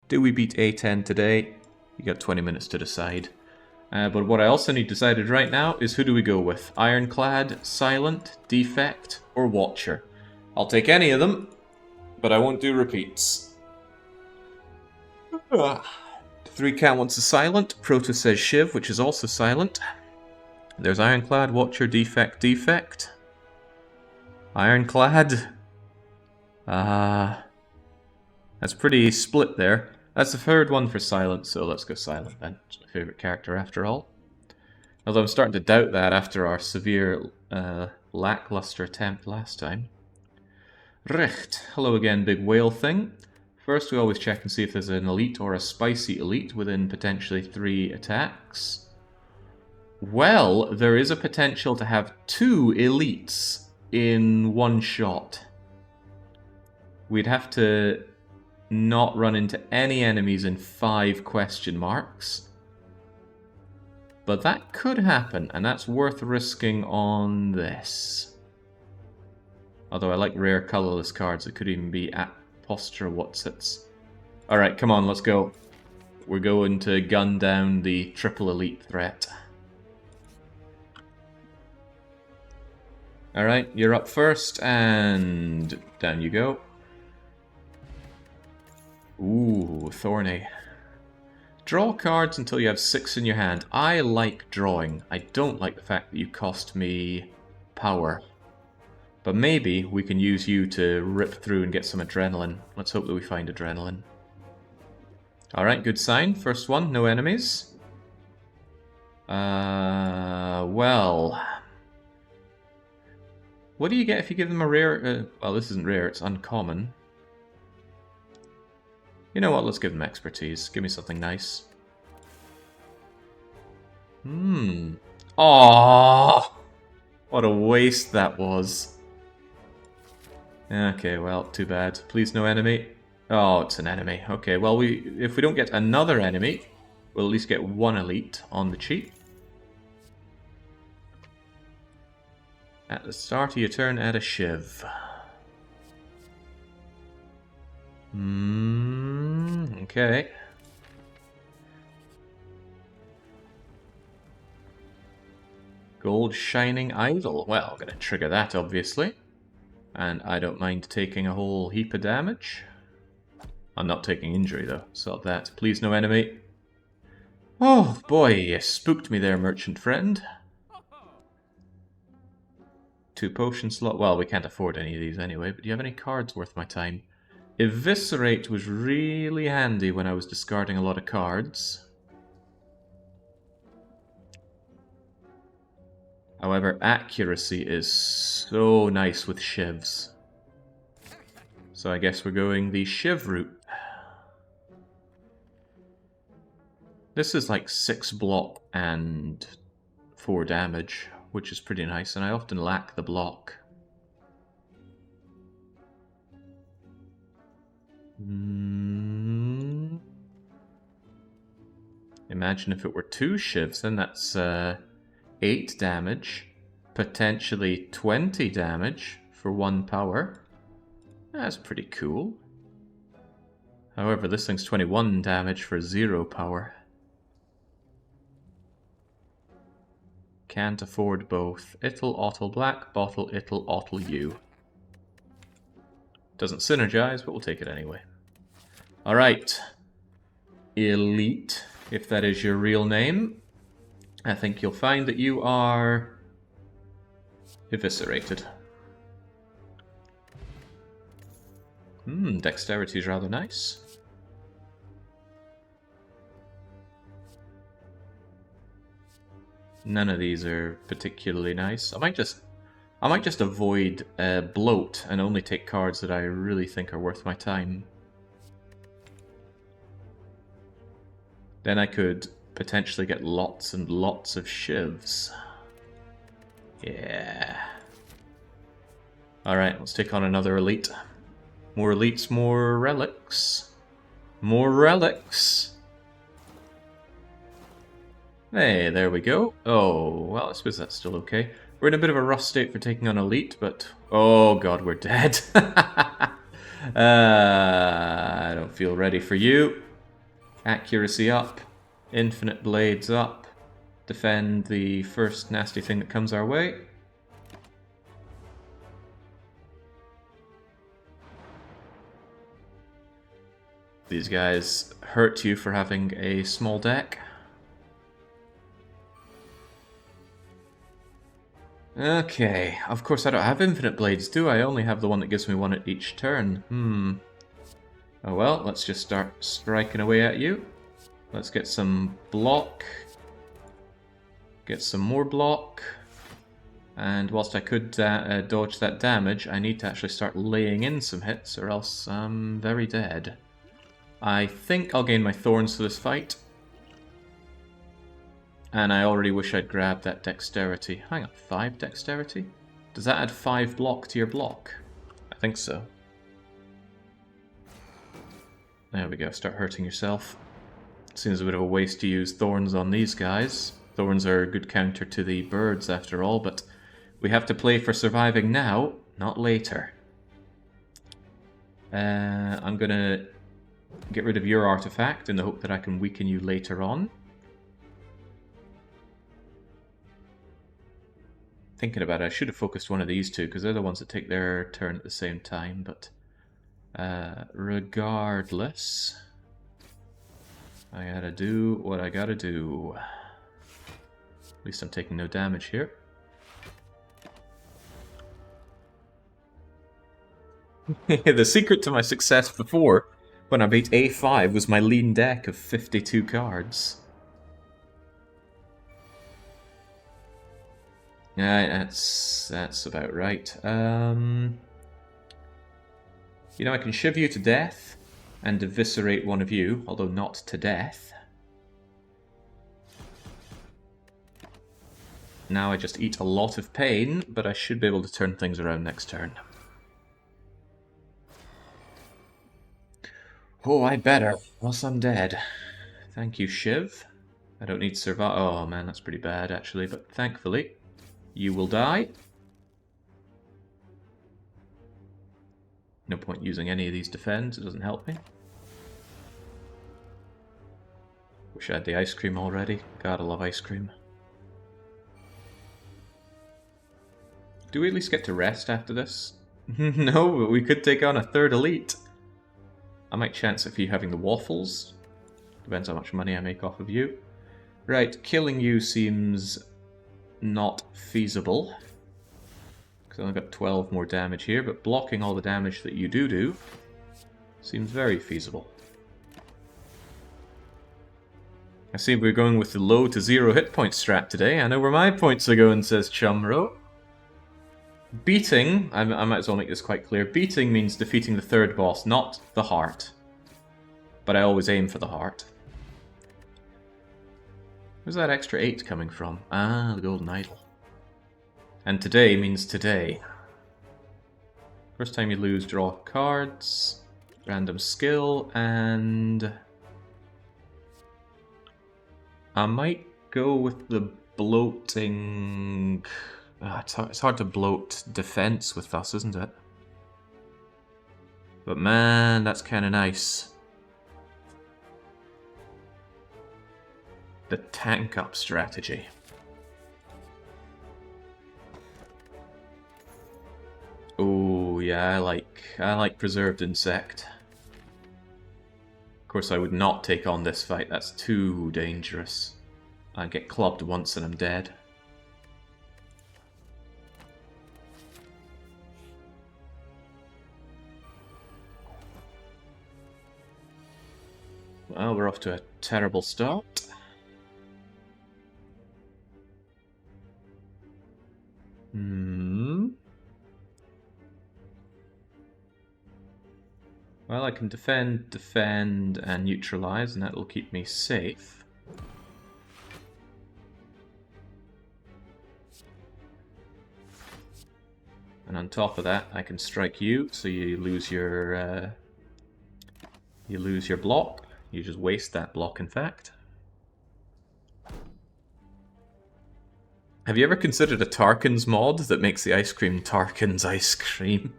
Do we beat A10 today? You got 20 minutes to decide. But what I also need decided right now is who do we go with? Ironclad, Silent, Defect, or Watcher? I'll take any of them, but I won't do repeats. 3 count once is Silent. Proto says Shiv, which is also Silent. There's Ironclad, Watcher, Defect, Defect. Ironclad. That's pretty split there. That's the third one for Silent, so let's go Silent then. It's my favourite character after all. Although I'm starting to doubt that after our severe lackluster attempt last time. Recht. Hello again, big whale thing. First we always check and see if there's an elite or a spicy elite within potentially 3 attacks. Well, there is a potential to have 2 elites in one shot. We'd have to not run into any enemies in 5 question marks. But that could happen, and that's worth risking on this. Although I like rare colorless cards, it could even be at posture whatsits. Alright, come on, let's go. We're going to gun down the triple elite threat. Alright, you're up first, and down you go. Ooh, thorny. Draw cards until you have 6 in your hand. I like drawing. I don't like the fact that you cost me power. But maybe we can use you to rip through and get some adrenaline. Let's hope that we find adrenaline. Alright, good sign. First one, no enemies. Well... What do you get if you give them a rare... well, this isn't rare, it's uncommon. You know what, let's give them expertise. Give me something nice. Aww! What a waste that was. Okay, well, too bad. Please no enemy. Oh, it's an enemy. Okay, well, if we don't get another enemy, we'll at least get 1 elite on the cheap. At the start of your turn, add a Shiv. Okay. Gold Shining Idol. Well, I'm going to trigger that, obviously. And I don't mind taking a whole heap of damage. I'm not taking injury, though. Stop that. Please, no enemy. Oh, boy, you spooked me there, merchant friend. 2 potion slot. Well, we can't afford any of these anyway, but do you have any cards worth my time? Eviscerate was really handy when I was discarding a lot of cards. However, accuracy is so nice with shivs. So I guess we're going the shiv route. This is like 6 block and 4 damage, which is pretty nice, and I often lack the block. Imagine if it were 2 shivs, then that's 8 damage, potentially 20 damage for 1 power. That's pretty cool. However, this thing's 21 damage for 0 power. Can't afford both. It'll Ottle Black, Bottle, It'll Ottle You. Doesn't synergize, but we'll take it anyway. Alright. Elite, if that is your real name. I think you'll find that you are eviscerated. Dexterity is rather nice. None of these are particularly nice. I might just avoid bloat and only take cards that I really think are worth my time. Then I could potentially get lots and lots of shivs. Yeah. Alright, let's take on another elite. More elites, more relics. More relics. Hey, there we go. Oh, well, I suppose that's still okay. We're in a bit of a rough state for taking on elite, but... oh god, we're dead. I don't feel ready for you. Accuracy up. Infinite blades up. Defend the first nasty thing that comes our way. These guys hurt you for having a small deck. Okay, of course I don't have infinite blades, do I? I only have the one that gives me one at each turn. Oh well, let's just start striking away at you. Let's get some block. Get some more block. And whilst I could dodge that damage, I need to actually start laying in some hits, or else I'm very dead. I think I'll gain my thorns for this fight. And I already wish I'd grabbed that dexterity. Hang on, 5 dexterity? Does that add 5 block to your block? I think so. There we go, start hurting yourself. Seems a bit of a waste to use thorns on these guys. Thorns are a good counter to the birds after all, but we have to play for surviving now, not later. I'm gonna get rid of your artifact in the hope that I can weaken you later on. Thinking about it, I should have focused one of these two, because they're the ones that take their turn at the same time, but regardless, I gotta do what I gotta do. At least I'm taking no damage here. The secret to my success before, when I beat A5, was my lean deck of 52 cards. Yeah, that's about right. You know, I can shiv you to death and eviscerate one of you, although not to death. Now I just eat a lot of pain, but I should be able to turn things around next turn. Oh, I better, else I'm dead. Thank you, Shiv. I don't need to survive. Oh man, that's pretty bad actually, but thankfully, you will die. No point using any of these defends, it doesn't help me. Wish I had the ice cream already. God, I love ice cream. Do we at least get to rest after this? No, but we could take on a third elite. I might chance it for you having the waffles. Depends how much money I make off of you. Right, killing you seems not feasible. Because I only got 12 more damage here, but blocking all the damage that you do seems very feasible. I see we're going with the low to 0 hit point strat today. I know where my points are going, says Chumro. Beating, I might as well make this quite clear, beating means defeating the third boss, not the heart. But I always aim for the heart. Where's that extra 8 coming from? Ah, the golden idol. And today means today. First time you lose, draw cards, random skill, and I might go with the bloating. It's hard to bloat defense with us, isn't it? But man, that's kind of nice. The tank up strategy. Oh yeah, I like preserved insect. Of course, I would not take on this fight. That's too dangerous. I get clubbed once and I'm dead. Well, we're off to a terrible start. Well, I can defend, and neutralize, and that will keep me safe. And on top of that, I can strike you, so you lose your block. You just waste that block, in fact. Have you ever considered a Tarkin's mod that makes the ice cream Tarkin's ice cream?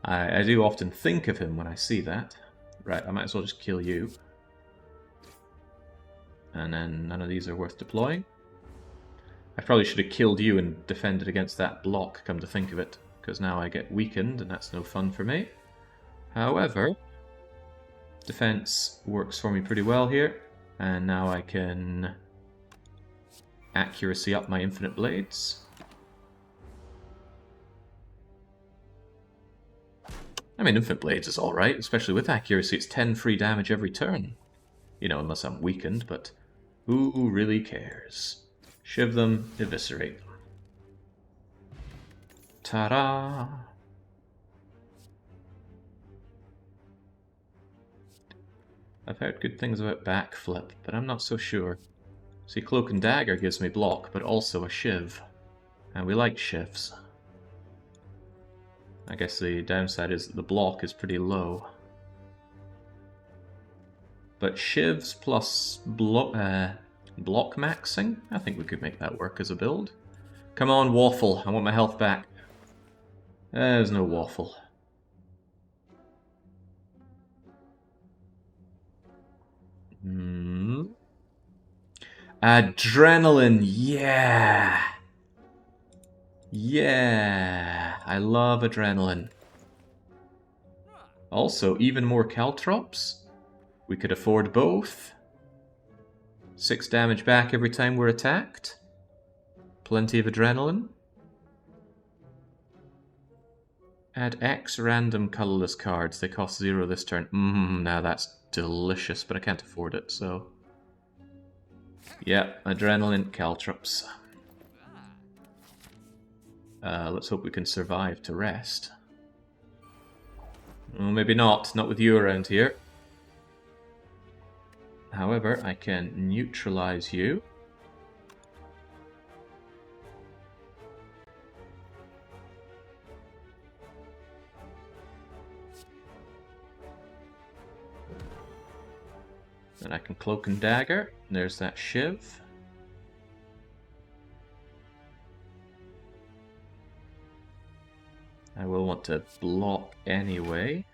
I do often think of him when I see that. Right, I might as well just kill you. And then none of these are worth deploying. I probably should have killed you and defended against that block, come to think of it, because now I get weakened, and that's no fun for me. However, defense works for me pretty well here, and now I can accuracy up my infinite blades. I mean, infinite blades is alright, especially with accuracy. It's 10 free damage every turn. You know, unless I'm weakened, but who really cares? Shiv them, eviscerate them. Ta-da! I've heard good things about backflip, but I'm not so sure. See, Cloak and Dagger gives me block, but also a shiv. And we like shivs. I guess the downside is that the block is pretty low. But shivs plus block maxing? I think we could make that work as a build. Come on, waffle. I want my health back. There's no waffle. Adrenaline, yeah! Yeah! I love adrenaline. Also, even more caltrops. We could afford both. 6 damage back every time we're attacked. Plenty of adrenaline. Add X random colorless cards. They cost 0 this turn. Now that's delicious, but I can't afford it, so... Yeah, adrenaline, caltrops. Let's hope we can survive to rest. Well, maybe not. Not with you around here. However, I can neutralize you. Then I can Cloak and Dagger. There's that shiv. I will want to block anyway.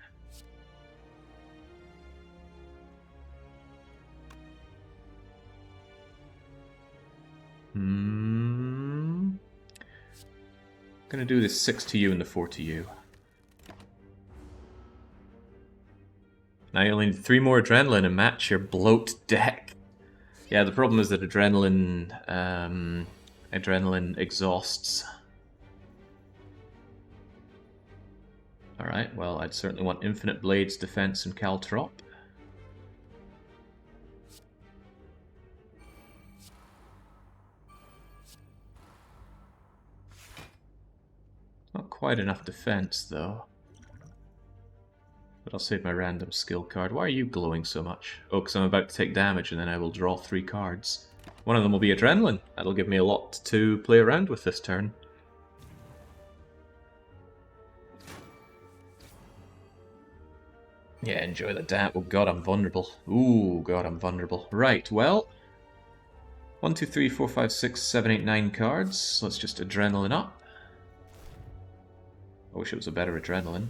Gonna do this 6 to you and the 4 to you. Now you only need 3 more adrenaline and match your bloat deck. Yeah, the problem is that adrenaline exhausts. Alright, well, I'd certainly want Infinite Blades, Defense, and Caltrop. Not quite enough defense, though. But I'll save my random skill card. Why are you glowing so much? Oh, because I'm about to take damage, and then I will draw 3 cards. One of them will be Adrenaline. That'll give me a lot to play around with this turn. Yeah, enjoy the dap. Oh god, I'm vulnerable. Ooh, god, I'm vulnerable. Right, well... 1, 2, 3, 4, 5, 6, 7, 8, 9 cards. Let's just Adrenaline up. I wish it was a better Adrenaline.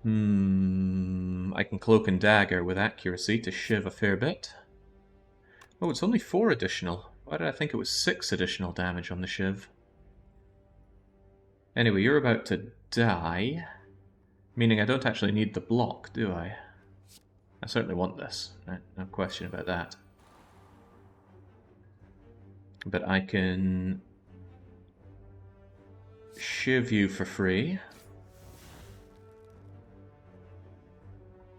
I can Cloak and Dagger with accuracy to shiv a fair bit. Oh, it's only 4 additional. Why did I think it was 6 additional damage on the shiv? Anyway, you're about to die. Meaning I don't actually need the block, do I? I certainly want this. Right? No question about that. But I can shiv you for free.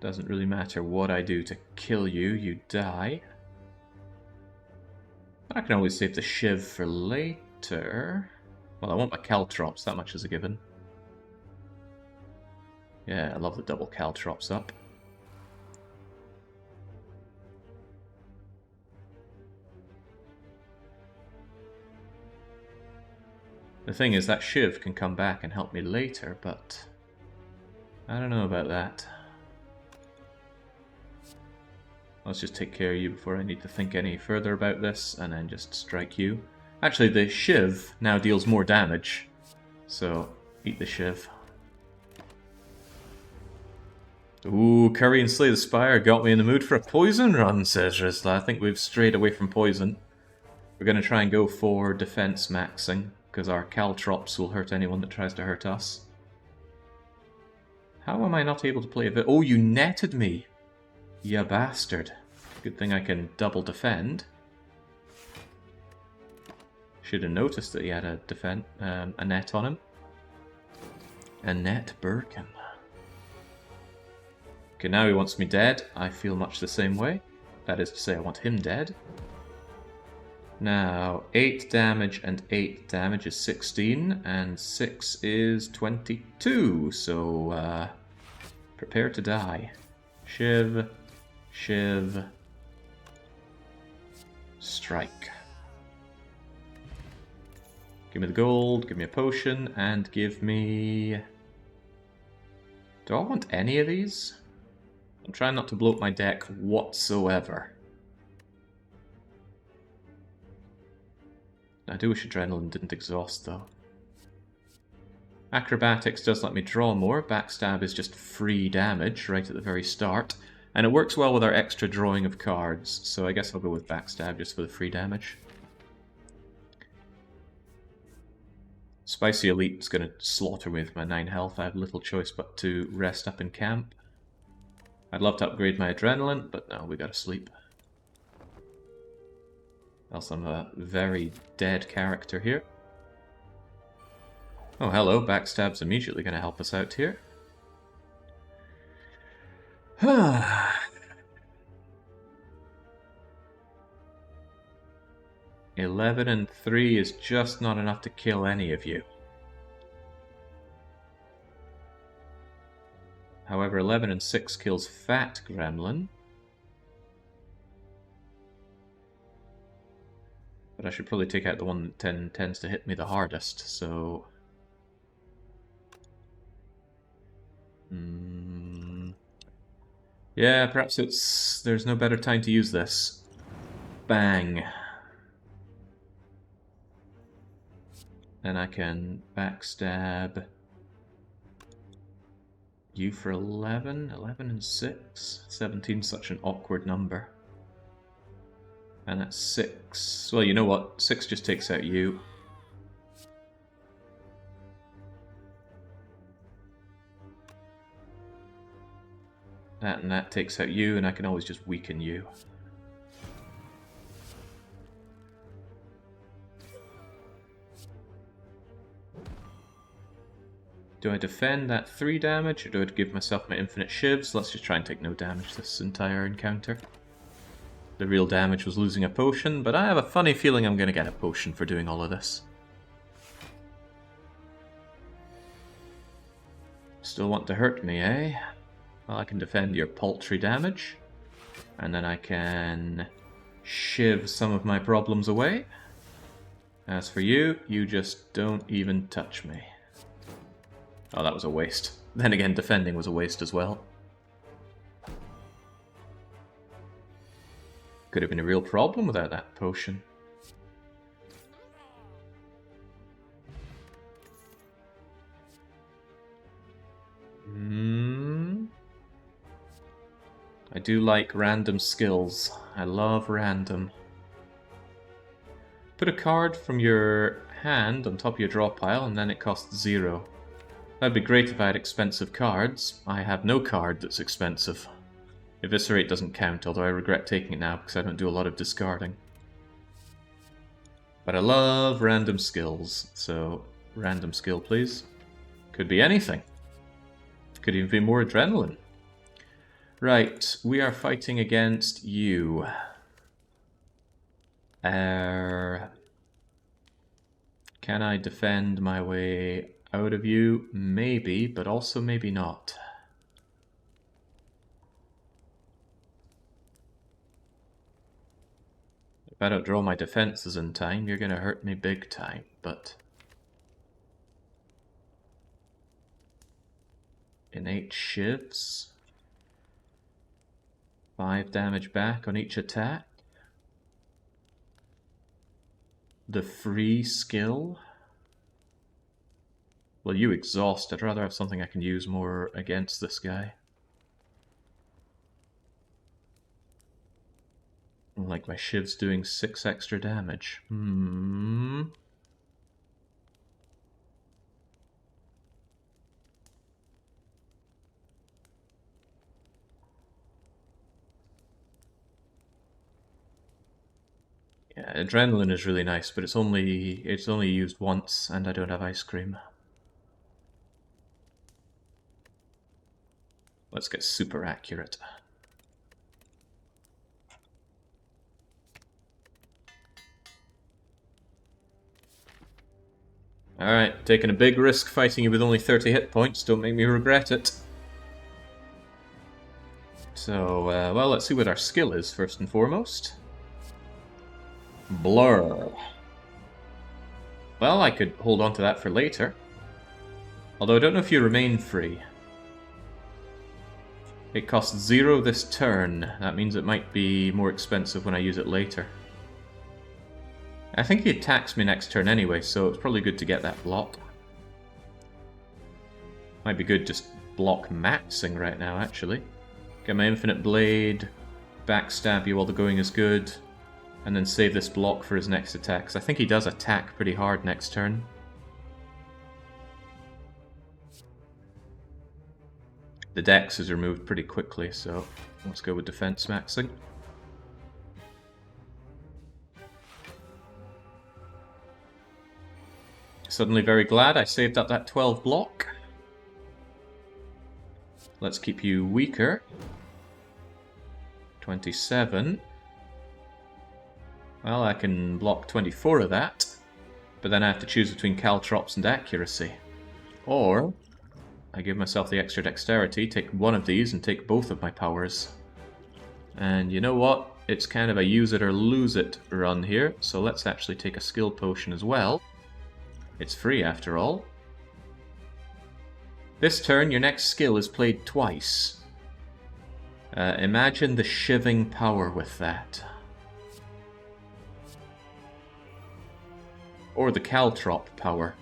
Doesn't really matter what I do to kill you, you die. But I can always save the shiv for later. Well, I want my caltrops, that much is a given. Yeah, I love the double caltrops up. The thing is, that shiv can come back and help me later, but I don't know about that. Let's just take care of you before I need to think any further about this, and then just strike you. Actually, the shiv now deals more damage, so eat the shiv. Ooh, Curry and Slay the Spire got me in the mood for a poison run, says Rizla. I think we've strayed away from poison. We're going to try and go for defense maxing, because our caltrops will hurt anyone that tries to hurt us. How am I not able to play a bit? Oh, you netted me! You bastard. Good thing I can double defend. Should have noticed that he had a net on him. A net Birkin. Okay, now he wants me dead. I feel much the same way. That is to say, I want him dead. Now, 8 damage and 8 damage is 16, and 6 is 22, so prepare to die. Shiv, Shiv, strike. Give me the gold, give me a potion, and give me... Do I want any of these? I'm trying not to bloat my deck whatsoever. I do wish Adrenaline didn't exhaust, though. Acrobatics does let me draw more. Backstab is just free damage right at the very start. And it works well with our extra drawing of cards, so I guess I'll go with Backstab just for the free damage. Spicy Elite is going to slaughter me with my 9 health. I have little choice but to rest up in camp. I'd love to upgrade my Adrenaline, but no, we gotta sleep. Else I'm a very dead character here. Oh, hello. Backstab's immediately going to help us out here. 11 and 3 is just not enough to kill any of you. However, 11 and 6 kills Fat Gremlin. But I should probably take out the one that tends to hit me the hardest, so... Yeah, perhaps there's no better time to use this. Bang. Then I can backstab you for 11. 11 and 6. 17 such an awkward number. And that's 6. Well, you know what? 6 just takes out you. That and that takes out you, and I can always just weaken you. Do I defend that 3 damage, or do I give myself my infinite shivs? Let's just try and take no damage this entire encounter. The real damage was losing a potion, but I have a funny feeling I'm going to get a potion for doing all of this. Still want to hurt me, eh? Well, I can defend your paltry damage, and then I can shiv some of my problems away. As for you, you just don't even touch me. Oh, that was a waste. Then again, defending was a waste as well. Could have been a real problem without that potion. I do like random skills. I love random. Put a card from your hand on top of your draw pile, and then it costs 0. That'd be great if I had expensive cards. I have no card that's expensive. Eviscerate doesn't count, although I regret taking it now because I don't do a lot of discarding. But I love random skills, so random skill please. Could be anything. Could even be more adrenaline. Right, we are fighting against you. Can I defend my way out of you? Maybe, but also maybe not. If I don't draw my defenses in time, you're gonna hurt me big time, but... Innate shivs. 5 damage back on each attack. The free skill. Well, you exhaust. I'd rather have something I can use more against this guy. Like my shiv's doing 6 extra damage. Yeah, adrenaline is really nice, but it's only used once, and I don't have ice cream. Let's get super accurate. Alright, taking a big risk fighting you with only 30 hit points, don't make me regret it. So, well, let's see what our skill is first and foremost. Blur. Well, I could hold on to that for later. Although I don't know if you remain free. It costs 0 this turn. That means it might be more expensive when I use it later. I think he attacks me next turn anyway, so it's probably good to get that block. Might be good just block maxing right now, actually. Get my infinite blade, backstab you while the going is good, and then save this block for his next attack, because I think he does attack pretty hard next turn. The dex is removed pretty quickly, so let's go with defense maxing. Suddenly very glad I saved up that 12 block. Let's keep you weaker. 27. Well, I can block 24 of that, but then I have to choose between caltrops and accuracy. Or I give myself the extra dexterity, take one of these and take both of my powers. And you know what? It's kind of a use it or lose it run here, so let's actually take a skill potion as well. It's free after all. This turn, your next skill is played twice. Imagine the shiving power with that. Or the caltrop power.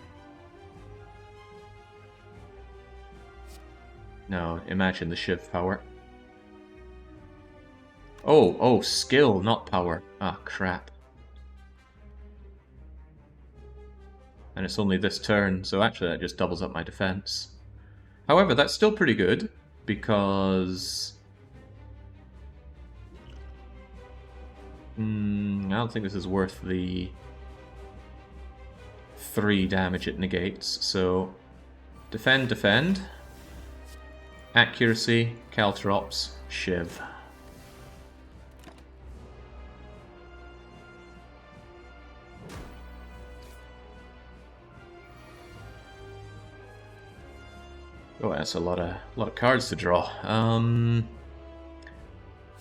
No, imagine the shiv power. Oh, skill, not power. Ah, crap. And it's only this turn, so actually that just doubles up my defense. However, that's still pretty good, because I don't think this is worth the 3 damage it negates, so defend, defend, accuracy, caltrops, shiv. Oh, that's a lot of cards to draw.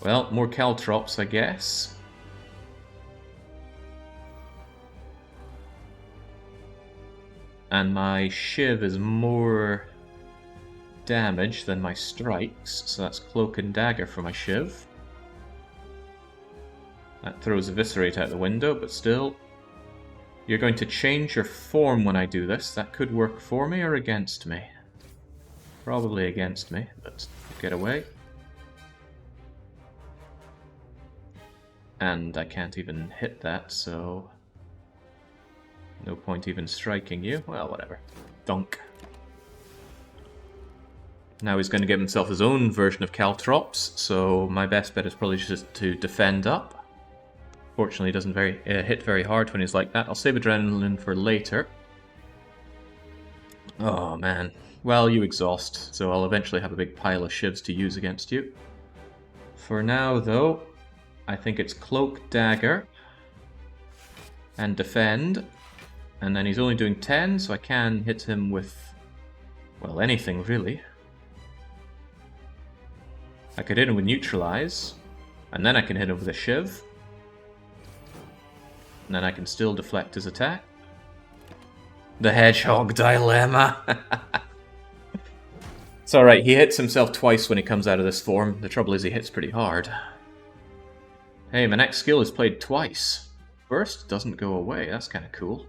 Well, more caltrops, I guess. And my shiv is more damage than my strikes, so that's cloak and dagger for my shiv. That throws eviscerate out the window, but still. You're going to change your form when I do this. That could work for me or against me. Probably against me, but get away. And I can't even hit that, so no point even striking you. Well, whatever. Dunk. Now he's going to give himself his own version of caltrops, so my best bet is probably just to defend up. Fortunately, he doesn't hit very hard when he's like that. I'll save adrenaline for later. Oh, man. Well, you exhaust, so I'll eventually have a big pile of shivs to use against you. For now, though, I think it's cloak, dagger, and defend. And then he's only doing 10, so I can hit him with, well, anything, really. I could hit him with neutralize, and then I can hit him with a shiv. And then I can still deflect his attack. The Hedgehog Dilemma! It's alright, he hits himself twice when he comes out of this form. The trouble is he hits pretty hard. Hey, my next skill is played twice. First doesn't go away, that's kind of cool.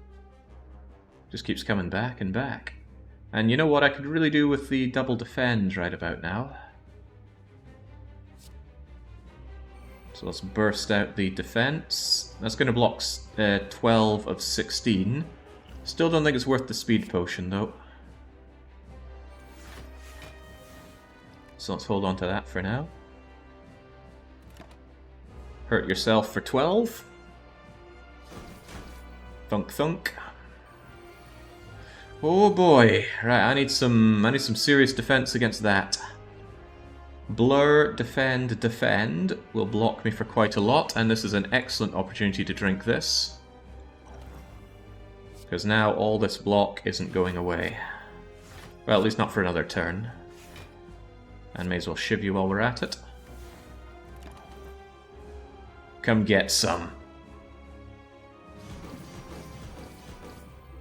Just keeps coming back and back. And you know what I could really do with the double defend right about now? So let's burst out the defense. That's going to block 12 of 16. Still don't think it's worth the speed potion, though. So let's hold on to that for now. Hurt yourself for 12. Thunk thunk. Oh boy. Right, I need some serious defense against that. Blur, defend, defend will block me for quite a lot, and this is an excellent opportunity to drink this. Because now all this block isn't going away. Well, at least not for another turn. And may as well shiv you while we're at it. Come get some.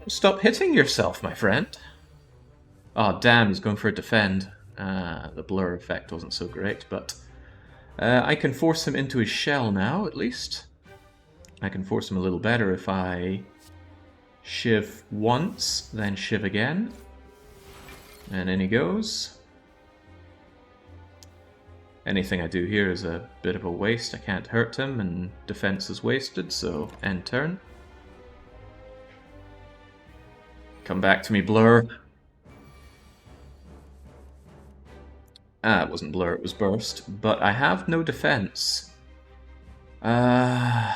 Stop hitting yourself, my friend. Oh, damn, he's going for a defend. The blur effect wasn't so great, but I can force him into his shell now, at least. I can force him a little better if I shiv once, then shiv again. And in he goes. Anything I do here is a bit of a waste. I can't hurt him, and defense is wasted, so end turn. Come back to me, Blur. Ah, it wasn't Blur, it was Burst. But I have no defense. I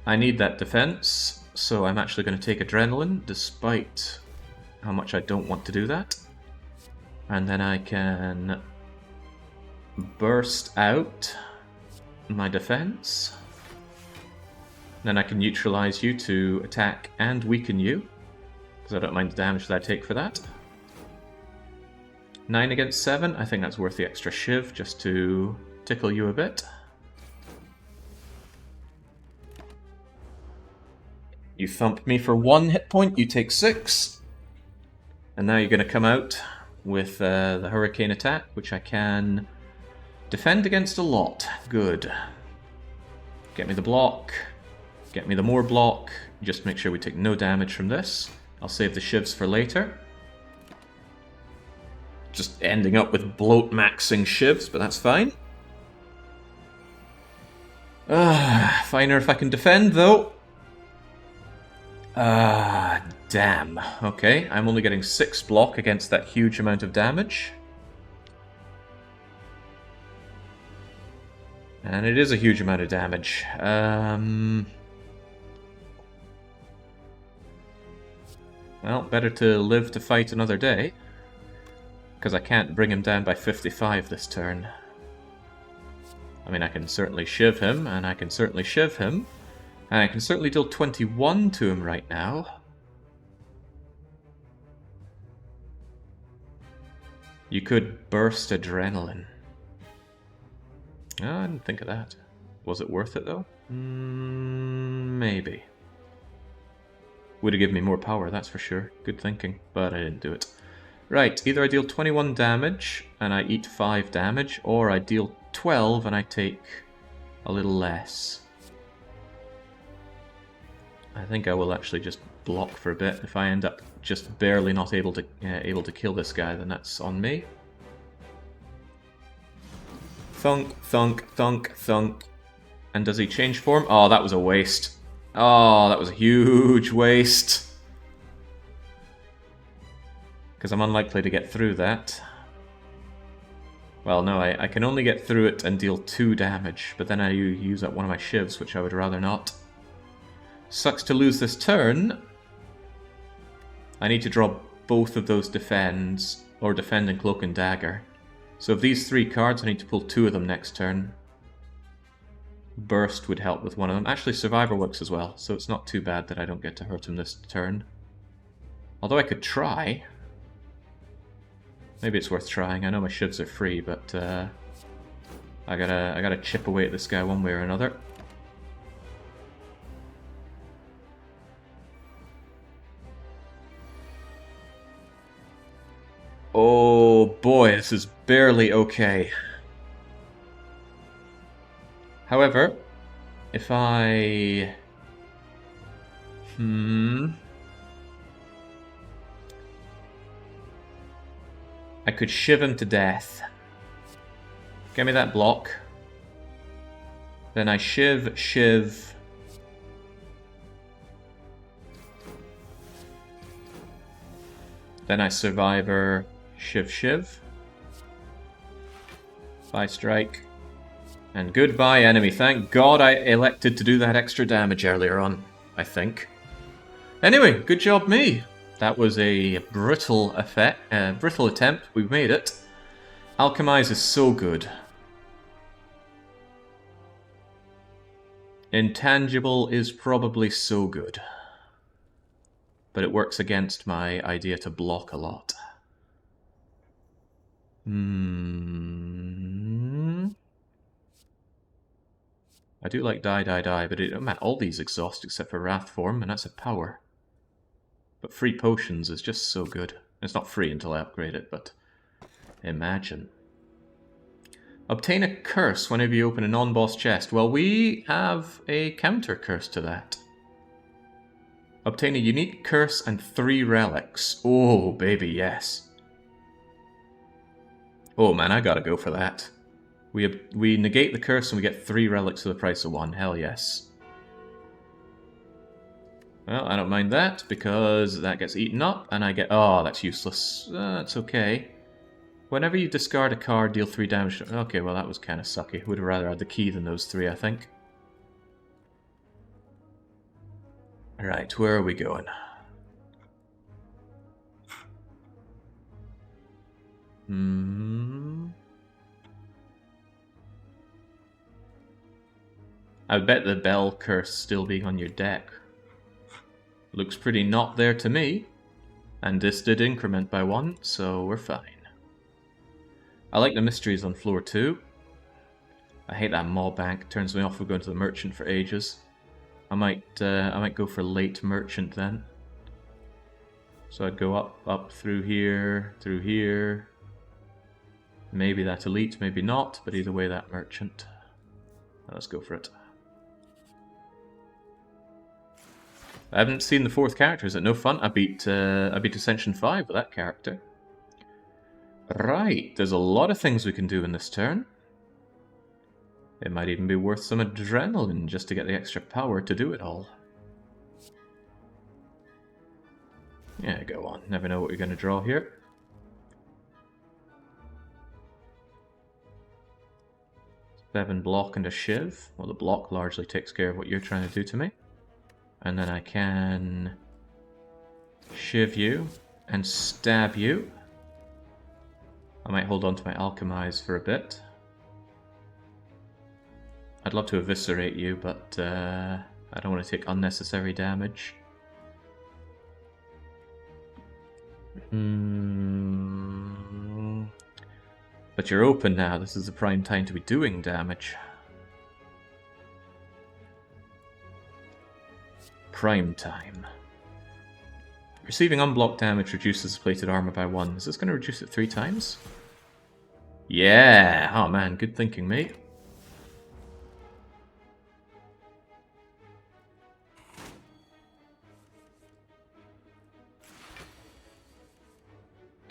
need that defense, so I'm actually going to take Adrenaline, despite how much I don't want to do that. And then I can burst out my defense. Then I can neutralize you to attack and weaken you, because I don't mind the damage that I take for that. 9 against 7, I think that's worth the extra shiv just to tickle you a bit. You thump me for 1 hit point, you take 6. And now you're going to come out with the Hurricane attack, which I can defend against a lot. Good. Get me the block. Get me the more block. Just make sure we take no damage from this. I'll save the shivs for later. Just ending up with bloat maxing shivs, but that's fine. Finer if I can defend, though. Damn. Okay, I'm only getting 6 block against that huge amount of damage. And it is a huge amount of damage. Well, better to live to fight another day. Because I can't bring him down by 55 this turn. I mean, I can certainly shiv him, and I can certainly shiv him. And I can certainly deal 21 to him right now. You could burst Adrenaline. Oh, I didn't think of that. Was it worth it, though? Maybe. Would have given me more power, that's for sure. Good thinking, but I didn't do it. Right, either I deal 21 damage and I eat 5 damage, or I deal 12 and I take a little less. I think I will actually just block for a bit. If I end up just barely not able to kill this guy, then that's on me. Thunk, thunk, thunk, thunk. And does he change form? Oh, that was a waste. Oh, that was a huge waste. Because I'm unlikely to get through that. Well, no, I can only get through it and deal 2 damage, but then I use up one of my shivs, which I would rather not. Sucks to lose this turn. I need to draw both of those defends, or defend and cloak and dagger. So of these 3 cards, I need to pull 2 of them next turn. Burst would help with one of them. Actually, Survivor works as well, so it's not too bad that I don't get to hurt him this turn. Although I could try. Maybe it's worth trying. I know my shivs are free, but I gotta chip away at this guy one way or another. Oh boy, this is barely okay. However, if I... I could shiv him to death. Give me that block. Then I shiv, shiv. Then I survivor, shiv, shiv. Bye strike. And goodbye enemy. Thank God I elected to do that extra damage earlier on, I think. Anyway, good job me. That was a brittle attempt. We made it. Alchemize is so good. Intangible is probably so good. But it works against my idea to block a lot. I do like die, die, die, but man, all these exhaust except for Wrath Form, and that's a power. But free potions is just so good. It's not free until I upgrade it, but imagine. Obtain a curse whenever you open a non-boss chest. Well, we have a counter curse to that. Obtain a unique curse and 3 relics. Oh, baby, yes. Oh man, I gotta go for that. We negate the curse and we get 3 relics for the price of 1. Hell yes. Well, I don't mind that, because that gets eaten up, and I get... Oh, that's useless. That's okay. Whenever you discard a card, deal 3 damage... Okay, well that was kind of sucky. Would have rather had the key than those 3, I think. Alright, where are we going? I bet the Bell Curse still being on your deck. Looks pretty not there to me. And this did increment by 1, so we're fine. I like the mysteries on floor 2. I hate that mall bank. Turns me off of going to the merchant for ages. I might go for late merchant then. So I'd go up through here, Maybe that elite, maybe not, but either way that merchant. Let's go for it. I haven't seen the 4th character. Is it no fun? I beat Ascension 5 with that character. Right, there's a lot of things we can do in this turn. It might even be worth some adrenaline just to get the extra power to do it all. Yeah, go on. Never know what you're going to draw here. Seven block and a shiv. Well, the block largely takes care of what you're trying to do to me. And then I can shiv you and stab you. I might hold on to my alchemize for a bit. I'd love to eviscerate you, but I don't want to take unnecessary damage. But you're open now. This is the prime time to be doing damage. Prime time. Receiving unblocked damage reduces plated armor by 1. Is this going to reduce it 3 times? Yeah! Oh man, good thinking, mate.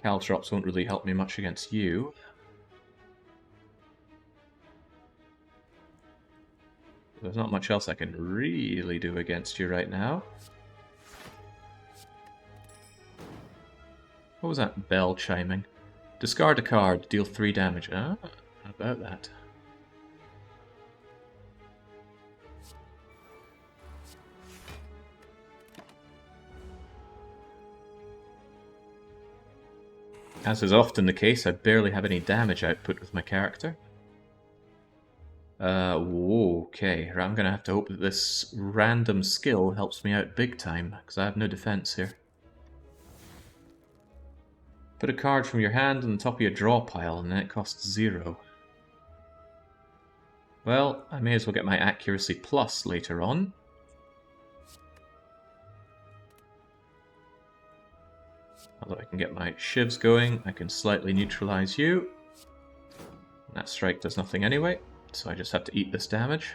Caltrops won't really help me much against you. There's not much else I can really do against you right now. What was that bell chiming? Discard a card, deal 3 damage. Ah, how about that? As is often the case, I barely have any damage output with my character. Okay, I'm gonna have to hope that this random skill helps me out big time, because I have no defense here. Put a card from your hand on the top of your draw pile, and then it costs 0. Well, I may as well get my accuracy plus later on. Although I can get my shivs going, I can slightly neutralize you. That strike does nothing anyway, so I just have to eat this damage.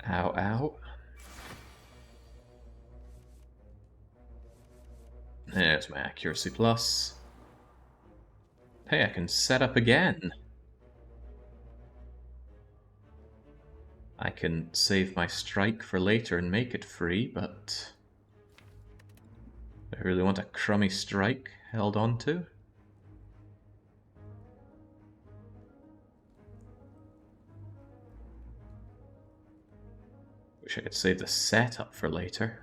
Ow, ow. There's my accuracy plus. Hey, I can set up again. I can save my strike for later and make it free, but I really want a crummy strike held on to. Wish I could save the setup for later.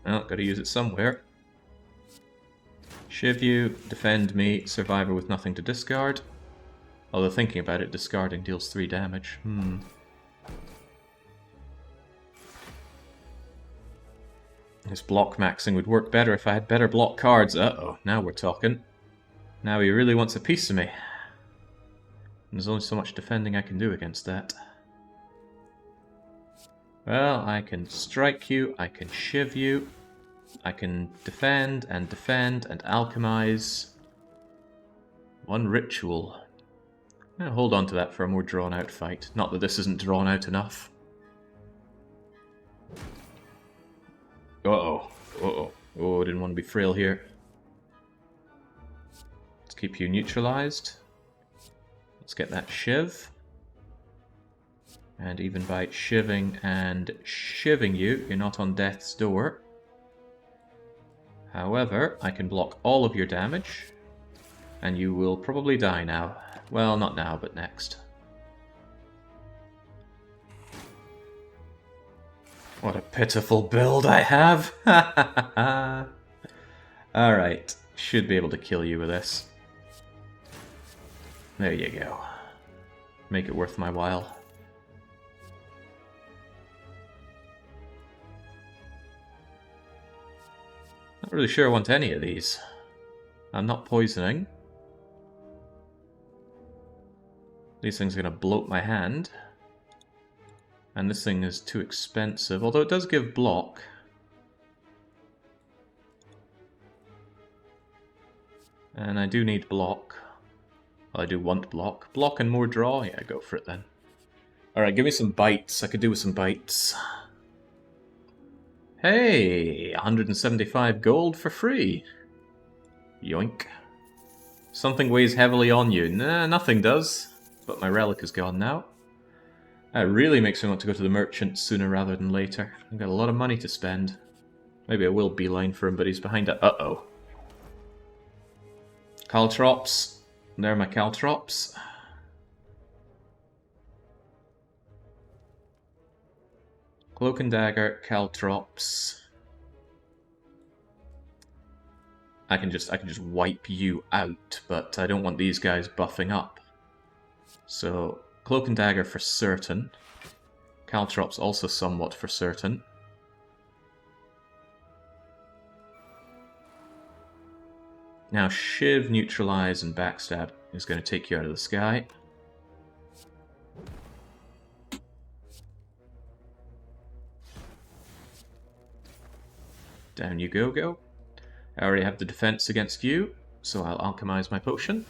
Well, gotta use it somewhere. Shiv you, defend me, survivor with nothing to discard. Although thinking about it, discarding deals 3 damage. This block maxing would work better if I had better block cards. Uh-oh, now we're talking. Now he really wants a piece of me. And there's only so much defending I can do against that. Well, I can strike you, I can shiv you, I can defend and alchemize. 1 ritual. I'll hold on to that for a more drawn out fight. Not that this isn't drawn out enough. Uh-oh. Uh-oh. Oh, I didn't want to be frail here. Let's keep you neutralized. Let's get that shiv. And even by shiving and shiving you, you're not on death's door. However, I can block all of your damage, and you will probably die now. Well, not now, but next. What a pitiful build I have! Alright, should be able to kill you with this. There you go. Make it worth my while. Not really sure I want any of these. I'm not poisoning. These things are going to bloat my hand. And this thing is too expensive, although it does give block. And I do need block. Well, I do want block. Block and more draw? Yeah, go for it then. Alright, give me some bites. I could do with some bites. Hey, 175 gold for free. Yoink. Something weighs heavily on you. Nah, nothing does. But my relic is gone now. That really makes me want to go to the merchant sooner rather than later. I've got a lot of money to spend. Maybe I will beeline for him, but he's behind it. Uh-oh. Caltrops. There are my caltrops. Cloak and Dagger, Caltrops. I can just wipe you out, but I don't want these guys buffing up. So, Cloak and Dagger for certain. Caltrops also somewhat for certain. Now Shiv, Neutralize, and Backstab is going to take you out of the sky. Down you go. I already have the defense against you, so I'll alchemize my potion.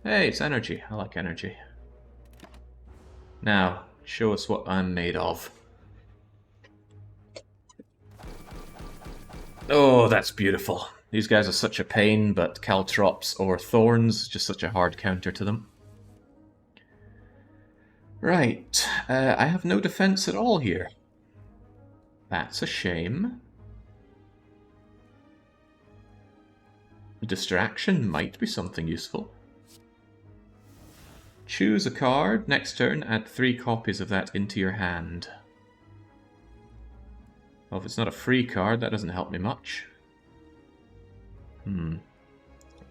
Hey, it's energy. I like energy. Now, show us what I'm made of. Oh, that's beautiful. These guys are such a pain, but Caltrops or Thorns, just such a hard counter to them. Right, I have no defense at all here. That's a shame. Distraction might be something useful. Choose a card. Next turn, add 3 copies of that into your hand. Well, if it's not a free card, that doesn't help me much.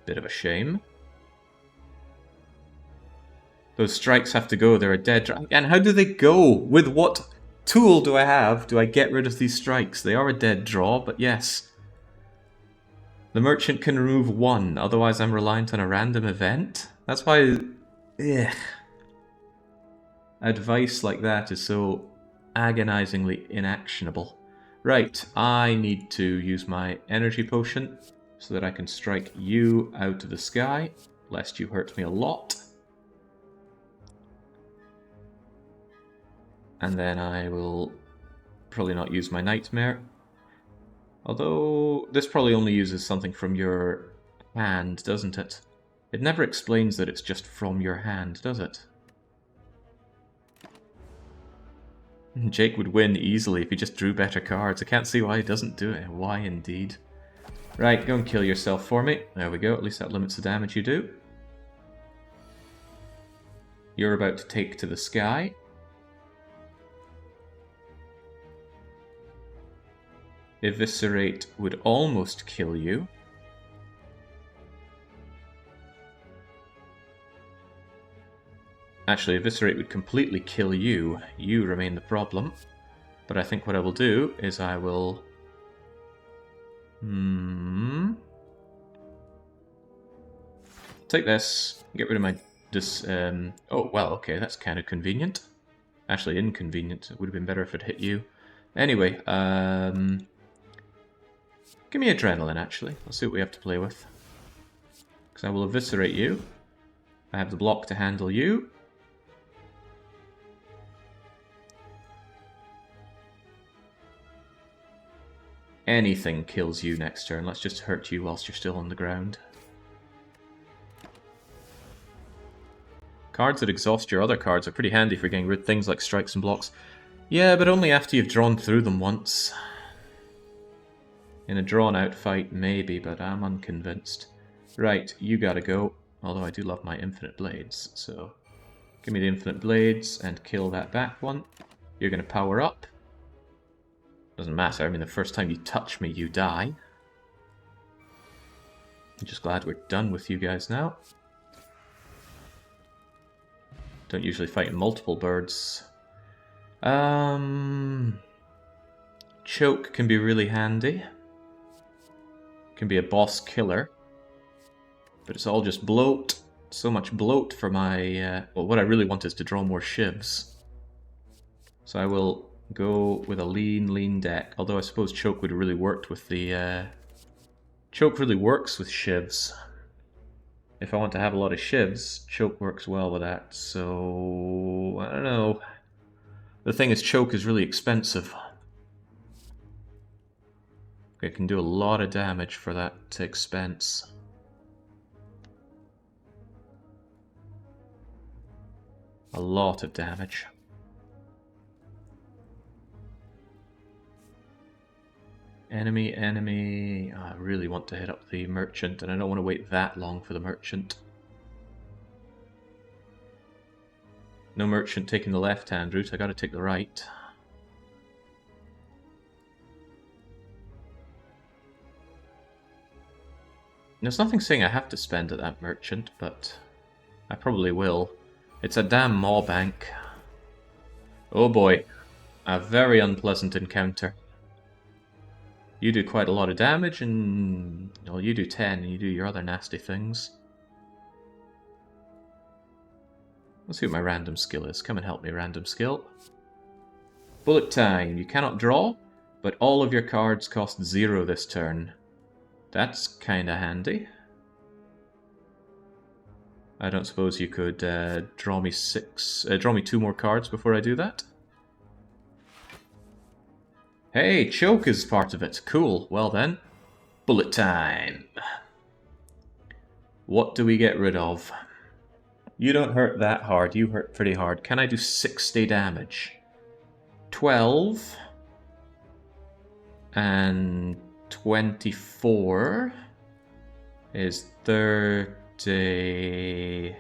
Bit of a shame. Those strikes have to go. They're a dead draw. And how do they go? With what tool do I have? Do I get rid of these strikes? They are a dead draw, but yes. The merchant can remove 1, otherwise I'm reliant on a random event. That's why... Ugh. Advice like that is so agonizingly inactionable. Right, I need to use my energy potion so that I can strike you out of the sky, lest you hurt me a lot. And then I will probably not use my Nightmare. Although, this probably only uses something from your hand, doesn't it? It never explains that it's just from your hand, does it? Jake would win easily if he just drew better cards. I can't see why he doesn't do it. Why indeed? Right, go and kill yourself for me. There we go, at least that limits the damage you do. You're about to take to the sky. Eviscerate would almost kill you. Actually, Eviscerate would completely kill you. You remain the problem. But I think what I will do is I will... take this, get rid of my... oh, well, okay, that's kind of convenient. Actually, inconvenient. It would have been better if it hit you. Anyway, give me Adrenaline, actually. Let's see what we have to play with. Because I will Eviscerate you. I have the block to handle you. Anything kills you next turn. Let's just hurt you whilst you're still on the ground. Cards that exhaust your other cards are pretty handy for getting rid of things like strikes and blocks. Yeah, but only after you've drawn through them once. In a drawn-out fight, maybe, but I'm unconvinced. Right, you gotta go. Although I do love my Infinite Blades, so... give me the Infinite Blades and kill that back one. You're gonna power up. Doesn't matter, I mean, the first time you touch me, you die. I'm just glad we're done with you guys now. Don't usually fight multiple birds. Choke can be really handy. Can be a boss killer. But it's all just bloat. So much bloat for my... well, what I really want is to draw more shivs. So I will go with a lean deck. Although I suppose Choke would have really worked with the... Choke really works with shivs. If I want to have a lot of shivs, Choke works well with that. So... I don't know. The thing is, Choke is really expensive. It can do a lot of damage for that expense. A lot of damage. Enemy. Oh, I really want to hit up the merchant, and I don't want to wait that long for the merchant. No merchant taking the left-hand route, I gotta take the right. There's nothing saying I have to spend at that merchant, but I probably will. It's a damn maw bank. Oh boy. A very unpleasant encounter. You do quite a lot of damage, and... well, you do 10, and you do your other nasty things. Let's see what my random skill is. Come and help me, random skill. Bullet time. You cannot draw, but all of your cards cost 0 this turn. That's kinda handy. I don't suppose you could draw me 2 more cards before I do that? Hey, Choke is part of it. Cool. Well then, bullet time. What do we get rid of? You don't hurt that hard. You hurt pretty hard. Can I do 60 damage? 12 and 24 is 30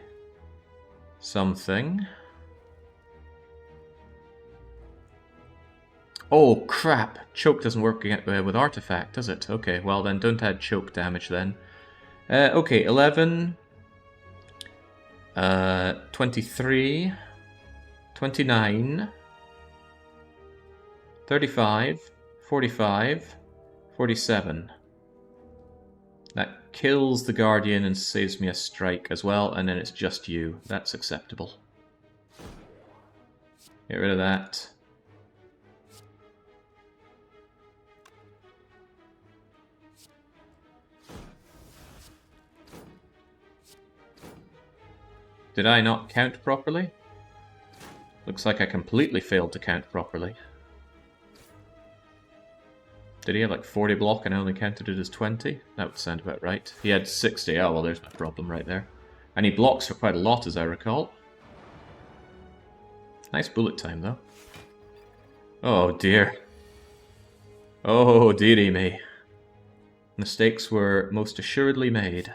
something. Oh crap! Choke doesn't work with Artifact, does it? Okay, well then don't add choke damage then. Okay, 11, 23, 29, 35, 45, 47. That kills the Guardian and saves me a strike as well, and then it's just you. That's acceptable. Get rid of that. Did I not count properly? Looks like I completely failed to count properly. Did he have like 40 block and I only counted it as 20? That would sound about right. He had 60. Oh, well, there's my problem right there. And he blocks for quite a lot, as I recall. Nice bullet time, though. Oh, dear. Oh, dearie me. Mistakes were most assuredly made.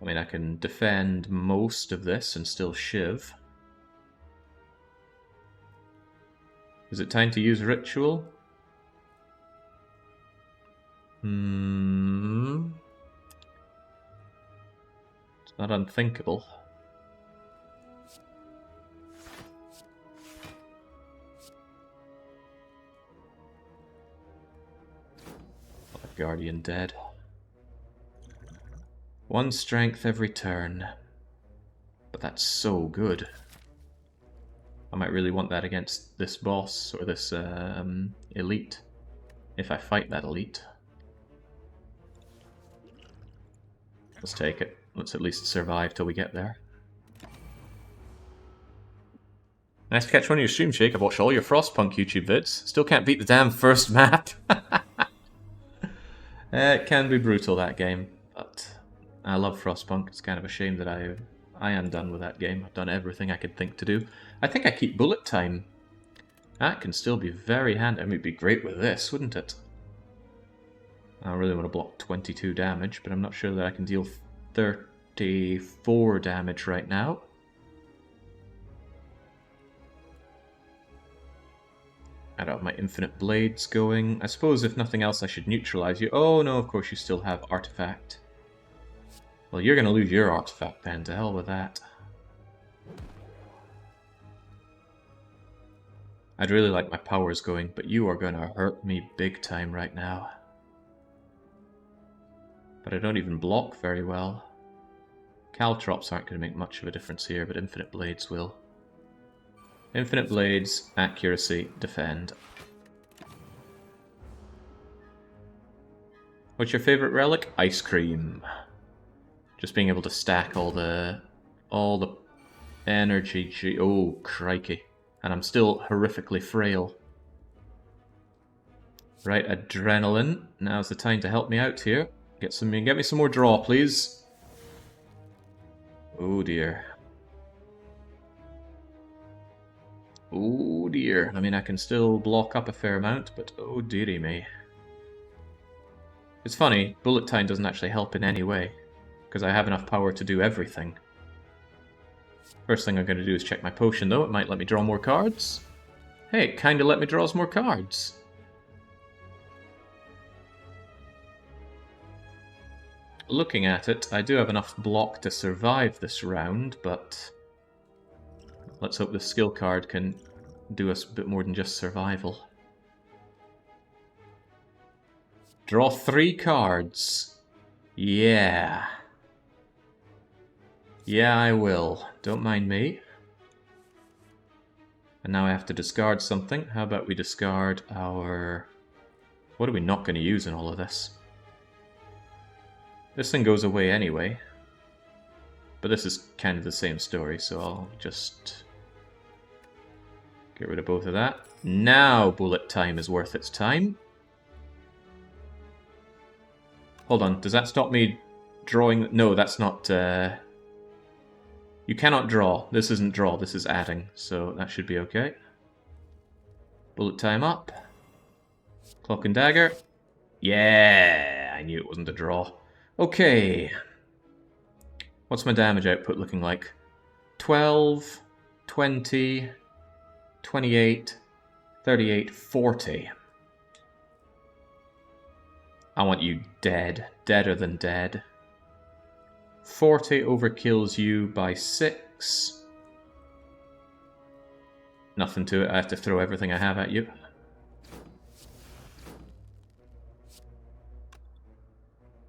I mean, I can defend most of this and still shiv. Is it time to use ritual? It's not unthinkable. Guardian dead. 1 strength every turn. But that's so good. I might really want that against this boss or this elite. If I fight that elite. Let's take it. Let's at least survive till we get there. Nice to catch one of your streams, Jake. I've watched all your Frostpunk YouTube vids. Still can't beat the damn first map. It can be brutal, that game, but I love Frostpunk. It's kind of a shame that I am done with that game. I've done everything I could think to do. I think I keep bullet time. That can still be very handy. I mean, it'd be great with this, wouldn't it? I really want to block 22 damage, but I'm not sure that I can deal 34 damage right now. I don't have my infinite blades going. I suppose if nothing else I should neutralize you. Oh no, of course you still have artifact. Well, you're going to lose your artifact then, to hell with that. I'd really like my powers going, but you are going to hurt me big time right now. But I don't even block very well. Caltrops aren't going to make much of a difference here, but infinite blades will. Infinite blades, accuracy, defend. What's your favorite relic? Ice cream. Just being able to stack all the energy. Oh, crikey. And I'm still horrifically frail. Right, adrenaline. Now's the time to help me out here. Get me some more draw, please. Oh dear. Oh dear. I mean, I can still block up a fair amount, but oh dearie me. It's funny, bullet time doesn't actually help in any way, because I have enough power to do everything. First thing I'm going to do is check my potion, though. It might let me draw more cards. Hey, it kind of let me draw some more cards. Looking at it, I do have enough block to survive this round, but let's hope the skill card can do us a bit more than just survival. Draw 3 cards. Yeah. Yeah, I will. Don't mind me. And now I have to discard something. How about we discard our... What are we not going to use in all of this? This thing goes away anyway. But this is kind of the same story, so I'll just get rid of both of that. Now bullet time is worth its time. Hold on, does that stop me drawing? No, that's not... You cannot draw. This isn't draw, this is adding, so that should be okay. Bullet time up. Clock and dagger. Yeah, I knew it wasn't a draw. Okay. What's my damage output looking like? 12, 20, 28, 38, 40. I want you dead. Deader than dead. 40 overkills you by 6. Nothing to it. I have to throw everything I have at you.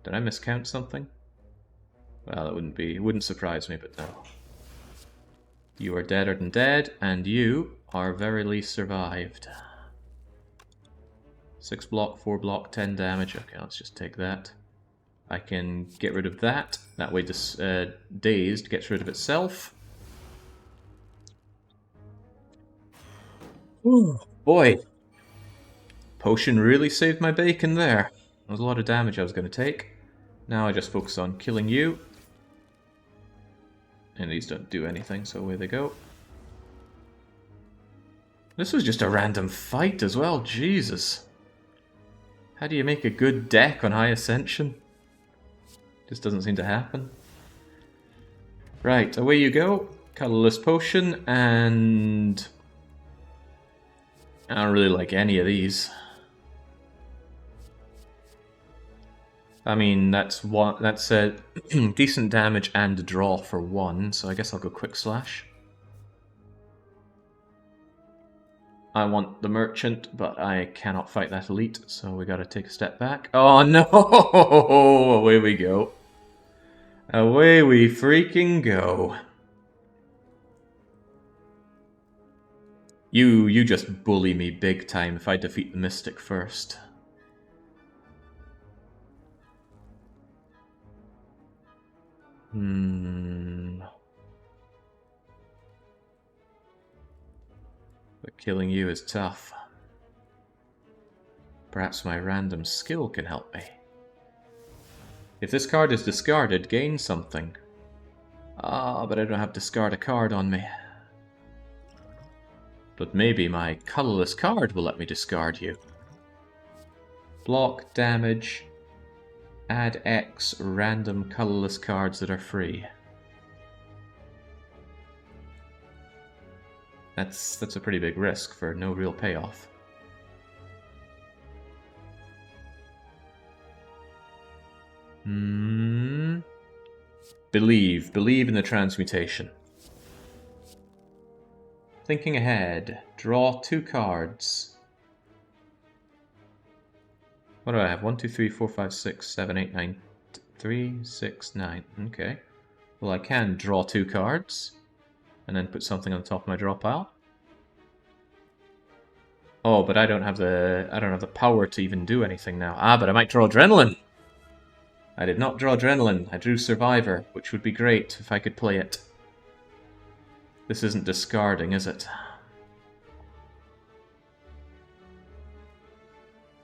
Did I miscount something? Well, it wouldn't surprise me, but no. You are deader than dead, and you are verily survived. 6 block, 4 block, 10 damage. Okay, let's just take that. I can get rid of that. That way this Dazed gets rid of itself. Ooh, boy. Potion really saved my bacon there. There was a lot of damage I was going to take. Now I just focus on killing you. And these don't do anything, so away they go. This was just a random fight as well, Jesus. How do you make a good deck on High Ascension? Just doesn't seem to happen. Right, away you go. Colorless Potion, and I don't really like any of these. I mean, that's a decent damage and a draw for one, so I guess I'll go Quick Slash. I want the Merchant, but I cannot fight that elite, so we gotta take a step back. Oh no! Away we go. Away we freaking go. You just bully me big time if I defeat the Mystic first. But killing you is tough. Perhaps my random skill can help me. If this card is discarded, gain something. Ah, but I don't have discard a card on me. But maybe my colorless card will let me discard you. Block, damage, add X random colorless cards that are free. That's a pretty big risk for no real payoff. Believe in the transmutation. Thinking ahead, draw 2 cards. What do I have? 1, 2, 3, 4, 5, 6, 7, 8, 9, 3, 6, 9. Okay. Well, I can draw 2 cards and then put something on the top of my draw pile. Oh, but I don't have the power to even do anything now. Ah, but I might draw Adrenaline. I did not draw Adrenaline. I drew Survivor, which would be great if I could play it. This isn't discarding, is it?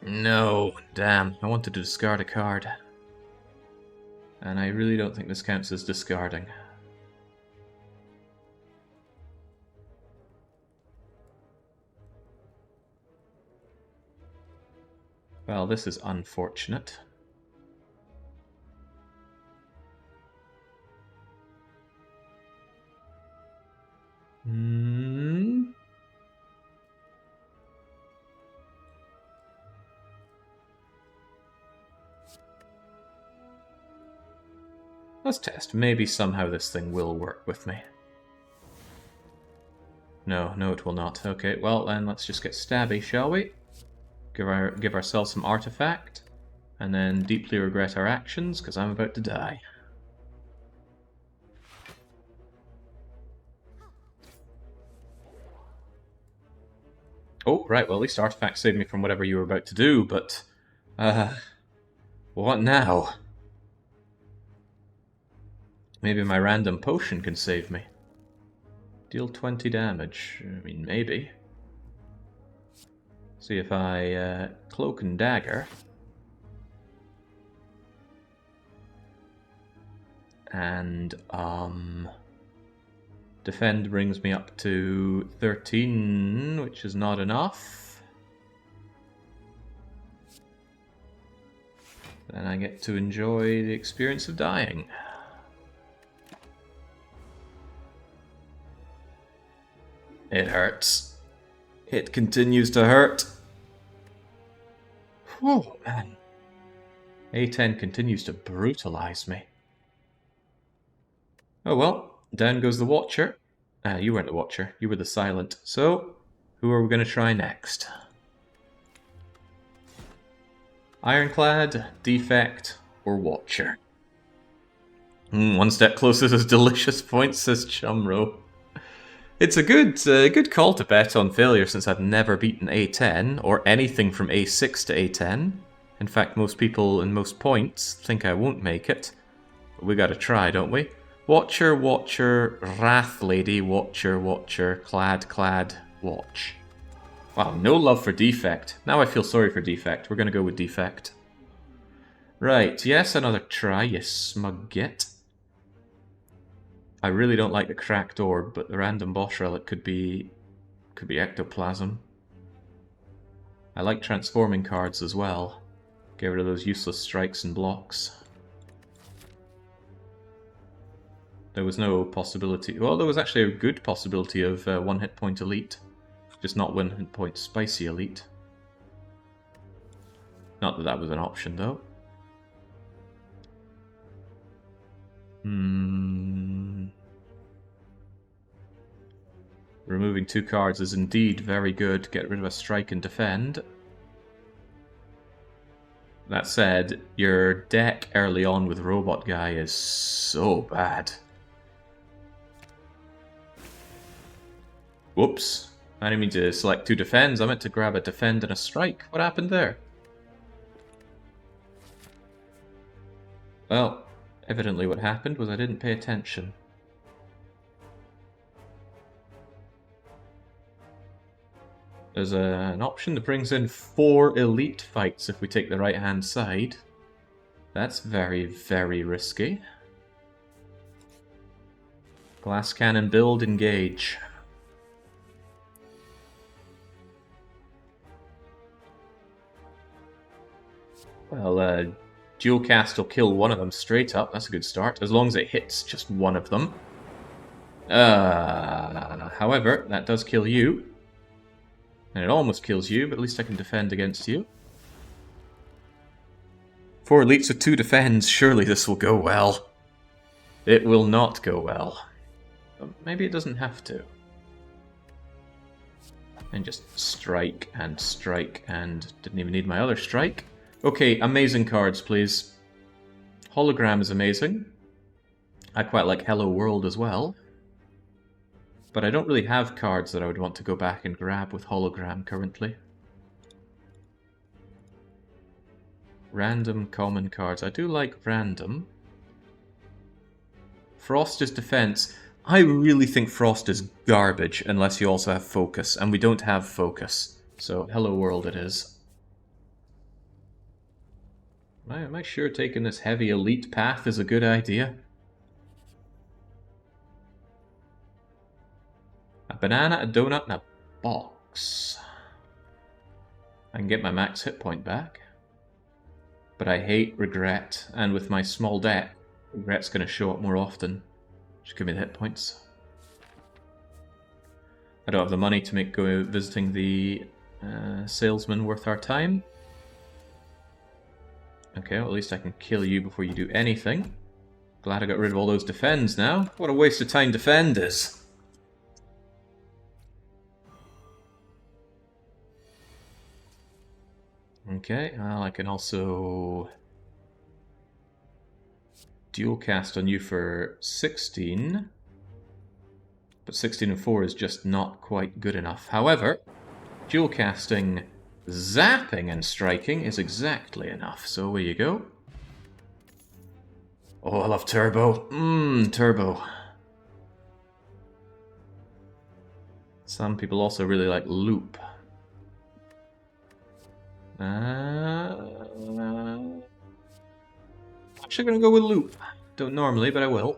No, damn. I wanted to discard a card. And I really don't think this counts as discarding. Well, this is unfortunate. Let's test. Maybe somehow this thing will work with me. No, it will not. Okay, well then let's just get stabby, shall we? Give ourselves some artifact, and then deeply regret our actions, because I'm about to die. Oh, right, well at least artifact saved me from whatever you were about to do, but... what now? Maybe my random potion can save me. Deal 20 damage. I mean, maybe. See if I Cloak and Dagger. And, Defend brings me up to 13, which is not enough. Then I get to enjoy the experience of dying. It hurts. It continues to hurt. Oh, man. A10 continues to brutalize me. Oh well, down goes the Watcher. You weren't the Watcher, you were the Silent. So, who are we going to try next? Ironclad, Defect, or Watcher? One step closer to delicious points, says Chumro. It's a good call to bet on failure since I've never beaten A10, or anything from A6 to A10. In fact, most people in most points think I won't make it. But we gotta try, don't we? Watcher, watcher, wrath lady, watcher, watcher, clad, clad, watch. Wow, no love for defect. Now I feel sorry for defect. We're gonna go with defect. Right, yes, another try, you smug git. I really don't like the cracked orb, but the random boss relic could be ectoplasm. I like transforming cards as well. Get rid of those useless strikes and blocks. There was no possibility... Well, there was actually a good possibility of one hit point elite. Just not one hit point spicy elite. Not that that was an option, though. Removing 2 cards is indeed very good. Get rid of a strike and defend. That said, your deck early on with Robot Guy is so bad. Whoops. I didn't mean to select 2 defends. I meant to grab a defend and a strike. What happened there? Well, evidently what happened was I didn't pay attention. There's an option that brings in 4 elite fights if we take the right-hand side. That's very, very risky. Glass cannon build, engage. Well, dual cast will kill one of them straight up. That's a good start, as long as it hits just one of them. However, that does kill you. And it almost kills you, but at least I can defend against you. 4 elites with 2 defends. Surely this will go well. It will not go well. But maybe it doesn't have to. And just strike and didn't even need my other strike. Okay, amazing cards, please. Hologram is amazing. I quite like Hello World as well. But I don't really have cards that I would want to go back and grab with Hologram currently. Random common cards. I do like random. Frost is defense. I really think Frost is garbage unless you also have focus, and we don't have focus. So, Hello World it is. Am I sure taking this heavy elite path is a good idea? A banana, a donut, and a box. I can get my max hit point back. But I hate regret, and with my small deck, regret's going to show up more often. Just give me the hit points. I don't have the money to go visiting the salesman worth our time. Okay, well, at least I can kill you before you do anything. Glad I got rid of all those defends now. What a waste of time defend is. Okay, well, I can also dual cast on you for 16. But 16 and 4 is just not quite good enough. However, dual casting, zapping and striking is exactly enough. So away you go. Oh, I love Turbo. Turbo. Some people also really like Loop. Actually gonna go with Loop. Don't normally, but I will.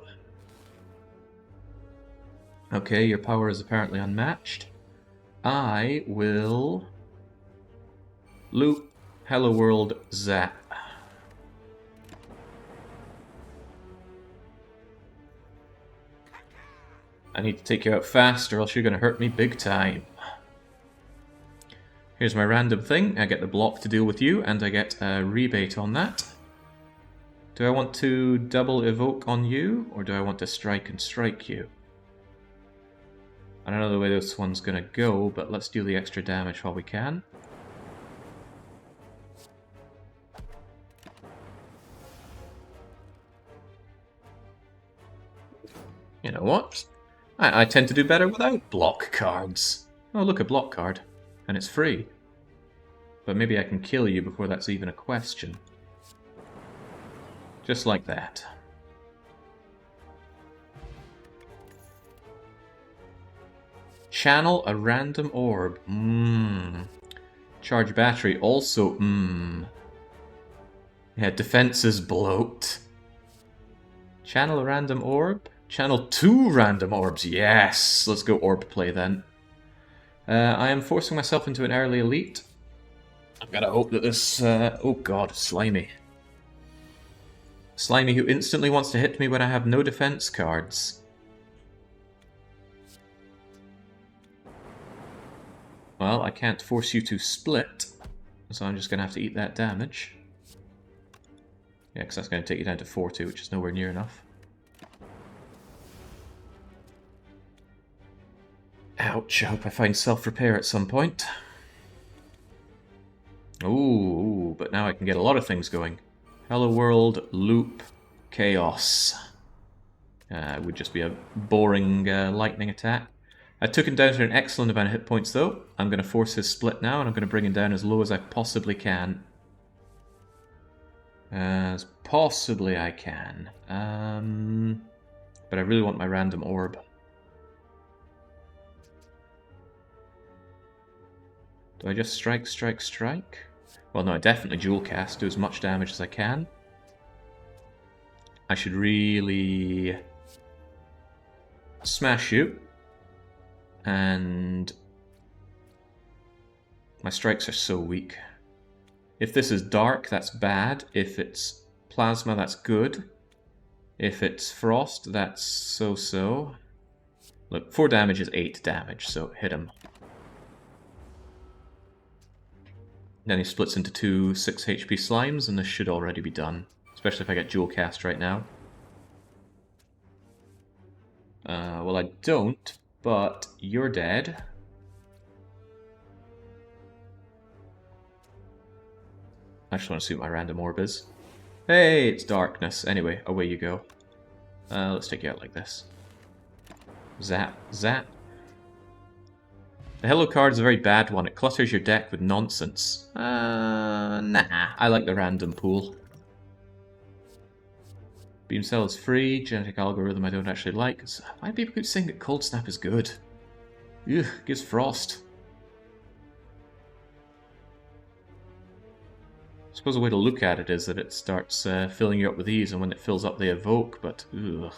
Okay, your power is apparently unmatched. I will Loop, Hello World, Zap. I need to take you out fast or else you're gonna hurt me big time. Here's my random thing. I get the block to deal with you, and I get a rebate on that. Do I want to double evoke on you, or do I want to strike and strike you? I don't know the way this one's going to go, but let's deal the extra damage while we can. You know what? I tend to do better without block cards. Oh, look, a block card. And it's free. But maybe I can kill you before that's even a question. Just like that. Channel a random orb. Charge battery. Also, Yeah, defenses bloat. Channel a random orb. Channel 2 random orbs. Yes! Let's go orb play then. I am forcing myself into an early elite. I've got to hope that this... oh god, Slimy. Slimy who instantly wants to hit me when I have no defense cards. Well, I can't force you to split, so I'm just going to have to eat that damage. Yeah, because that's going to take you down to 40, which is nowhere near enough. Ouch, I hope I find self-repair at some point. Ooh, but now I can get a lot of things going. Hello World, Loop, Chaos. It would just be a boring lightning attack. I took him down to an excellent amount of hit points though. I'm going to force his split now, and I'm going to bring him down as low as I possibly can. As possibly I can. But I really want my random orb. Do I just strike, strike, strike? Well, no, I definitely dual cast, do as much damage as I can. I should really smash you. And my strikes are so weak. If this is dark, that's bad. If it's plasma, that's good. If it's frost, that's so-so. Look, 4 damage is 8 damage, so hit him. Then he splits into 2 6 HP slimes, and this should already be done. Especially if I get dual cast right now. Well, I don't, but you're dead. I just want to see what my random orb is. Hey, it's darkness. Anyway, away you go. Let's take you out like this. Zap, zap. The hello card is a very bad one. It clutters your deck with nonsense. Nah. I like the random pool. Beam Cell is free. Genetic Algorithm I don't actually like. Why do people keep saying that Cold Snap is good? Ugh, gives frost. I suppose a way to look at it is that it starts filling you up with these, and when it fills up they evoke, but ugh.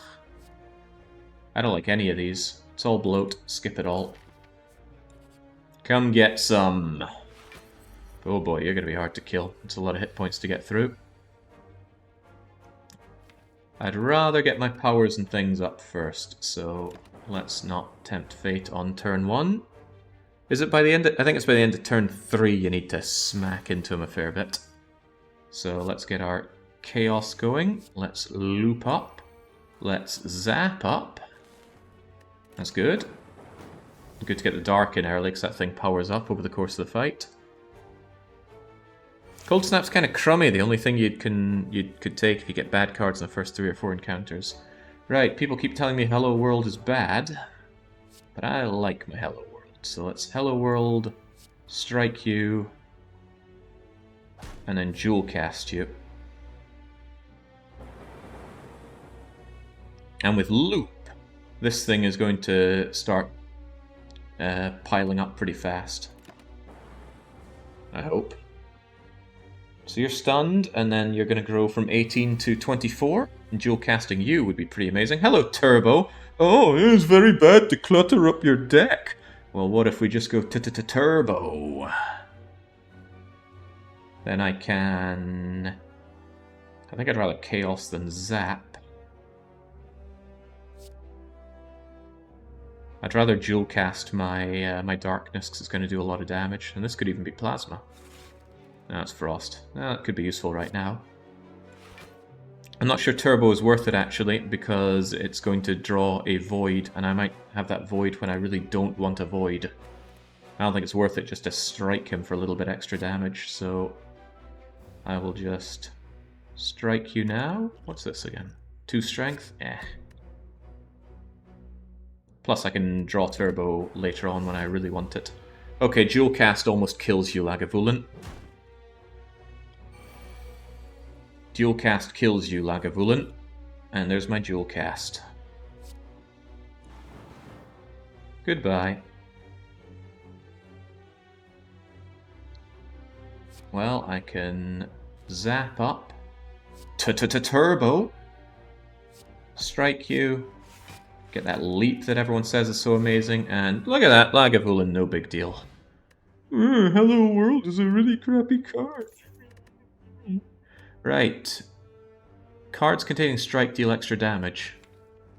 I don't like any of these. It's all bloat. Skip it all. Come get some. Oh boy, you're going to be hard to kill. It's a lot of hit points to get through. I'd rather get my powers and things up first, so let's not tempt fate on turn 1. Is it by the end of, I think it's by the end of turn 3 you need to smack into him a fair bit. So let's get our chaos going. Let's loop up. Let's zap up. That's good. Good to get the dark in early, because that thing powers up over the course of the fight. Cold Snap's kind of crummy, the only thing you could take if you get bad cards in the first 3 or 4 encounters. Right, people keep telling me Hello World is bad, but I like my Hello World. So let's Hello World, strike you, and then dual cast you. And with Loop, this thing is going to start piling up pretty fast. I hope. So you're stunned, and then you're going to grow from 18 to 24. And dual casting you would be pretty amazing. Hello, Turbo! Oh, it's very bad to clutter up your deck. Well, what if we just go Turbo? Then I can... I think I'd rather Chaos than Zap. I'd rather dual cast my my Darkness, because it's going to do a lot of damage. And this could even be Plasma. No, it's Frost. That could be useful right now. I'm not sure Turbo is worth it, actually, because it's going to draw a Void, and I might have that Void when I really don't want a Void. I don't think it's worth it just to strike him for a little bit extra damage, so I will just strike you now. What's this again? 2 strength? Eh. Plus I can draw Turbo later on when I really want it. Okay, dual cast almost kills you, Lagavulin. Dual cast kills you, Lagavulin. And there's my dual cast. Goodbye. Well, I can zap up. Turbo. Strike you. Get that leap that everyone says is so amazing. And look at that, Lagavulin, no big deal. Hello World is a really crappy card. Right. Cards containing strike deal extra damage.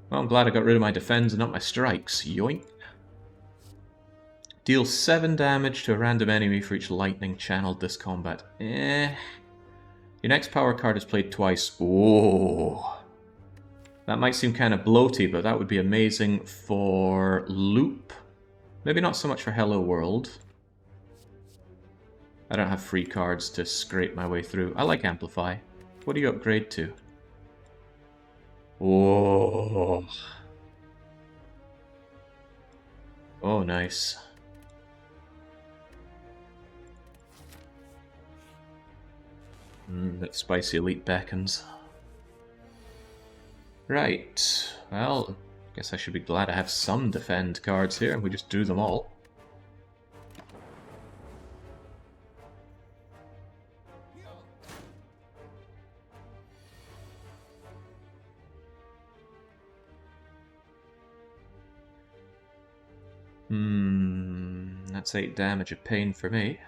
Well, I'm glad I got rid of my defense and not my strikes. Yoink. Deal 7 damage to a random enemy for each lightning channeled this combat. Your next power card is played twice. Oh. That might seem kind of bloaty, but that would be amazing for Loop. Maybe not so much for Hello World. I don't have free cards to scrape my way through. I like Amplify. What do you upgrade to? Oh. Oh, nice. That spicy elite beckons. Right. Well, I guess I should be glad I have some defend cards here, and we just do them all. That's 8 damage of pain for me.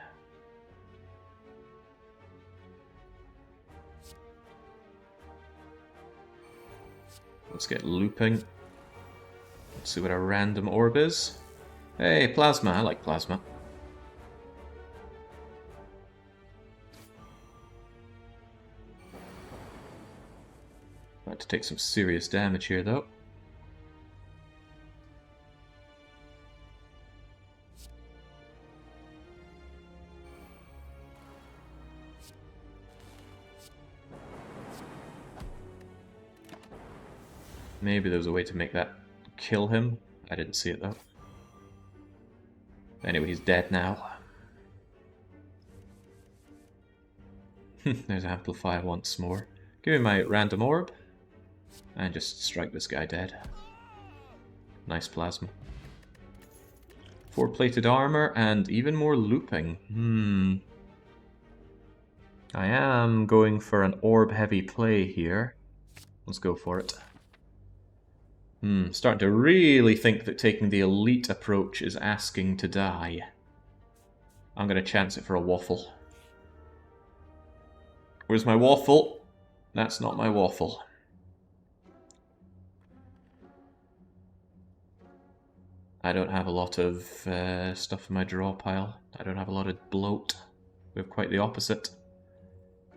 Let's get looping. Let's see what our random orb is. Hey, plasma. I like plasma. About to take some serious damage here, though. Maybe there was a way to make that kill him. I didn't see it though. Anyway, he's dead now. There's Amplify once more. Give me my random orb. And just strike this guy dead. Nice plasma. 4 plated armor and even more looping. I am going for an orb heavy play here. Let's go for it. Starting to really think that taking the elite approach is asking to die. I'm going to chance it for a waffle. Where's my waffle? That's not my waffle. I don't have a lot of stuff in my draw pile. I don't have a lot of bloat. We have quite the opposite.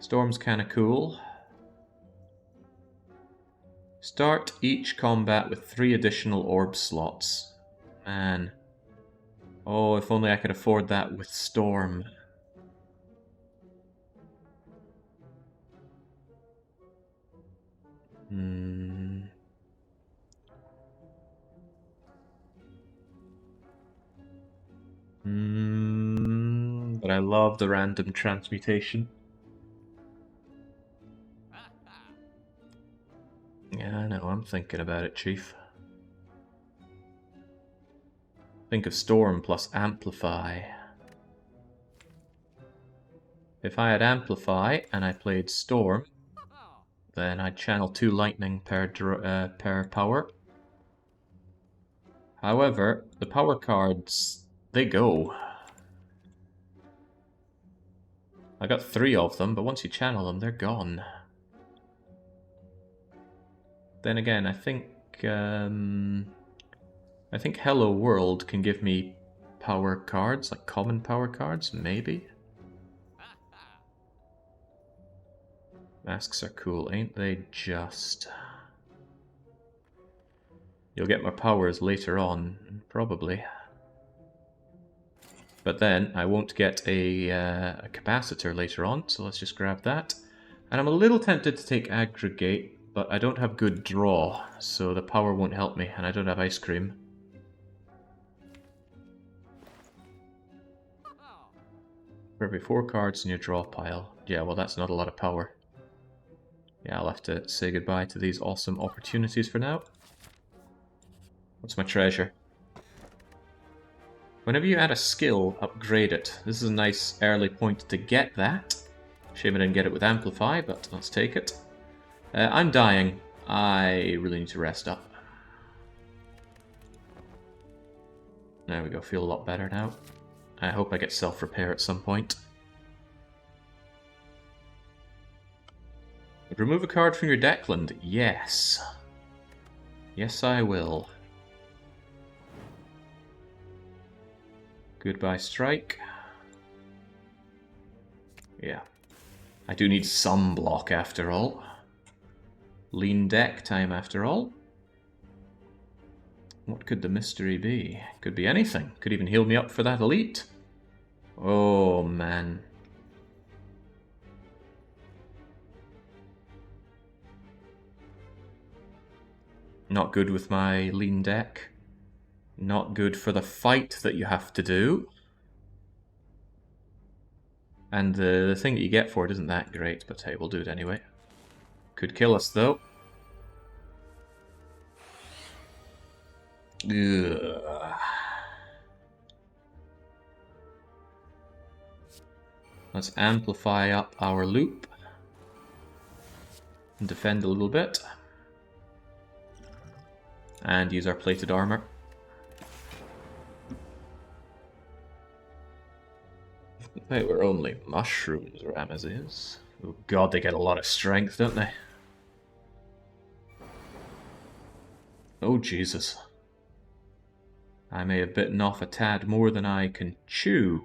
Storm's kind of cool. Start each combat with 3 additional orb slots. Man. Oh, if only I could afford that with Storm. But I love the random transmutation. Yeah, I know, I'm thinking about it, Chief. Think of Storm plus Amplify. If I had Amplify and I played Storm, then I'd channel 2 lightning per power. However, the power cards, they go. I got 3 of them, but once you channel them, they're gone. Then again, I think Hello World can give me power cards, like common power cards, maybe? Masks are cool, ain't they just? You'll get more powers later on, probably. But then, I won't get a capacitor later on, so let's just grab that. And I'm a little tempted to take Aggregate, but I don't have good draw, so the power won't help me, and I don't have Ice Cream. For every 4 cards in your draw pile. Yeah, well that's not a lot of power. Yeah, I'll have to say goodbye to these awesome opportunities for now. What's my treasure? Whenever you add a skill, upgrade it. This is a nice early point to get that. Shame I didn't get it with Amplify, but let's take it. I'm dying. I really need to rest up. There we go, feel a lot better now. I hope I get self-repair at some point. Remove a card from your deckland. Yes. Yes, I will. Goodbye, strike. Yeah. I do need some block after all. Lean deck time after all. What could the mystery be? Could be anything. Could even heal me up for that elite. Oh, man. Not good with my lean deck. Not good for the fight that you have to do. And the thing that you get for it isn't that great, but hey, we'll do it anyway. Could kill us, though. Ugh. Let's amplify up our loop. And defend a little bit. And use our plated armor. They were only mushrooms, Ramesses. Oh god, they get a lot of strength, don't they? Oh Jesus. I may have bitten off a tad more than I can chew.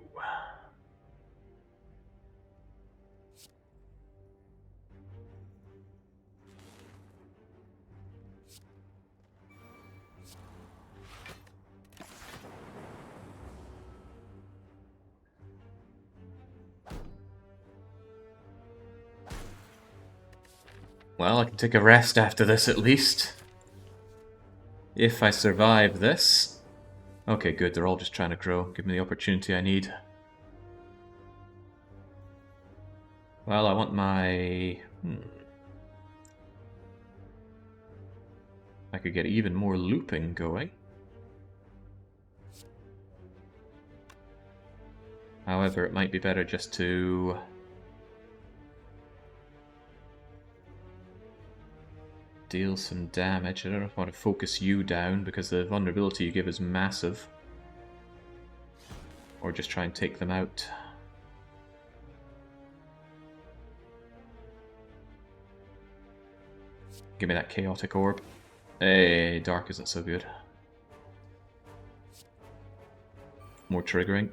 Well, I can take a rest after this at least. If I survive this. Okay, good, they're all just trying to grow. Give me the opportunity I need. Well, I want my... I could get even more looping going. However, it might be better just to... deal some damage. I don't know if I want to focus you down because the vulnerability you give is massive. Or just try and take them out. Give me that chaotic orb. Hey, dark isn't so good. More triggering.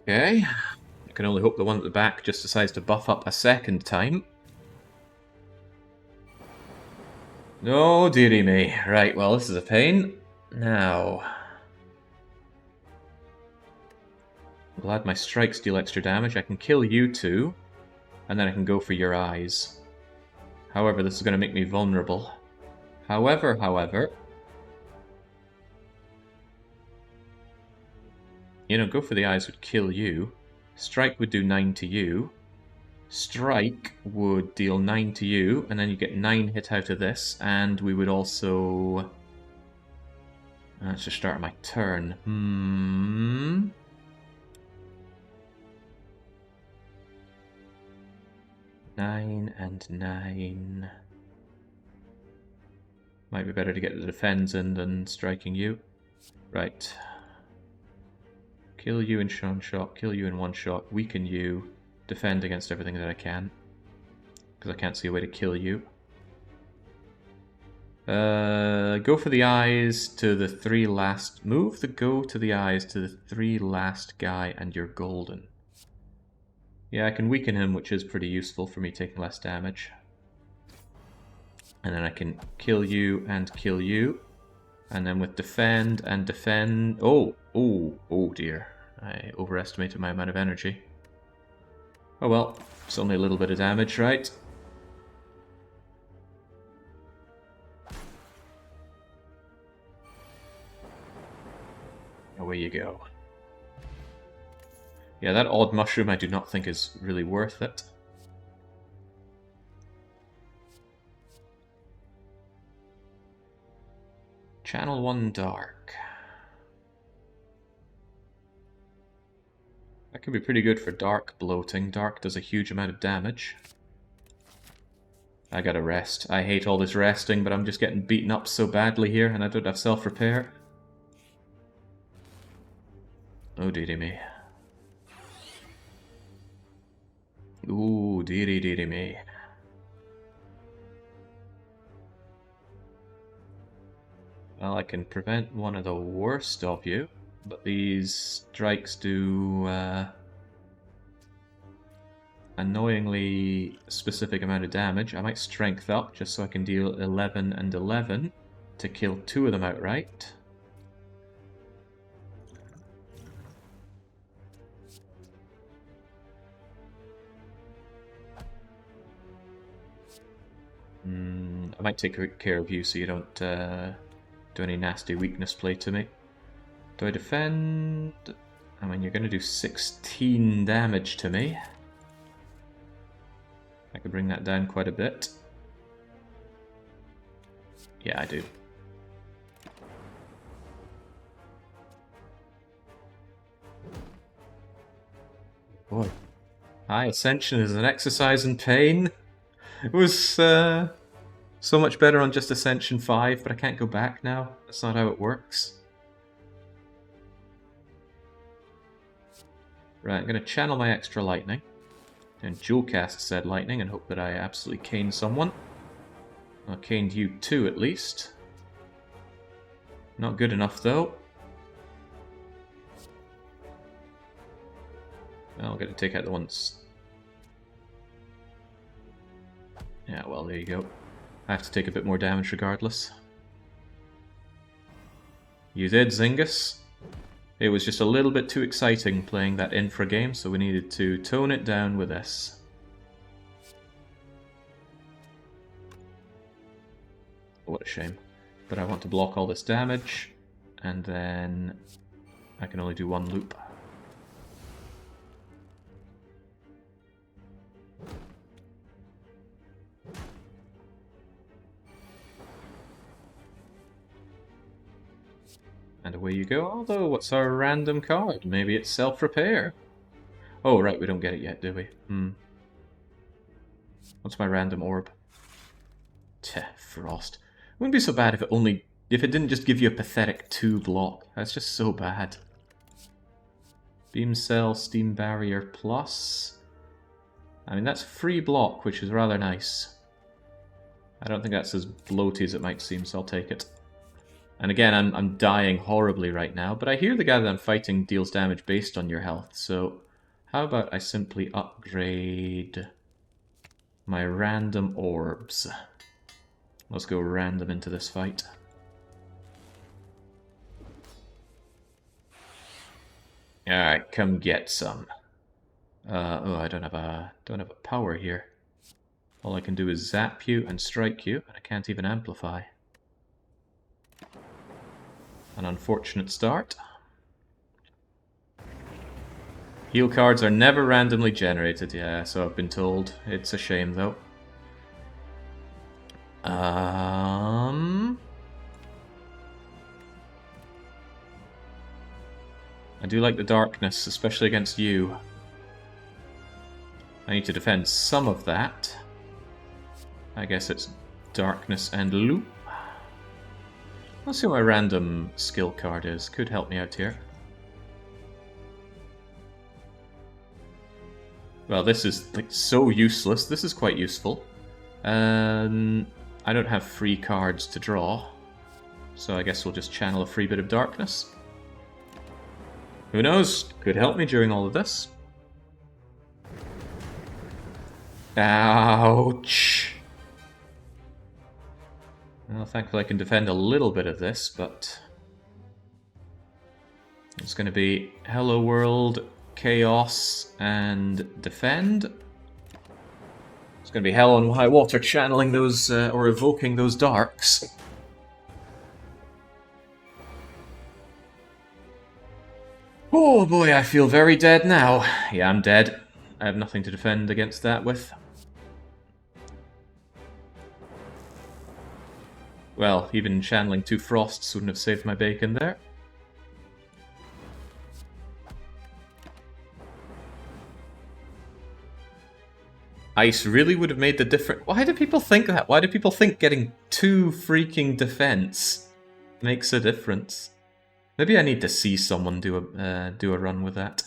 Okay. I can only hope the one at the back just decides to buff up a second time. No, dearie me. Right, well, this is a pain. Now... glad my strikes deal extra damage. I can kill you two, and then I can go for your eyes. However, this is going to make me vulnerable. However... you know, go for the eyes would kill you. Strike would do 9 to you. Strike would deal 9 to you, and then you get 9 hit out of this, and we would also... let's just start my turn. 9 and 9. Might be better to get the defense in than striking you. Right. Kill you in one shot, kill you in one shot, weaken you, defend against everything that I can. Because I can't see a way to kill you. Go for the eyes to the 3 last... move the go to the eyes to the 3 last guy and you're golden. Yeah, I can weaken him, which is pretty useful for me taking less damage. And then I can kill you and kill you. And then with defend and defend... oh dear. I overestimated my amount of energy. Oh well, it's only a little bit of damage, right? away you go. Yeah, that odd mushroom I do not think is really worth it. Channel 1 Dark. That could be pretty good for Dark bloating. Dark does a huge amount of damage. I gotta rest. I hate all this resting, but I'm just getting beaten up so badly here, and I don't have self-repair. Oh, dearie me. Ooh, dearie me. Well, I can prevent one of the worst of you, but these strikes do annoyingly specific amount of damage. I might strength up just so I can deal 11 and 11 to kill 2 of them outright. I might take care of you so you don't do any nasty weakness play to me. Do I defend? I mean, you're going to do 16 damage to me. I could bring that down quite a bit. Yeah, I do. Boy. High Ascension is an exercise in pain. It was so much better on just Ascension 5, but I can't go back now. That's not how it works. Right, I'm going to channel my extra lightning. And dual cast said lightning and hope that I absolutely cane someone. I caned you 2 at least. Not good enough though. Well, I'm going to take out the ones. Yeah, well, there you go. I have to take a bit more damage regardless. You did, Zyngus. It was just a little bit too exciting playing that infra game, so we needed to tone it down with this. What a shame. But I want to block all this damage, and then I can only do 1 loop. And away you go. Although, what's our random card? Maybe it's self-repair. Oh, right, we don't get it yet, do we? What's my random orb? Frost. It wouldn't be so bad if it didn't just give you a pathetic 2 block. That's just so bad. Beam Cell, Steam Barrier Plus. I mean, that's free block, which is rather nice. I don't think that's as bloaty as it might seem, so I'll take it. And again, I'm dying horribly right now, but I hear the guy that I'm fighting deals damage based on your health, so how about I simply upgrade my random orbs. Let's go random into this fight. Alright, come get some. Oh, I don't have a power here. All I can do is zap you and strike you, and I can't even amplify. An unfortunate start. Heal cards are never randomly generated, yeah, so I've been told. It's a shame, though. I do like the darkness, especially against you. I need to defend some of that. I guess it's darkness and loop. Let's see what my random skill card is. Could help me out here. Well, this is like so useless. This is quite useful. I don't have free cards to draw, so I guess we'll just channel a free bit of darkness. Who knows? Could help me during all of this. Ouch! Well, thankfully I can defend a little bit of this, but it's going to be Hello World, Chaos, and Defend. It's going to be Hell on High Water channeling those, or evoking those darks. Oh boy, I feel very dead now. Yeah, I'm dead. I have nothing to defend against that with. Well, even channeling 2 frosts wouldn't have saved my bacon there. Ice really would have made the difference. Why do people think that? Why do people think getting 2 freaking defense makes a difference? Maybe I need to see someone do a run with that.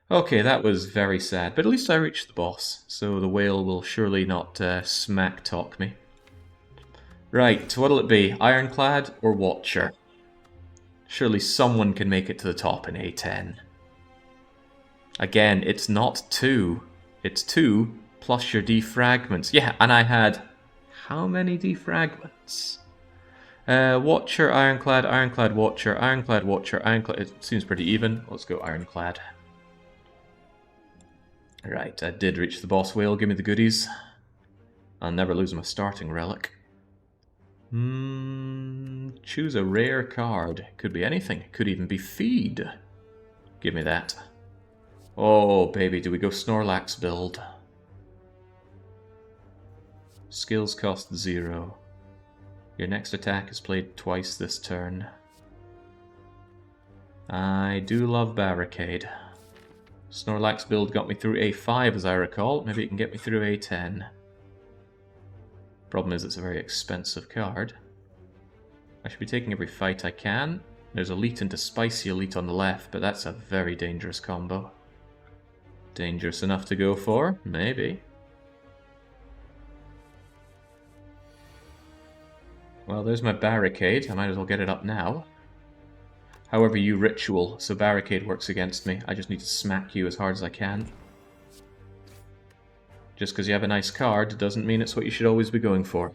Okay, that was very sad, but at least I reached the boss, so the whale will surely not smack talk me. Right, what'll it be? Ironclad or Watcher? Surely someone can make it to the top in A10. Again, it's not 2. It's 2 plus your defragments. Yeah, and I had how many defragments? Watcher, Ironclad, Ironclad, Watcher, Ironclad, Watcher, Ironclad. It seems pretty even. Let's go Ironclad. Right, I did reach the boss whale. Give me the goodies. I'll never lose my starting relic. Choose a rare card. Could be anything. Could even be Feed. Give me that. Oh, baby, do we go Snorlax build? Skills cost 0. Your next attack is played twice this turn. I do love Barricade. Snorlax build got me through A5 as I recall. Maybe it can get me through A10. Problem is it's a very expensive card. I should be taking every fight I can. There's Elite into Spicy Elite on the left, but that's a very dangerous combo. Dangerous enough to go for? Maybe. Well, there's my Barricade. I might as well get it up now. However, you Ritual, so Barricade works against me. I just need to smack you as hard as I can. Just because you have a nice card doesn't mean it's what you should always be going for.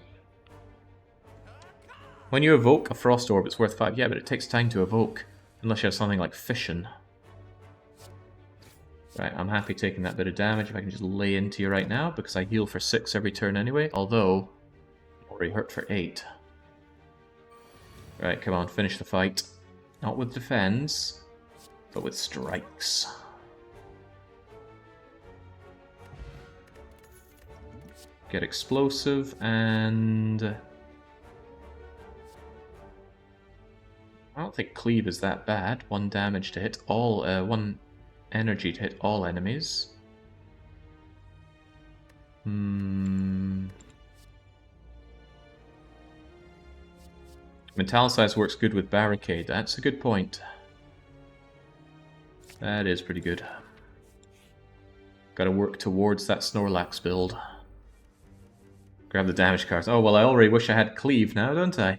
When you evoke a Frost Orb, it's worth 5. Yeah, but it takes time to evoke. Unless you have something like Fission. Right, I'm happy taking that bit of damage if I can just lay into you right now, because I heal for 6 every turn anyway, although I'm already hurt for 8. Right, come on, finish the fight. Not with defense, but with strikes. Get explosive, and I don't think cleave is that bad. 1 damage to hit all, 1 energy to hit all enemies. Metallicize works good with Barricade. That's a good point. That is pretty good. Gotta work towards that Snorlax build. Grab the damage cards. Oh, well, I already wish I had cleave now, don't I?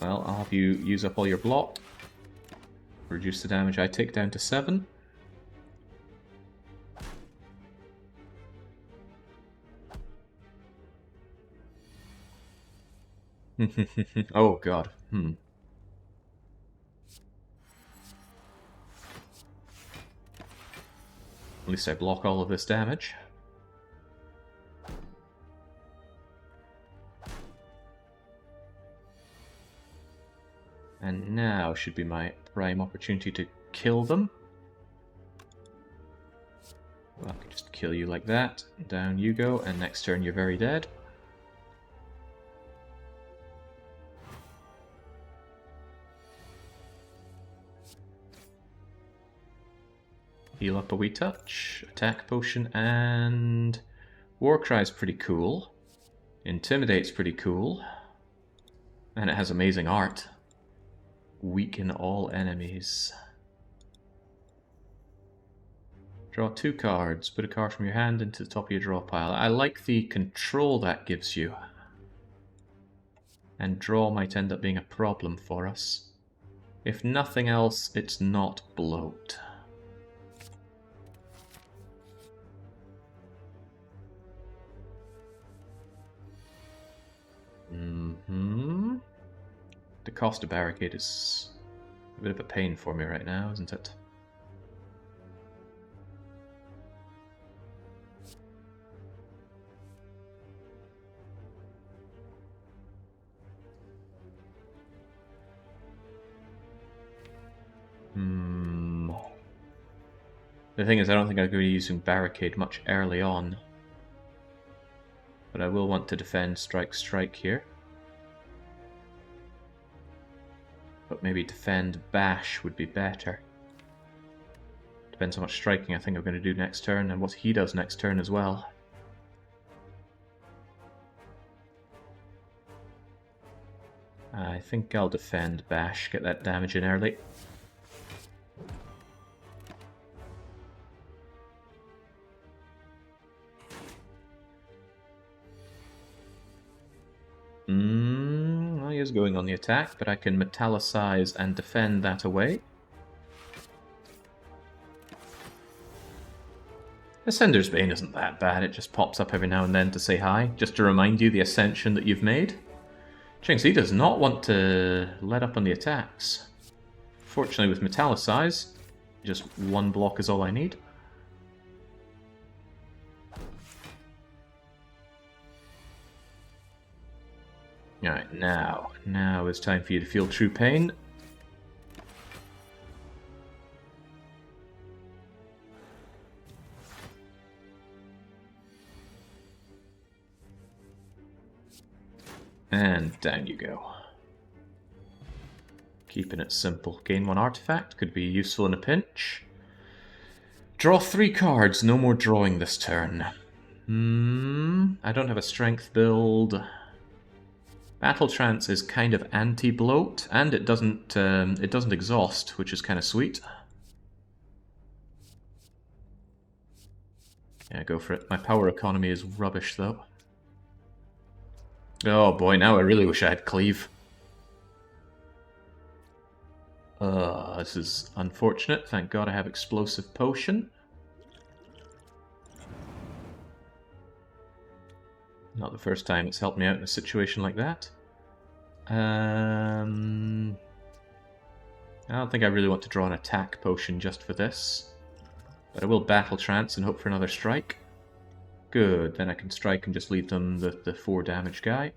Well, I'll have you use up all your block. Reduce the damage I take down to 7. Oh god. At least I block all of this damage. And now should be my prime opportunity to kill them. Well, I can just kill you like that. Down you go, and next turn you're very dead. Heal up a wee touch, attack potion, and Warcry's pretty cool. Intimidate's pretty cool. And it has amazing art. Weaken all enemies. Draw 2 cards. Put a card from your hand into the top of your draw pile. I like the control that gives you. And draw might end up being a problem for us. If nothing else, it's not bloat. The cost of Barricade is a bit of a pain for me right now, isn't it? The thing is, I don't think I'm going to be using Barricade much early on. But I will want to defend Strike Strike here. But maybe defend Bash would be better. Depends how much striking I think I'm going to do next turn and what he does next turn as well. I think I'll defend Bash, get that damage in early. Well, he is going on the attack, but I can metallicize and defend that away. Ascender's Bane isn't that bad, it just pops up every now and then to say hi, just to remind you the ascension that you've made. Jinxie does not want to let up on the attacks. Fortunately with metallicize, just one block is all I need. Alright, now it's time for you to feel true pain. And down you go. Keeping it simple. Gain 1 artifact, could be useful in a pinch. Draw 3 cards, no more drawing this turn. I don't have a strength build. Battle Trance is kind of anti-bloat, and it doesn't exhaust, which is kind of sweet. Yeah, go for it. My power economy is rubbish, though. Oh boy, now I really wish I had Cleave. This is unfortunate. Thank God I have Explosive Potion. Not the first time it's helped me out in a situation like that. I don't think I really want to draw an attack potion just for this. But I will Battle Trance and hope for another strike. Good, then I can strike and just leave them the 4 damage guy.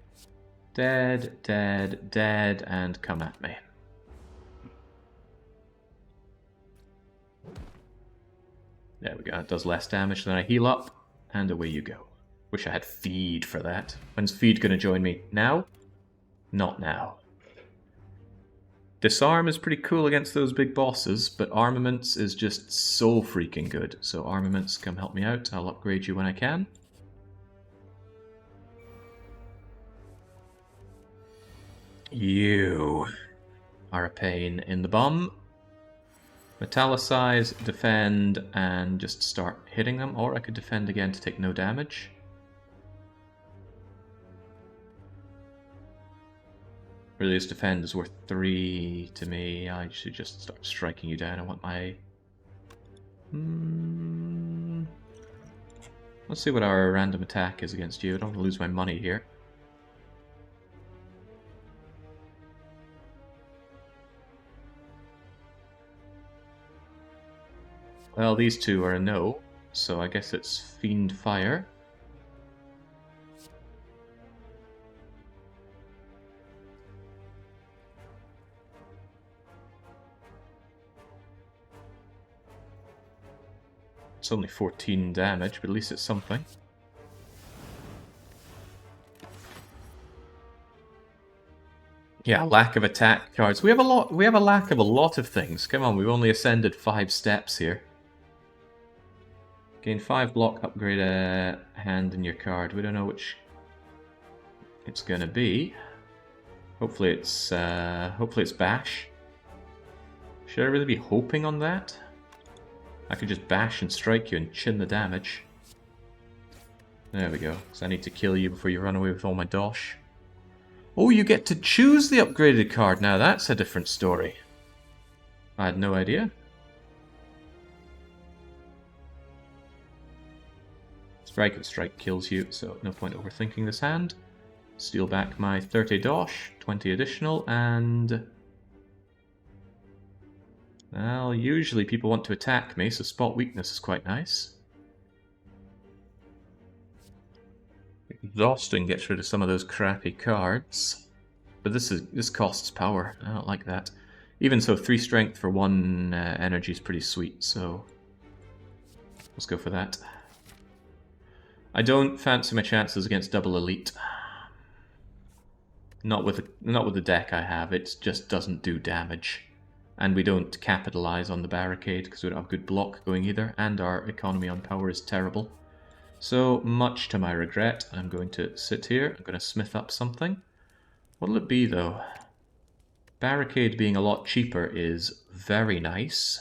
Dead, dead, dead, and come at me. There we go, it does less damage, then I heal up, and away you go. Wish I had Feed for that. When's Feed gonna join me? Now? Not now. Disarm is pretty cool against those big bosses, but Armaments is just so freaking good. So Armaments, come help me out. I'll upgrade you when I can. You are a pain in the bum. Metallicize, defend, and just start hitting them. Or I could defend again to take no damage. Really, this defend is worth 3 to me. I should just start striking you down. I want my... Let's see what our random attack is against you. I don't want to lose my money here. Well, these two are a no, so I guess it's Fiend Fire. It's only 14 damage, but at least it's something. Yeah, lack of attack cards. We have a lack of a lot of things. Come on, we've only ascended 5 steps here. Gain 5 block, upgrade a hand in your card. We don't know which it's gonna be. Hopefully it's Bash. Should I really be hoping on that? I could just bash and strike you and chin the damage. There we go, because I need to kill you before you run away with all my dosh. Oh, you get to choose the upgraded card now. That's a different story. I had no idea. Strike and strike kills you, so no point overthinking this hand. Steal back my 30 dosh, 20 additional, and... Well, usually people want to attack me, so spot weakness is quite nice. Exhausting gets rid of some of those crappy cards. But this costs power. I don't like that. Even so, 3 strength for 1 energy is pretty sweet, so... Let's go for that. I don't fancy my chances against double elite. Not with the deck I have. It just doesn't do damage. And we don't capitalize on the barricade because we don't have good block going either, and our economy on power is terrible. So, much to my regret, I'm going to sit here. I'm going to smith up something. What'll it be, though? Barricade being a lot cheaper is very nice.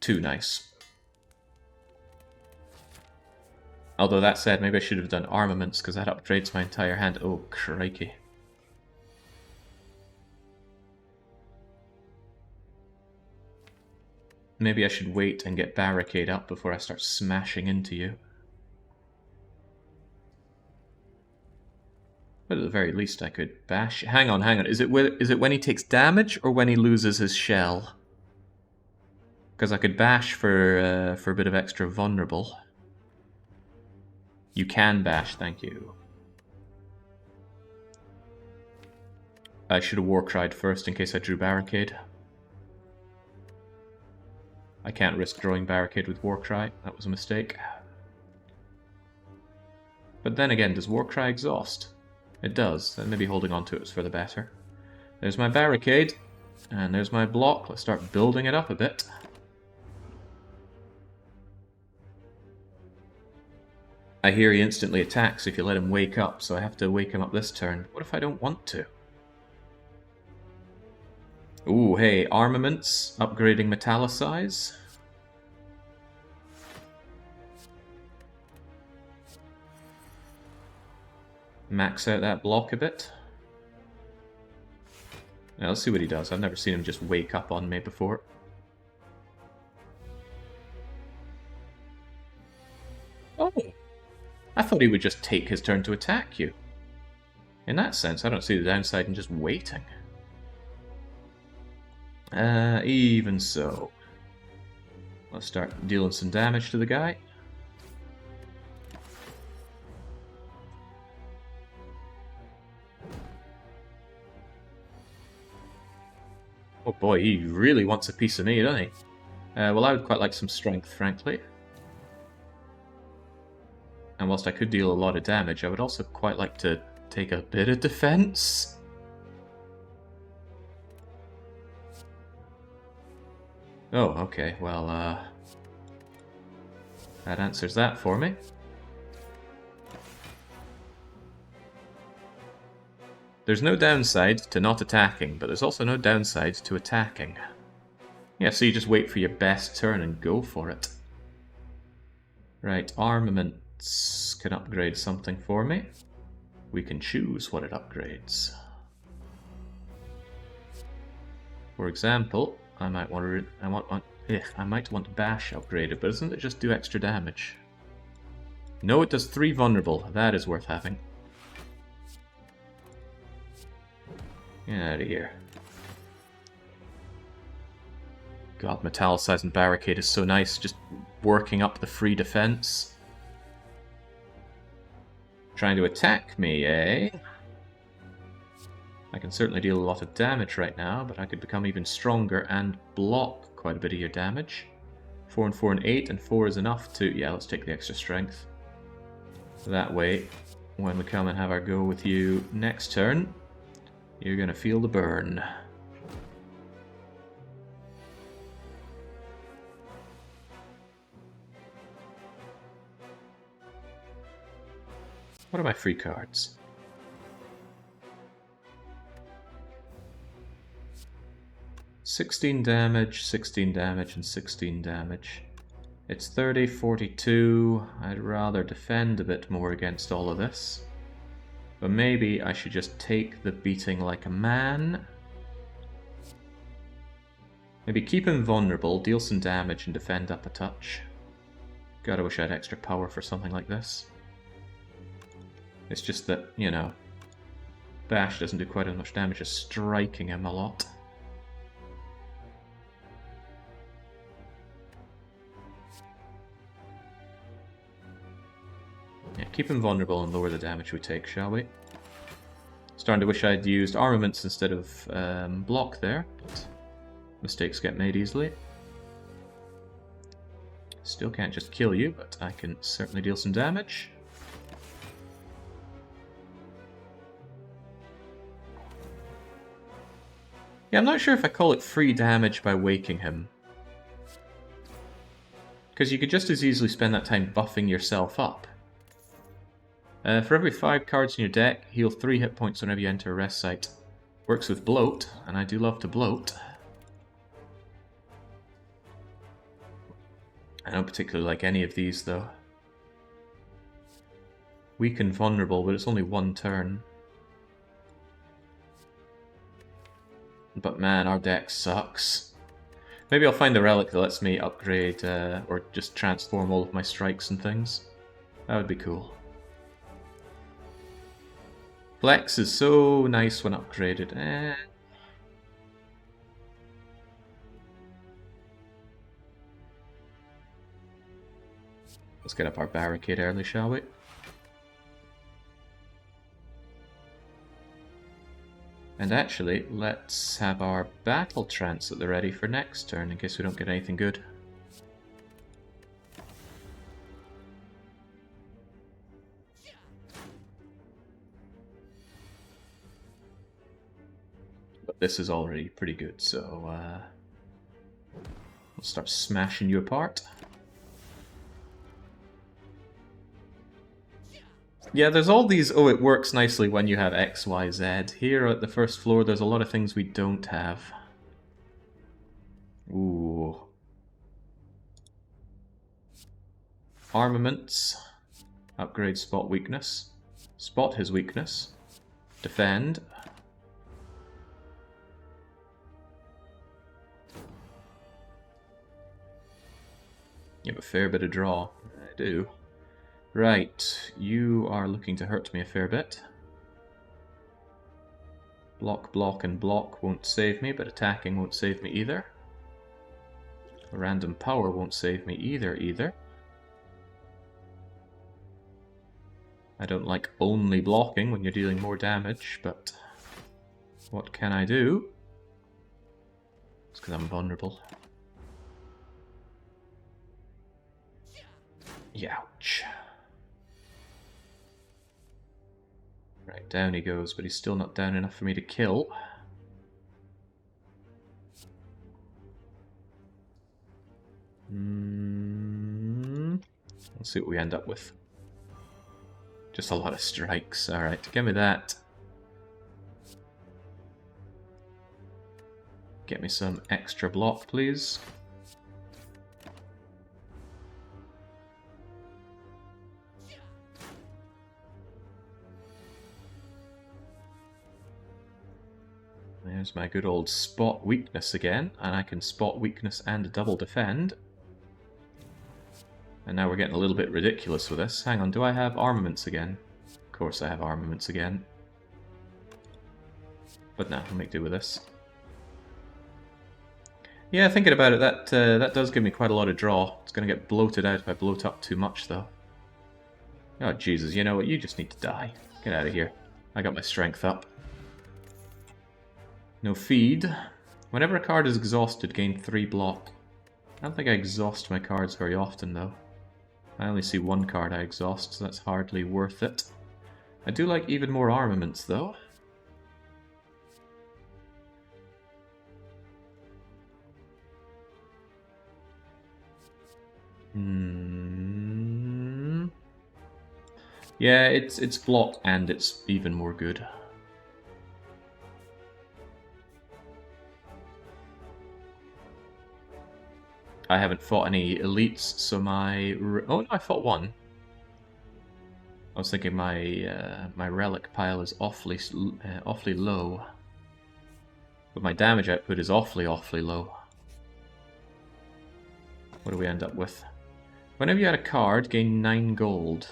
Too nice. Although that said, maybe I should have done armaments, because that upgrades my entire hand. Oh, crikey. Maybe I should wait and get barricade up before I start smashing into you. But at the very least I could bash... Hang on. Is it when he takes damage or when he loses his shell? Because I could bash for a bit of extra vulnerable. You can bash, thank you. I should have Warcried first in case I drew Barricade. I can't risk drawing Barricade with Warcry. That was a mistake. But then again, does Warcry exhaust? It does. Then maybe holding on to it is for the better. There's my Barricade. And there's my block. Let's start building it up a bit. I hear he instantly attacks if you let him wake up, so I have to wake him up this turn. What if I don't want to? Ooh, hey, armaments, upgrading metallicize. Max out that block a bit. Now, let's see what he does. I've never seen him just wake up on me before. Oh! I thought he would just take his turn to attack you. In that sense, I don't see the downside in just waiting. Even so. Let's start dealing some damage to the guy. Oh boy, he really wants a piece of me, doesn't he? Well, I would quite like some strength, frankly. And whilst I could deal a lot of damage, I would also quite like to take a bit of defense. Oh, okay, well, that answers that for me. There's no downside to not attacking, but there's also no downside to attacking. Yeah, so you just wait for your best turn and go for it. Right, armaments can upgrade something for me. We can choose what it upgrades. For example, I might want Bash upgraded, but doesn't it just do extra damage? No, it does 3 vulnerable. That is worth having. Get out of here. God, Metallicize and Barricade is so nice, just working up the free defense. Trying to attack me, eh? I can certainly deal a lot of damage right now, but I could become even stronger and block quite a bit of your damage. 4 and 4 and 8, and 4 is enough to... Yeah, let's take the extra strength. That way, when we come and have our go with you next turn, you're gonna feel the burn. What are my free cards? $16 damage, 16 damage, and 16 damage. It's 30, 42. I'd rather defend a bit more against all of this. But maybe I should just take the beating like a man. Maybe keep him vulnerable, deal some damage, and defend up a touch. God, I wish I had extra power for something like this. It's just that, you know, Bash doesn't do quite as much damage as striking him a lot. Yeah, keep him vulnerable and lower the damage we take, shall we? Starting to wish I'd used armaments instead of block there, but Mistakes get made easily. Still can't just kill you, but I can certainly deal some damage. Yeah, I'm not sure if I call it free damage by waking him. Because you could just as easily spend that time buffing yourself up. For every 5 cards in your deck, heal 3 hit points whenever you enter a rest site. Works with bloat, and I do love to bloat. I don't particularly like any of these, though. Weak and vulnerable, but it's only 1 turn. But man, our deck sucks. Maybe I'll find a relic that lets me upgrade, or just transform all of my strikes and things. That would be cool. Flex is so nice when upgraded. Let's get up our barricade early, shall we? And actually, let's have our battle trance at the ready for next turn, in case we don't get anything good. But this is already pretty good, so we'll start smashing you apart. Yeah, there's all these, oh, it works nicely when you have X, Y, Z. Here at the first floor, there's a lot of things we don't have. Ooh. Armaments. Upgrade spot weakness. Spot his weakness. Defend. You have a fair bit of draw. I do. Right, you are looking to hurt me a fair bit. Block, block, and block won't save me, but attacking won't save me either. Random power won't save me either. I don't like only blocking when you're dealing more damage, but what can I do? It's because I'm vulnerable. Youch. Right, down he goes, but he's still not down enough for me to kill. Let's see what we end up with. Just a lot of strikes. Alright, give me that. Get me some extra block, please. There's my good old spot weakness again, and I can spot weakness and double defend. And now we're getting a little bit ridiculous with this. Hang on, do I have armaments again? Of course I have armaments again. But no, I'll make do with this. Yeah, thinking about it, that does give me quite a lot of draw. It's going to get bloated out if I bloat up too much, though. Oh, Jesus, you know what? You just need to die. Get out of here. I got my strength up. No feed. Whenever a card is exhausted, gain 3 block. I don't think I exhaust my cards very often, though. I only see 1 card I exhaust, so that's hardly worth it. I do like even more armaments, though. Yeah, it's block and it's even more good. I haven't fought any elites, so my... Oh, no, I fought one. I was thinking my my relic pile is awfully low. But my damage output is awfully low. What do we end up with? Whenever you add a card, gain 9 gold.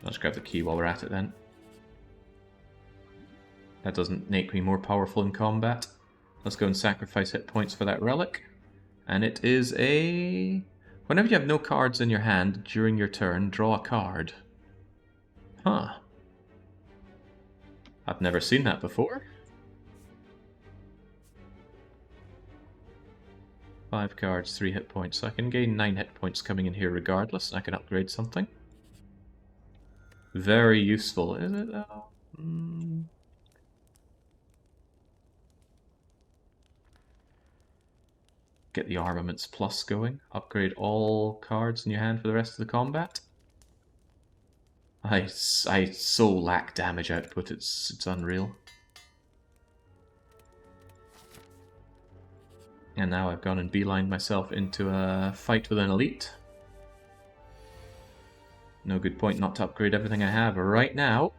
Let's grab the key while we're at it then. That doesn't make me more powerful in combat. Let's go and sacrifice hit points for that relic. And it is a... Whenever you have no cards in your hand during your turn, draw a card. Huh. I've never seen that before. 5 cards, 3 hit points. So I can gain 9 hit points coming in here regardless, and I can upgrade something. Very useful, is it? Get the armaments plus going. Upgrade all cards in your hand for the rest of the combat. I so lack damage output, it's unreal. And now I've gone and beelined myself into a fight with an elite. No good point not to upgrade everything I have right now,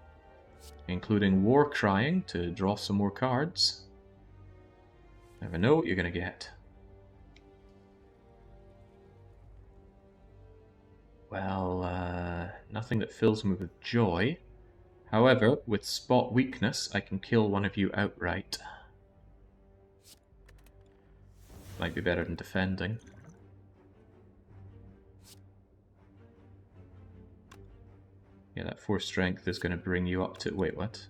including War Crying to draw some more cards. Never know what you're going to get. Well, nothing that fills me with joy. However, with Spot Weakness, I can kill one of you outright. Might be better than defending. Yeah, that 4 strength is going to bring you up to... Wait, what?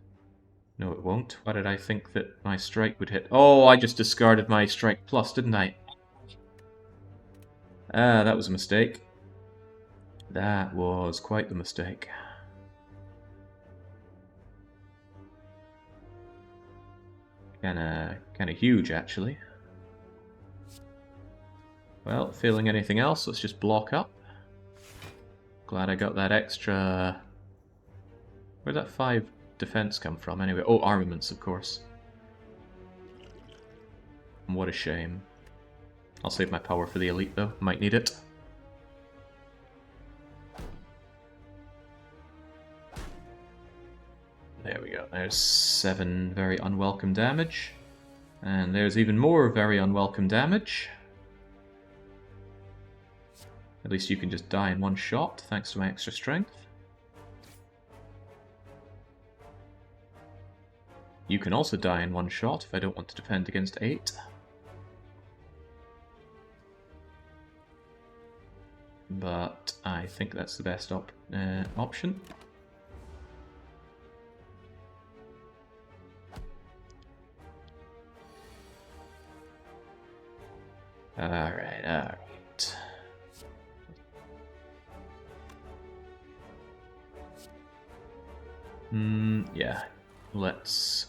No, it won't. Why did I think that my strike would hit? Oh, I just discarded my strike plus, didn't I? Ah, that was a mistake. That was quite the mistake. Kinda huge, actually. Well, failing anything else, let's just block up. Glad I got that extra... Where'd that 5 defense come from, anyway? Oh, armaments, of course. What a shame. I'll save my power for the elite, though. Might need it. There we go. There's 7 very unwelcome damage. And there's even more very unwelcome damage. At least you can just die in one shot, thanks to my extra strength. You can also die in one shot if I don't want to defend against 8. But I think that's the best option. Alright. Yeah. Let's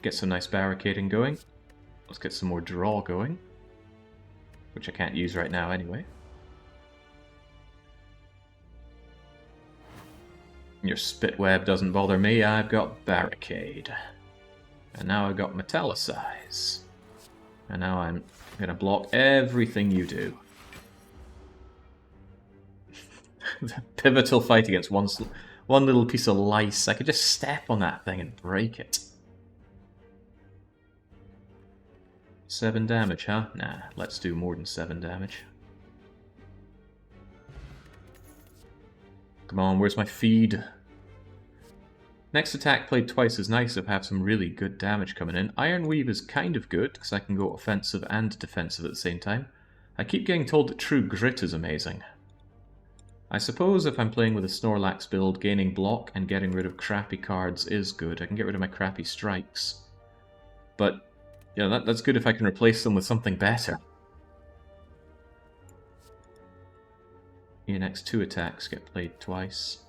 get some nice barricading going. Let's get some more draw going. Which I can't use right now anyway. Your spit web doesn't bother me, I've got barricade. And now I've got metallicize. And now I'm gonna block everything you do. The pivotal fight against one little piece of lice. I could just step on that thing and break it. 7 damage, huh? Nah, let's do more than 7 damage. Come on, where's my feed? Next attack played twice is nice if I have some really good damage coming in. Iron Weave is kind of good, because I can go offensive and defensive at the same time. I keep getting told that True Grit is amazing. I suppose if I'm playing with a Snorlax build, gaining block and getting rid of crappy cards is good. I can get rid of my crappy strikes. But, you know, that's good if I can replace them with something better. Your next 2 attacks get played twice.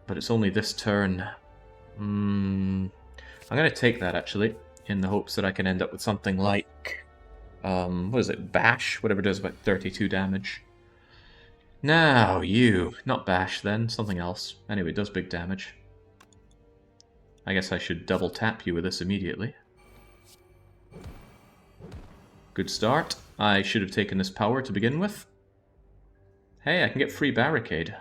But it's only this turn. I'm going to take that, actually, in the hopes that I can end up with something like... what is it? Bash? Whatever does about 32 damage. Now, you. Not Bash, then. Something else. Anyway, it does big damage. I guess I should double tap you with this immediately. Good start. I should have taken this power to begin with. Hey, I can get free barricade.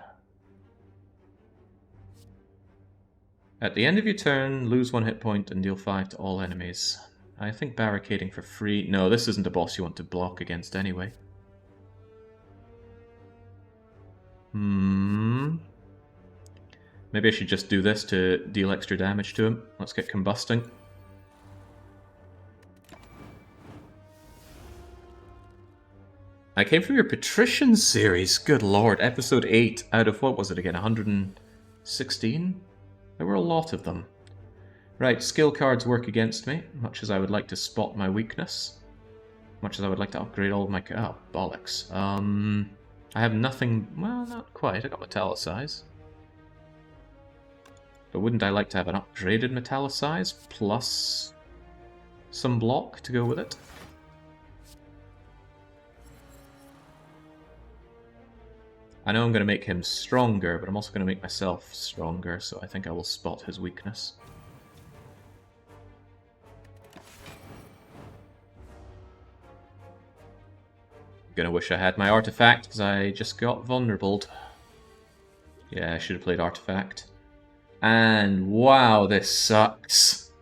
At the end of your turn, lose 1 hit point and deal 5 to all enemies. I think barricading for free... No, this isn't a boss you want to block against anyway. Maybe I should just do this to deal extra damage to him. Let's get combusting. I came from your Patrician series. Good lord. Episode 8 out of, what was it again, 116? There were a lot of them. Right, skill cards work against me, much as I would like to spot my weakness. Much as I would like to upgrade all of my... Oh, bollocks. I have nothing... Well, not quite. I got metallicize. But wouldn't I like to have an upgraded metallicize plus some block to go with it? I know I'm going to make him stronger, but I'm also going to make myself stronger, so I think I will spot his weakness. Gonna wish I had my artifact, because I just got vulnerable. Yeah, I should have played artifact. And wow, this sucks.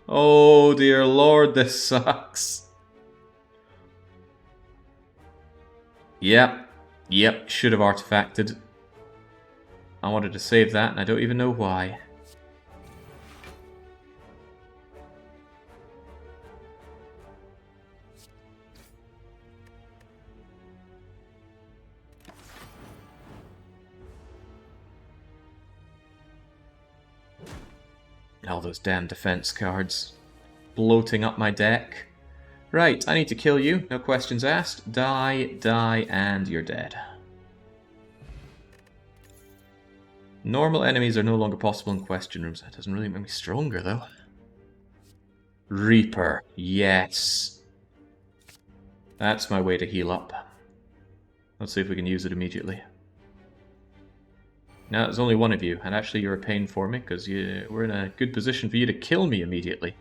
Oh dear lord, this sucks. Yep, should have artifacted. I wanted to save that, and I don't even know why. All those damn defense cards. Bloating up my deck. Right, I need to kill you, no questions asked. Die, and you're dead. Normal enemies are no longer possible in question rooms. That doesn't really make me stronger, though. Reaper, yes. That's my way to heal up. Let's see if we can use it immediately. Now, there's only one of you, and actually you're a pain for me, because we're in a good position for you to kill me immediately.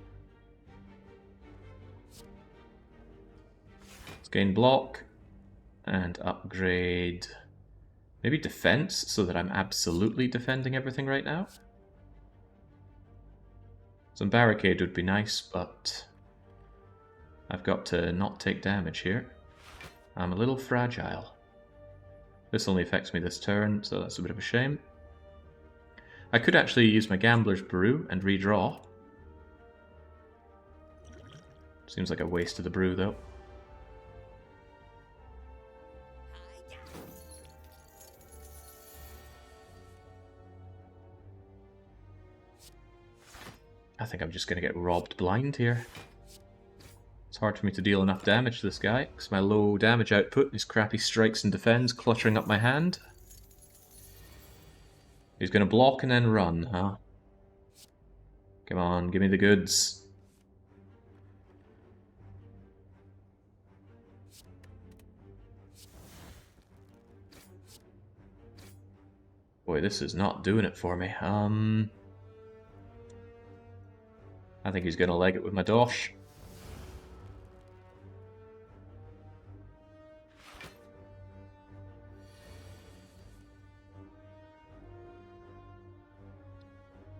Let's gain block, and upgrade... Maybe defense, so that I'm absolutely defending everything right now? Some barricade would be nice, but... I've got to not take damage here. I'm a little fragile. This only affects me this turn, so that's a bit of a shame. I could actually use my Gambler's Brew and redraw. Seems like a waste of the brew, though. I think I'm just going to get robbed blind here. It's hard for me to deal enough damage to this guy, because my low damage output, his crappy strikes and defends, cluttering up my hand. He's going to block and then run, huh? Come on, give me the goods. Boy, this is not doing it for me. I think he's going to leg it with my dosh.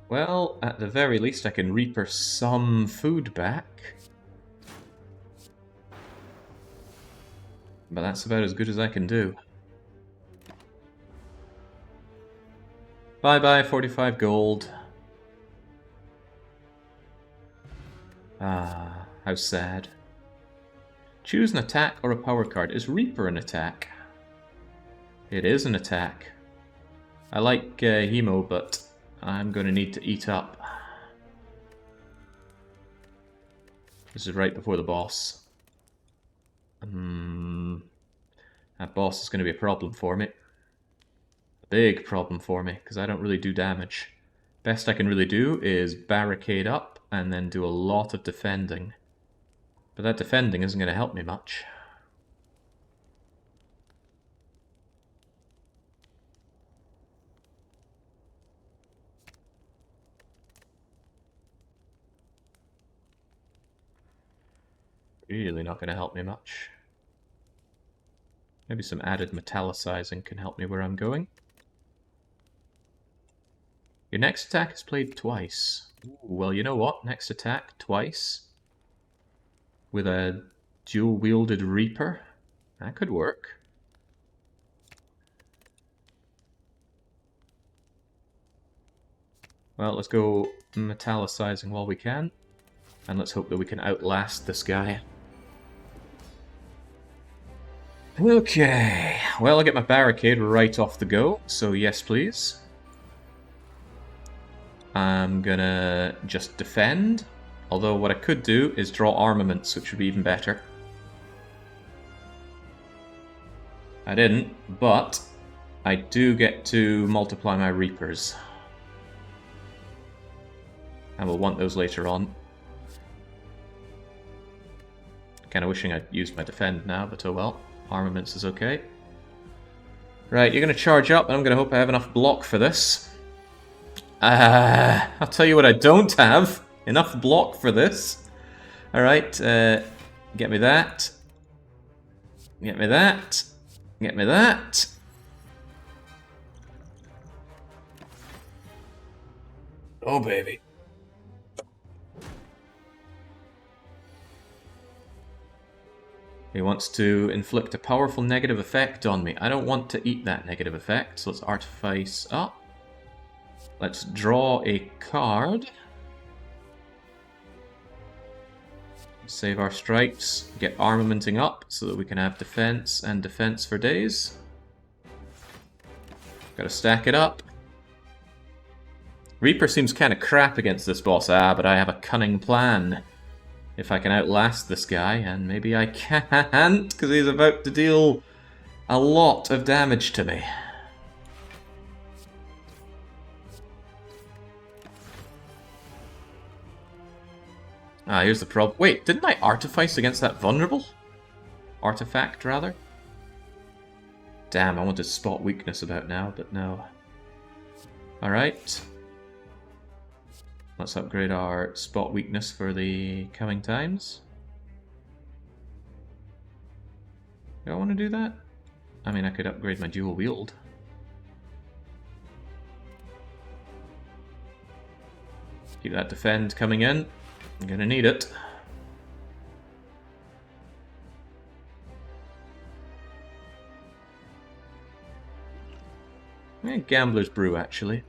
Well, at the very least I can Reaper some food back. But that's about as good as I can do. Bye-bye, 45 gold. Ah, how sad. Choose an attack or a power card. Is Reaper an attack? It is an attack. I like Hemo, but I'm going to need to eat up. This is right before the boss. That boss is going to be a problem for me. A big problem for me, because I don't really do damage. Best I can really do is barricade up and then do a lot of defending. But that defending isn't going to help me much. Really not going to help me much. Maybe some added metallicizing can help me where I'm going. Your next attack is played twice. Ooh, well, you know what? Next attack twice. With a dual-wielded Reaper. That could work. Well, let's go metallicizing while we can. And let's hope that we can outlast this guy. Okay, well, I'll get my barricade right off the go, so yes please. I'm gonna just defend, although what I could do is draw armaments, which would be even better. I didn't, but I do get to multiply my Reapers. And we'll want those later on. Kinda wishing I'd used my defend now, but oh well. Armaments is okay. Right, you're gonna charge up, and I'm gonna hope I have enough block for this. I'll tell you what I don't have. Enough block for this. Alright, get me that. Get me that. Get me that. Oh, baby. He wants to inflict a powerful negative effect on me. I don't want to eat that negative effect, so let's artifice up. Let's draw a card. Save our stripes, get armamenting up so that we can have defense and defense for days. Gotta stack it up. Reaper seems kind of crap against this boss, but I have a cunning plan. If I can outlast this guy, and maybe I can't, because he's about to deal a lot of damage to me. Ah, here's the problem. Wait, didn't I artifice against that vulnerable? Artifact, rather? Damn, I wanted to spot weakness about now, but no. Alright. Let's upgrade our spot weakness for the coming times. Do I want to do that? I mean, I could upgrade my dual wield. Keep that defend coming in. I'm gonna need it. Gambler's Brew, actually.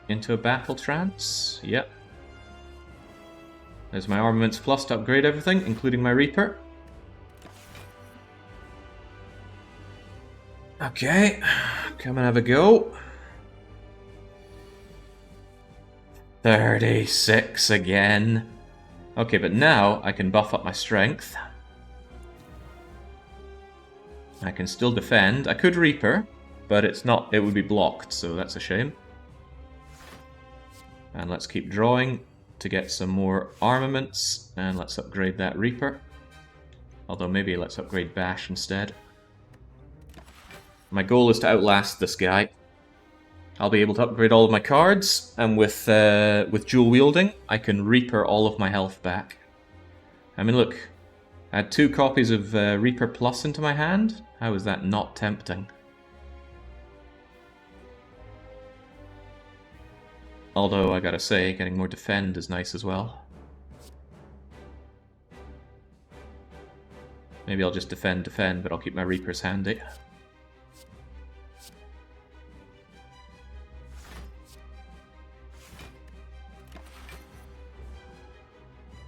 Into a battle trance. Yep. There's my armaments plus to upgrade everything, including my Reaper. Okay, come and have a go. 36 again. Okay, but now I can buff up my strength. I can still defend. I could Reaper, but it's not. It would be blocked, so that's a shame. And let's keep drawing to get some more armaments, and let's upgrade that Reaper. Although maybe let's upgrade Bash instead. My goal is to outlast this guy. I'll be able to upgrade all of my cards, and with dual wielding, I can Reaper all of my health back. I mean, look, I had 2 copies of Reaper Plus into my hand. How is that not tempting? Although, I gotta say, getting more defend is nice as well. Maybe I'll just defend, but I'll keep my Reapers handy.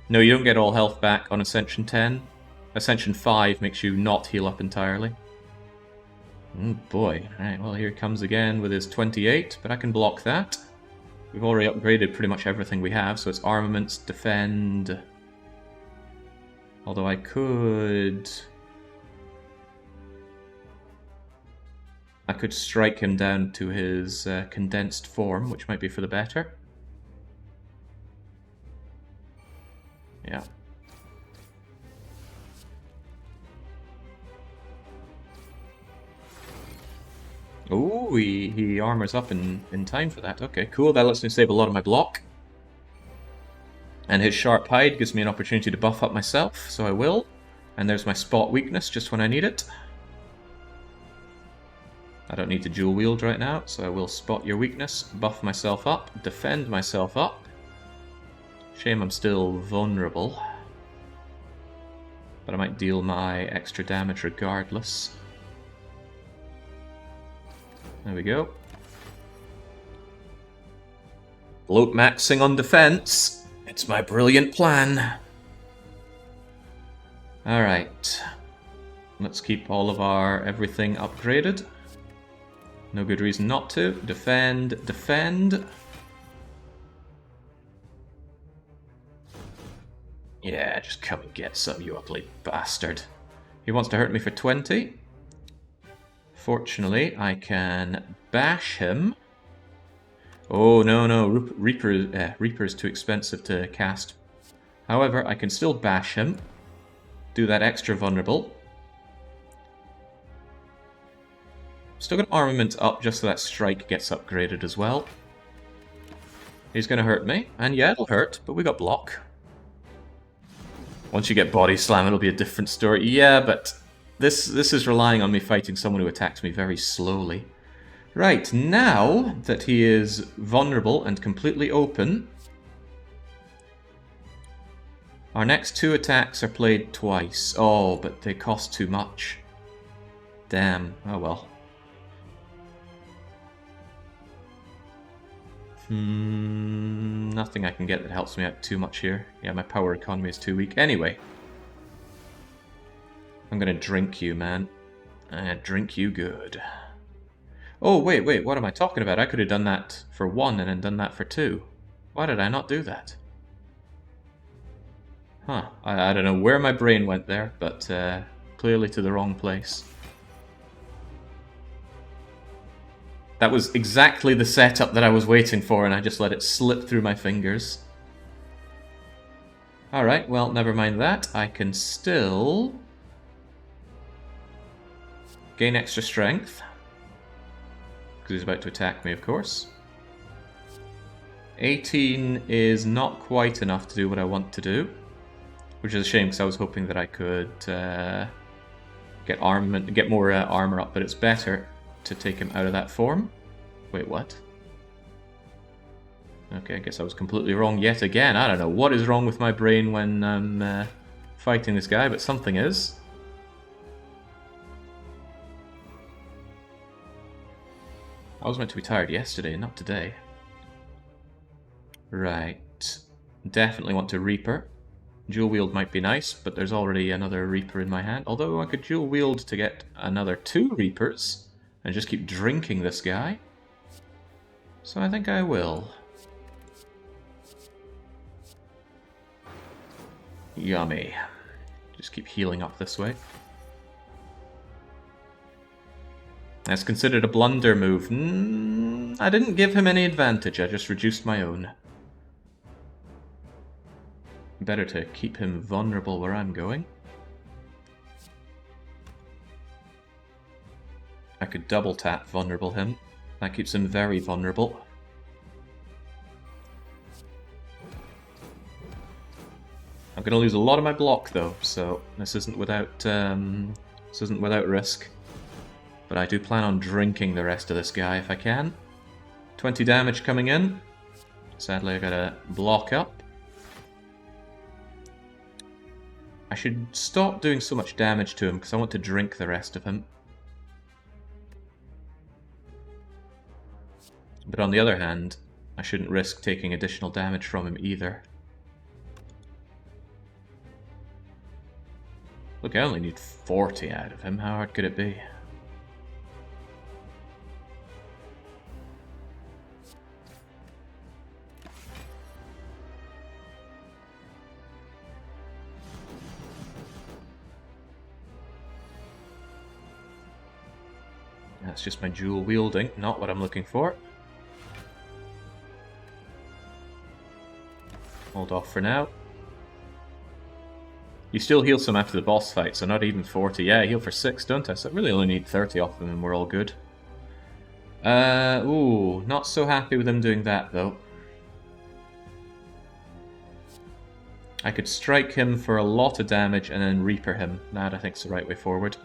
No, you don't get all health back on Ascension 10. Ascension 5 makes you not heal up entirely. Oh boy. Alright, well here he comes again with his 28, but I can block that. We've already upgraded pretty much everything we have, so it's armaments, defend... Although I could strike him down to his condensed form, which might be for the better. Yeah. Oh, he armors up in time for that. Okay, cool. That lets me save a lot of my block. And his sharp hide gives me an opportunity to buff up myself, so I will. And there's my spot weakness just when I need it. I don't need to dual wield right now, so I will spot your weakness, buff myself up, defend myself up. Shame I'm still vulnerable. But I might deal my extra damage regardless. There we go. Bloat maxing on defense. It's my brilliant plan. Alright. Let's keep all of our everything upgraded. No good reason not to. Defend, defend. Yeah, just come and get some, you ugly bastard. He wants to hurt me for 20. Fortunately, I can bash him. Oh, no. Reaper's too expensive to cast. However, I can still bash him. Do that extra vulnerable. Still got armament up just so that strike gets upgraded as well. He's going to hurt me. And yeah, it'll hurt, but we got block. Once you get body slam, it'll be a different story. Yeah, but this is relying on me fighting someone who attacks me very slowly. Right, now that he is vulnerable and completely open, our next 2 attacks are played twice. Oh, but they cost too much. Damn. Oh well. Nothing I can get that helps me out too much here. Yeah, my power economy is too weak. Anyway. I'm gonna drink you, man. Drink you good. Oh, wait, what am I talking about? I could have done that for 1 and then done that for 2. Why did I not do that? Huh, I don't know where my brain went there, but clearly to the wrong place. That was exactly the setup that I was waiting for, and I just let it slip through my fingers. Alright, well, never mind that. I can still gain extra strength. Because he's about to attack me, of course. 18 is not quite enough to do what I want to do. Which is a shame, because I was hoping that I could get more armor up, but it's better to take him out of that form. Wait, what? Okay, I guess I was completely wrong yet again. I don't know what is wrong with my brain when I'm fighting this guy, but something is. I was meant to be tired yesterday, not today. Right. Definitely want to Reaper. Dual wield might be nice, but there's already another Reaper in my hand. Although I could dual wield to get another 2 Reapers and just keep drinking this guy. So I think I will. Yummy. Just keep healing up this way. That's considered a blunder move. I didn't give him any advantage, I just reduced my own. Better to keep him vulnerable where I'm going. I could double tap vulnerable him. That keeps him very vulnerable. I'm going to lose a lot of my block though, so this isn't without risk. But I do plan on drinking the rest of this guy if I can. 20 damage coming in. Sadly, I gotta block up. I should stop doing so much damage to him because I want to drink the rest of him. But on the other hand, I shouldn't risk taking additional damage from him either. Look, I only need 40 out of him. How hard could it be? That's just my dual wielding, not what I'm looking for. Hold off for now. You still heal some after the boss fight, so not even 40. Yeah, I heal for 6, don't I? So I really only need 30 off them and we're all good. Ooh, not so happy with him doing that, though. I could strike him for a lot of damage and then Reaper him. That, I think, is the right way forward.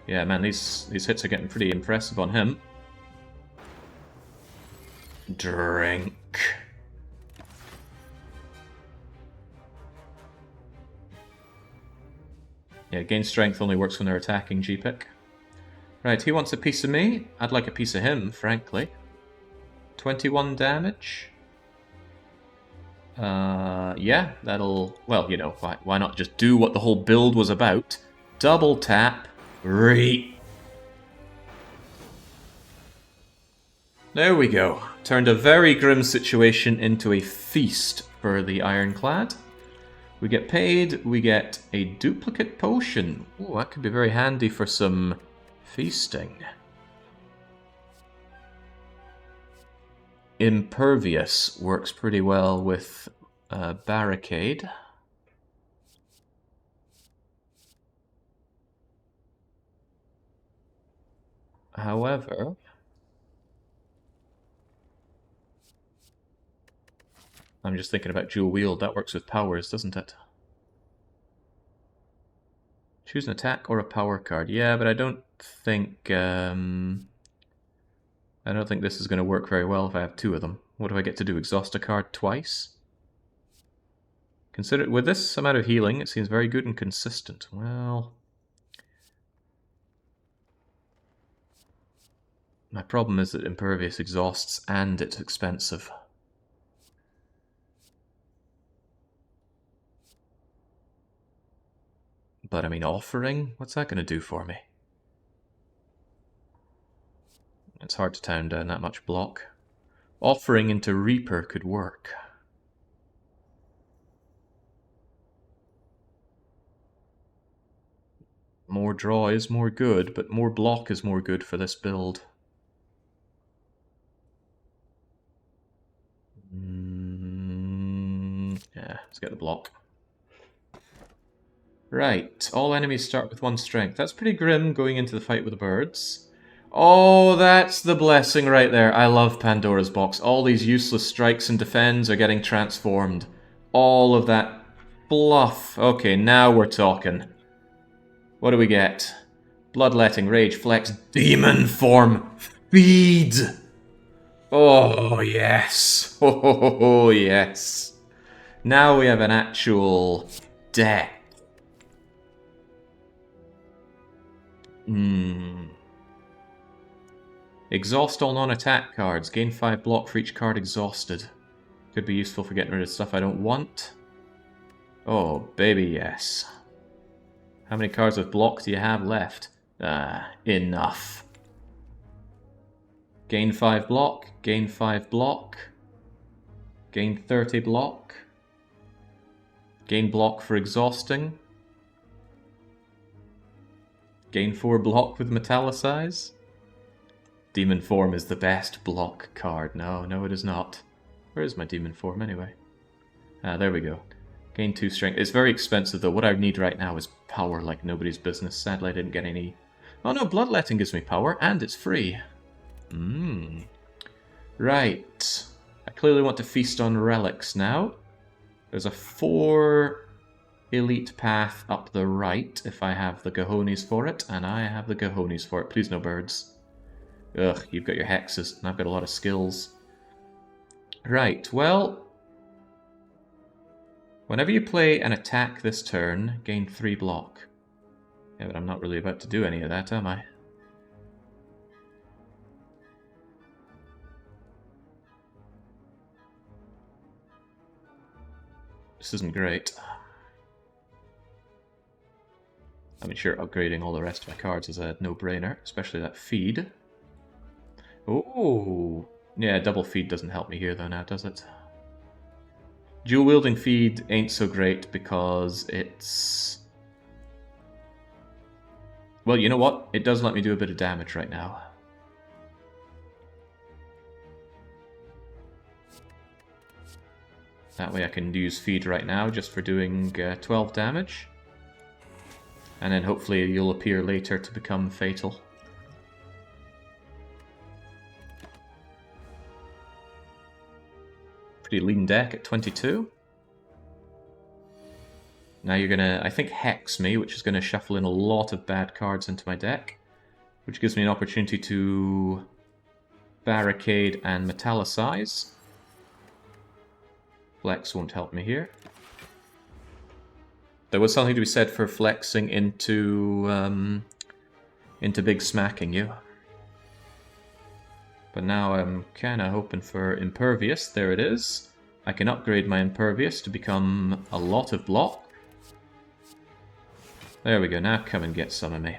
Yeah, man, these hits are getting pretty impressive on him. Drink. Yeah, gain strength only works when they're attacking G-Pick. Right, he wants a piece of me. I'd like a piece of him, frankly. 21 damage. Yeah, that'll... Well, you know, why not just do what the whole build was about? Double tap. There we go. Turned a very grim situation into a feast for the Ironclad. We get paid, we get a duplicate potion. Ooh, that could be very handy for some feasting. Impervious works pretty well with Barricade. However, I'm just thinking about dual wield. That works with powers, doesn't it? Choose an attack or a power card. Yeah, but I don't think this is going to work very well if I have two of them. What do I get to do? Exhaust a card twice? Consider with this amount of healing, it seems very good and consistent. Well, my problem is that Impervious exhausts and it's expensive. But I mean, offering? What's that going to do for me? It's hard to turn down that much block. Offering into Reaper could work. More draw is more good, but more block is more good for this build. Yeah, let's get the block. Right, all enemies start with 1 strength. That's pretty grim going into the fight with the birds. Oh, that's the blessing right there. I love Pandora's box. All these useless strikes and defends are getting transformed. All of that fluff. Okay, now we're talking. What do we get? Bloodletting, Rage, Flex, Demon Form, Feed! Oh, yes. Oh, yes. Now we have an actual deck. Exhaust all non-attack cards. Gain 5 block for each card exhausted. Could be useful for getting rid of stuff I don't want. Oh, baby, yes. How many cards with block do you have left? Enough. Gain 5 block. Gain 5 block. Gain 30 block. Gain block for exhausting. Gain 4 block with Metallicize. Demon Form is the best block card. No, it is not. Where is my Demon Form anyway? There we go. Gain 2 strength. It's very expensive though. What I need right now is power like nobody's business. Sadly I didn't get any... Oh no, Bloodletting gives me power and it's free. Right. I clearly want to feast on relics now. There's a 4 elite path up the right if I have the cojones for it, and I have the cojones for it. Please no birds. Ugh, you've got your hexes, and I've got a lot of skills. Right, well... Whenever you play an attack this turn, gain 3 block. Yeah, but I'm not really about to do any of that, am I? This isn't great. I mean, sure, upgrading all the rest of my cards is a no-brainer, especially that feed. Oh, yeah, double feed doesn't help me here though now, does it? Dual wielding feed ain't so great because it's... Well, you know what? It does let me do a bit of damage right now. That way I can use feed right now just for doing 12 damage. And then hopefully you'll appear later to become fatal. Pretty lean deck at 22. Now you're gonna, I think, hex me, which is gonna shuffle in a lot of bad cards into my deck. Which gives me an opportunity to barricade and metallicize. Flex won't help me here. There was something to be said for flexing into big smacking you. But now I'm kind of hoping for Impervious. There it is. I can upgrade my Impervious to become a lot of block. There we go. Now come and get some of me.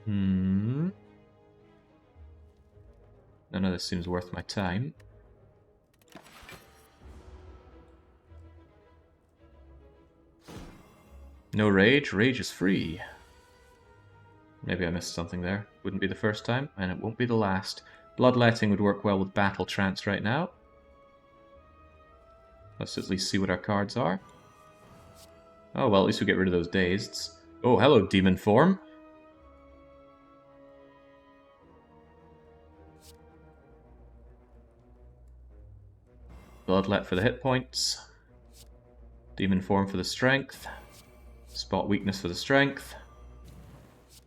None of this seems worth my time. No rage. Rage is free. Maybe I missed something there. Wouldn't be the first time, and it won't be the last. Bloodletting would work well with Battle Trance right now. Let's at least see what our cards are. Oh, well, at least we get rid of those dazeds. Oh, hello, Demon Form. Bloodlet for the hit points. Demon Form for the strength. Spot Weakness for the strength.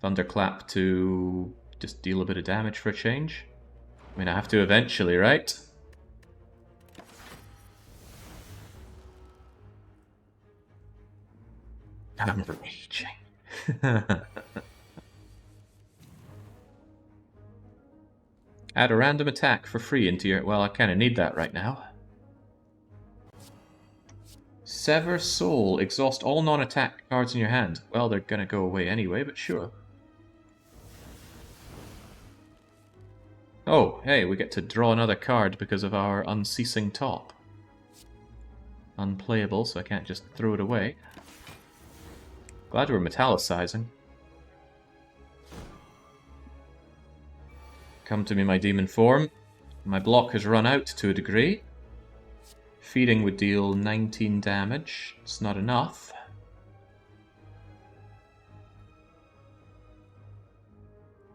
Thunderclap to just deal a bit of damage for a change. I mean, I have to eventually, right? I'm raging. Add a random attack for free into your... Well, I kind of need that right now. Sever Soul. Exhaust all non-attack cards in your hand. Well, they're gonna go away anyway, but sure. Oh, hey, we get to draw another card because of our Unceasing Top. Unplayable, so I can't just throw it away. Glad we're metallicizing. Come to me, my Demon Form. My block has run out to a degree. Feeding would deal 19 damage. It's not enough.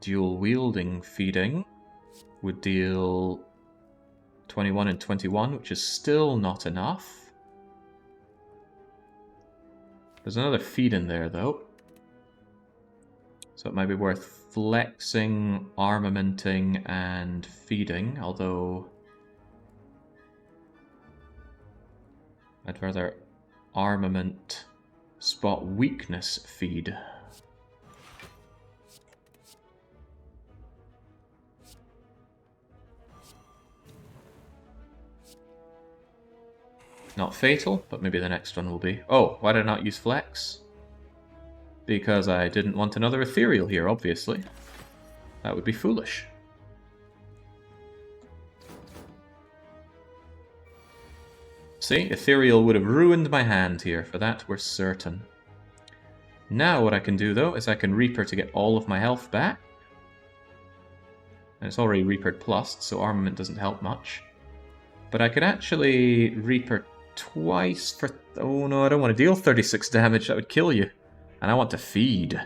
Dual wielding feeding would deal 21 and 21, which is still not enough. There's another feed in there, though. So it might be worth flexing, armamenting, and feeding, although I'd rather armament, spot weakness, feed. Not fatal, but maybe the next one will be. Oh, why did I not use flex? Because I didn't want another ethereal here, obviously. That would be foolish. See, ethereal would have ruined my hand here, for that we're certain. Now what I can do, though, is I can Reaper to get all of my health back. And it's already Reapered plus, so armament doesn't help much. But I could actually Reaper twice for... Oh no, I don't want to deal 36 damage, that would kill you. And I want to feed.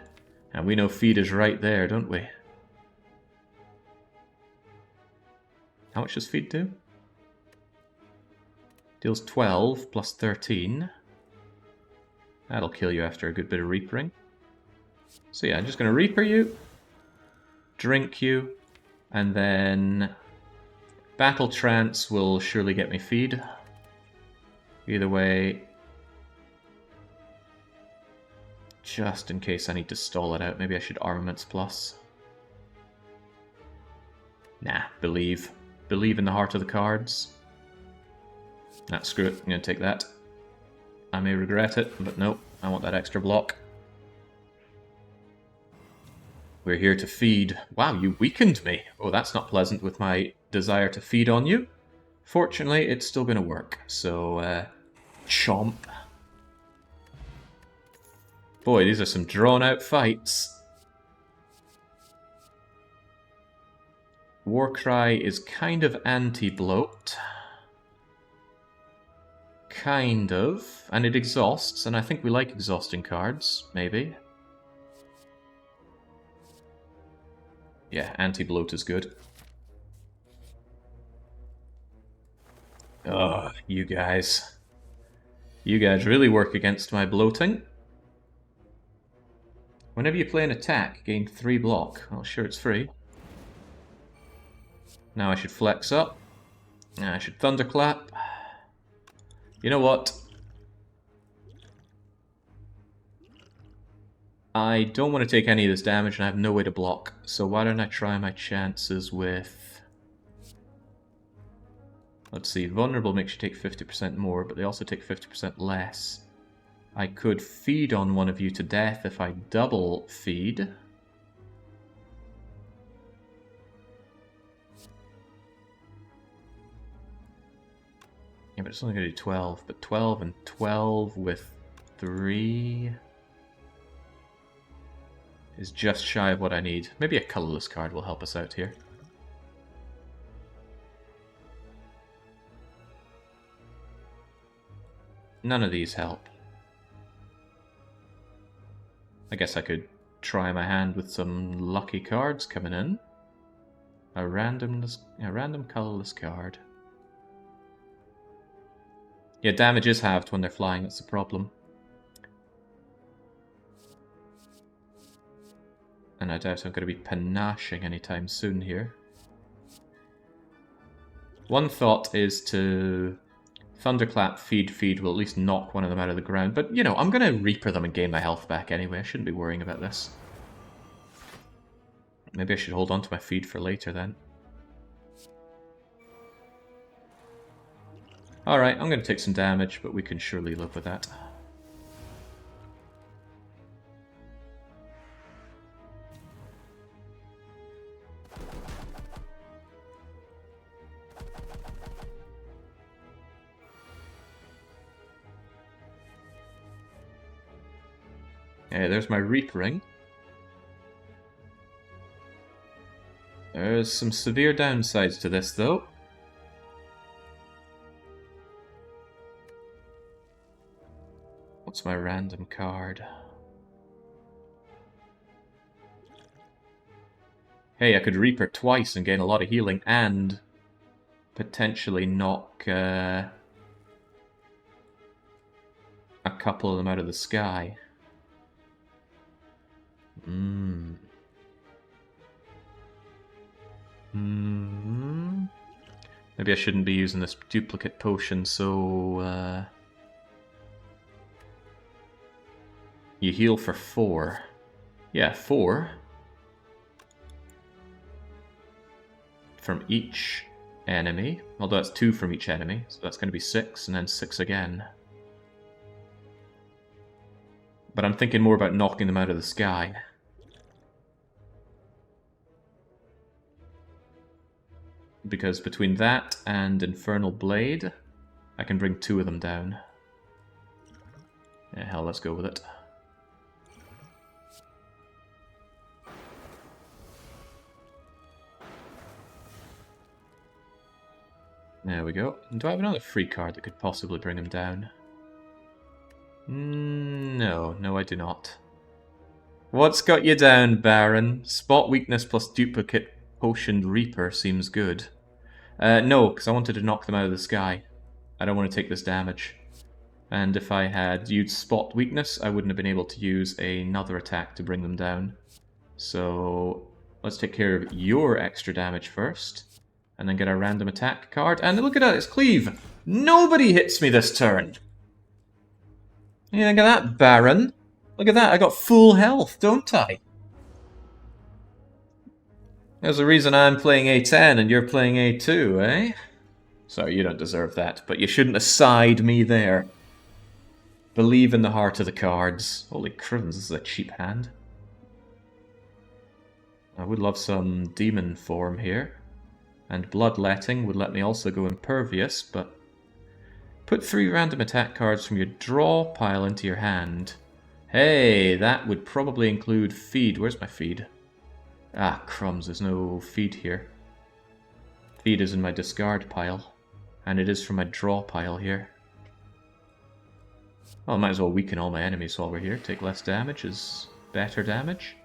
And we know feed is right there, don't we? How much does feed do? Deals 12 plus 13. That'll kill you after a good bit of Reapering. So yeah, I'm just going to Reaper you, drink you, and then Battle Trance will surely get me feed. Either way, just in case I need to stall it out, maybe I should Armaments Plus. Nah, believe. Believe in the heart of the cards. Nah, screw it, I'm going to take that. I may regret it, but nope, I want that extra block. We're here to feed. Wow, you weakened me. Oh, that's not pleasant with my desire to feed on you. Fortunately, it's still going to work, so chomp. Boy, these are some drawn-out fights. Warcry is kind of anti-bloat. Kind of. And it exhausts, and I think we like exhausting cards, maybe. Yeah, anti-bloat is good. Oh, you guys. You guys really work against my bloating. Whenever you play an attack, gain 3 block. Well, sure, it's free. Now I should flex up. Now I should thunderclap. You know what? I don't want to take any of this damage and I have no way to block. So why don't I try my chances with... Let's see, vulnerable makes you take 50% more, but they also take 50% less. I could feed on one of you to death if I double feed. Yeah, but it's only going to do 12. But 12 and 12 with 3 is just shy of what I need. Maybe a colorless card will help us out here. None of these help. I guess I could try my hand with some lucky cards coming in. A random colorless card. Yeah, damage is halved when they're flying, that's the problem. And I doubt I'm going to be panaching anytime soon here. One thought is to Thunderclap, feed will at least knock one of them out of the ground. But, you know, I'm going to Reaper them and gain my health back anyway. I shouldn't be worrying about this. Maybe I should hold on to my feed for later then. Alright, I'm going to take some damage, but we can surely live with that. Okay, there's my Reapering. There's some severe downsides to this, though. What's my random card? Hey, I could Reaper twice and gain a lot of healing and potentially knock a couple of them out of the sky. Maybe I shouldn't be using this duplicate potion, so you heal for 4. Yeah, 4 from each enemy. Although that's 2 from each enemy, so that's going to be 6, and then 6 again. But I'm thinking more about knocking them out of the sky. Because between that and Infernal Blade, I can bring 2 of them down. Yeah, hell, let's go with it. There we go. Do I have another free card that could possibly bring him down? No, I do not. What's got you down, Baron? Spot weakness plus duplicate potioned Reaper seems good. No, because I wanted to knock them out of the sky. I don't want to take this damage. And if I had used spot weakness, I wouldn't have been able to use another attack to bring them down. So let's take care of your extra damage first. And then get a random attack card. And look at that, it's Cleave! Nobody hits me this turn! Yeah, look at that, Baron. Look at that, I got full health, don't I? There's a reason I'm playing A10 and you're playing A2, eh? Sorry, you don't deserve that, but you shouldn't aside me there. Believe in the heart of the cards. Holy crivens, this is a cheap hand. I would love some demon form here. And Bloodletting would let me also go Impervious, but... Put 3 random attack cards from your draw pile into your hand. Hey, that would probably include feed. Where's my feed? Ah, crumbs, there's no feed here. Feed is in my discard pile. And it is from my draw pile here. Well, I might as well weaken all my enemies while we're here. Take less damage is better damage.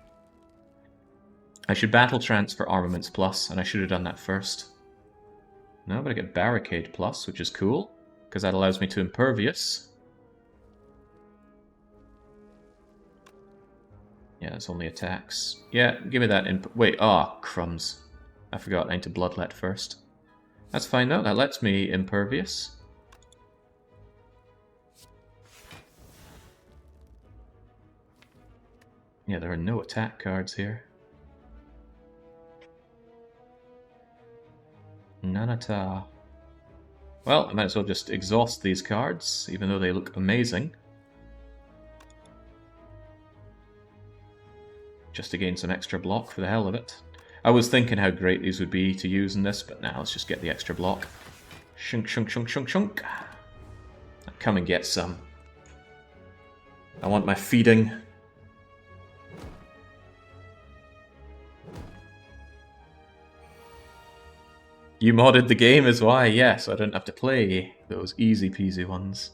I should Battle Trance for Armaments Plus, and I should have done that first. No, but I get Barricade Plus, which is cool, because that allows me to Impervious. Yeah, it's only attacks. Yeah, give me that wait, crumbs. I forgot, I need to Bloodlet first. That's fine though, that lets me Impervious. Yeah, there are no attack cards here. None at all. Well, I might as well just exhaust these cards, even though they look amazing. Just to gain some extra block for the hell of it. I was thinking how great these would be to use in this, but now let's just get the extra block. Shunk, shunk, shunk, shunk, shunk. Come and get some. I want my feeding. You modded the game is why, yes, I don't have to play those easy peasy ones.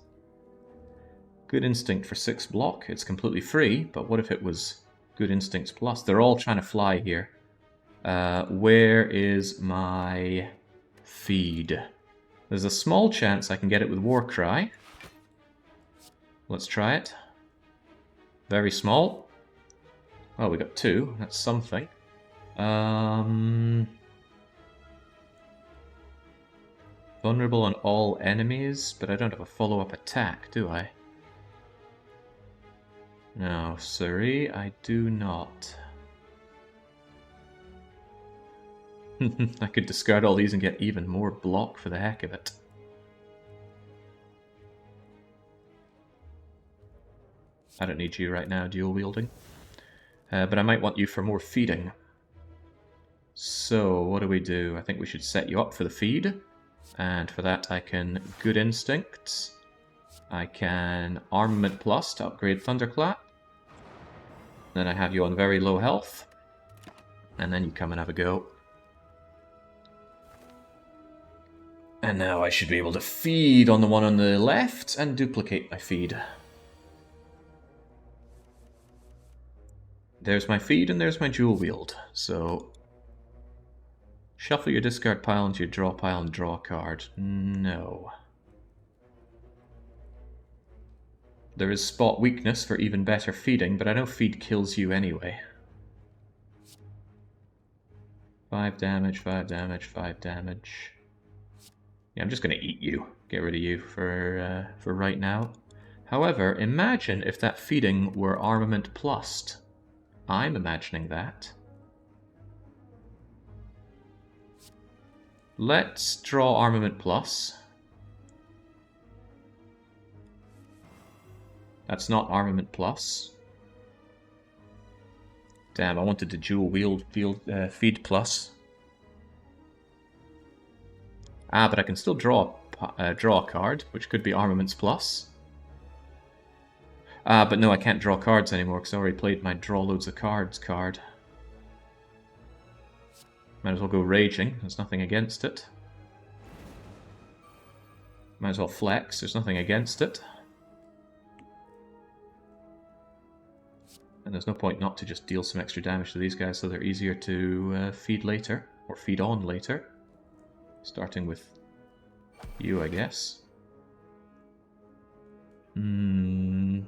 Good Instinct for 6 block. It's completely free, but what if it was Good Instincts Plus? They're all trying to fly here. Where is my feed? There's a small chance I can get it with Warcry. Let's try it. Very small. Oh, we got 2. That's something. Vulnerable on all enemies, but I don't have a follow-up attack, do I? No, sorry, I do not. I could discard all these and get even more block for the heck of it. I don't need you right now, dual wielding. But I might want you for more feeding. So, what do? I think we should set you up for the feed. And for that I can Good Instincts. I can Armament Plus to upgrade Thunderclap. Then I have you on very low health. And then you come and have a go. And now I should be able to feed on the one on the left and duplicate my feed. There's my feed and there's my dual wield. So shuffle your discard pile into your draw pile and draw a card. No. There is spot weakness for even better feeding, but I know feed kills you anyway. 5 damage, 5 damage, 5 damage. Yeah, I'm just going to eat you. Get rid of you for right now. However, imagine if that feeding were Armament Plus. I'm imagining that. Let's draw Armament Plus. That's not Armament Plus. Damn, I wanted the dual wield feed plus. Ah, but I can still draw a card, which could be Armaments Plus. Ah, but no, I can't draw cards anymore because I already played my draw loads of cards card. Might as well go Raging, there's nothing against it. Might as well Flex, there's nothing against it. And there's no point not to just deal some extra damage to these guys so they're easier to feed later, or feed on later. Starting with you, I guess. I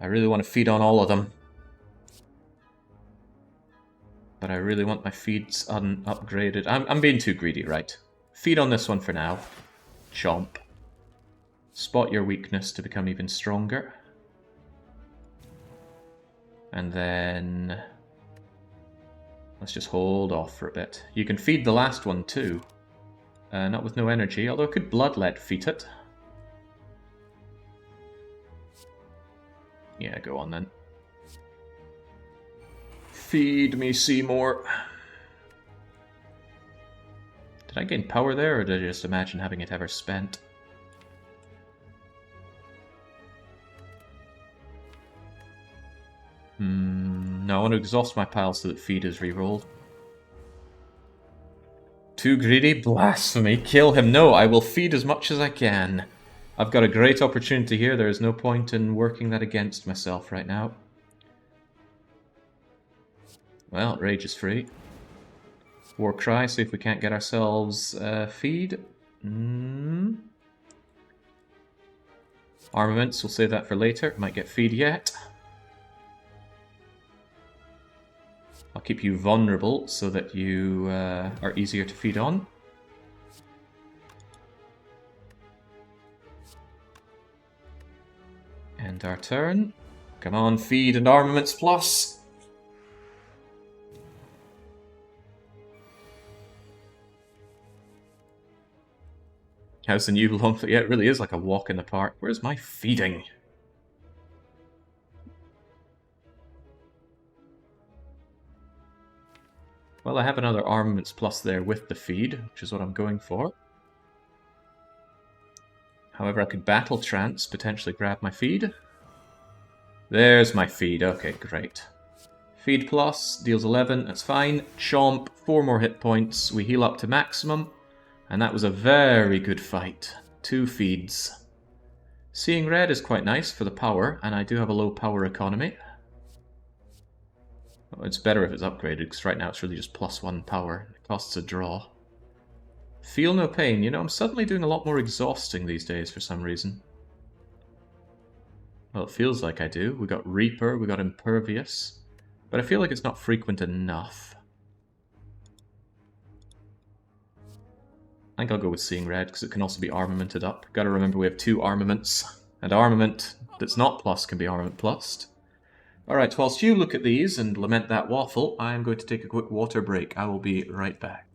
really want to feed on all of them. But I really want my feeds upgraded. I'm being too greedy, right? Feed on this one for now. Chomp. Spot your weakness to become even stronger. And then let's just hold off for a bit. You can feed the last one too. Not with no energy, although I could Bloodlet feed it. Yeah, go on then. Feed me, Seymour. Did I gain power there, or did I just imagine having it ever spent? No, I want to exhaust my pile so that feed is rerolled. Too greedy? Blasphemy. Kill him. No, I will feed as much as I can. I've got a great opportunity here. There is no point in working that against myself right now. Well, Rage is free. Warcry, see if we can't get ourselves feed. Armaments, we'll save that for later. Might get feed yet. I'll keep you vulnerable so that you are easier to feed on. End our turn. Come on, feed and Armaments Plus. How's the new long? Yeah, it really is like a walk in the park. Where's my feeding? Well, I have another armaments plus there with the feed, which is what I'm going for. However, I could battle trance, potentially grab my feed. There's my feed. Okay, great. Feed plus, deals 11, that's fine. Chomp, 4 more hit points. We heal up to maximum. And that was a very good fight. 2 feeds. Seeing red is quite nice for the power, and I do have a low power economy. Well, it's better if it's upgraded, because right now it's really just +1 power. It costs a draw. Feel no pain. You know, I'm suddenly doing a lot more exhausting these days for some reason. Well, it feels like I do. We got Reaper, we got Impervious. But I feel like it's not frequent enough. I think I'll go with Seeing Red, because it can also be armamented up. Gotta remember we have 2 armaments. And armament that's not plus can be armament plussed. Alright, whilst you look at these and lament that waffle, I am going to take a quick water break. I will be right back.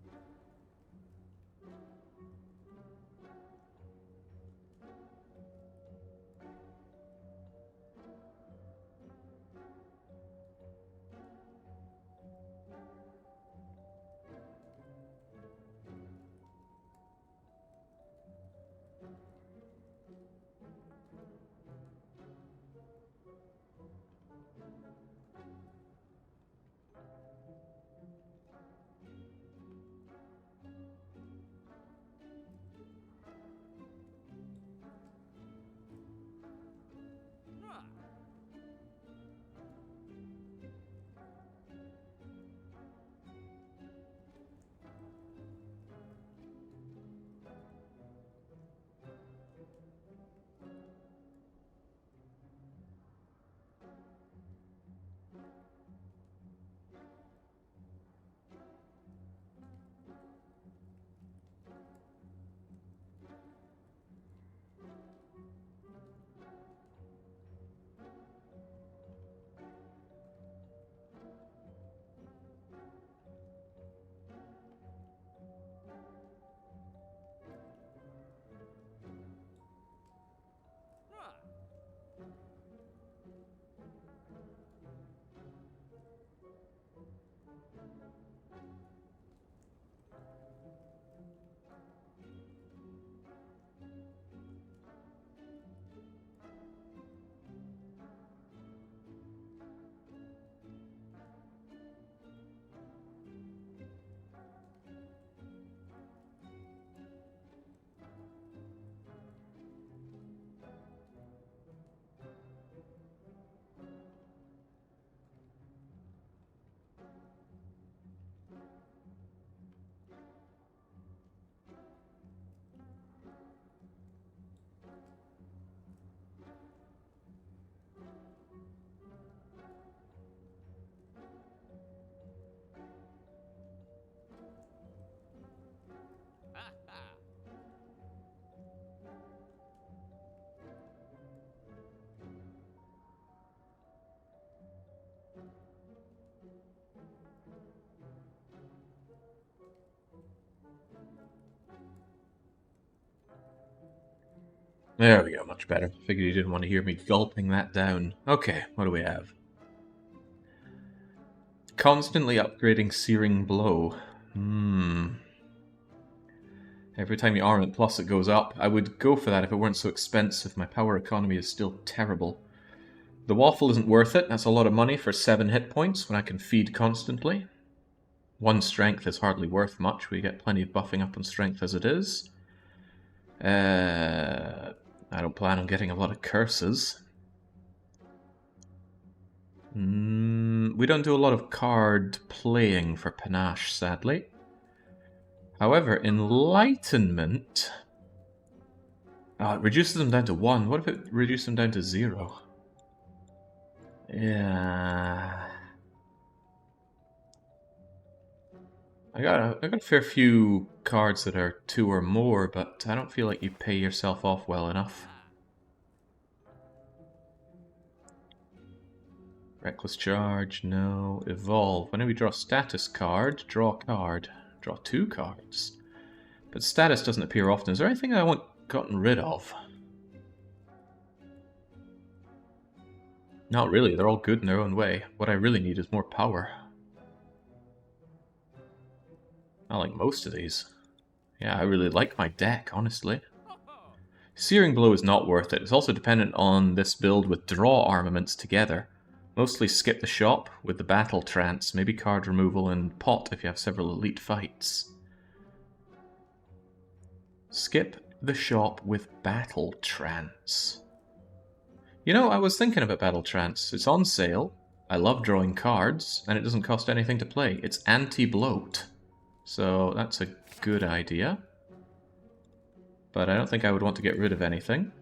There we go, much better. Figured you didn't want to hear me gulping that down. Okay, what do we have? Constantly upgrading Searing Blow. Every time you armament plus it goes up. I would go for that if it weren't so expensive. My power economy is still terrible. The waffle isn't worth it. That's a lot of money for 7 hit points when I can feed constantly. 1 strength is hardly worth much. We get plenty of buffing up on strength as it is. I don't plan on getting a lot of curses. We don't do a lot of card playing for Panache, sadly. However, Enlightenment... it reduces them down to 1. What if it reduces them down to 0? Yeah... I got a fair few cards that are 2 or more, but I don't feel like you pay yourself off well enough. Reckless Charge, no. Evolve. Whenever we draw a status card, draw a card. Draw 2 cards. But status doesn't appear often. Is there anything I want gotten rid of? Not really. They're all good in their own way. What I really need is more power. I like most of these. Yeah, I really like my deck, honestly. Searing Blow is not worth it. It's also dependent on this build with draw armaments together. Mostly skip the shop with the Battle Trance, maybe card removal and pot if you have several elite fights. Skip the shop with Battle Trance. You know, I was thinking about Battle Trance. It's on sale. I love drawing cards, and it doesn't cost anything to play. It's anti-bloat. So that's a good idea. But I don't think I would want to get rid of anything.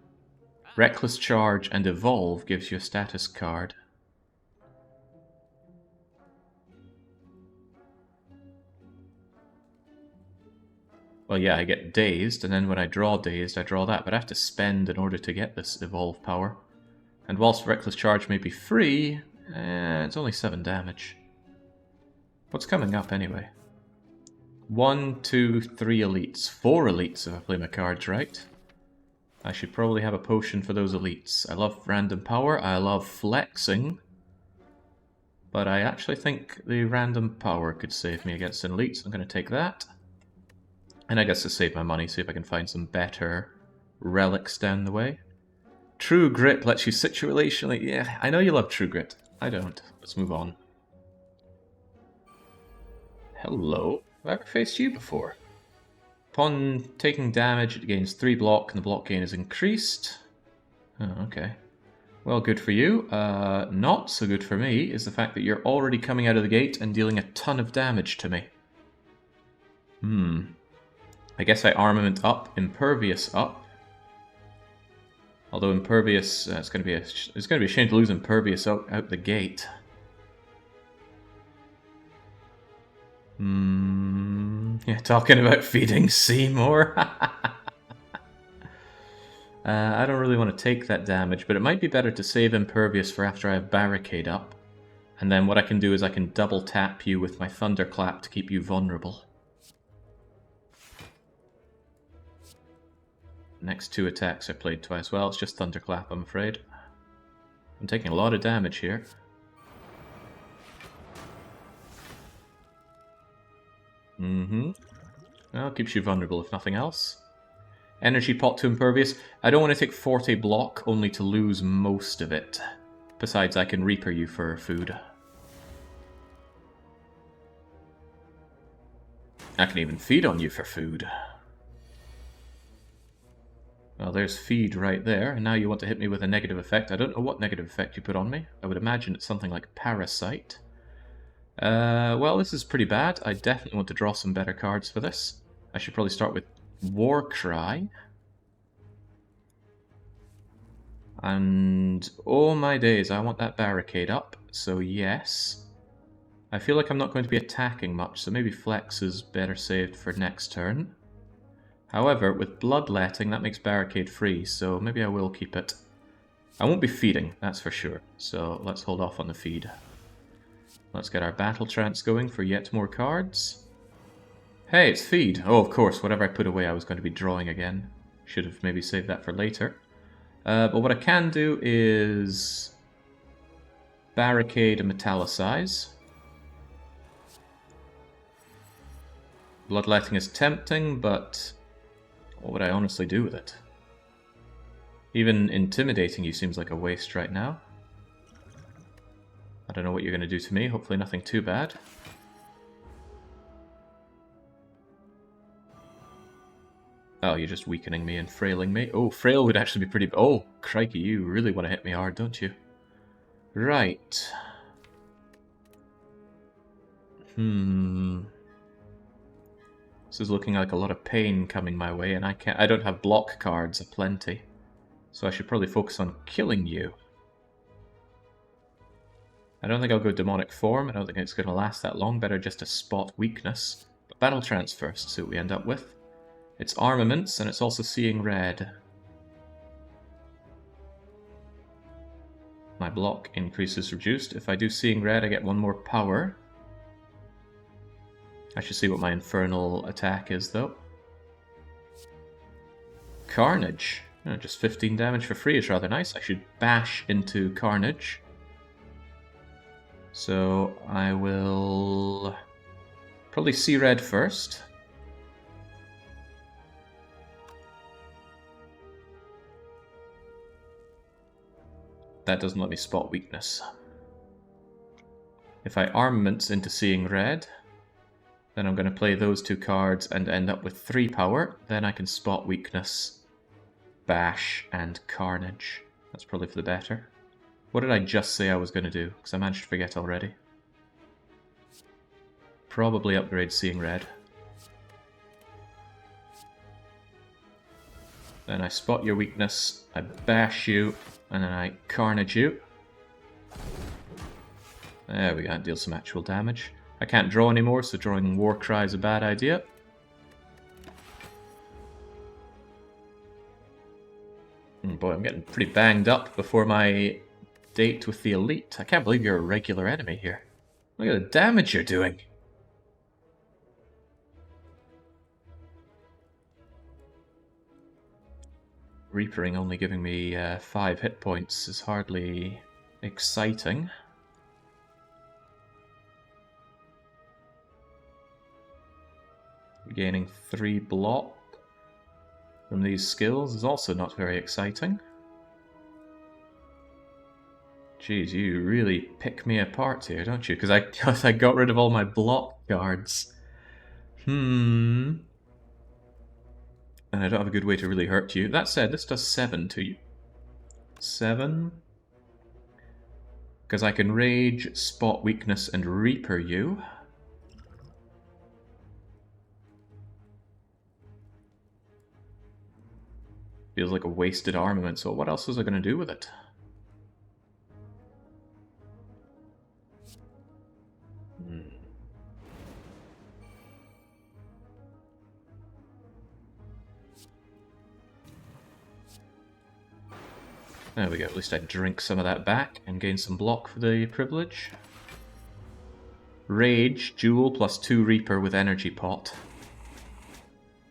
Reckless Charge and Evolve gives you a status card. Well, yeah, I get Dazed, and then when I draw Dazed, I draw that, but I have to spend in order to get this Evolve power. And whilst Reckless Charge may be free, it's only 7 damage. What's coming up, anyway? 1, 2, 3 elites. 4 elites if I play my cards right. I should probably have a potion for those elites. I love random power, I love flexing. But I actually think the random power could save me against an elite, so I'm going to take that. And I guess to save my money, see if I can find some better relics down the way. True Grit lets you situationally... Yeah, I know you love True Grit. I don't. Let's move on. Hello. Have I ever faced you before? Upon taking damage, it gains 3 block, and the block gain is increased. Oh, okay. Well, good for you. Not so good for me is the fact that you're already coming out of the gate and dealing a ton of damage to me. I guess I armament up, impervious up. Although impervious, it's going to be a shame to lose impervious out the gate. Yeah, talking about feeding Seymour. I don't really want to take that damage, but it might be better to save impervious for after I have barricade up. And then what I can do is I can double tap you with my thunderclap to keep you vulnerable. Next 2 attacks I played twice. Well, it's just thunderclap, I'm afraid. I'm taking a lot of damage here. Well, keeps you vulnerable if nothing else. Energy pot to impervious. I don't want to take Forte block only to lose most of it. Besides, I can Reaper you for food. I can even feed on you for food. Well, there's feed right there, and now you want to hit me with a negative effect. I don't know what negative effect you put on me. I would imagine it's something like Parasite. Well, this is pretty bad. I definitely want to draw some better cards for this. I should probably start with Warcry. And oh my days, I want that barricade up, so yes. I feel like I'm not going to be attacking much, so maybe Flex is better saved for next turn. However, with Bloodletting, that makes barricade free, so maybe I will keep it. I won't be feeding, that's for sure, so let's hold off on the feed. Let's get our Battle Trance going for yet more cards. Hey, it's feed! Oh, of course, whatever I put away I was going to be drawing again. Should have maybe saved that for later. But what I can do is barricade and metallicize. Bloodletting is tempting, but what would I honestly do with it? Even intimidating you seems like a waste right now. I don't know what you're going to do to me, hopefully nothing too bad. Oh, you're just weakening me and frailing me. Oh, frail would actually be pretty... Oh, crikey, you really want to hit me hard, don't you? Right. This is looking like a lot of pain coming my way, and I don't have block cards aplenty. So I should probably focus on killing you. I don't think I'll go Demonic Form. I don't think it's going to last that long. Better just to spot weakness. But Battle Trance first, see what we end up with. It's armaments, and it's also seeing red. My block increase is reduced. If I do seeing red, I get 1 more power. I should see what my infernal attack is, though. Carnage. Oh, just 15 damage for free is rather nice. I should bash into Carnage. So I will Probably see red first. That doesn't let me spot weakness. If I armaments into seeing red, then I'm going to play those 2 cards and end up with 3 power. Then I can spot weakness, bash, and carnage. That's probably for the better. What did I just say I was going to do? Because I managed to forget already. Probably upgrade seeing red. Then I spot your weakness, I bash you, and then I carnage you. There we go, deal some actual damage. I can't draw anymore, so drawing Warcry is a bad idea. Boy, I'm getting pretty banged up before my date with the elite. I can't believe you're a regular enemy here. Look at the damage you're doing. Reapering only giving me 5 hit points is hardly exciting. Gaining 3 block from these skills is also not very exciting. Jeez, you really pick me apart here, don't you? Because I got rid of all my block cards. And I don't have a good way to really hurt you. That said, this does 7 to you. 7. Because I can rage, spot weakness, and reaper you. Feels like a wasted armament, so what else was I going to do with it? There we go, at least I drink some of that back and gain some block for the privilege. Rage, Jewel, plus 2 Reaper with Energy Pot.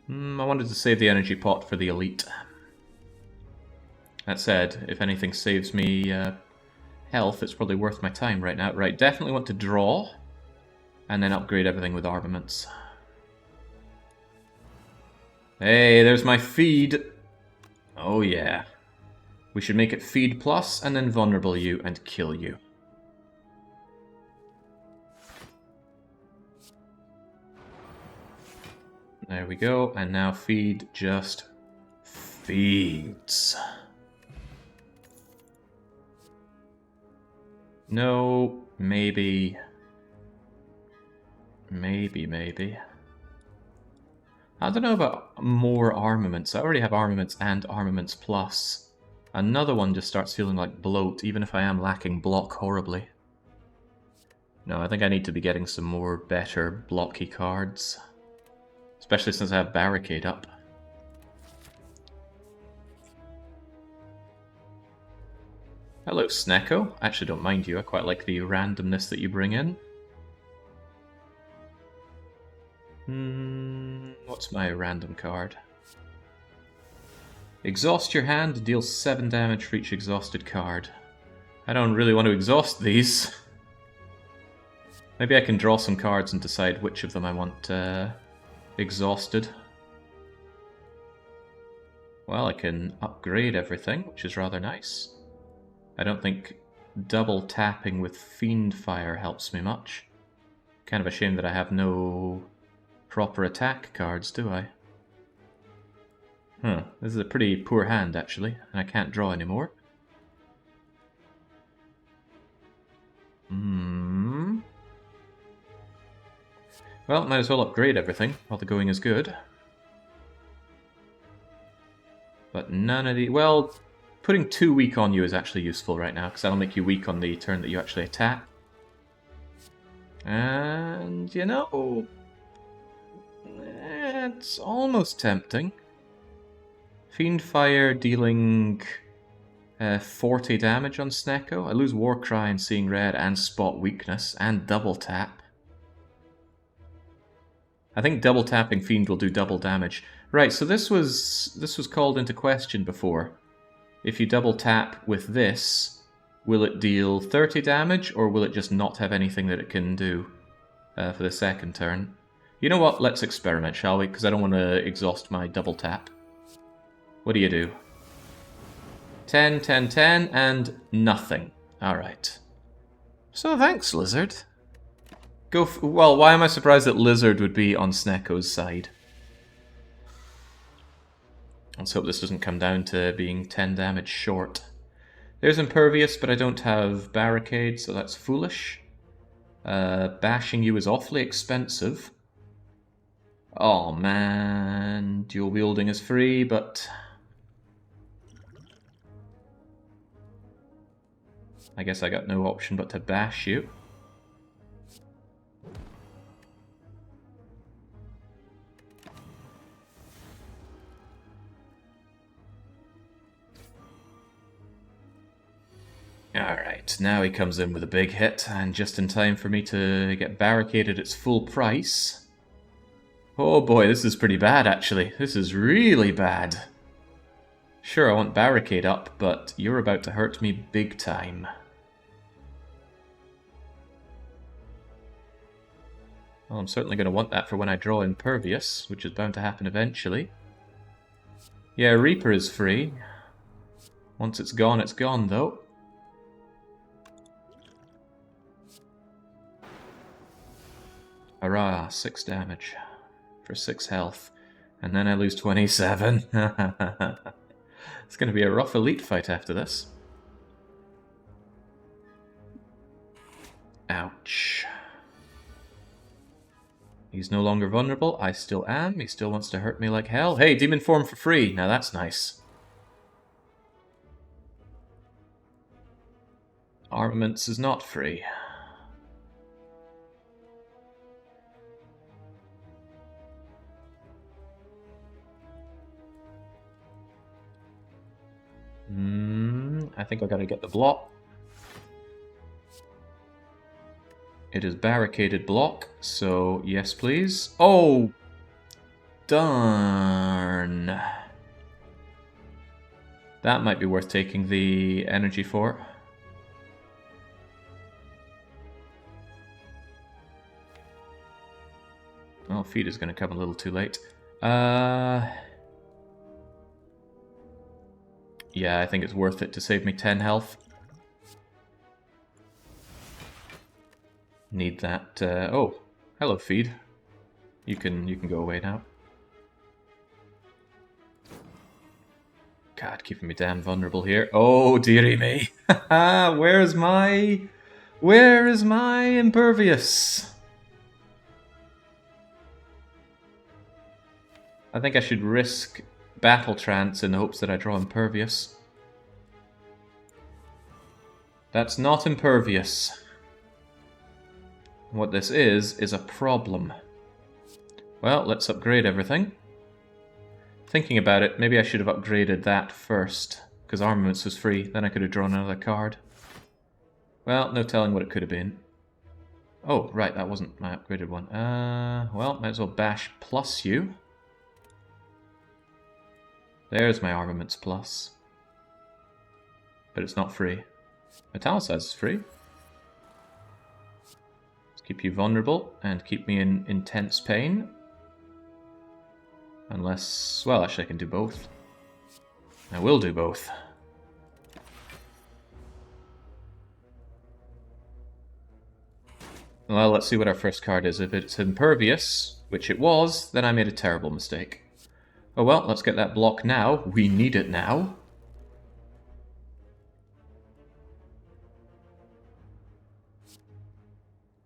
I wanted to save the Energy Pot for the Elite. That said, if anything saves me health, it's probably worth my time right now. Right, definitely want to draw, and then upgrade everything with armaments. Hey, there's my feed! Oh yeah. We should make it feed plus, and then vulnerable you, and kill you. There we go, and now feed just feeds. No, maybe. Maybe. I don't know about more armaments. I already have armaments and armaments plus. Another one just starts feeling like bloat, even if I am lacking block horribly. No, I think I need to be getting some more better blocky cards. Especially since I have Barricade up. Hello, Snecko. I actually don't mind you. I quite like the randomness that you bring in. What's my random card? Exhaust your hand, deal 7 damage for each exhausted card. I don't really want to exhaust these. Maybe I can draw some cards and decide which of them I want exhausted. Well, I can upgrade everything, which is rather nice. I don't think double tapping with Fiendfire helps me much. Kind of a shame that I have no proper attack cards, do I? This is a pretty poor hand, actually, and I can't draw anymore. Well, might as well upgrade everything while the going is good. But none of the... Well, putting 2 weak on you is actually useful right now, because that'll make you weak on the turn that you actually attack. And, you know... it's almost tempting. Fiendfire dealing 40 damage on Snecko. I lose Warcry and Seeing Red and Spot Weakness and double tap. I think double tapping Fiend will do double damage. Right, so this was called into question before. If you double tap with this, will it deal 30 damage or will it just not have anything that it can do for the second turn? You know what? Let's experiment, shall we? Because I don't want to exhaust my double tap. What do you do? 10, 10, 10, and nothing. Alright. So thanks, Lizard. Well, why am I surprised that Lizard would be on Sneko's side? Let's hope this doesn't come down to being 10 damage short. There's Impervious, but I don't have Barricade, so that's foolish. Bashing you is awfully expensive. Oh man, dual wielding is free, but I guess I got no option but to bash you. Alright, now he comes in with a big hit, and just in time for me to get barricaded its full price. Oh boy, this is pretty bad actually. This is really bad. Sure, I want barricade up, but you're about to hurt me big time. Well, I'm certainly going to want that for when I draw Impervious, which is bound to happen eventually. Yeah, Reaper is free. Once it's gone though. Hurrah, 6 damage for 6 health. And then I lose 27. It's going to be a rough elite fight after this. Ouch. He's no longer vulnerable. I still am. He still wants to hurt me like hell. Hey, Demon Form for free. Now that's nice. Armaments is not free. I think I gotta get the block. It is barricaded block, so yes please. Oh! Darn. That might be worth taking the energy for. Oh, feed is gonna come a little too late. Yeah, I think it's worth it to save me 10 health. Need that. Oh, hello, feed. You can go away now. God, keeping me damn vulnerable here. Oh, dearie me. Where is my Impervious? I think I should risk Battle Trance in the hopes that I draw Impervious. That's not Impervious. What this is a problem. Well, let's upgrade everything. Thinking about it, maybe I should have upgraded that first, because Armaments was free, then I could have drawn another card. Well, no telling what it could have been. Oh, right, that wasn't my upgraded one. Well, might as well bash plus you. There's my Armaments plus. But it's not free. Metallicize is free. Let's keep you vulnerable and keep me in intense pain. Unless, well, actually I can do both. I will do both. Well, let's see what our first card is. If it's Impervious, which it was, then I made a terrible mistake. Oh well, let's get that block now. We need it now.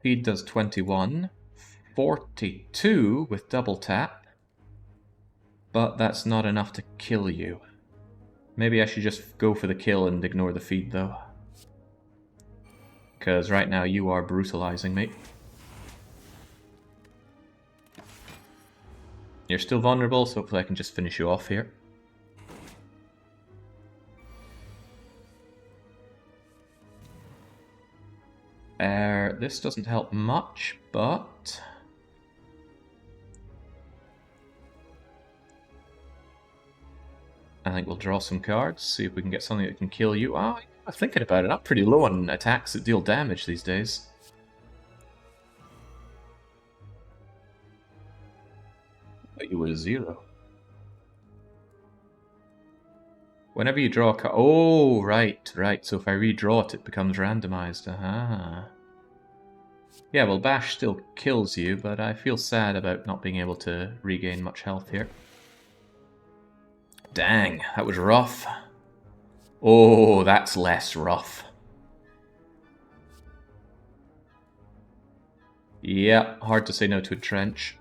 Feed does 21. 42 with double tap. But that's not enough to kill you. Maybe I should just go for the kill and ignore the feed though. Because right now you are brutalizing me. You're still vulnerable, so hopefully I can just finish you off here. This doesn't help much, but... I think we'll draw some cards, see if we can get something that can kill you. Oh, I'm thinking about it, I'm pretty low on attacks that deal damage these days. But you were 0. Whenever you draw a card... Oh, right, right. So if I redraw it, it becomes randomized. Aha. Yeah, well, Bash still kills you, but I feel sad about not being able to regain much health here. Dang, that was rough. Oh, that's less rough. Yeah, hard to say no to a trench.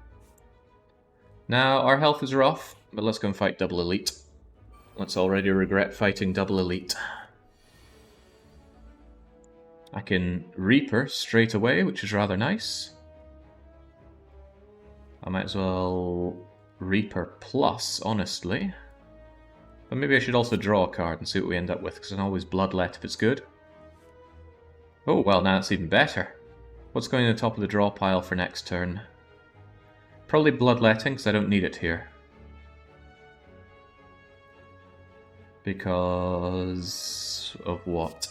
Now, our health is rough, but let's go and fight Double Elite. Let's already regret fighting Double Elite. I can Reaper straight away, which is rather nice. I might as well Reaper Plus, honestly. But maybe I should also draw a card and see what we end up with, because I can always Bloodlet if it's good. Oh, well, now it's even better. What's going to the top of the draw pile for next turn? Probably Bloodletting, because I don't need it here. Because of what?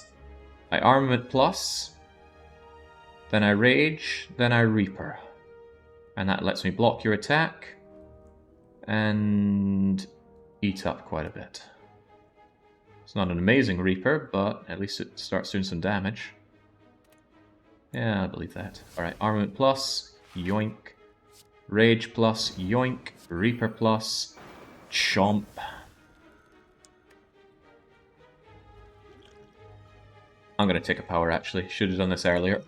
I Armament Plus, then I Rage, then I Reaper. And that lets me block your attack and eat up quite a bit. It's not an amazing Reaper, but at least it starts doing some damage. Yeah, I believe that. Alright, Armament Plus, yoink. Rage Plus, yoink. Reaper Plus, chomp. I'm going to take a power, actually. Should have done this earlier.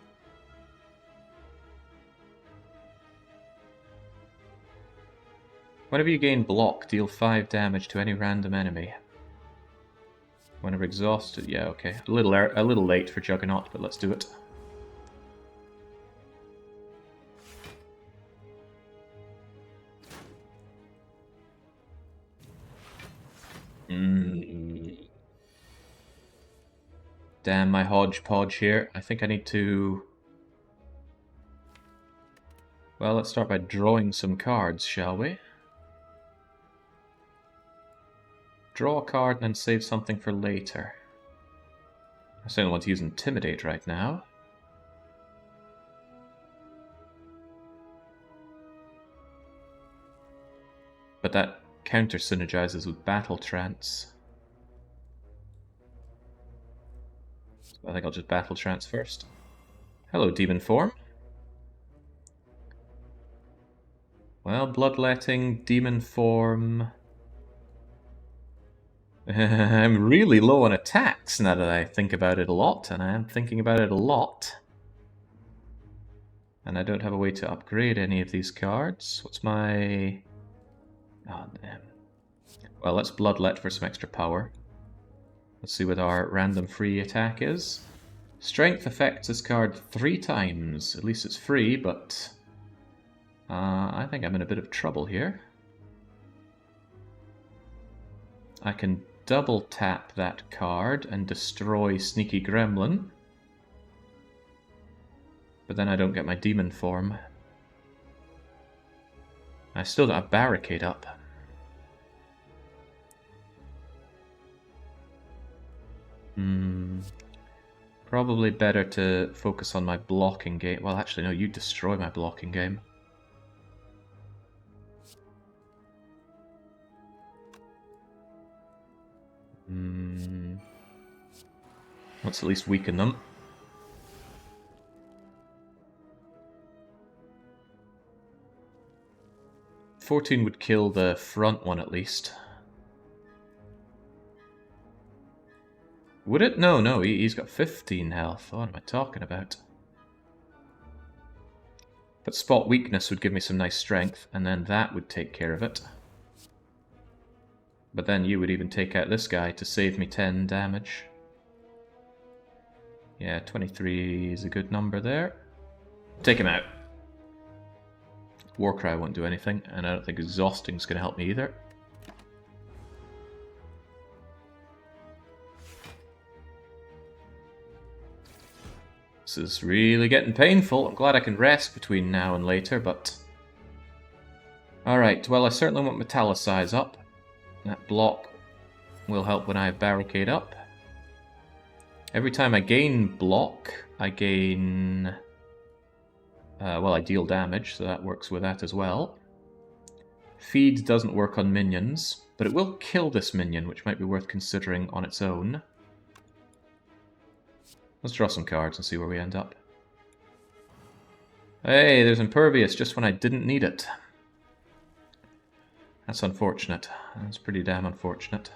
Whenever you gain block, deal 5 damage to any random enemy. Whenever exhausted, yeah, okay. A little late for Juggernaut, but let's do it. Damn my hodgepodge here. I think I need to... Well, let's start by drawing some cards, shall we? Draw a card and then save something for later. I certainly want to use Intimidate right now. But that counter-synergizes with Battle Trance. So I think I'll just Battle Trance first. Hello, Demon Form. Well, Bloodletting, Demon Form... I'm really low on attacks now that I think about it a lot, and I am thinking about it a lot. And I don't have a way to upgrade any of these cards. What's my... Oh, damn. Well, let's Bloodlet for some extra power. Let's see what our random free attack is. Strength affects this card 3 times. At least it's free, but... I think I'm in a bit of trouble here. I can double tap that card and destroy Sneaky Gremlin. But then I don't get my demon form. I still don't have Barricade up. Probably better to focus on my blocking game. Well, actually, no, you destroy my blocking game. Let's at least weaken them. $14 would kill the front one at least. Would it? No, no, he's got 15 health. What am I talking about? But Spot Weakness would give me some nice strength, and then that would take care of it. But then you would even take out this guy to save me 10 damage. Yeah, 23 is a good number there. Take him out. Warcry won't do anything, and I don't think Exhausting's going to help me either. This is really getting painful. I'm glad I can rest between now and later, but... Alright, well I certainly want Metallicize up. That block will help when I have Barricade up. Every time I gain block, I gain... well, I deal damage, so that works with that as well. Feed doesn't work on minions, but it will kill this minion, which might be worth considering on its own. Let's draw some cards and see where we end up. Hey, there's Impervious just when I didn't need it. That's unfortunate. That's pretty damn unfortunate.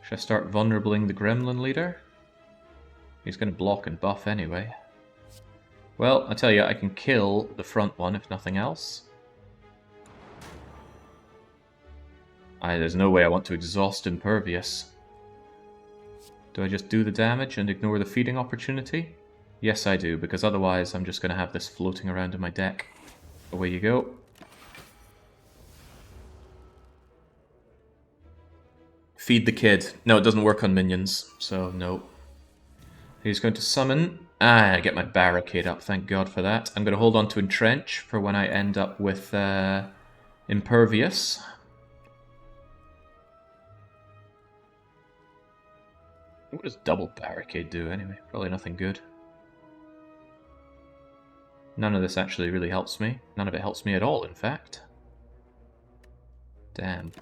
Should I start vulnerabling the Gremlin leader? He's going to block and buff anyway. Well, I tell you, I can kill the front one if nothing else. There's no way I want to exhaust Impervious. Do I just do the damage and ignore the feeding opportunity? Yes, I do, because otherwise I'm just going to have this floating around in my deck. Away you go. Feed the kid. No, it doesn't work on minions, so no. He's going to summon. I get my barricade up, thank God for that. I'm going to hold on to Entrench for when I end up with Impervious. What does double barricade do anyway? Probably nothing good. None of this actually really helps me. None of it helps me at all, in fact. Damn.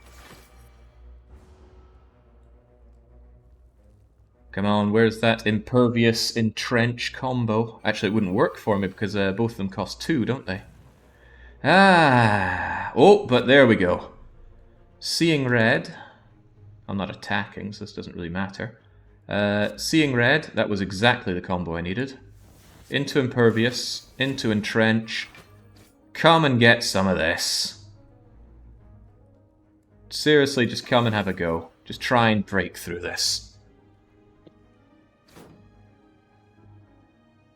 Come on, where's that Impervious Entrench combo? Actually, it wouldn't work for me because both of them cost 2, don't they? Oh, but there we go. Seeing red. I'm not attacking, so this doesn't really matter. Seeing red, that was exactly the combo I needed. Into Impervious, into Entrench. Come and get some of this. Seriously, just come and have a go. Just try and break through this.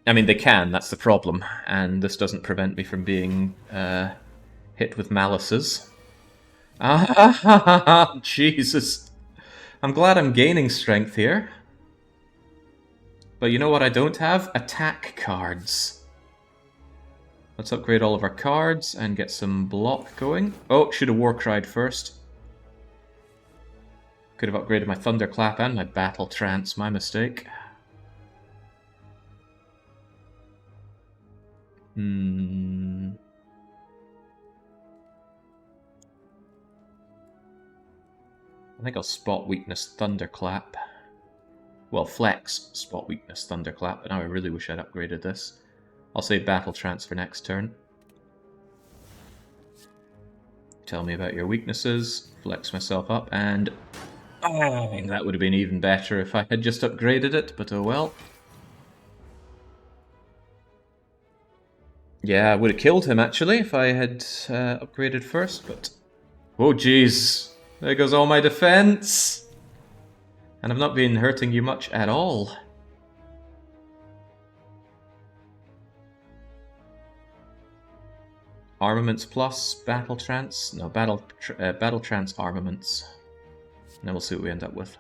I mean, they can, that's the problem. And this doesn't prevent me from being hit with malices. Jesus. I'm glad I'm gaining strength here. But you know what I don't have? Attack cards. Let's upgrade all of our cards and get some block going. Oh, should have Warcried first. Could have upgraded my Thunderclap and my Battle Trance, my mistake. I think I'll Spot Weakness Thunderclap. Well, Flex Spot Weakness Thunderclap, but now I really wish I'd upgraded this. I'll save Battle Trance for next turn. Tell me about your weaknesses, flex myself up, and... Oh, that would have been even better if I had just upgraded it, but oh well. Yeah, I would have killed him, actually, if I had upgraded first, but... Oh, jeez. There goes all my defense! And I've not been hurting you much at all. Armaments plus Battle Trance? No, Battle Trance Armaments. And then we'll see what we end up with.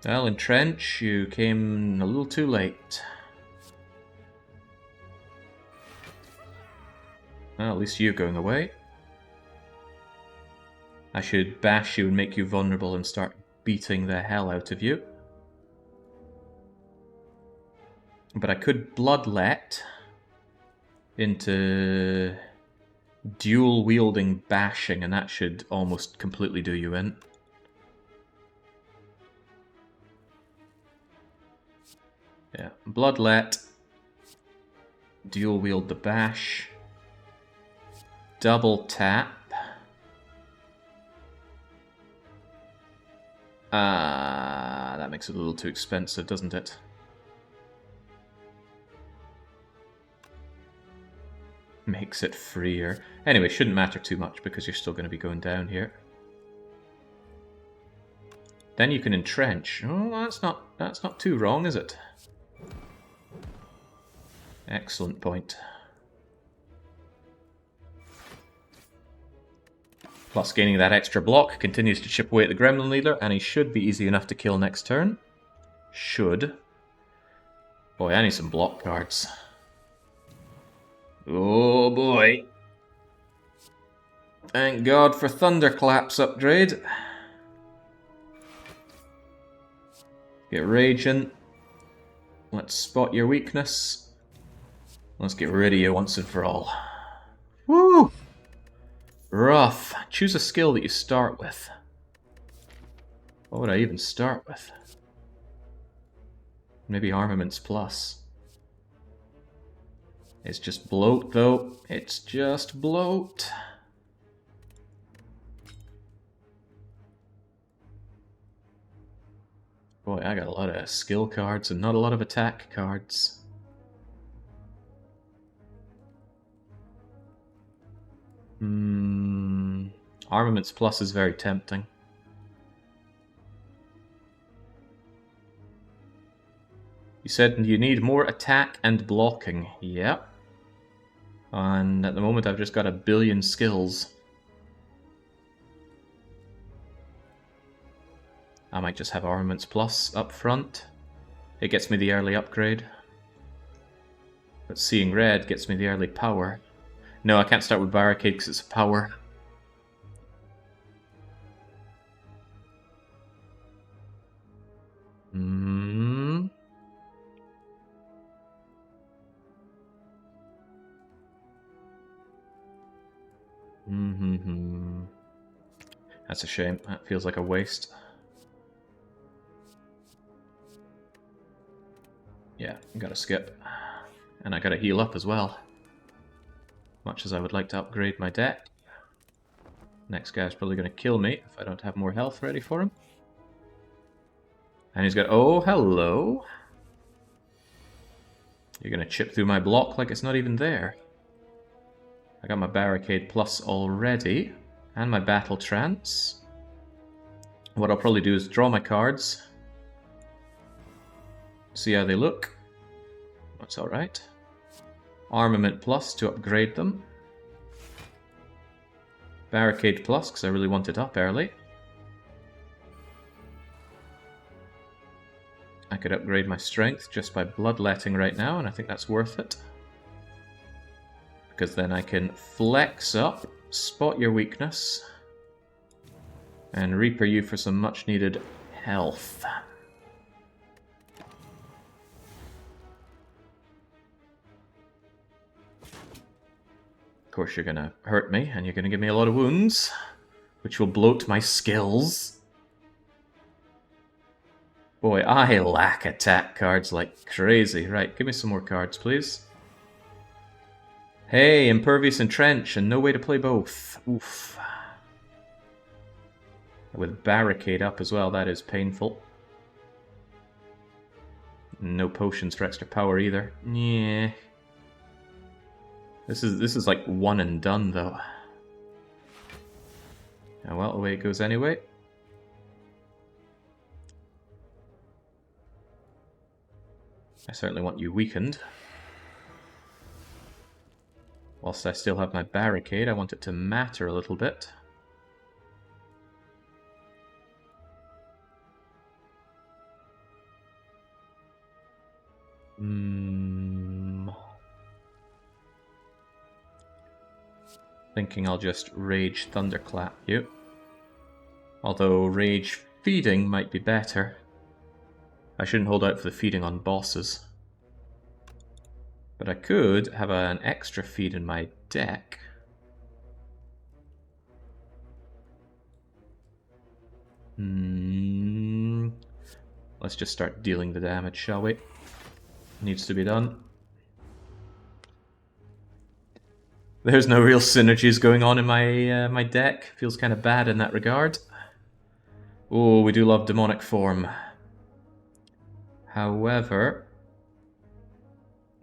Well, Entrench, you came a little too late. Well, at least you're going away. I should bash you and make you vulnerable and start beating the hell out of you. But I could Bloodlet into dual-wielding bashing, and that should almost completely do you in. Yeah, Bloodlet, dual-wield the bash, double tap. That makes it a little too expensive, doesn't it? Makes it freer. Anyway, shouldn't matter too much because you're still going to be going down here. Then you can entrench. Oh, that's not too wrong, is it? Excellent point. Plus, gaining that extra block continues to chip away at the Gremlin Leader, and he should be easy enough to kill next turn. Should. Boy, I need some block cards. Oh boy. Thank God for Thunderclap's upgrade. Get raging. Let's spot your weakness. Let's get rid of you once and for all. Woo! Rough. Choose a skill that you start with. What would I even start with? Maybe Armaments Plus. It's just bloat, though. It's just bloat. Boy, I got a lot of skill cards and not a lot of attack cards. Armaments Plus is very tempting. You said you need more attack and blocking. Yep. And at the moment I've just got 1 billion skills. I might just have Armaments Plus up front. It gets me the early upgrade. But Seeing Red gets me the early power. No, I can't start with Barricade because it's a power. That's a shame. That feels like a waste. Yeah, gotta skip. And I gotta heal up as well. Much as I would like to upgrade my deck. Next guy's probably gonna kill me if I don't have more health ready for him. And he's got... Oh, hello! You're gonna chip through my block like it's not even there. I got my Barricade Plus already. And my Battle Trance. What I'll probably do is draw my cards. See how they look. That's alright. Armament Plus to upgrade them. Barricade Plus, because I really want it up early. I could upgrade my strength just by bloodletting right now, and I think that's worth it. Because then I can flex up, spot your weakness, and Reaper you for some much needed health. Of course you're gonna hurt me, and you're gonna give me a lot of wounds, which will bloat my skills. Boy, I lack attack cards like crazy. Right, give me some more cards, please. Hey, Impervious and Trench, and no way to play both. Oof. With Barricade up as well, that is painful. No potions for extra power either. Yeah. This is like one and done though. Oh well, away it goes anyway. I certainly want you weakened. Whilst I still have my Barricade, I want it to matter a little bit. Thinking I'll just Rage Thunderclap you. Although Rage Feeding might be better. I shouldn't hold out for the feeding on bosses. But I could have an extra feed in my deck. Let's just start dealing the damage, shall we? Needs to be done. There's no real synergies going on in my my deck. Feels kind of bad in that regard. Oh, we do love Demonic Form. However,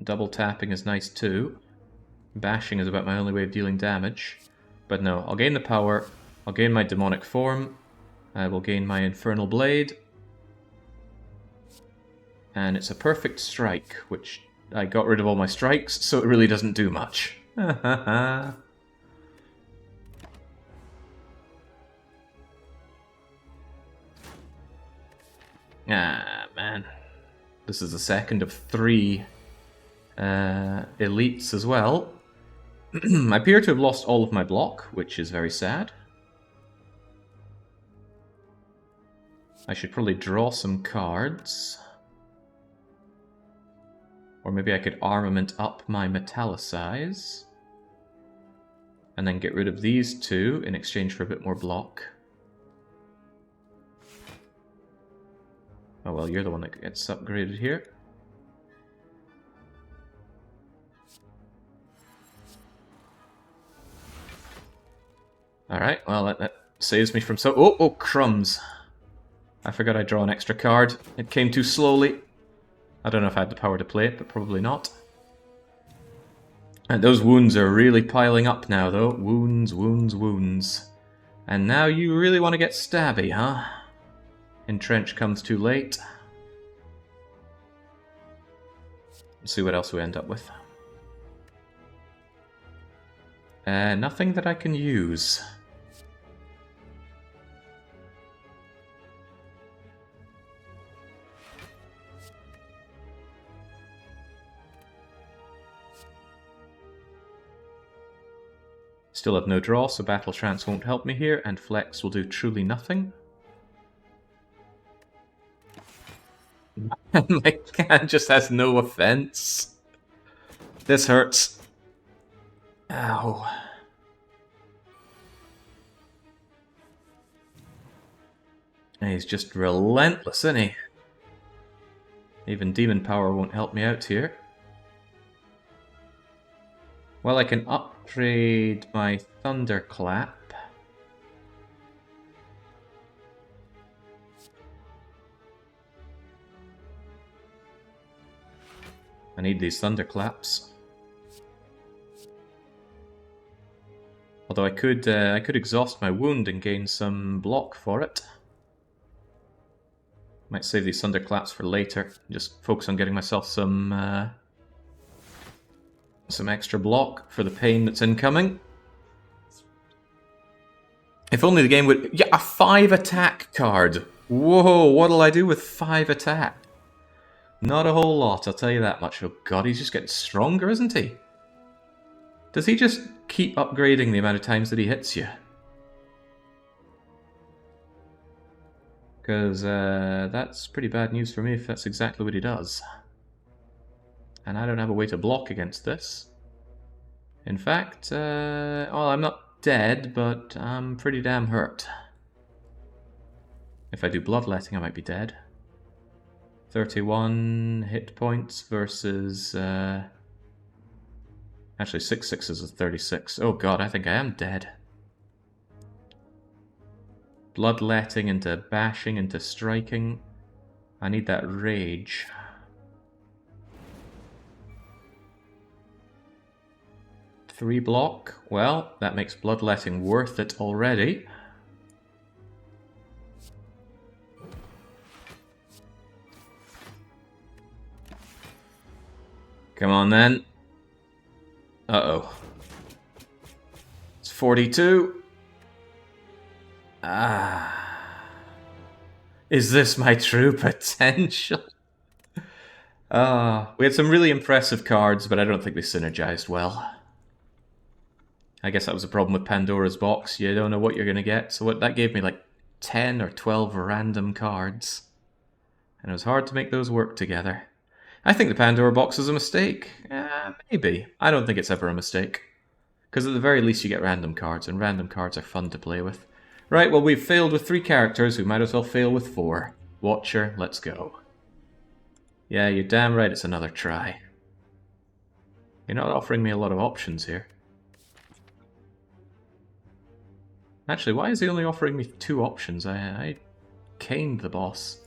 double tapping is nice too. Bashing is about my only way of dealing damage. But no, I'll gain the power. I'll gain my Demonic Form. I will gain my Infernal Blade. And it's a perfect strike, which I got rid of all my strikes, so it really doesn't do much. Ah, man. This is the second of 3 elites as well. I appear to have lost all of my block, which is very sad. I should probably draw some cards. Or maybe I could armament up my metallicize. And then get rid of these two in exchange for a bit more block. Oh well, you're the one that gets upgraded here. Alright, well that saves me from so... Oh, crumbs! I forgot I draw an extra card. It came too slowly. I don't know if I had the power to play it, but probably not. And those wounds are really piling up now, though. Wounds, wounds, wounds. And now you really want to get stabby, huh? Entrench comes too late. Let's see what else we end up with. Nothing that I can use. Still have no draw, so Battle Trance won't help me here, and Flex will do truly nothing. And my can just has no offense. This hurts. Ow. He's just relentless, isn't he? Even Demon Power won't help me out here. Well, I can upgrade my Thunderclap. I need these Thunderclaps. Although I could exhaust my wound and gain some block for it. Might save these Thunderclaps for later. Just focus on getting myself some extra block for the pain that's incoming. If only the game would... Yeah, a 5 attack card! Whoa, what'll I do with 5 attack? Not a whole lot, I'll tell you that much. Oh god, he's just getting stronger, isn't he? Does he just keep upgrading the amount of times that he hits you? Because that's pretty bad news for me if that's exactly what he does. And I don't have a way to block against this. In fact, well, I'm not dead, but I'm pretty damn hurt. If I do Bloodletting, I might be dead. 31 hit points versus... Actually, 6 6s is 36. Oh god, I think I am dead. Bloodletting into bashing into striking. I need that rage. Three block. Well, that makes Bloodletting worth it already. Come on then. Uh-oh. It's 42. Is this my true potential? We had some really impressive cards, but I don't think they synergized well. I guess that was a problem with Pandora's box. You don't know what you're going to get. So that gave me like 10 or 12 random cards. And it was hard to make those work together. I think the Pandora box is a mistake. Maybe. I don't think it's ever a mistake. Because at the very least you get random cards, and random cards are fun to play with. Right, well we've failed with 3 characters, we might as well fail with 4. Watcher, let's go. Yeah, you're damn right it's another try. You're not offering me a lot of options here. Actually, why is he only offering me 2 options? I caned the boss.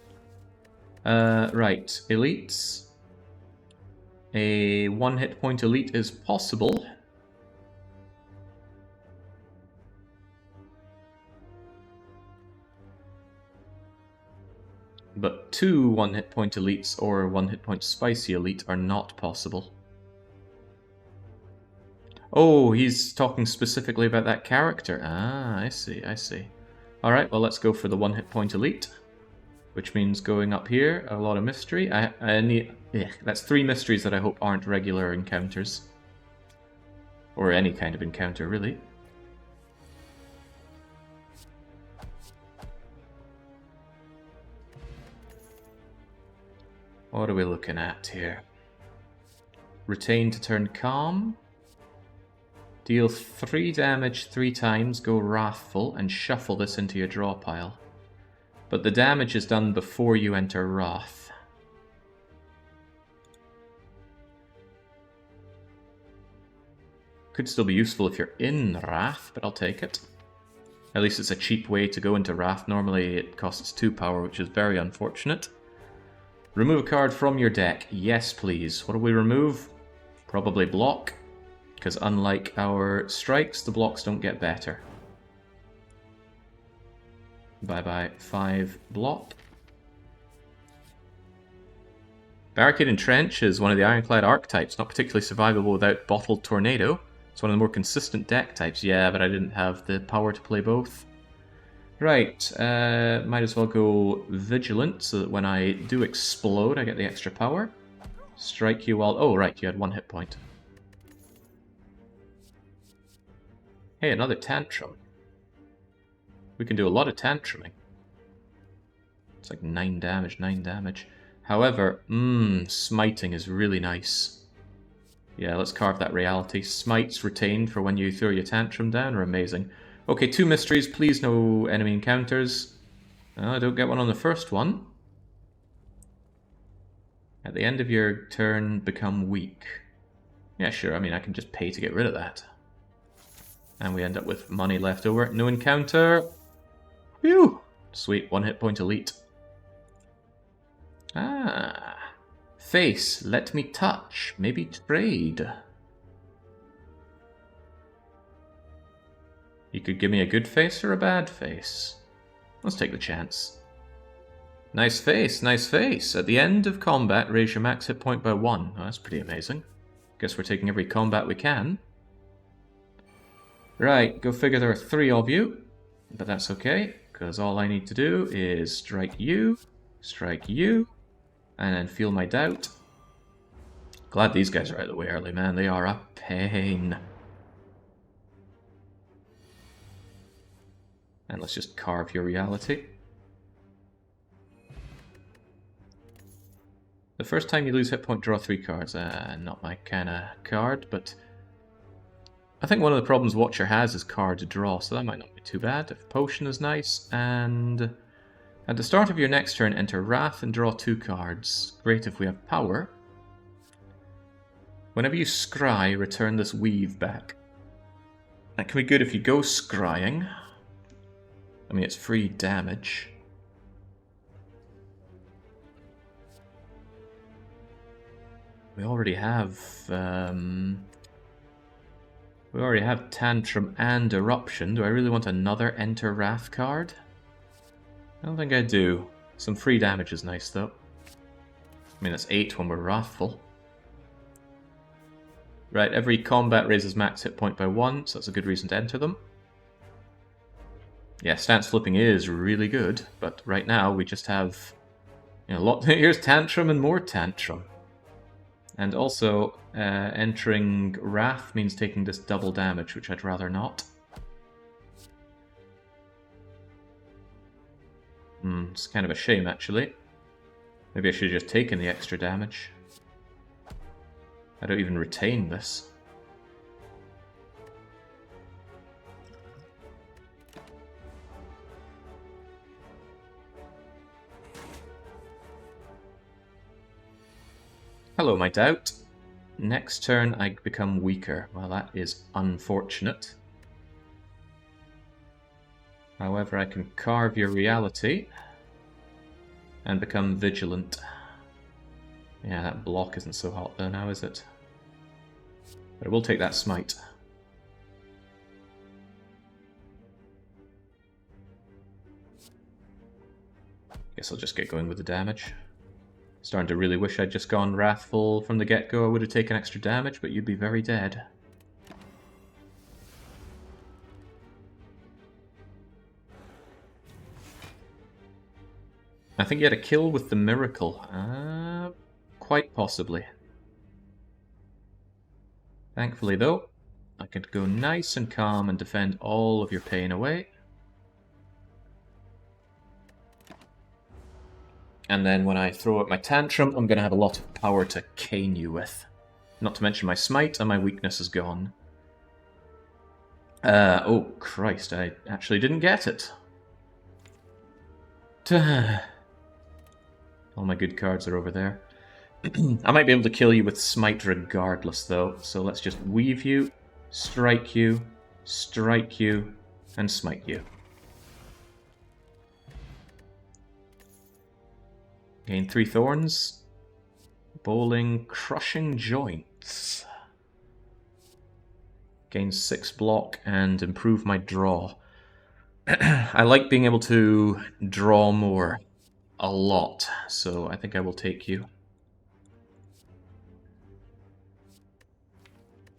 Right, elites. A 1 hit point elite is possible. But 2 1 hit point elites or 1 hit point spicy elite are not possible. Oh, he's talking specifically about that character. Ah, I see, I see. Alright, well let's go for the 1 hit point elite. Which means going up here, a lot of mystery. I need... that's 3 mysteries that I hope aren't regular encounters. Or any kind of encounter, really. What are we looking at here? retain to turn calm. Deal 3 damage 3 times, go Wrathful, and shuffle this into your draw pile. But the damage is done before you enter Wrath. Could still be useful if you're in Wrath, but I'll take it. At least it's a cheap way to go into Wrath. Normally it costs 2 power, which is very unfortunate. Remove a card from your deck. Yes, please. What do we remove? Probably block. Because unlike our strikes, the blocks don't get better. Bye-bye. 5 block. Barricading Trench is one of the Ironclad archetypes, not particularly survivable without Bottled Tornado. It's one of the more consistent deck types. Yeah, but I didn't have the power to play both. Right, might as well go Vigilant, so that when I do explode, I get the extra power. Strike you while... Oh, right, you had 1 hit point. Hey, another Tantrum. We can do a lot of Tantruming. It's like 9 damage, 9 damage. However, Smiting is really nice. Yeah, let's carve that reality. Smites retained for when you throw your Tantrum down are amazing. Okay, 2 mysteries, please no enemy encounters. I don't get one on the first one. At the end of your turn, become weak. Yeah, sure, I mean, I can just pay to get rid of that. And we end up with money left over. No encounter. Phew! Sweet, 1 hit point elite. Ah. Face, let me touch. Maybe trade. You could give me a good face or a bad face. Let's take the chance. Nice face, nice face. At the end of combat, raise your max hit point by 1. Oh, that's pretty amazing. Guess we're taking every combat we can. Right, go figure there are 3 of you. But that's okay, because all I need to do is strike you, and then feel my doubt. Glad these guys are out of the way early, man. They are a pain. And let's just carve your reality. The first time you lose hit point, draw 3 cards. Not my kind of card, but I think one of the problems Watcher has is card to draw, so that might not be too bad. If Potion is nice, and at the start of your next turn, enter Wrath and draw 2 cards. Great if we have power. Whenever you scry, return this Weave back. That can be good if you go scrying. I mean, it's free damage. We already have Tantrum and Eruption. Do I really want another Enter Wrath card? I don't think I do. Some free damage is nice, though. I mean, that's 8 when we're Wrathful. Right, every combat raises max hit point by 1, so that's a good reason to enter them. Yeah, stance flipping is really good, but right now we just have a lot. Here's Tantrum and more Tantrum. And also, entering Wrath means taking this double damage, which I'd rather not. It's kind of a shame, actually. Maybe I should have just taken the extra damage. I don't even retain this. Hello, my doubt. Next turn, I become weaker. Well, that is unfortunate. However, I can carve your reality and become vigilant. Yeah, that block isn't so hot though now, is it? But I will take that smite. Guess I'll just get going with the damage. Starting to really wish I'd just gone Wrathful from the get-go. I would have taken extra damage, but you'd be very dead. I think you had a kill with the Miracle. Quite possibly. Thankfully, though, I can go nice and calm and defend all of your pain away. And then when I throw out my Tantrum, I'm going to have a lot of power to cane you with. Not to mention my smite and my weakness is gone. Oh Christ, I actually didn't get it. All my good cards are over there. I might be able to kill you with smite regardless though, so let's just weave you, strike you, and smite you. Gain 3 thorns. Bowling, crushing joints. Gain 6 block and improve my draw. I like being able to draw more. A lot. So I think I will take you.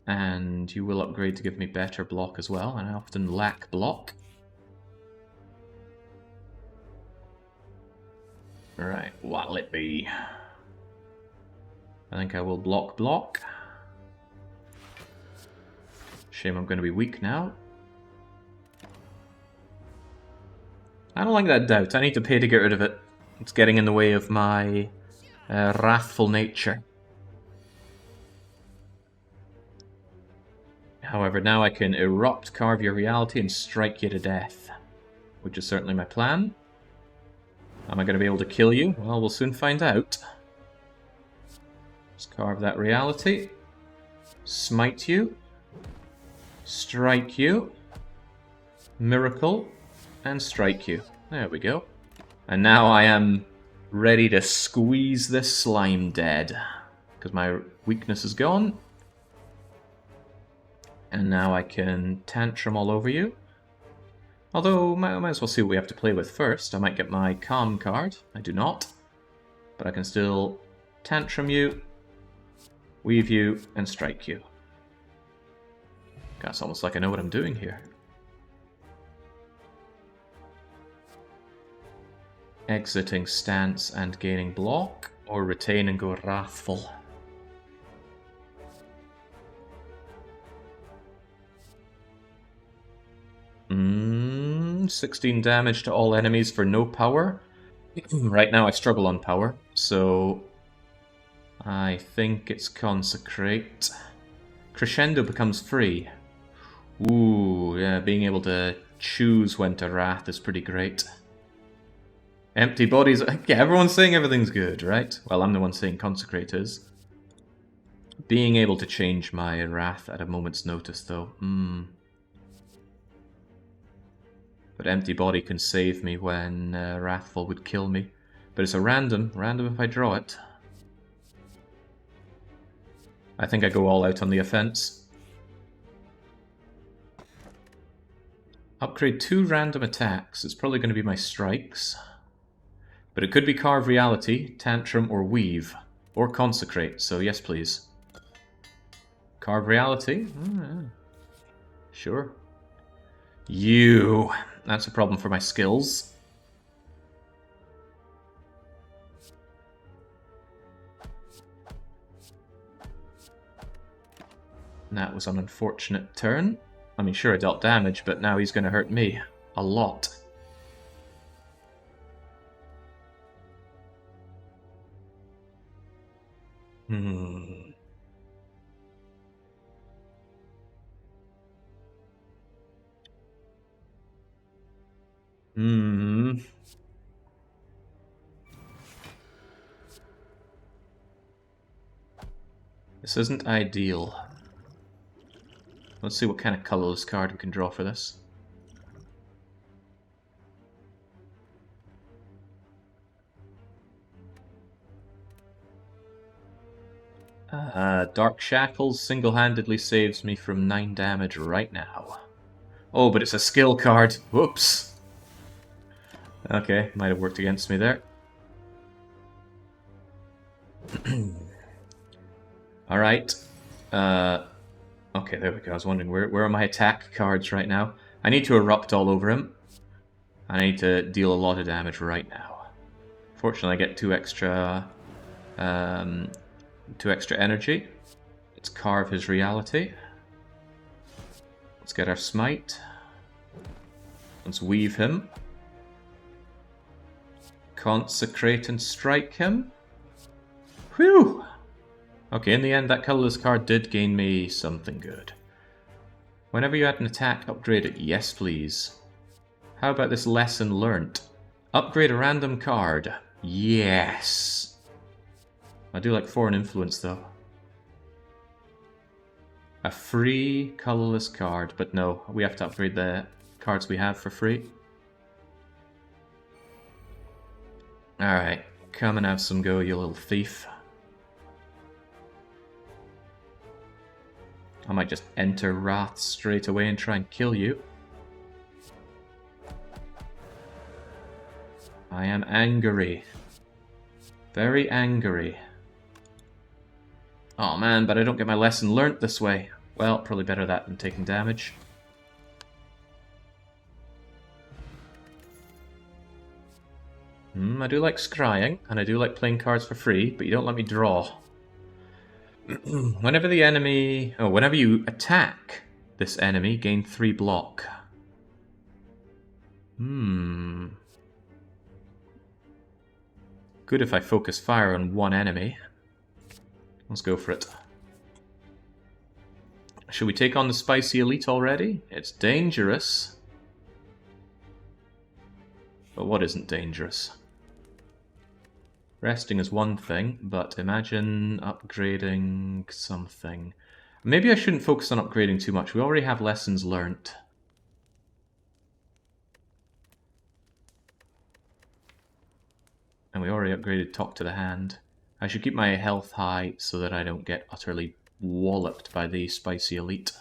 And you will upgrade to give me better block as well, and I often lack block. Right, what'll it be? I think I will block. Shame I'm going to be weak now. I don't like that doubt. I need to pay to get rid of it. It's getting in the way of my wrathful nature. However, now I can erupt, carve your reality, and strike you to death. Which is certainly my plan. Am I going to be able to kill you? Well, we'll soon find out. Let's carve that reality. Smite you. Strike you. Miracle. And strike you. There we go. And now I am ready to squeeze this slime dead. Because my weakness is gone. And now I can tantrum all over you. Although, I might as well see what we have to play with first. I might get my calm card. I do not. But I can still tantrum you, weave you, and strike you. God, it's almost like I know what I'm doing here. Exiting stance and gaining block, or retain and go wrathful. 16 damage to all enemies for no power. Right now I struggle on power, so I think it's Consecrate. Crescendo becomes free. Ooh, yeah, being able to choose when to wrath is pretty great. Empty bodies, yeah, everyone's saying everything's good, right? Well, I'm the one saying Consecrate is. Being able to change my wrath at a moment's notice, though. But Empty Body can save me when Wrathful would kill me. But it's a random if I draw it. I think I go all out on the offense. Upgrade 2 random attacks. It's probably going to be my strikes. But it could be Carve Reality, Tantrum, or Weave. Or Consecrate, so yes please. Carve Reality? Oh, yeah. Sure. You. That's a problem for my skills. That was an unfortunate turn. I mean, sure, I dealt damage, but now he's going to hurt me. A lot. This isn't ideal. Let's see what kind of colorless card we can draw for this. Dark Shackles single-handedly saves me from 9 damage right now. Oh, but it's a skill card. Whoops. Okay, might have worked against me there. Alright. Okay, there we go. I was wondering, where are my attack cards right now? I need to erupt all over him. I need to deal a lot of damage right now. Fortunately, I get 2 extra energy. Let's carve his reality. Let's get our smite. Let's weave him. Consecrate and strike him. Whew! Okay, in the end, that colourless card did gain me something good. Whenever you add an attack, upgrade it. Yes, please. How about this lesson learnt? Upgrade a random card. Yes. I do like foreign influence, though. A free colourless card, but no, we have to upgrade the cards we have for free. Alright, come and have some go, you little thief. I might just enter Wrath straight away and try and kill you. I am angry. Very angry. Oh man, but I don't get my lesson learnt this way. Well, probably better that than taking damage. I do like scrying, and I do like playing cards for free, but you don't let me draw. Whenever you attack this enemy, gain 3 block. Good if I focus fire on one enemy. Let's go for it. Should we take on the Spicy Elite already? It's dangerous. But what isn't dangerous? Resting is one thing, but imagine upgrading something. Maybe I shouldn't focus on upgrading too much. We already have lessons learnt. And we already upgraded Talk to the Hand. I should keep my health high so that I don't get utterly walloped by the Spicy Elite.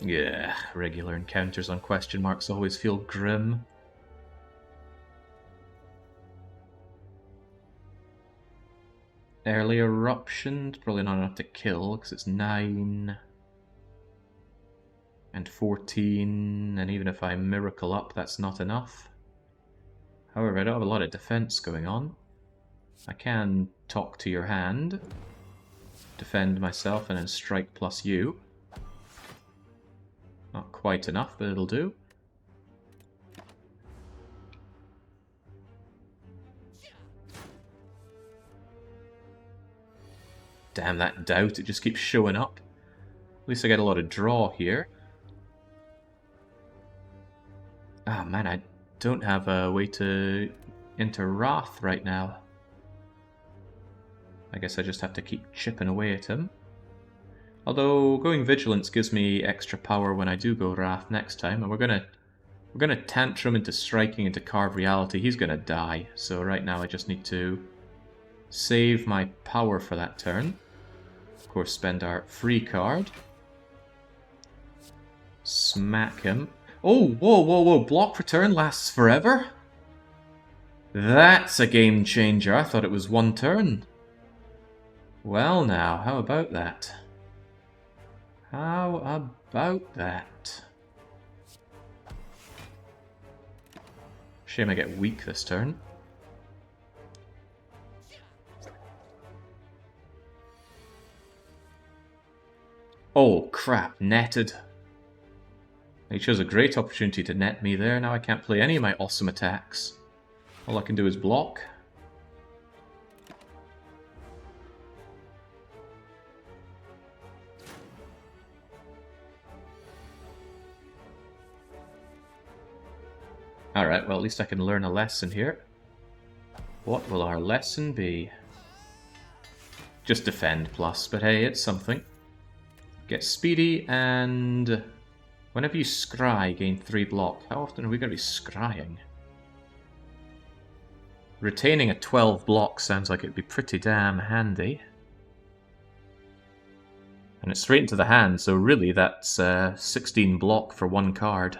Yeah, regular encounters on question marks always feel grim. Early Eruption, probably not enough to kill because it's 9 and 14, and even if I miracle up, that's not enough. However, I don't have a lot of defense going on. I can Talk to your hand, defend myself, and then strike plus you. Not quite enough, but it'll do. Damn that doubt, it just keeps showing up. At least I get a lot of draw here. Ah, man, I don't have a way to enter Wrath right now. I guess I just have to keep chipping away at him. Although going Vigilance gives me extra power when I do go Wrath next time, and we're gonna tantrum into striking into Carve Reality. He's gonna die, so right now I just need to save my power for that turn. Of course, spend our free card. Smack him. Oh, whoa, whoa, whoa! Block return lasts forever? That's a game changer. I thought it was one turn. Well now, how about that? How about that? Shame I get weak this turn. Oh crap, netted. He chose a great opportunity to net me there. Now I can't play any of my awesome attacks. All I can do is block. Alright, well at least I can learn a lesson here. What will our lesson be? Just defend plus, but hey, it's something. Get speedy, and whenever you scry, gain 3 block. How often are we going to be scrying? Retaining a 12 block sounds like it'd be pretty damn handy. And it's straight into the hand, so really that's 16 block for one card.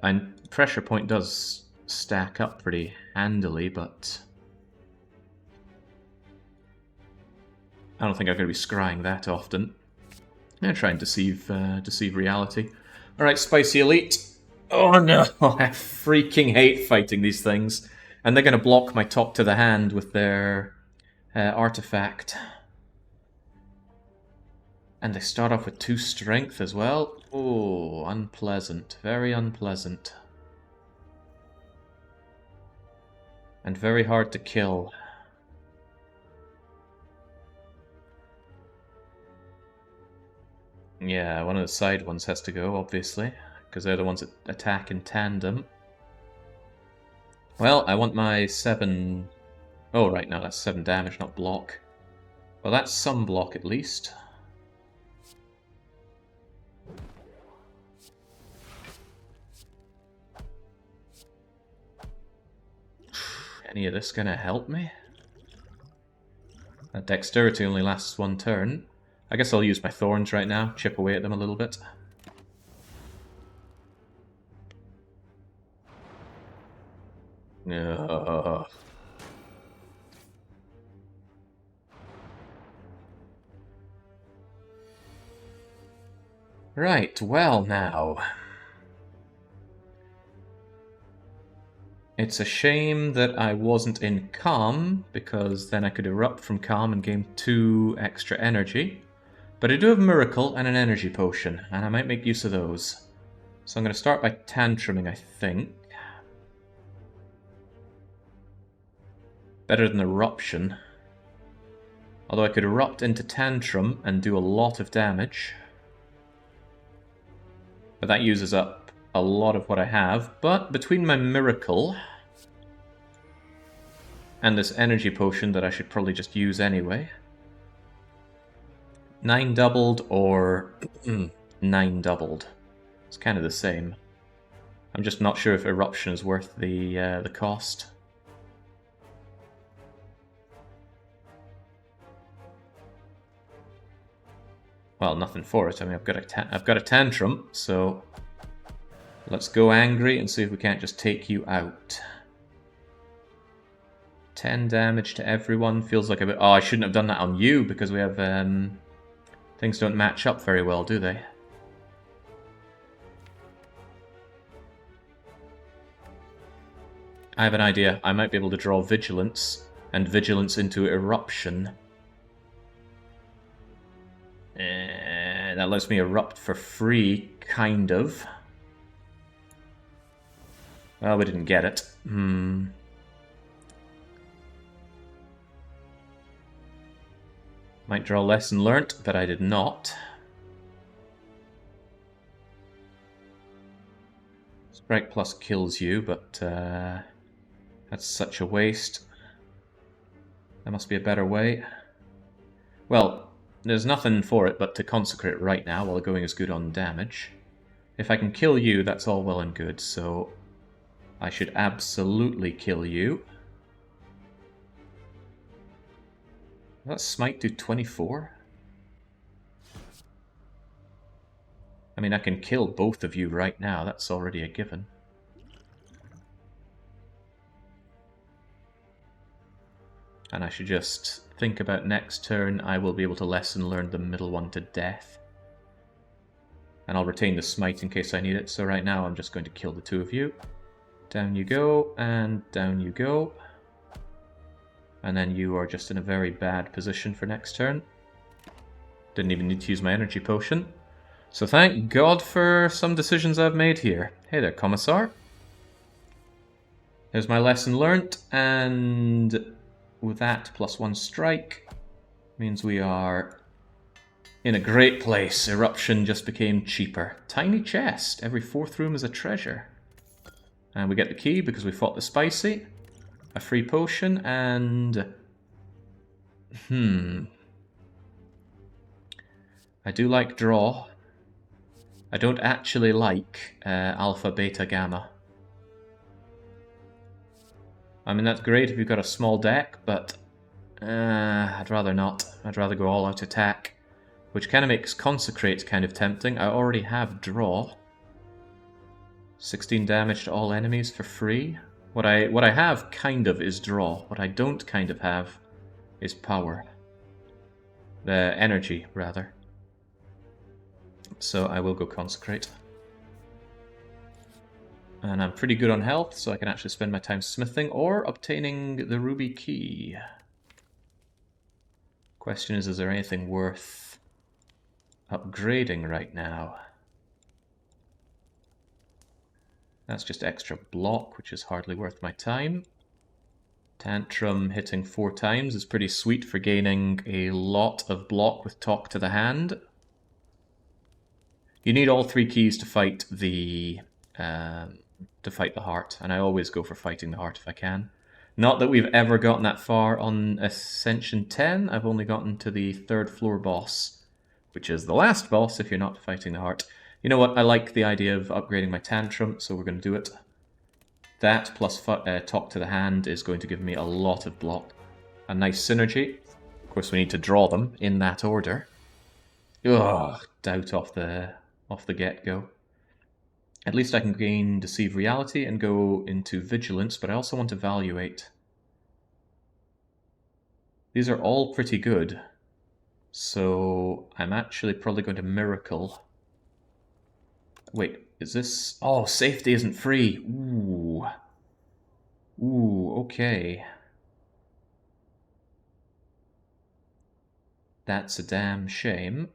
And pressure point does stack up pretty handily, but I don't think I'm going to be scrying that often. I'm going to try and deceive reality. Alright, Spicy Elite. Oh no, I freaking hate fighting these things. And they're going to block my Talk to the Hand with their artifact. And they start off with 2 strength as well. Oh, unpleasant. Very unpleasant. And very hard to kill. Yeah, one of the side ones has to go, obviously, because they're the ones that attack in tandem. Well, I want my 7... Oh, right, no, that's 7 damage, not block. Well, that's some block at least. Any of this gonna help me? That dexterity only lasts 1 turn. I guess I'll use my thorns right now, chip away at them a little bit. No. Right, well now. It's a shame that I wasn't in Calm, because then I could erupt from Calm and gain 2 extra energy. But I do have Miracle and an energy potion, and I might make use of those. So I'm going to start by tantruming, I think. Better than Eruption. Although I could erupt into Tantrum and do a lot of damage. But that uses up a lot of what I have. But between my Miracle and this energy potion that I should probably just use anyway. 9 doubled or 9 doubled. It's kind of the same. I'm just not sure if Eruption is worth the cost. Well, nothing for it. I mean, I've got a tantrum, so let's go angry and see if we can't just take you out. 10 damage to everyone feels like a bit. Oh, I shouldn't have done that on you because we have things don't match up very well, do they? I have an idea. I might be able to draw Vigilance and Vigilance into Eruption. That lets me erupt for free, kind of. Well, we didn't get it. Might draw Lesson Learnt, but I did not. Strike Plus kills you, but that's such a waste. There must be a better way. Well, there's nothing for it but to consecrate right now while going as good on damage. If I can kill you, that's all well and good, so I should absolutely kill you. Does that smite do 24? I mean, I can kill both of you right now, that's already a given. And I should just think about next turn, I will be able to lesson learn the middle one to death. And I'll retain the smite in case I need it, so right now I'm just going to kill the 2 of you. Down you go, and down you go. And then you are just in a very bad position for next turn. Didn't even need to use my energy potion. So thank God for some decisions I've made here. Hey there, Commissar. There's my lesson learnt, and with that, +1 strike means we are in a great place. Eruption just became cheaper. Tiny chest. Every 4th room is a treasure. And we get the key because we fought the spicy. A free potion, and... I do like draw. I don't actually like alpha, beta, gamma. I mean, that's great if you've got a small deck, but I'd rather not. I'd rather go all out attack, which kind of makes consecrate kind of tempting. I already have draw. 16 damage to all enemies for free. What I have kind of is draw. What I don't kind of have is power. The energy, rather. So I will go consecrate. And I'm pretty good on health, so I can actually spend my time smithing or obtaining the ruby key. Question is there anything worth upgrading right now. That's just extra block, which is hardly worth my time. Tantrum hitting 4 times is pretty sweet for gaining a lot of block with Talk to the Hand. You need all 3 keys to fight the heart, and I always go for fighting the heart if I can. Not that we've ever gotten that far on Ascension 10. I've only gotten to the 3rd floor boss, which is the last boss if you're not fighting the heart. You know what? I like the idea of upgrading my Tantrum, so we're going to do it. That plus Talk to the Hand is going to give me a lot of block. A nice synergy. Of course, we need to draw them in that order. Ugh, doubt off the get-go. At least I can gain Deceive Reality and go into Vigilance, but I also want to Evaluate. These are all pretty good. So I'm actually probably going to Miracle. Wait, is this... Oh, safety isn't free. Ooh. Ooh, okay. That's a damn shame.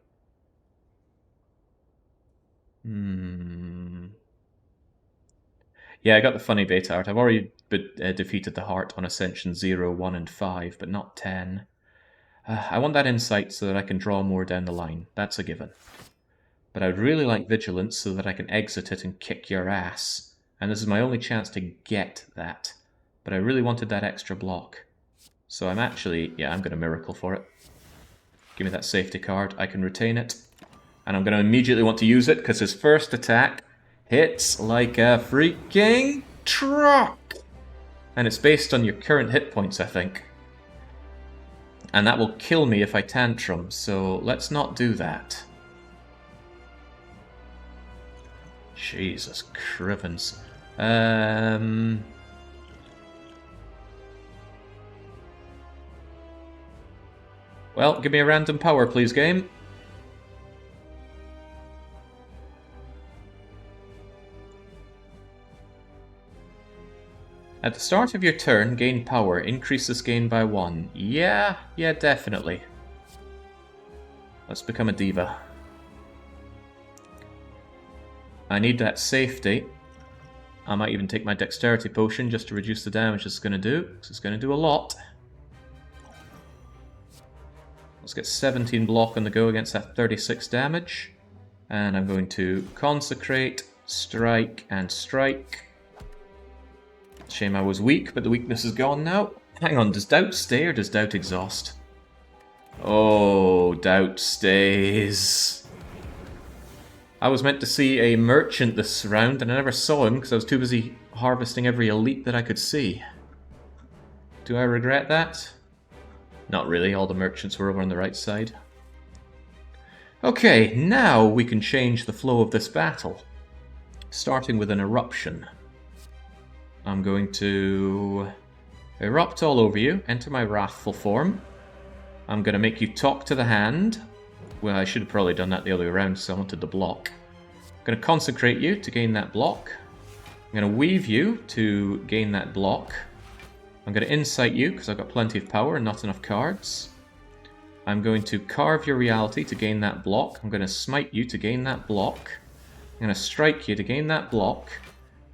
Yeah, I got the funny beta art. I've already defeated the heart on Ascension 0, 1, and 5, but not 10. I want that insight so that I can draw more down the line. That's a given. But I'd really like Vigilance so that I can exit it and kick your ass. And this is my only chance to get that. But I really wanted that extra block. So I'm actually... Yeah, I'm going to Miracle for it. Give me that safety card. I can retain it. And I'm going to immediately want to use it because his first attack hits like a freaking truck. And it's based on your current hit points, I think. And that will kill me if I Tantrum, so let's not do that. Jesus Crivens. Well, give me a random power, please, game. At the start of your turn, gain power. Increase this gain by 1. Yeah, definitely. Let's become a diva. I need that safety. I might even take my dexterity potion just to reduce the damage it's going to do, because it's going to do a lot. Let's get 17 block on the go against that 36 damage. And I'm going to Consecrate, Strike, and Strike. Shame I was weak, but the weakness is gone now. Hang on, does Doubt stay or does Doubt exhaust? Oh, Doubt stays. I was meant to see a merchant this round, and I never saw him because I was too busy harvesting every elite that I could see. Do I regret that? Not really, all the merchants were over on the right side. Okay, now we can change the flow of this battle. Starting with an eruption. I'm going to erupt all over you, enter my wrathful form. I'm going to make you talk to the hand. Well, I should have probably done that the other way around, so I wanted the block. I'm going to consecrate you to gain that block. I'm going to weave you to gain that block. I'm going to insight you because I've got plenty of power and not enough cards. I'm going to carve your reality to gain that block. I'm going to smite you to gain that block. I'm going to strike you to gain that block.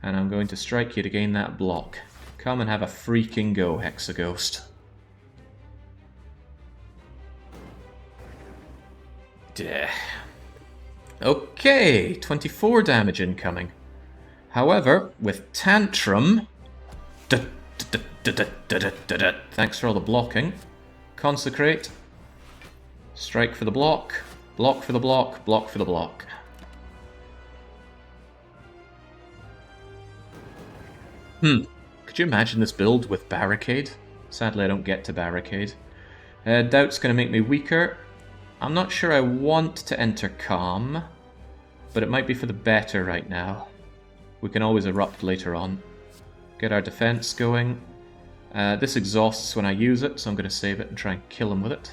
And I'm going to strike you to gain that block. Come and have a freaking go, Hexaghost. Duh. Okay, 24 damage incoming. However, with Tantrum... Thanks for all the blocking. Consecrate. Strike for the block. Block for the block. Block for the block. Could you imagine this build with Barricade? Sadly, I don't get to Barricade. Doubt's going to make me weaker. I'm not sure I want to enter Calm, but it might be for the better right now. We can always erupt later on. Get our defense going. This exhausts when I use it, so I'm going to save it and try and kill him with it.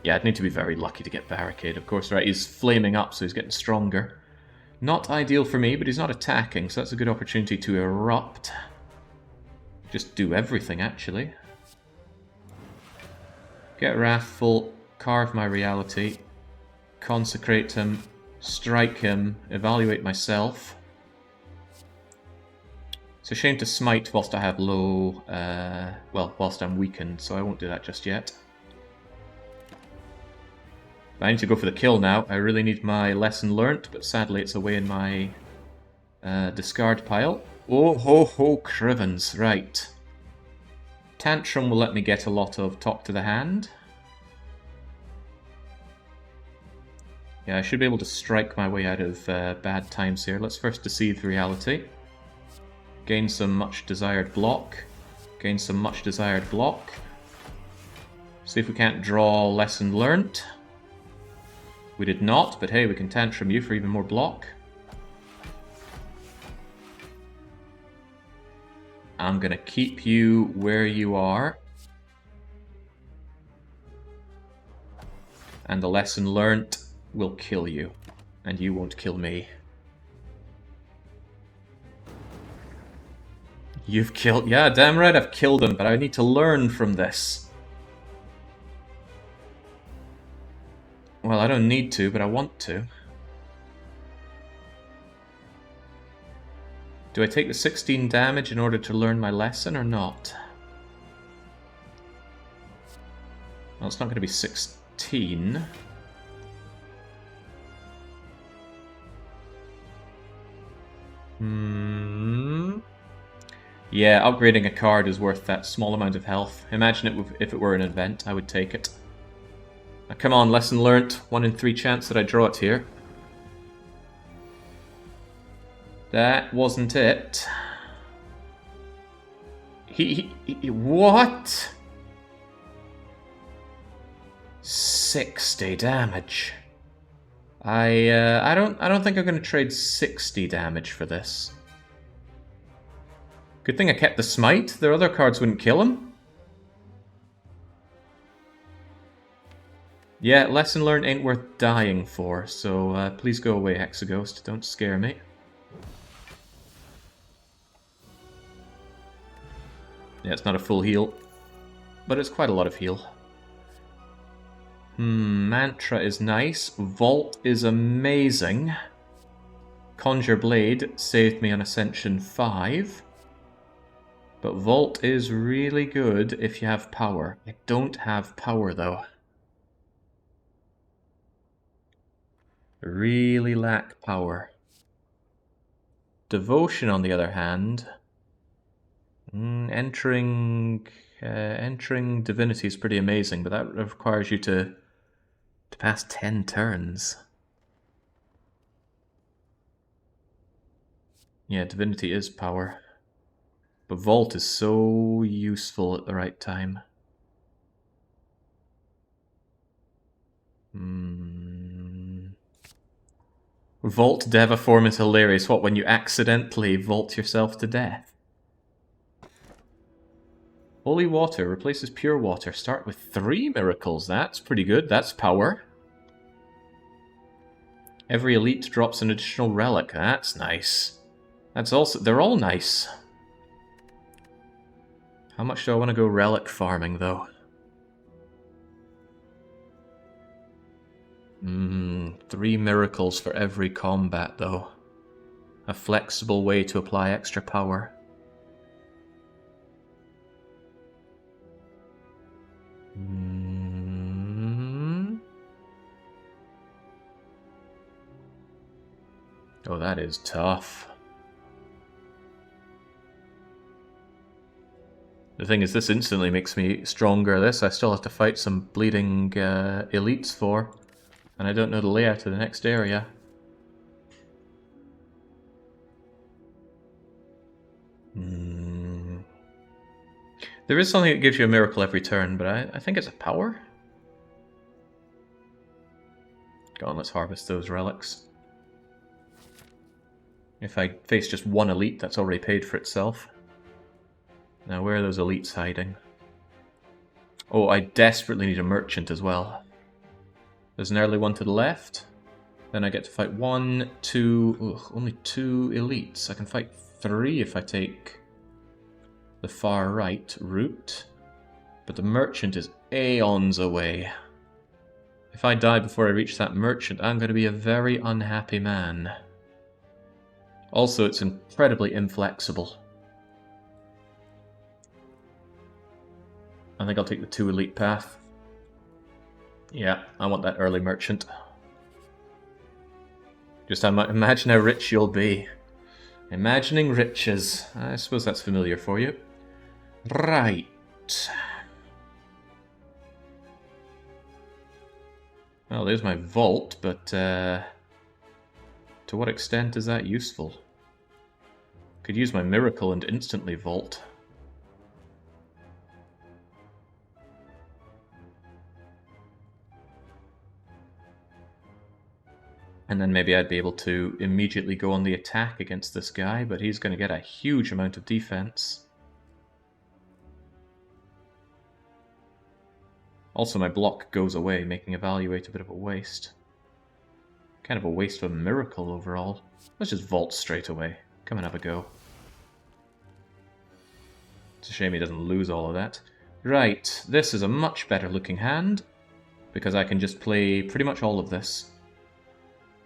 Yeah, I'd need to be very lucky to get Barricade, of course, right? He's flaming up, so he's getting stronger. Not ideal for me, but he's not attacking, so that's a good opportunity to erupt. Just do everything, actually. Get wrathful, carve my reality, consecrate him, strike him, evaluate myself. It's a shame to smite whilst I have low, well, whilst I'm weakened, so I won't do that just yet. I need to go for the kill now. I really need my lesson learnt, but sadly it's away in my discard pile. Oh ho ho, Crivens, right. Tantrum will let me get a lot of talk to the hand. Yeah, I should be able to strike my way out of bad times here. Let's first deceive reality. Gain some much desired block. Gain some much desired block. See if we can't draw lesson learnt. We did not, but hey, we can tantrum you for even more block. I'm gonna keep you where you are. And the lesson learnt will kill you. And you won't kill me. You've killed... Yeah, damn right I've killed him, but I need to learn from this. Well, I don't need to, but I want to. Do I take the 16 damage in order to learn my lesson or not? Well, it's not going to be 16. Yeah, upgrading a card is worth that small amount of health. Imagine it if it were an event, I would take it. Now, come on, lesson learnt. 1 in 3 chance that I draw it here. That wasn't it. What? 60 damage. I don't think I'm going to trade 60 damage for this. Good thing I kept the smite. Their other cards wouldn't kill him. Yeah, lesson learned ain't worth dying for, so please go away, Hexaghost. Don't scare me. Yeah, it's not a full heal, but it's quite a lot of heal. Mantra is nice. Vault is amazing. Conjure Blade saved me on Ascension 5. But Vault is really good if you have power. I don't have power, though. I really lack power. Devotion, on the other hand... Entering Divinity is pretty amazing, but that requires you to pass 10 turns. Yeah, Divinity is power. But Vault is so useful at the right time. Vault Devaform is hilarious. What, when you accidentally vault yourself to death? Holy Water replaces Pure Water. Start with 3 miracles. That's pretty good. That's power. Every elite drops an additional relic. That's nice. That's also... They're all nice. How much do I want to go relic farming, though? 3 miracles for every combat, though. A flexible way to apply extra power. Oh, that is tough. The thing is, this instantly makes me stronger. This I still have to fight some bleeding elites for. And I don't know the layout of the next area. There is something that gives you a miracle every turn, but I think it's a power. Go on, let's harvest those relics. If I face just 1 elite, that's already paid for itself. Now, where are those elites hiding? Oh, I desperately need a merchant as well. There's an early one to the left. Then I get to fight 1, 2... Ugh, only 2 elites. I can fight 3 if I take the far right route. But the merchant is aeons away. If I die before I reach that merchant, I'm going to be a very unhappy man. Also, it's incredibly inflexible. I think I'll take the 2 elite path. Yeah, I want that early merchant. Just imagine how rich you'll be. Imagining riches. I suppose that's familiar for you. Right. Well, there's my vault, but to what extent is that useful? Could use my miracle and instantly vault. And then maybe I'd be able to immediately go on the attack against this guy, but he's going to get a huge amount of defense. Also, my block goes away, making Evaluate a bit of a waste. Kind of a waste of a miracle overall. Let's just vault straight away. Come and have a go. It's a shame he doesn't lose all of that. Right, this is a much better looking hand, because I can just play pretty much all of this.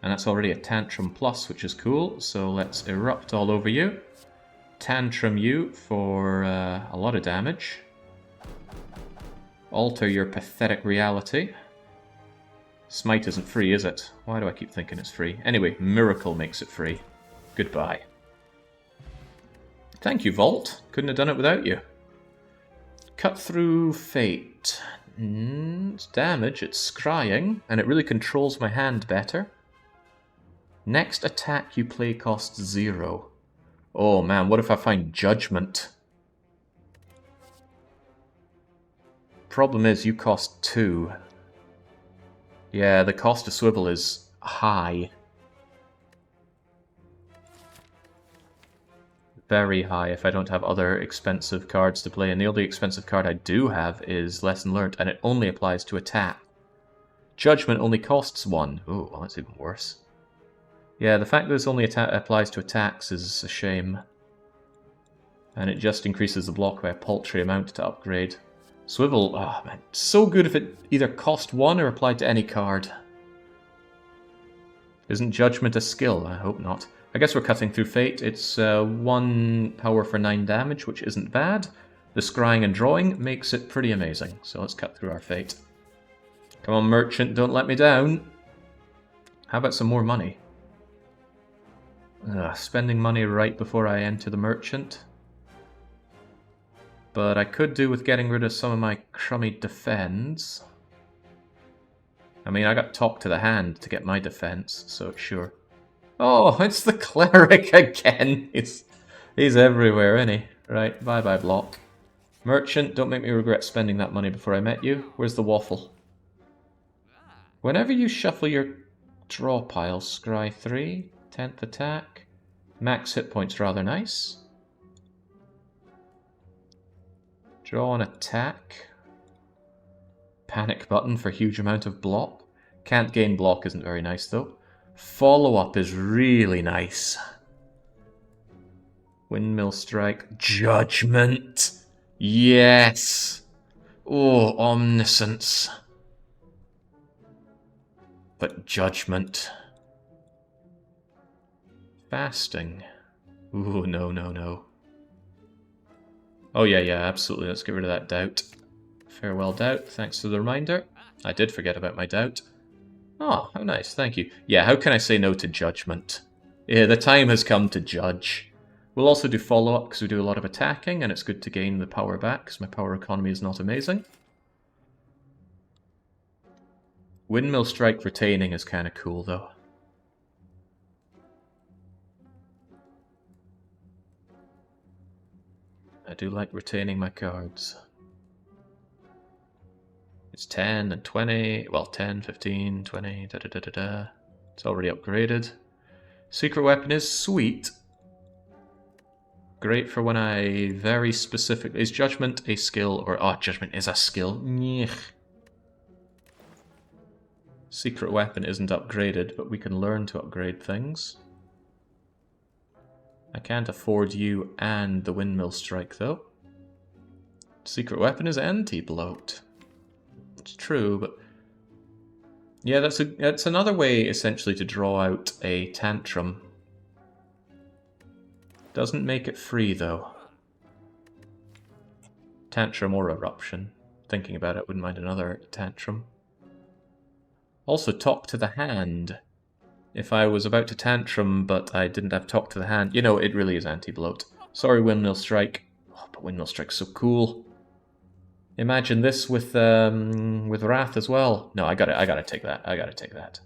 And that's already a Tantrum Plus, which is cool, so let's Erupt all over you. Tantrum you for a lot of damage. Alter your pathetic reality. Smite isn't free, is it? Why do I keep thinking it's free? Anyway, Miracle makes it free. Goodbye. Thank you, Vault. Couldn't have done it without you. Cut through Fate. It's damage, it's scrying, and it really controls my hand better. Next attack you play costs 0. Oh man, what if I find Judgment? Problem is, you cost 2. Yeah, the cost of Swivel is high. Very high if I don't have other expensive cards to play, and the only expensive card I do have is Lesson Learned, and it only applies to attack. Judgment only costs 1. Oh, well, that's even worse. Yeah, the fact that this only applies to attacks is a shame. And it just increases the block by a paltry amount to upgrade. Swivel, oh man, so good if it either cost 1 or applied to any card. Isn't Judgment a skill? I hope not. I guess we're cutting through Fate. It's 1 power for 9 damage, which isn't bad. The scrying and drawing makes it pretty amazing. So let's cut through our Fate. Come on, Merchant, don't let me down. How about some more money? Spending money right before I enter the Merchant. But I could do with getting rid of some of my crummy defense. I mean, I got Talk to the Hand to get my defense, so sure. Oh, it's the Cleric again! He's everywhere, isn't he? Right, bye-bye block. Merchant, don't make me regret spending that money before I met you. Where's the waffle? Whenever you shuffle your draw pile, scry 3, 10th attack. Max hit points, rather nice. Draw an attack. Panic button for huge amount of block. Can't gain block isn't very nice though. Follow-up is really nice. Windmill Strike. Judgment. Yes. Oh, Omniscience. But Judgment. Fasting. Ooh, no, no, no. Oh yeah, absolutely. Let's get rid of that doubt. Farewell, doubt. Thanks for the reminder. I did forget about my doubt. Oh, how nice. Thank you. Yeah, how can I say no to Judgment? Yeah, the time has come to judge. We'll also do follow-up because we do a lot of attacking, and it's good to gain the power back because my power economy is not amazing. Windmill Strike retaining is kind of cool, though. I do like retaining my cards. It's 10 and 20, well 10, 15, 20, da-da-da-da-da. It's already upgraded. Secret weapon is sweet. Great for when I very specific... Is Judgment a skill or... Oh, Judgment is a skill. Nyeh. Secret weapon isn't upgraded, but we can learn to upgrade things. I can't afford you and the Windmill Strike, though. Secret weapon is anti-bloat. It's true, but... yeah, that's another way, essentially, to draw out a tantrum. Doesn't make it free, though. Tantrum or eruption. Thinking about it, wouldn't mind another tantrum. Also, talk to the hand. If I was about to tantrum, but I didn't have talk to the hand... you know, it really is anti-bloat. Sorry, Windmill Strike. Oh, but Windmill Strike's so cool. Imagine this with Wrath as well. No, I gotta take that. I gotta take that.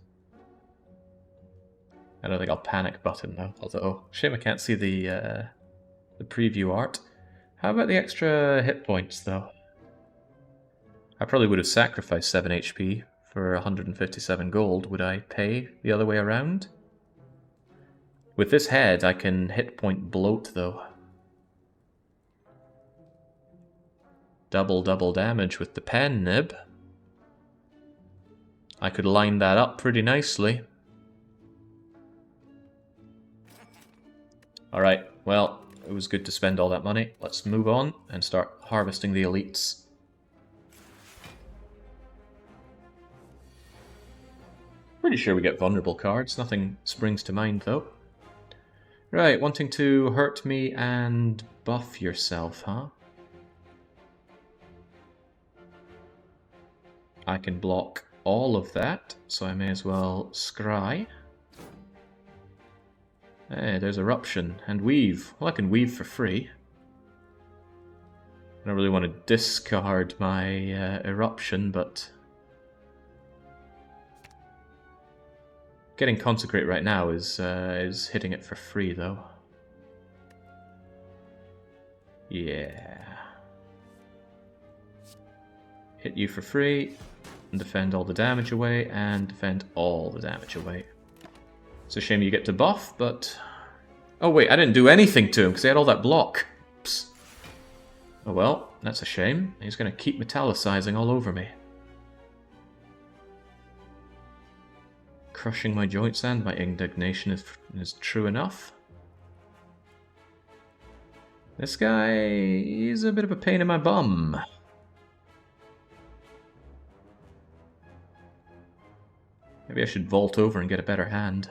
I don't think I'll panic button though. Although, shame I can't see the preview art. How about the extra hit points though? I probably would have sacrificed 7 HP for 157 gold. Would I pay the other way around? With this head, I can hit point bloat though. Double damage with the pen nib. I could line that up pretty nicely. Alright, well, it was good to spend all that money. Let's move on and start harvesting the elites. Pretty sure we get vulnerable cards. Nothing springs to mind, though. Right, wanting to hurt me and buff yourself, huh? I can block all of that, so I may as well scry. Hey, there's Eruption. And Weave. Well, I can Weave for free. I don't really want to discard my Eruption, but... getting Consecrate right now is hitting it for free, though. Yeah. Hit you for free, and defend all the damage away, and defend all the damage away. It's a shame you get to buff, but... oh wait, I didn't do anything to him, because he had all that block. Oops. Oh well, that's a shame. He's going to keep metallicizing all over me. Crushing my joints and my indignation is true enough. This guy, he's a bit of a pain in my bum. Maybe I should vault over and get a better hand.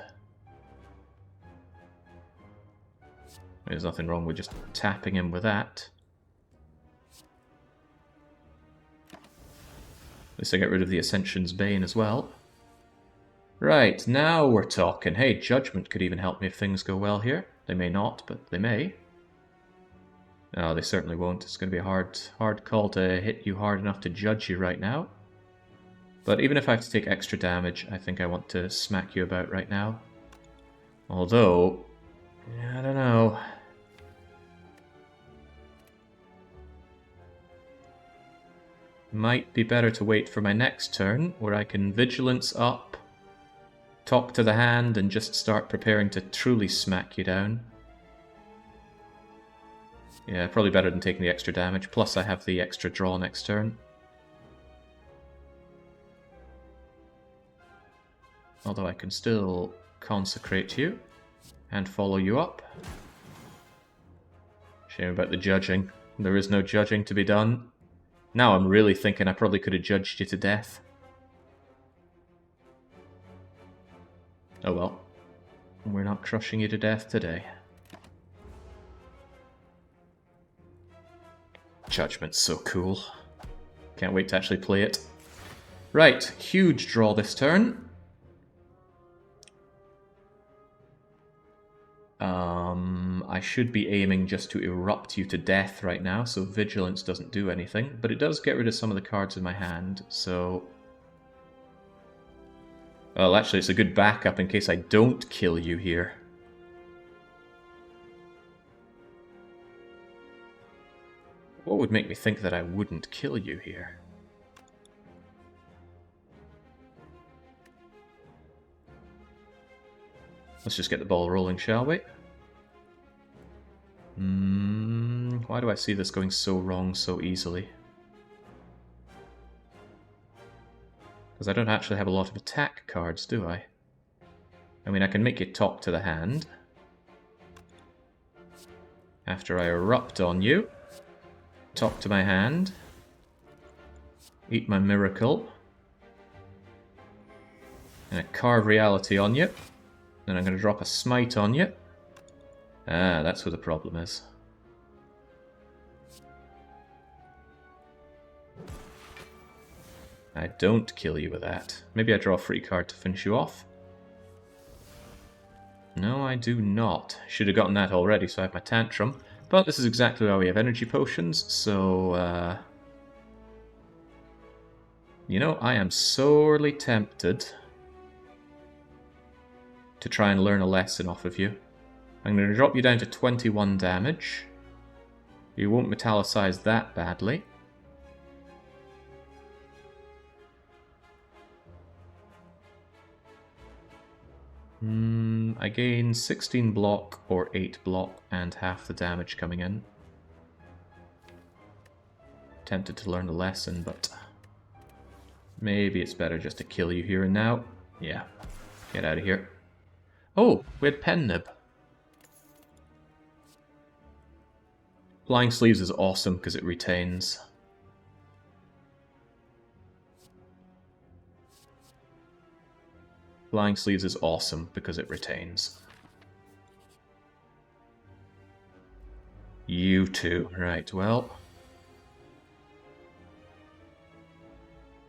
There's nothing wrong with just tapping him with that. At least I get rid of the Ascension's Bane as well. Right, now we're talking. Hey, Judgment could even help me if things go well here. They may not, but they may. No, they certainly won't. It's going to be a hard call to hit you hard enough to judge you right now. But even if I have to take extra damage, I think I want to smack you about right now. Although, I don't know. Might be better to wait for my next turn, where I can Vigilance up, talk to the hand, and just start preparing to truly smack you down. Yeah, probably better than taking the extra damage, plus I have the extra draw next turn. Although I can still Consecrate you and follow you up. Shame about the judging. There is no judging to be done. Now I'm really thinking I probably could have judged you to death. Oh well. We're not crushing you to death today. Judgment's so cool. Can't wait to actually play it. Right, huge draw this turn. I should be aiming just to erupt you to death right now, so Vigilance doesn't do anything, but it does get rid of some of the cards in my hand, so... well, actually, it's a good backup in case I don't kill you here. What would make me think that I wouldn't kill you here? Let's just get the ball rolling, shall we? Why do I see this going so wrong so easily? Because I don't actually have a lot of attack cards, do I? I mean, I can make you talk to the hand. After I erupt on you. Talk to my hand. Eat my miracle. And I carve reality on you. Then I'm going to drop a smite on you. Ah, that's where the problem is. I don't kill you with that. Maybe I draw a free card to finish you off. No, I do not. Should have gotten that already, so I have my tantrum. But this is exactly why we have energy potions, so... you know, I am sorely tempted to try and learn a lesson off of you. I'm going to drop you down to 21 damage. You won't metallicize that badly. I gain 16 block or 8 block and half the damage coming in. Tempted to learn a lesson, but maybe it's better just to kill you here and now. Yeah, get out of here. Oh, we had pen nib. Flying Sleeves is awesome because it retains. Flying Sleeves is awesome because it retains. You too. Right, well.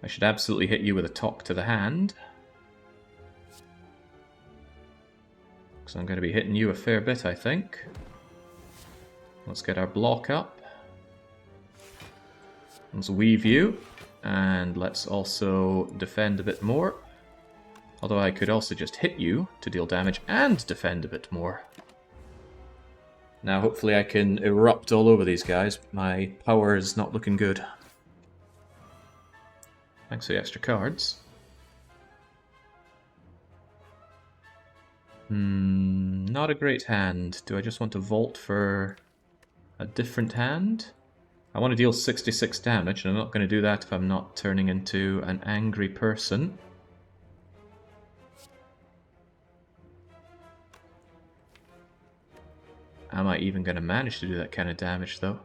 I should absolutely hit you with a talk to the hand. Because I'm going to be hitting you a fair bit, I think. Let's get our block up. Let's weave you. And let's also defend a bit more. Although I could also just hit you to deal damage and defend a bit more. Now hopefully I can erupt all over these guys. My power is not looking good. Thanks for the extra cards. Not a great hand. Do I just want to vault for a different hand? I want to deal 66 damage, and I'm not going to do that if I'm not turning into an angry person. Am I even going to manage to do that kind of damage, though?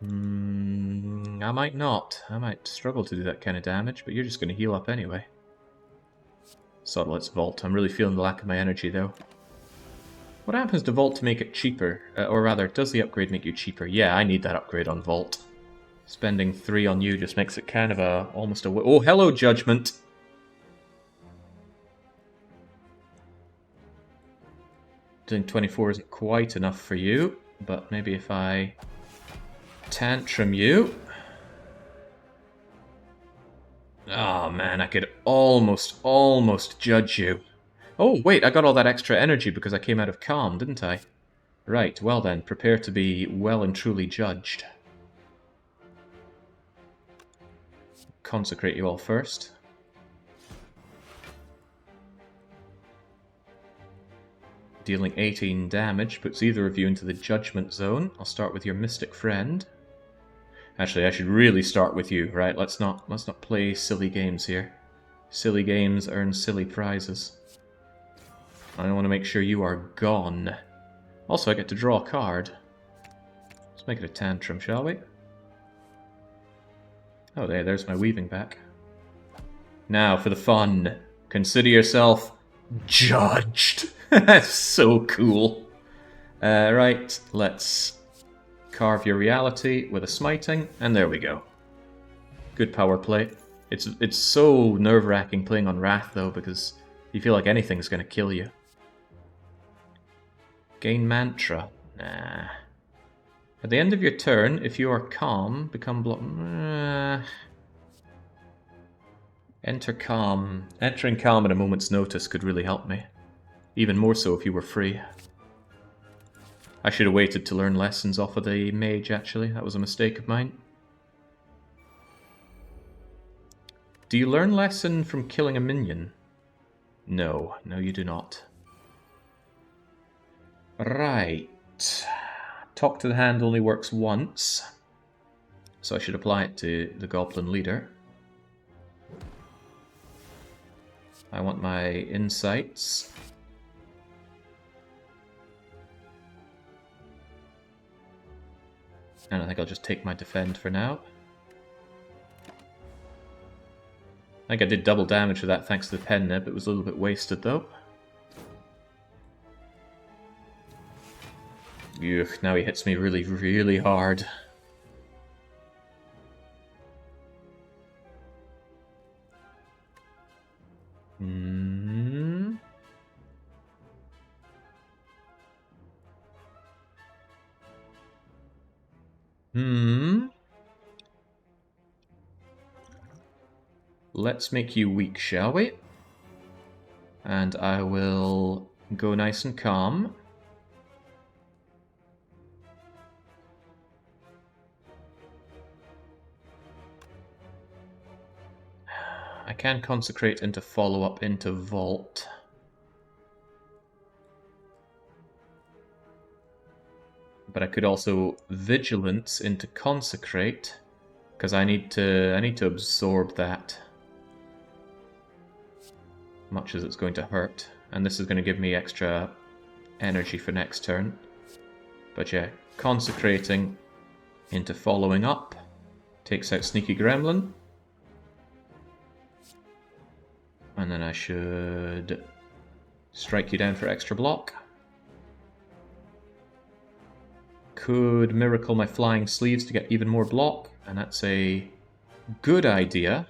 I might not. I might struggle to do that kind of damage, but you're just going to heal up anyway. So let's vault. I'm really feeling the lack of my energy, though. What happens to vault to make it cheaper? Or rather, does the upgrade make you cheaper? Yeah, I need that upgrade on vault. Spending 3 on you just makes it kind of almost a... Oh, hello, Judgment! Doing 24 isn't quite enough for you, but maybe if I tantrum you... Oh man, I could almost judge you. Oh wait, I got all that extra energy because I came out of calm, didn't I? Right, well then, prepare to be well and truly judged. Consecrate you all first. Dealing 18 damage puts either of you into the judgment zone. I'll start with your mystic friend. Actually, I should really start with you, right? Let's not play silly games here. Silly games earn silly prizes. I want to make sure you are gone. Also, I get to draw a card. Let's make it a tantrum, shall we? Oh, there's my weaving back. Now, for the fun. Consider yourself judged. That's so cool. Right, let's carve your reality with a smiting, and there we go. Good power play. It's so nerve-wracking playing on Wrath, though, because you feel like anything's going to kill you. Gain Mantra. Nah. At the end of your turn, if you are calm, become block... Enter calm. Entering calm at a moment's notice could really help me. Even more so if you were free. I should have waited to learn lessons off of the mage, actually. That was a mistake of mine. Do you learn lesson from killing a minion? No. No, you do not. Right. Talk to the hand only works once. So I should apply it to the goblin leader. I want my insights. And I think I'll just take my defend for now. I think I did double damage with that thanks to the pen nib. It was a little bit wasted though. Ugh, now he hits me really, really hard. Let's make you weak, shall we? And I will go nice and calm. I can consecrate into follow-up into vault. But I could also vigilance into consecrate, because I need to absorb that. Much as it's going to hurt, and this is going to give me extra energy for next turn. But yeah, consecrating into following up takes out Sneaky Gremlin. And then I should strike you down for extra block. Could miracle my flying sleeves to get even more block, and that's a good idea.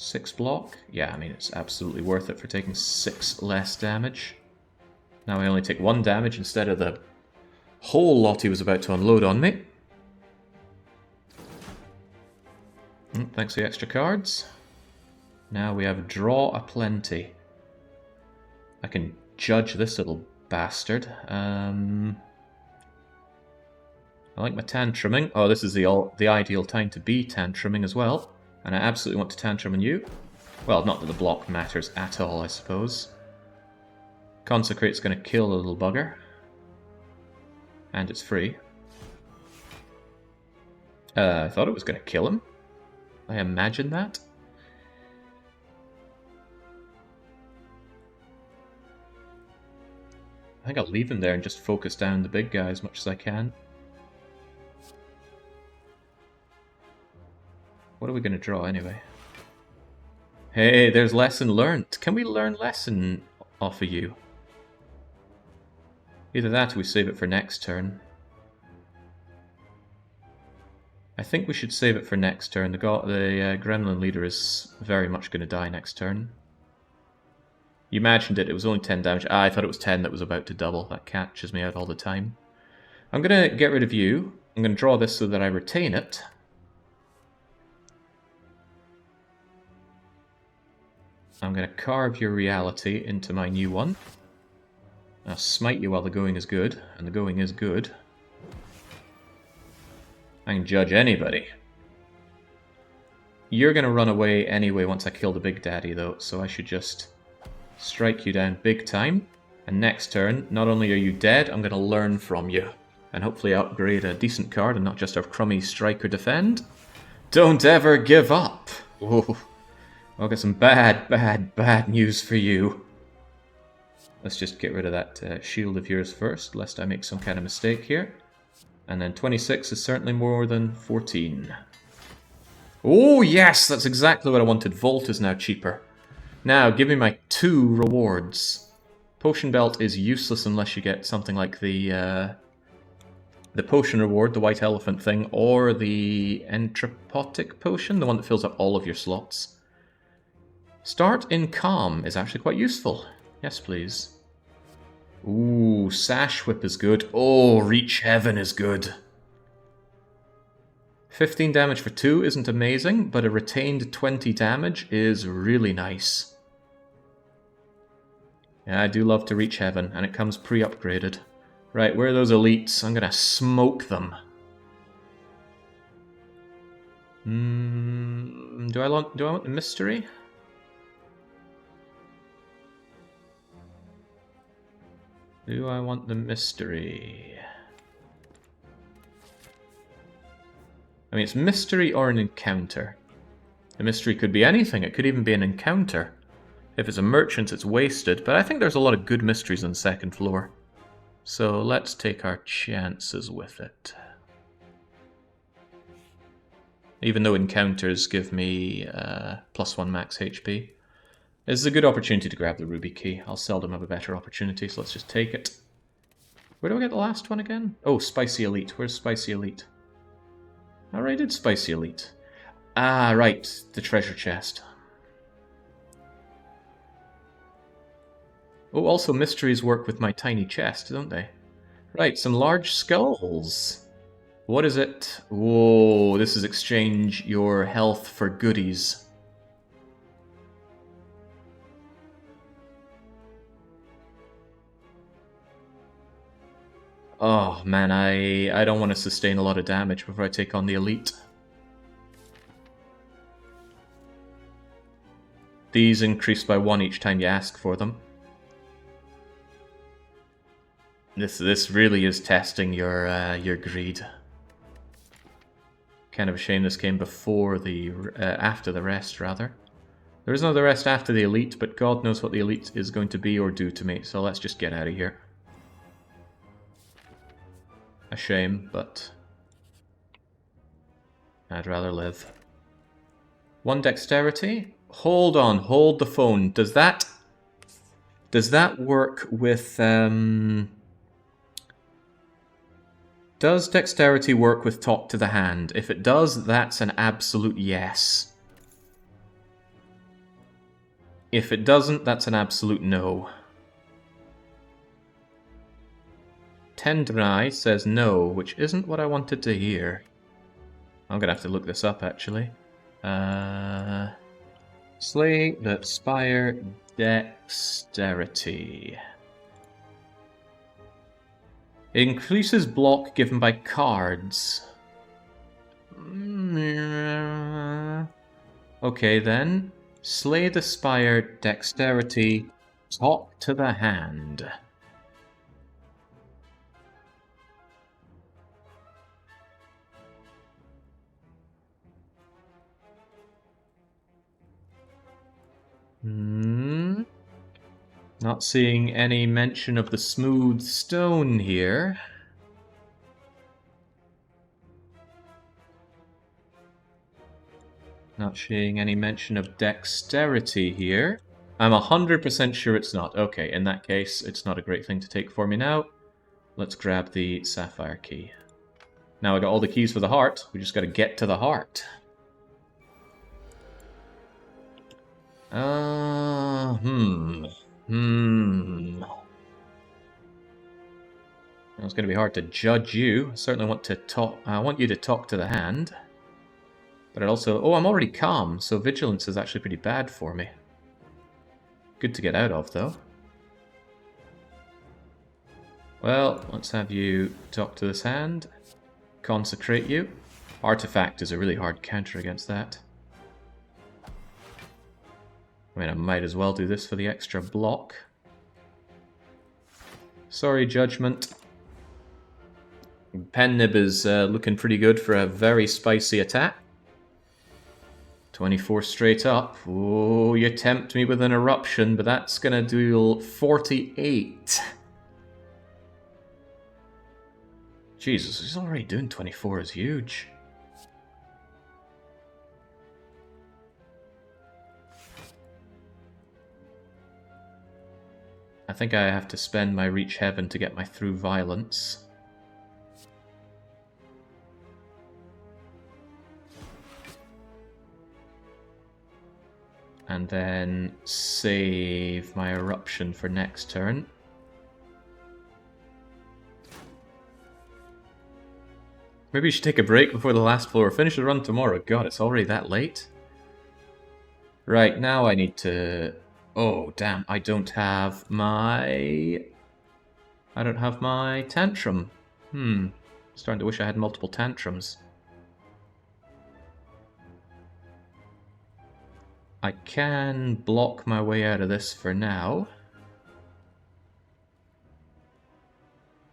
6 block? Yeah, I mean, it's absolutely worth it for taking 6 less damage. Now I only take 1 damage instead of the whole lot he was about to unload on me. Thanks for the extra cards. Now we have draw aplenty. I can judge this little bastard. I like my tantruming. Oh, this is the ideal time to be tantruming as well. And I absolutely want to tantrum on you. Well, not that the block matters at all, I suppose. Consecrate's going to kill the little bugger. And it's free. I thought it was going to kill him. I imagined that. I think I'll leave him there and just focus down the big guy as much as I can. What are we going to draw anyway? Hey, there's lesson learnt. Can we learn lesson off of you? Either that or we save it for next turn. I think we should save it for next turn. The Gremlin leader is very much going to die next turn. You imagined it was only 10 damage. I thought it was 10 that was about to double. That catches me out all the time. I'm going to get rid of you. I'm going to draw this so that I retain it. I'm going to carve your reality into my new one. I'll smite you while the going is good, and the going is good. I can judge anybody. You're going to run away anyway once I kill the Big Daddy, though, so I should just strike you down big time. And next turn, not only are you dead, I'm going to learn from you. And hopefully upgrade a decent card and not just our crummy strike or defend. Don't ever give up! Whoa. I'll get some bad news for you. Let's just get rid of that shield of yours first, lest I make some kind of mistake here. And then 26 is certainly more than 14. Oh yes, that's exactly what I wanted. Vault is now cheaper. Now, give me my 2 rewards. Potion Belt is useless unless you get something like the potion reward, the white elephant thing, or the entropotic potion, the one that fills up all of your slots. Start in Calm is actually quite useful. Yes, please. Ooh, Sash Whip is good. Oh, Reach Heaven is good. 15 damage for 2 isn't amazing, but a retained 20 damage is really nice. Yeah, I do love to Reach Heaven, and it comes pre-upgraded. Right, where are those elites? I'm gonna smoke them. Do I want the mystery? Do I want the mystery? I mean, it's mystery or an encounter. A mystery could be anything. It could even be an encounter. If it's a merchant, it's wasted. But I think there's a lot of good mysteries on the second floor. So let's take our chances with it. Even though encounters give me +1 max HP. This is a good opportunity to grab the ruby key. I'll seldom have a better opportunity, so let's just take it. Where do I get the last one again? Oh, Spicy Elite. Where's Spicy Elite? I already did Spicy Elite. Ah, right. The treasure chest. Oh, also mysteries work with my tiny chest, don't they? Right, some large skulls. What is it? Whoa, this is exchange your health for goodies. Oh man, I don't want to sustain a lot of damage before I take on the elite. These increase by 1 each time you ask for them. This really is testing your greed. Kind of a shame this came before the after the rest rather. There is another rest after the elite, but God knows what the elite is going to be or do to me. So let's just get out of here. A shame, but I'd rather live. 1 dexterity. Hold on, hold the phone. Does that work with Does dexterity work with talk to the hand? If it does, that's an absolute yes. If it doesn't, that's an absolute no. Tendrai says no, which isn't what I wanted to hear. I'm gonna have to look this up, actually. Slay the Spire dexterity. It increases block given by cards. Okay then. Slay the Spire dexterity. Talk to the hand. Not seeing any mention of the smooth stone here. Not seeing any mention of dexterity here. I'm 100% sure it's not. Okay, in that case, it's not a great thing to take for me now. Let's grab the sapphire key. Now I got all the keys for the heart. We just got to get to the heart. It's going to be hard to judge you. I certainly want to talk. I want you to talk to the hand. But it also... Oh, I'm already calm, so vigilance is actually pretty bad for me. Good to get out of, though. Well, let's have you talk to this hand. Consecrate you. Artifact is a really hard counter against that. I mean, I might as well do this for the extra block. Sorry, Judgment. Pen Nib is looking pretty good for a very spicy attack. 24 straight up. Oh, you tempt me with an eruption, but that's going to deal 48. Jesus, he's already doing 24 is huge. I think I have to spend my Reach Heaven to get my Through Violence. And then save my Eruption for next turn. Maybe you should take a break before the last floor. Finish the run tomorrow. God, it's already that late. Right, now I need to... Oh, damn, I don't have my Tantrum. Starting to wish I had multiple Tantrums. I can block my way out of this for now.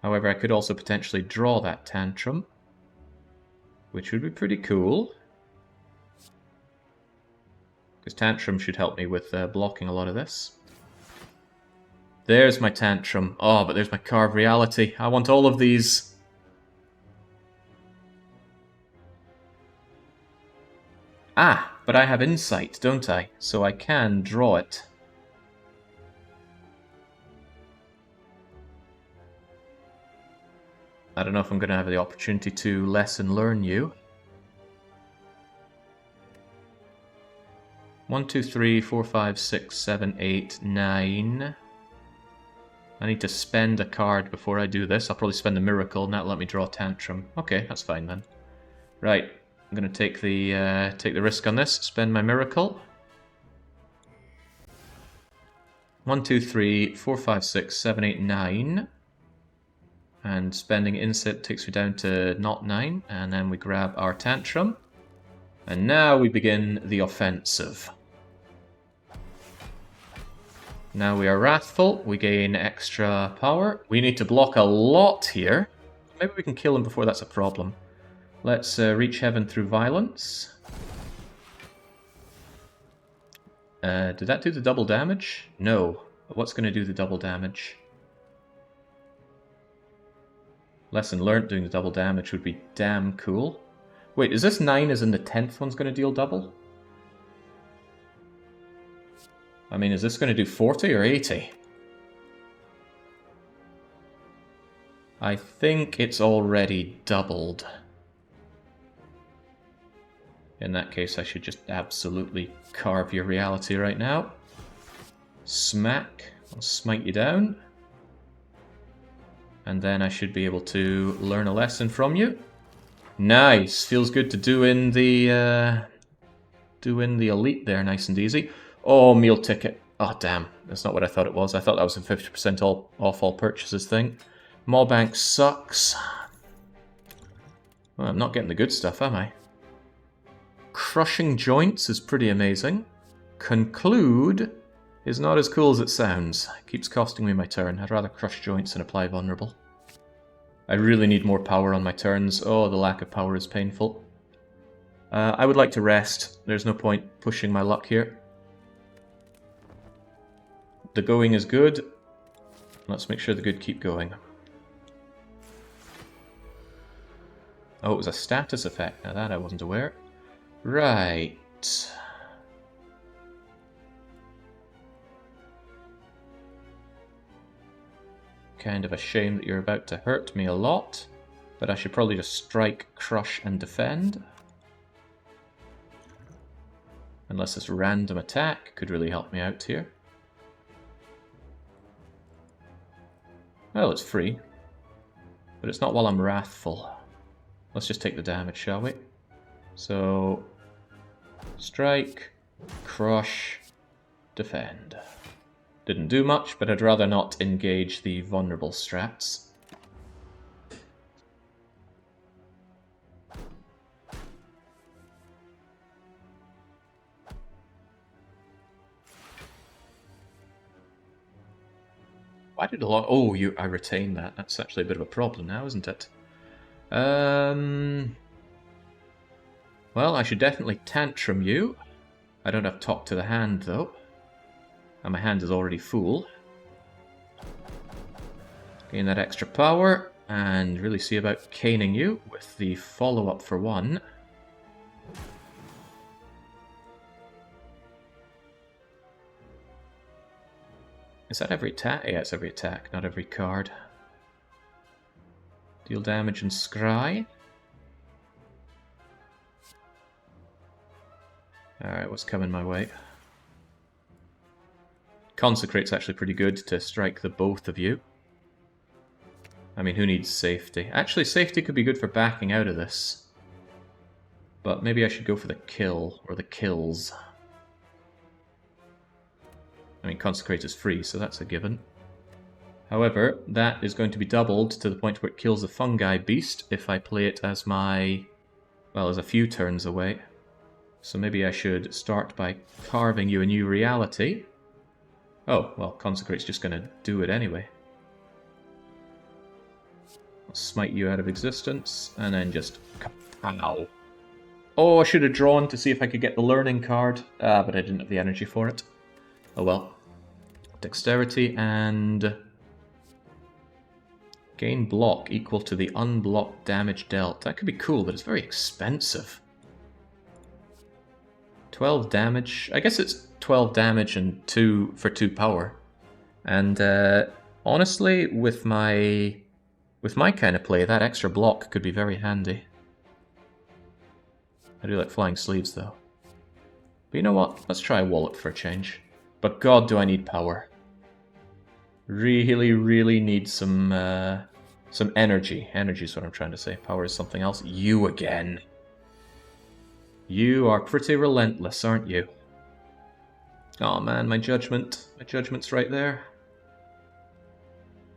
However, I could also potentially draw that Tantrum, which would be pretty cool. Because Tantrum should help me with blocking a lot of this. There's my tantrum. Oh, but there's my carve reality. I want all of these. Ah, but I have insight, don't I? So I can draw it. I don't know if I'm going to have the opportunity to lesson learn you. 1, 2, 3, 4, 5, 6, 7, 8, 9. I need to spend a card before I do this. I'll probably spend a miracle, and that'll let me draw Tantrum. Okay, that's fine then. Right, I'm going to take the risk on this. Spend my miracle. 1, 2, 3, 4, 5, 6, 7, 8, 9. And spending Inset takes me down to not 9. And then we grab our Tantrum. And now we begin the offensive. Now we are Wrathful, we gain extra power. We need to block a lot here. Maybe we can kill him before that's a problem. Let's reach heaven through violence. Did that do the double damage? No. But what's going to do the double damage? Lesson learnt doing the double damage would be damn cool. Wait, is this 9 as in the 10th one's going to deal double? I mean, is this going to do 40 or 80? I think it's already doubled. In that case, I should just absolutely carve your reality right now. Smack. I'll smite you down. And then I should be able to learn a lesson from you. Nice. Feels good to do in the elite there, nice and easy. Oh, meal ticket. Oh, damn. That's not what I thought it was. I thought that was a 50% off all purchases thing. Mallbank sucks. Well, I'm not getting the good stuff, am I? Crushing Joints is pretty amazing. Conclude is not as cool as it sounds. It keeps costing me my turn. I'd rather crush joints than apply vulnerable. I really need more power on my turns. Oh, the lack of power is painful. I would like to rest. There's no point pushing my luck here. The going is good. Let's make sure the good keep going. Oh, it was a status effect. Now that I wasn't aware. Right. Kind of a shame that you're about to hurt me a lot, but I should probably just strike, crush, and defend. Unless this random attack could really help me out here. Well, it's free, but it's not while I'm wrathful. Let's just take the damage, shall we? So, strike, crush, defend. Didn't do much, but I'd rather not engage the vulnerable strats. Why did a lot... Oh, I retained that. That's actually a bit of a problem now, isn't it? Well, I should definitely tantrum you. I don't have talk to the hand, though. And my hand is already full. Gain that extra power, and really see about caning you with the follow-up for 1. Is that every attack? Yeah, it's every attack, not every card. Deal damage and scry. Alright, what's coming my way? Consecrate's actually pretty good to strike the both of you. I mean, who needs safety? Actually, safety could be good for backing out of this. But maybe I should go for the kill, or the kills. I mean, Consecrate is free, so that's a given. However, that is going to be doubled to the point where it kills the fungi beast if I play it as my... well, as a few turns away. So maybe I should start by carving you a new reality. Oh, well, Consecrate's just going to do it anyway. I'll smite you out of existence, and then just... Ow. Oh, I should have drawn to see if I could get the learning card, but I didn't have the energy for it. Oh well. Dexterity and gain block equal to the unblocked damage dealt. That could be cool, but it's very expensive. 12 damage. I guess it's 12 damage and 2 for 2 power. And honestly, with my kind of play, that extra block could be very handy. I do like flying sleeves, though. But you know what? Let's try a wallet for a change. But god, do I need power. Really, really need some energy. Energy is what I'm trying to say. Power is something else. You again. You are pretty relentless, aren't you? Oh man, my judgment's right there.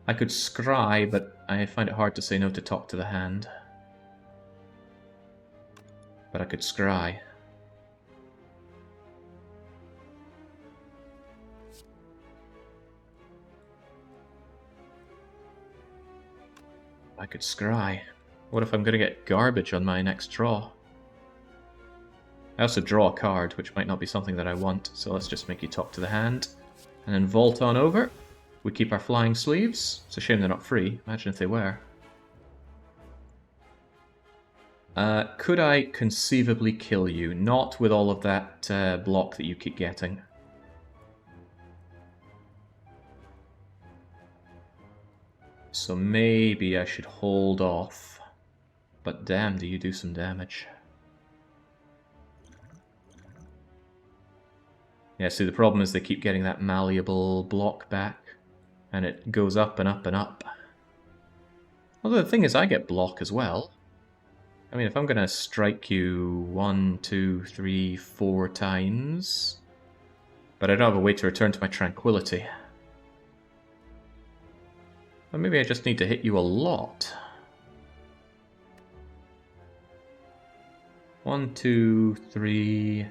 I could scry, but I find it hard to say no to talk to the hand. But I could scry. I could scry. What if I'm going to get garbage on my next draw? I also draw a card, which might not be something that I want, so let's just make you talk to the hand. And then vault on over. We keep our flying sleeves. It's a shame they're not free. Imagine if they were. Could I conceivably kill you? Not with all of that block that you keep getting. So maybe I should hold off. But damn, do you do some damage. Yeah, see, the problem is they keep getting that malleable block back. And it goes up and up and up. Although the thing is, I get block as well. I mean, if I'm going to strike you 1, 2, 3, 4 times... But I don't have a way to return to my tranquility. Or maybe I just need to hit you a lot. 1, 2, 3,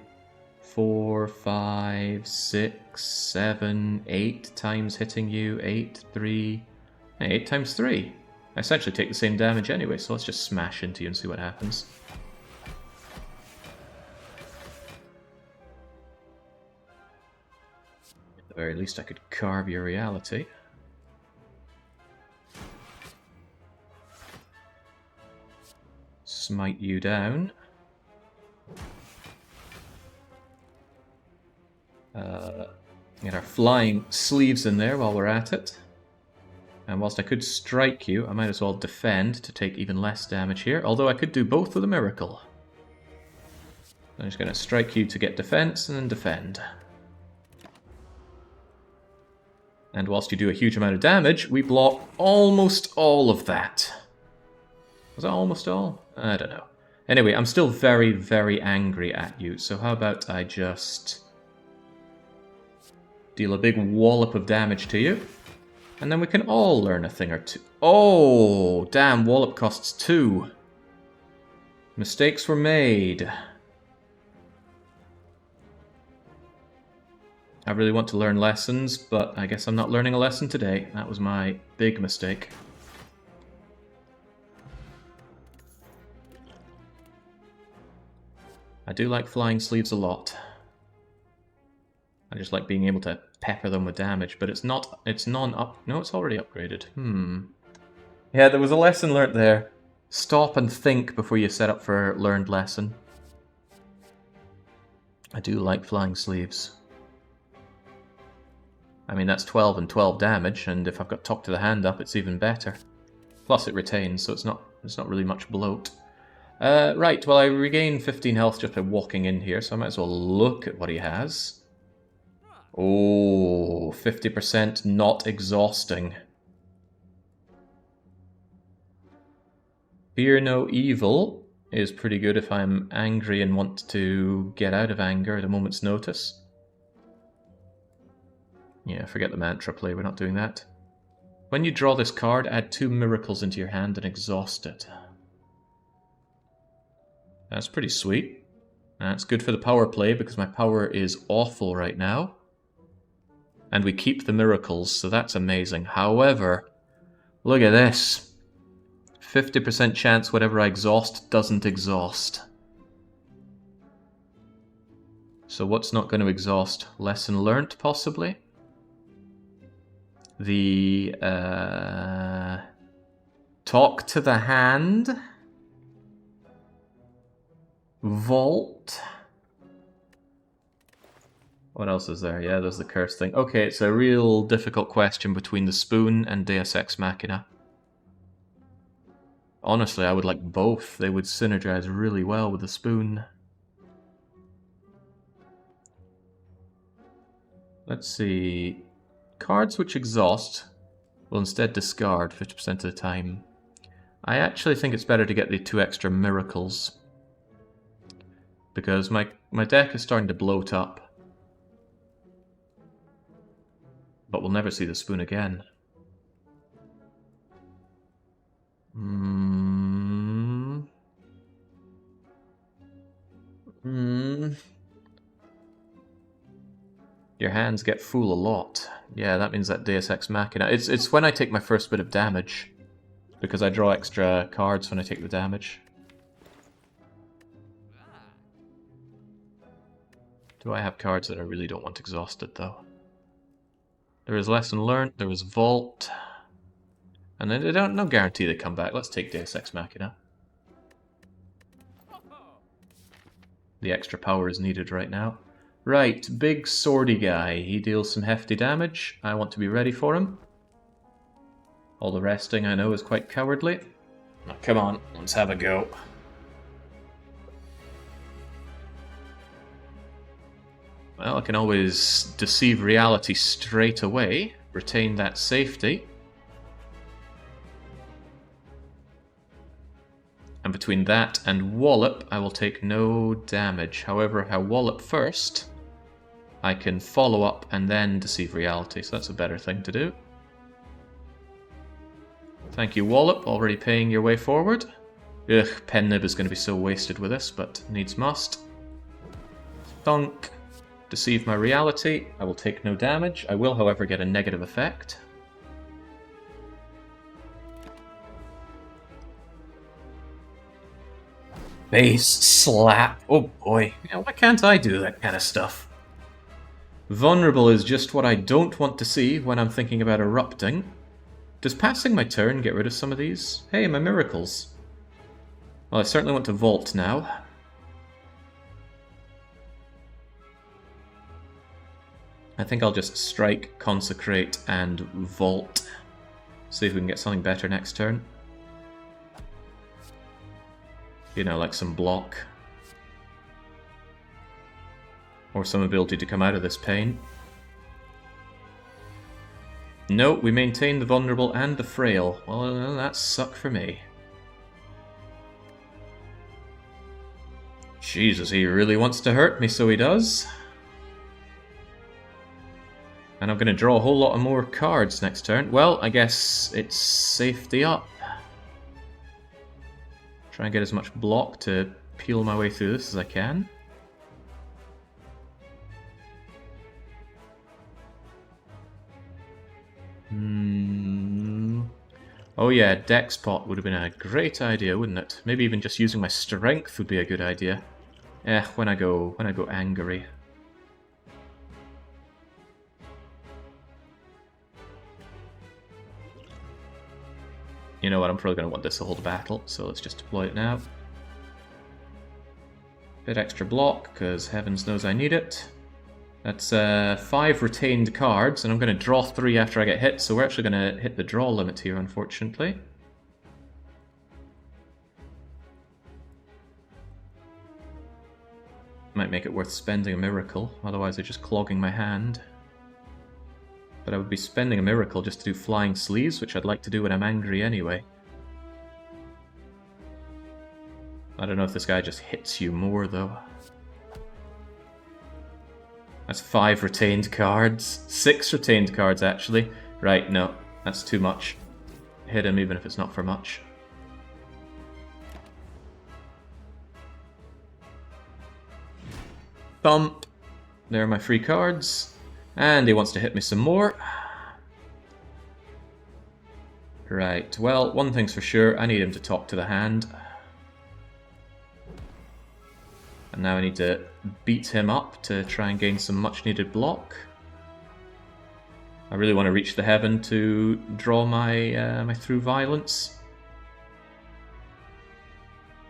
4, 5, 6, 7, 8 times hitting you. 8, 3... 8 times 3. I essentially take the same damage anyway, so let's just smash into you and see what happens. At the very least I could carve your reality. Smite you down. Get our flying sleeves in there while we're at it. And whilst I could strike you, I might as well defend to take even less damage here. Although I could do both with a miracle. I'm just going to strike you to get defense and then defend. And whilst you do a huge amount of damage, we block almost all of that. Was that almost all? I don't know. Anyway, I'm still very, very angry at you. So how about I just deal a big wallop of damage to you. And then we can all learn a thing or two. Oh, damn, wallop costs 2. Mistakes were made. I really want to learn lessons, but I guess I'm not learning a lesson today. That was my big mistake. I do like flying sleeves a lot. I just like being able to pepper them with damage, but it's non-up... No, it's already upgraded. Yeah, there was a lesson learnt there. Stop and think before you set up for learned lesson. I do like flying sleeves. I mean, that's 12 and 12 damage, and if I've got talk to the hand up, it's even better. Plus it retains, so it's not really much bloat. Right, well I regain 15 health just by walking in here, so I might as well look at what he has. Oh, 50% not exhausting. Fear no evil is pretty good if I'm angry and want to get out of anger at a moment's notice. Yeah, forget the mantra play, we're not doing that. When you draw this card, add 2 miracles into your hand and exhaust it. That's pretty sweet. That's good for the power play because my power is awful right now. And we keep the miracles, so that's amazing. However, look at this. 50% chance whatever I exhaust doesn't exhaust. So what's not going to exhaust? Lesson learnt, possibly? the talk to the hand, vault. What else is there? Yeah, there's the curse thing. Okay, it's a real difficult question between the spoon and Deus Ex Machina. Honestly, I would like both. They would synergize really well with the spoon. Let's see. Cards which exhaust will instead discard 50% of the time. I actually think it's better to get the 2 extra miracles, because my deck is starting to bloat up. But we'll never see the spoon again. Your hands get full a lot. Yeah, that means that Deus Ex Machina. It's when I take my first bit of damage, because I draw extra cards when I take the damage. Do I have cards that I really don't want exhausted, though? There is Lesson Learned, there is Vault, and then no guarantee they come back. Let's take Deus Ex Machina. The extra power is needed right now. Right, big swordy guy. He deals some hefty damage. I want to be ready for him. All the resting I know is quite cowardly. Now, come on, let's have a go. Well, I can always deceive reality straight away, retain that safety. And between that and Wallop, I will take no damage. However, if I Wallop first, I can follow up and then deceive reality, so that's a better thing to do. Thank you, Wallop, already paying your way forward. Ugh, Pen Nib is going to be so wasted with this, but needs must. Thunk. Deceive my reality. I will take no damage. I will, however, get a negative effect. Base slap. Oh boy. Yeah, why can't I do that kind of stuff? Vulnerable is just what I don't want to see when I'm thinking about erupting. Does passing my turn get rid of some of these? Hey, my miracles. Well, I certainly want to vault now. I think I'll just strike, consecrate, and vault. See if we can get something better next turn. You know, like some block. Or some ability to come out of this pain. No, we maintain the vulnerable and the frail. Well, that suck for me. Jesus, he really wants to hurt me, so he does. And I'm going to draw a whole lot of more cards next turn. Well, I guess it's safety up. Try and get as much block to peel my way through this as I can. Oh yeah, Dex Pot would have been a great idea, wouldn't it? Maybe even just using my strength would be a good idea. When I go angry. You know what, I'm probably going to want this to hold a battle, so let's just deploy it now. Bit extra block, because heavens knows I need it. That's 5 retained cards, and I'm going to draw 3 after I get hit, so we're actually going to hit the draw limit here, unfortunately. Might make it worth spending a miracle, otherwise they're just clogging my hand. But I would be spending a miracle just to do flying sleeves, which I'd like to do when I'm angry anyway. I don't know if this guy just hits you more, though. That's 5 retained cards. 6 retained cards, actually. Right, no, that's too much. Hit him even if it's not for much. Thump. There are my free cards. And he wants to hit me some more. Right, well, one thing's for sure, I need him to talk to the hand. And now I need to beat him up to try and gain some much needed block. I really want to reach the heaven to draw my my through violence.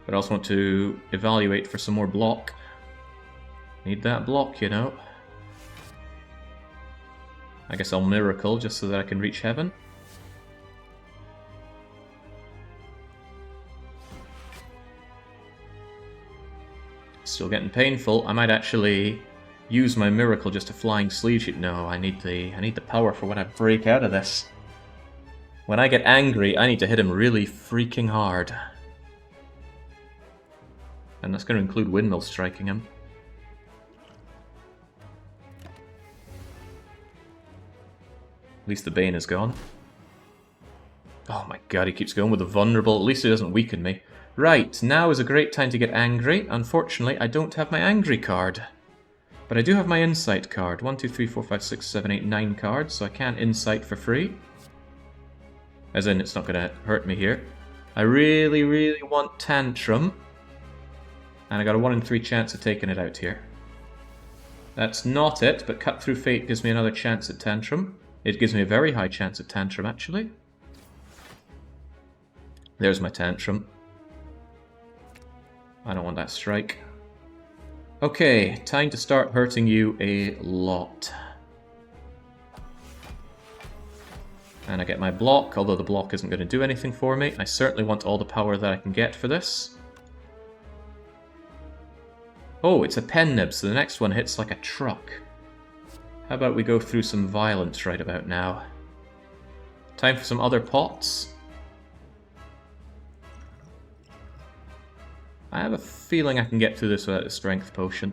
But I also want to evaluate for some more block. Need that block, you know. I guess I'll miracle just so that I can reach heaven. Still getting painful. I might actually use my miracle just to flying sleeve shoot. No, I need the power for when I break out of this. When I get angry, I need to hit him really freaking hard. And that's going to include windmill striking him. At least the Bane is gone. Oh my god, he keeps going with the vulnerable. At least he doesn't weaken me. Right, now is a great time to get angry. Unfortunately, I don't have my angry card. But I do have my insight card. 1, 2, 3, 4, 5, 6, 7, 8, 9 cards, so I can insight for free. As in, it's not going to hurt me here. I really, really want Tantrum. And I got a 1 in 3 chance of taking it out here. That's not it, but Cut Through Fate gives me another chance at Tantrum. It gives me a very high chance at Tantrum, actually. There's my Tantrum. I don't want that strike. Okay, time to start hurting you a lot. And I get my block, although the block isn't going to do anything for me. I certainly want all the power that I can get for this. Oh, it's a pen nib, so the next one hits like a truck. How about we go through some violence right about now? Time for some other pots. I have a feeling I can get through this without a strength potion.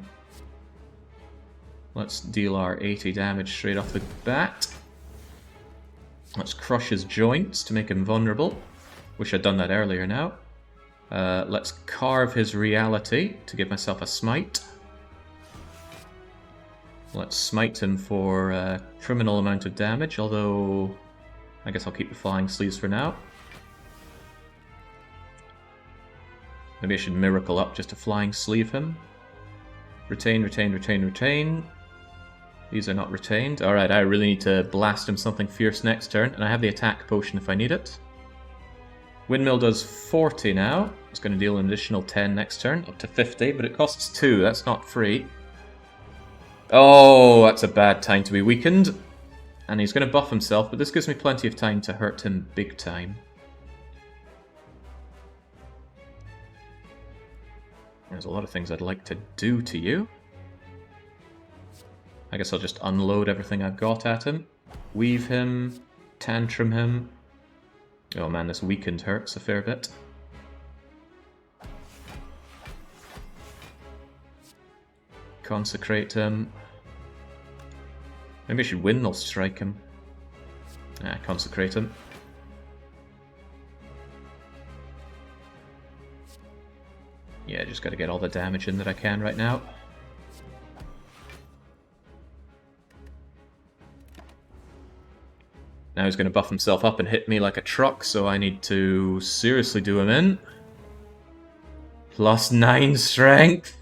Let's deal our 80 damage straight off the bat. Let's crush his joints to make him vulnerable. Wish I'd done that earlier now. Let's carve his reality to give myself a smite. Let's smite him for a criminal amount of damage, although I guess I'll keep the flying sleeves for now. Maybe I should miracle up just to flying sleeve him. Retain, retain, retain, retain. These are not retained. Alright, I really need to blast him something fierce next turn, and I have the attack potion if I need it. Windmill does 40 now. It's going to deal an additional 10 next turn, up to 50, but it costs 2. That's not free. Oh, that's a bad time to be weakened. And he's going to buff himself, but this gives me plenty of time to hurt him big time. There's a lot of things I'd like to do to you. I guess I'll just unload everything I've got at him. Weave him. Tantrum him. Oh man, this weakened hurts a fair bit. Consecrate him. Maybe I should windmill strike him. Consecrate him. Yeah, just gotta get all the damage in that I can right now. Now he's gonna buff himself up and hit me like a truck, so I need to seriously do him in. Plus 9 strength.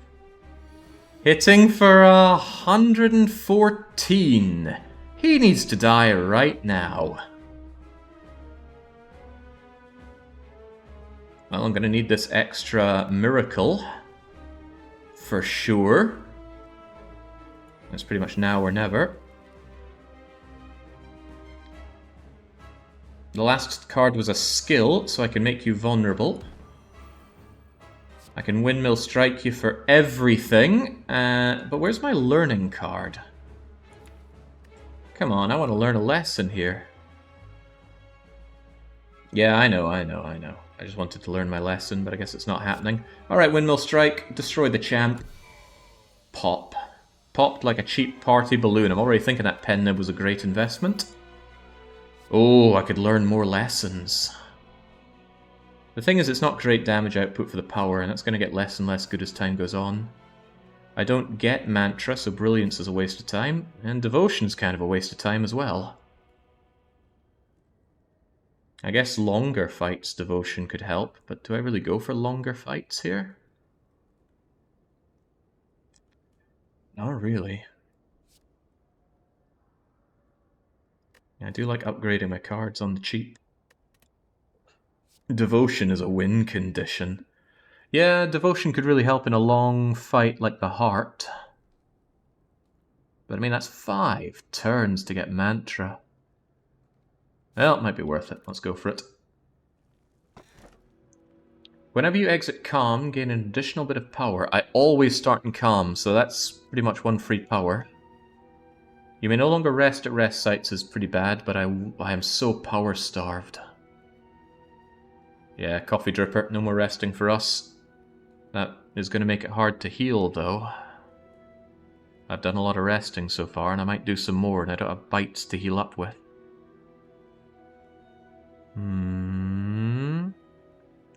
Hitting for 114. He needs to die right now. Well, I'm going to need this extra miracle. For sure. It's pretty much now or never. The last card was a skill, so I can make you vulnerable. I can windmill strike you for everything, but where's my learning card? Come on, I want to learn a lesson here. Yeah, I know. I just wanted to learn my lesson, but I guess it's not happening. Alright, windmill strike, destroy the champ. Pop. Popped like a cheap party balloon. I'm already thinking that pen nib was a great investment. Oh, I could learn more lessons. The thing is, it's not great damage output for the power, and that's going to get less and less good as time goes on. I don't get Mantra, so Brilliance is a waste of time, and Devotion's kind of a waste of time as well. I guess longer fights Devotion could help, but do I really go for longer fights here? Not really. I do like upgrading my cards on the cheap. Devotion is a win condition. Yeah, devotion could really help in a long fight like the heart. But I mean, that's 5 turns to get mantra. Well, it might be worth it. Let's go for it. Whenever you exit calm, gain an additional bit of power. I always start in calm, so that's pretty much 1 free power. You may no longer rest at rest sites is pretty bad, but I am so power starved. Yeah, coffee dripper, no more resting for us. That is going to make it hard to heal, though. I've done a lot of resting so far, and I might do some more, and I don't have bites to heal up with.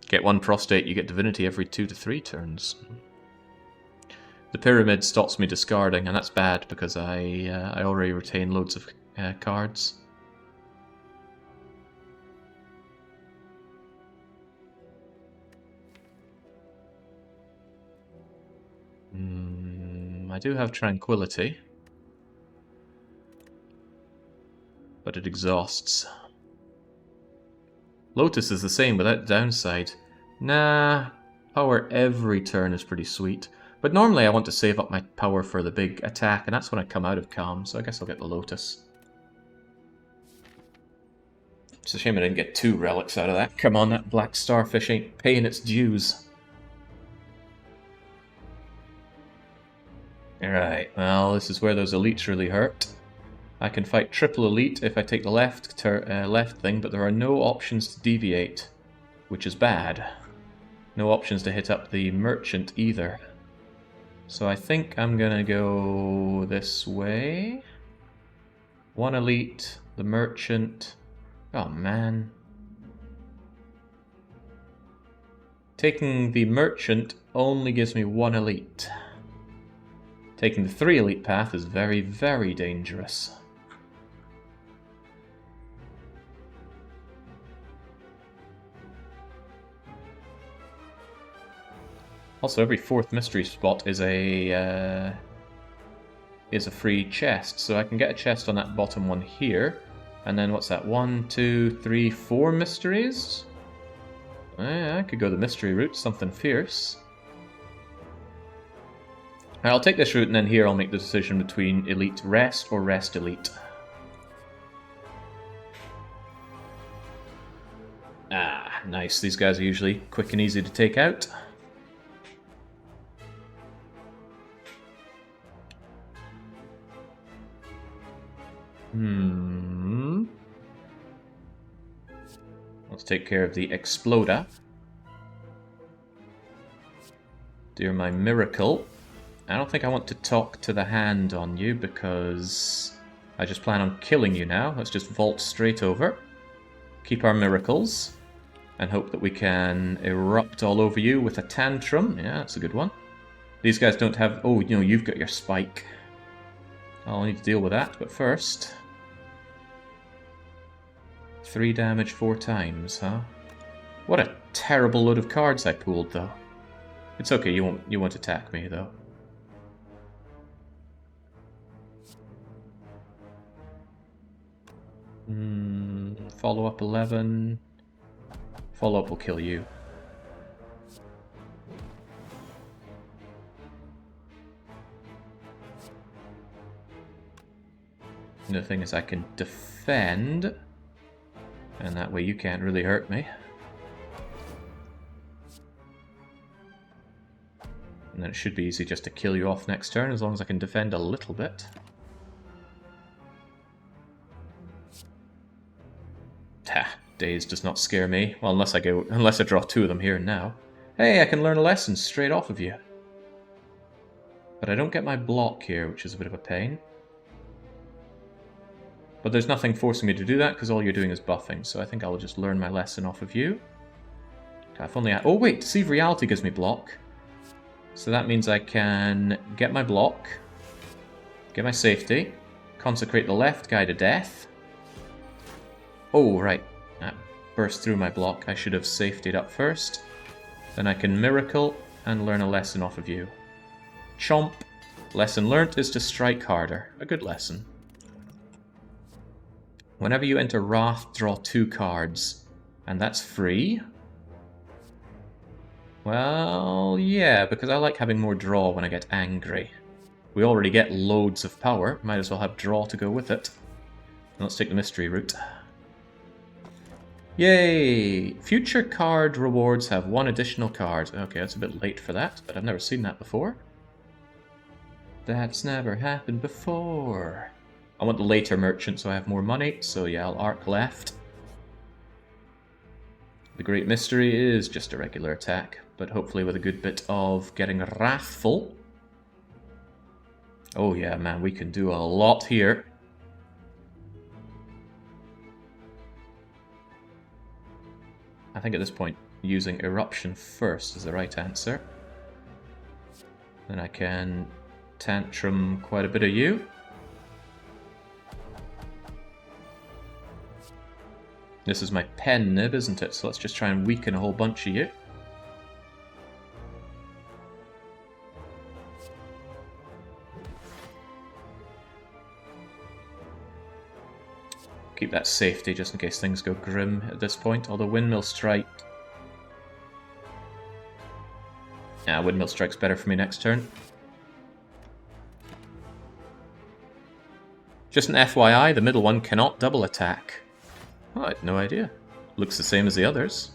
Get 1 prostate, you get divinity every 2 to 3 turns. The pyramid stops me discarding, and that's bad because I already retain loads of cards. I do have tranquility, but it exhausts. Lotus is the same without downside. Nah, power every turn is pretty sweet. But normally I want to save up my power for the big attack, and that's when I come out of calm, so I guess I'll get the Lotus. It's a shame I didn't get 2 relics out of that. Come on, that black starfish ain't paying its dues. Alright, well, this is where those elites really hurt. I can fight triple elite if I take the left thing, but there are no options to deviate, which is bad. No options to hit up the merchant either. So I think I'm gonna go this way. 1 elite, the merchant. Oh man. Taking the merchant only gives me 1 elite. Taking the 3 elite path is very, very dangerous. Also, every 4th mystery spot is a free chest, so I can get a chest on that bottom one here. And then what's that? 1, 2, 3, 4 mysteries? I could go the mystery route, something fierce. I'll take this route, and then here I'll make the decision between elite rest or rest elite. Ah, nice. These guys are usually quick and easy to take out. Let's take care of the Exploder. Do my miracle. I don't think I want to talk to the hand on you because I just plan on killing you now. Let's just vault straight over. Keep our miracles. And hope that we can erupt all over you with a tantrum. Yeah, that's a good one. These guys don't have... Oh, you know, you've got your spike. I'll need to deal with that, but first... 3 damage 4 times, huh? What a terrible load of cards I pulled, though. It's okay, you won't attack me, though. Follow up 11. Follow up will kill you. And the thing is, I can defend, and that way you can't really hurt me. And then it should be easy just to kill you off next turn, as long as I can defend a little bit. Daze does not scare me. Well, unless I draw 2 of them here and now. Hey, I can learn a lesson straight off of you. But I don't get my block here, which is a bit of a pain. But there's nothing forcing me to do that, because all you're doing is buffing, so I think I'll just learn my lesson off of you. If only I... Oh wait, Deceive Reality gives me block. So that means I can get my block, get my safety, consecrate the left guy to death. Oh, right. That burst through my block. I should have safetied up first. Then I can miracle and learn a lesson off of you. Chomp. Lesson learnt is to strike harder. A good lesson. Whenever you enter Wrath, draw 2 cards. And that's free? Well, yeah, because I like having more draw when I get angry. We already get loads of power, might as well have draw to go with it. Let's take the mystery route. Yay! Future card rewards have 1 additional card. Okay, that's a bit late for that, but I've never seen that before. That's never happened before. I want the later merchant so I have more money, so yeah, I'll arc left. The Great Mystery is just a regular attack, but hopefully with a good bit of getting wrathful. Oh yeah, man, we can do a lot here. I think at this point, using Eruption first is the right answer. Then I can tantrum quite a bit of you. This is my pen nib, isn't it? So let's just try and weaken a whole bunch of you. Keep that safety just in case things go grim at this point. Although Windmill Strike... Yeah, Windmill Strike's better for me next turn. Just an FYI, the middle one cannot double attack. Oh, I had no idea. Looks the same as the others.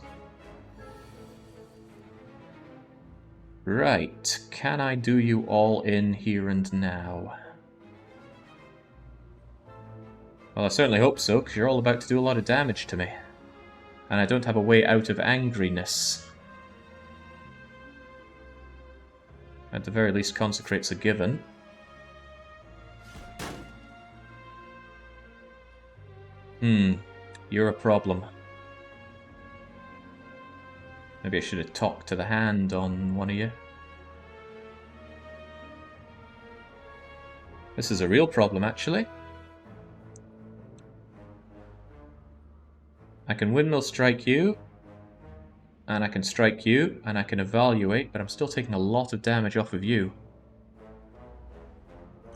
Right, can I do you all in here and now? Well, I certainly hope so, because you're all about to do a lot of damage to me. And I don't have a way out of angriness. At the very least, Consecrate's a given. You're a problem. Maybe I should have talked to the hand on one of you. This is a real problem, actually. I can Windmill Strike you, and I can strike you, and I can evaluate, but I'm still taking a lot of damage off of you.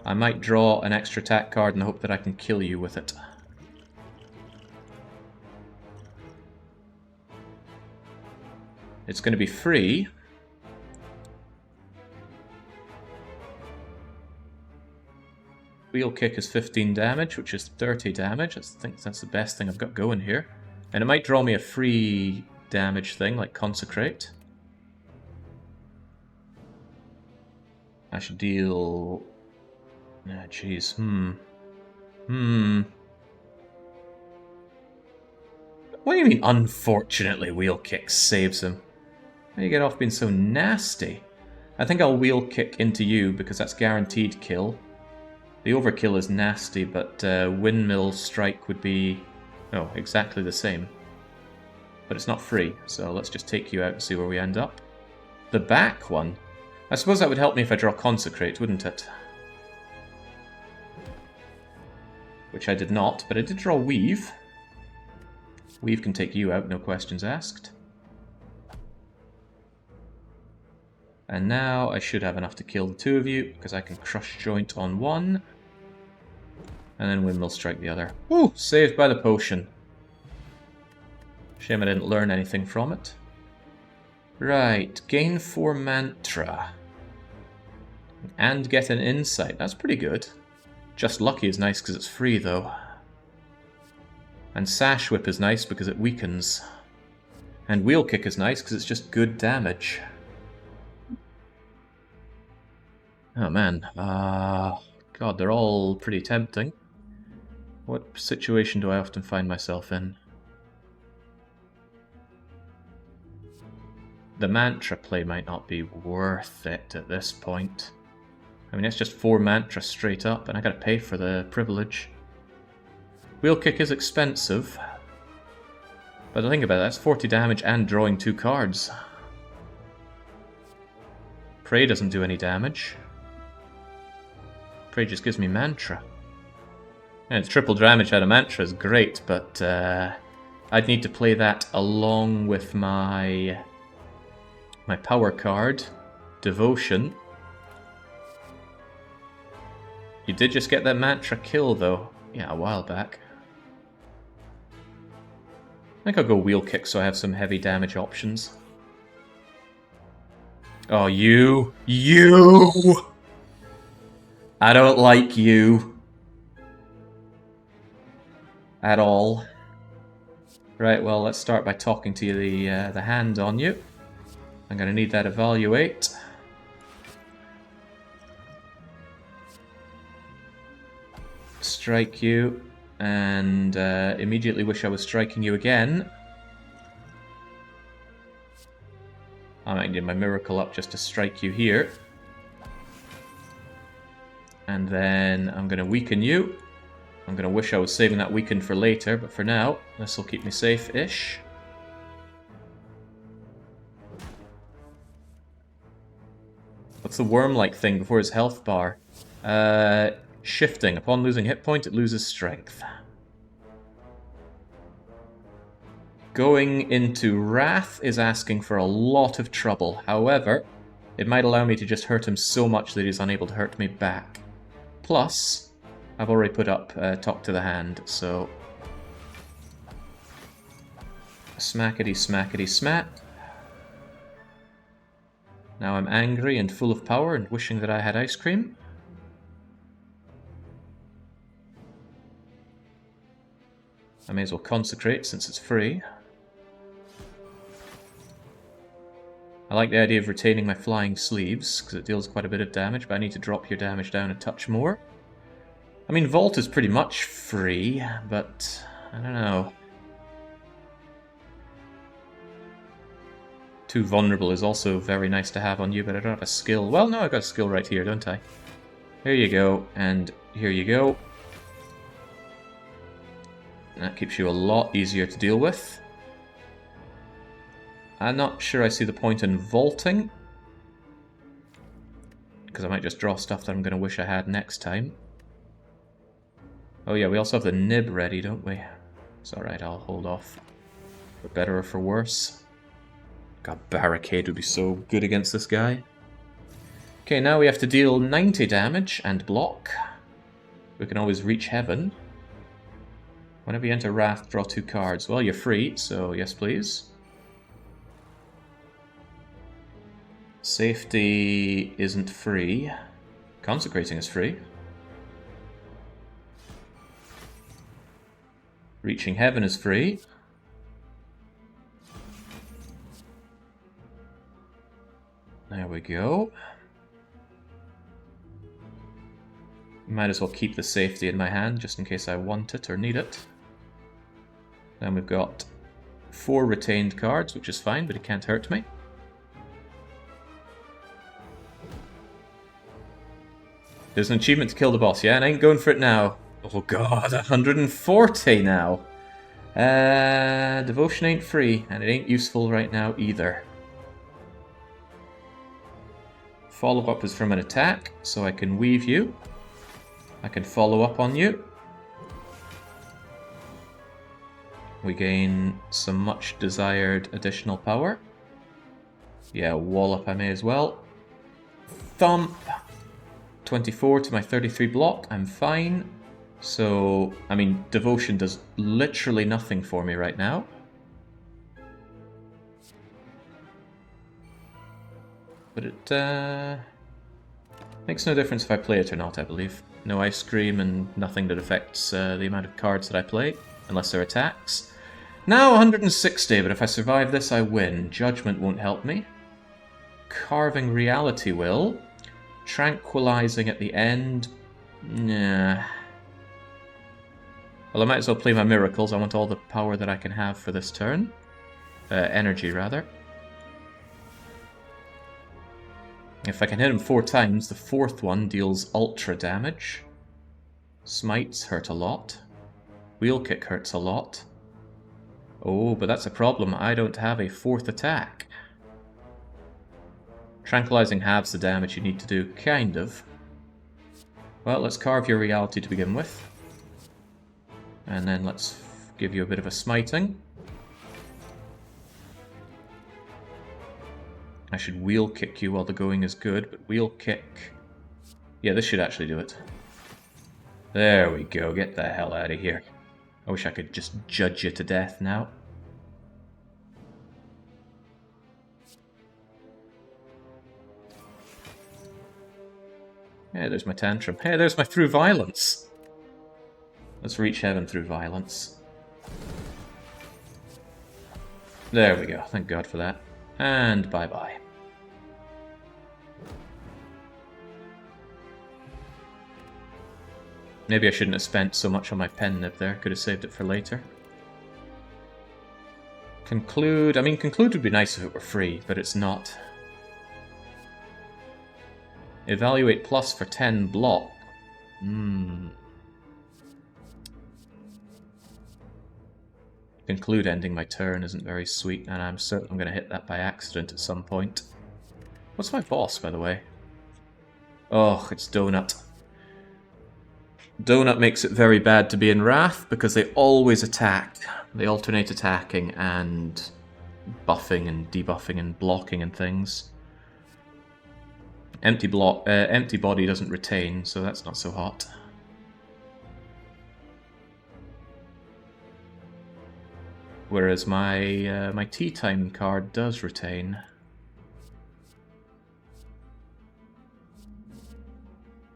I might draw an extra attack card and hope that I can kill you with it. It's going to be free. Wheel Kick is 15 damage, which is 30 damage. I think that's the best thing I've got going here. And it might draw me a free damage thing, like Consecrate. I should deal... Ah, jeez. What do you mean, unfortunately, Wheel Kick saves him? How do you get off being so nasty? I think I'll Wheel Kick into you, because that's guaranteed kill. The overkill is nasty, but Windmill Strike would be... oh, exactly the same. But it's not free, so let's just take you out and see where we end up. The back one? I suppose that would help me if I draw Consecrate, wouldn't it? Which I did not, but I did draw Weave. Weave can take you out, no questions asked. And now I should have enough to kill the 2 of you, because I can Crush Joint on one. And then Windmill Strike the other. Woo! Saved by the potion. Shame I didn't learn anything from it. Right, gain 4 mantra. And get an insight. That's pretty good. Just Lucky is nice because it's free, though. And Sash Whip is nice because it weakens. And Wheel Kick is nice because it's just good damage. Oh man, God, they're all pretty tempting. What situation do I often find myself in? The mantra play might not be worth it at this point. I mean, it's just 4 mantra straight up, and I gotta pay for the privilege. Wheel Kick is expensive. But the thing about it, that's 40 damage and drawing 2 cards. Prey doesn't do any damage. Prey just gives me mantra. And it's triple damage out of mantra is great, but I'd need to play that along with my power card, Devotion. You did just get that mantra kill, though. Yeah, a while back. think I'll go wheel kick so I have some heavy damage options. Oh, you! You! I don't like you. At all. Right, well, let's start by talking to you, the hand on you. I'm going to need that evaluate. Strike you, and immediately wish I was striking you again. I might need my miracle up just to strike you here. And then I'm going to weaken you. I'm going to wish I was saving that weaken for later, but for now, this will keep me safe-ish. What's the worm-like thing before his health bar? Shifting. Upon losing hit point, it loses strength. Going into Wrath is asking for a lot of trouble. However, it might allow me to just hurt him so much that he's unable to hurt me back. Plus, I've already put up Talk to the Hand, so... Smackety, smackety, smack. Now I'm angry and full of power and wishing that I had ice cream. I may as well consecrate since it's free. I like the idea of retaining my flying sleeves, because it deals quite a bit of damage, but I need to drop your damage down a touch more. I mean, Vault is pretty much free, but I don't know. Too vulnerable is also very nice to have on you, but I don't have a skill. Well, no, I've got a skill right here, don't I? Here you go, and here you go. That keeps you a lot easier to deal with. I'm not sure I see the point in vaulting, because I might just draw stuff that I'm going to wish I had next time. Oh yeah, we also have the nib ready, don't we? It's alright, I'll hold off. For better or for worse. God, Barricade would be so good against this guy. Okay, now we have to deal 90 damage and block. We can always reach heaven. Whenever you enter Wrath, draw 2 cards. Well, you're free, so yes please. Safety isn't free. Consecrating is free. Reaching heaven is free. There we go. Might as well keep the safety in my hand just in case I want it or need it. Then we've got 4 retained cards, which is fine, but it can't hurt me. There's an achievement to kill the boss, yeah? And I ain't going for it now. Oh god, 140 now. Devotion ain't free, and it ain't useful right now either. Follow-up is from an attack, so I can weave you. I can follow up on you. We gain some much desired additional power. Yeah, wallop I may as well. Thump! 24 to my 33 block, I'm fine. So, I mean, Devotion does literally nothing for me right now. But it makes no difference if I play it or not, I believe. No ice cream and nothing that affects the amount of cards that I play, unless they're attacks. Now 160, but if I survive this, I win. Judgment won't help me. Carving Reality will. Tranquilizing at the end. Nah. Well, I might as well play my miracles. I want all the power that I can have for this turn. Energy, rather. If I can hit him 4 times, the 4th one deals ultra damage. Smites hurt a lot. Wheel kick hurts a lot. Oh, but that's a problem. I don't have a 4th attack. Tranquilizing halves the damage you need to do, kind of. Well, let's carve your reality to begin with. And then let's give you a bit of a smiting. I should wheel kick you while the going is good, but wheel kick... Yeah, this should actually do it. There we go, get the hell out of here. I wish I could just judge you to death now. Hey, there's my tantrum. Hey, there's my through violence. Let's reach heaven through violence. There we go. Thank God for that. And bye-bye. Maybe I shouldn't have spent so much on my pen nib there. Could have saved it for later. Conclude. I mean, conclude would be nice if it were free, but it's not. Evaluate plus for 10 block. Conclude ending my turn isn't very sweet, and I'm certain I'm going to hit that by accident at some point. What's my boss, by the way? Oh, it's Donut. Donut makes it very bad to be in Wrath, because they always attack. They alternate attacking and buffing and debuffing and blocking and things. Empty body doesn't retain, so that's not so hot. Whereas my my tea time card does retain.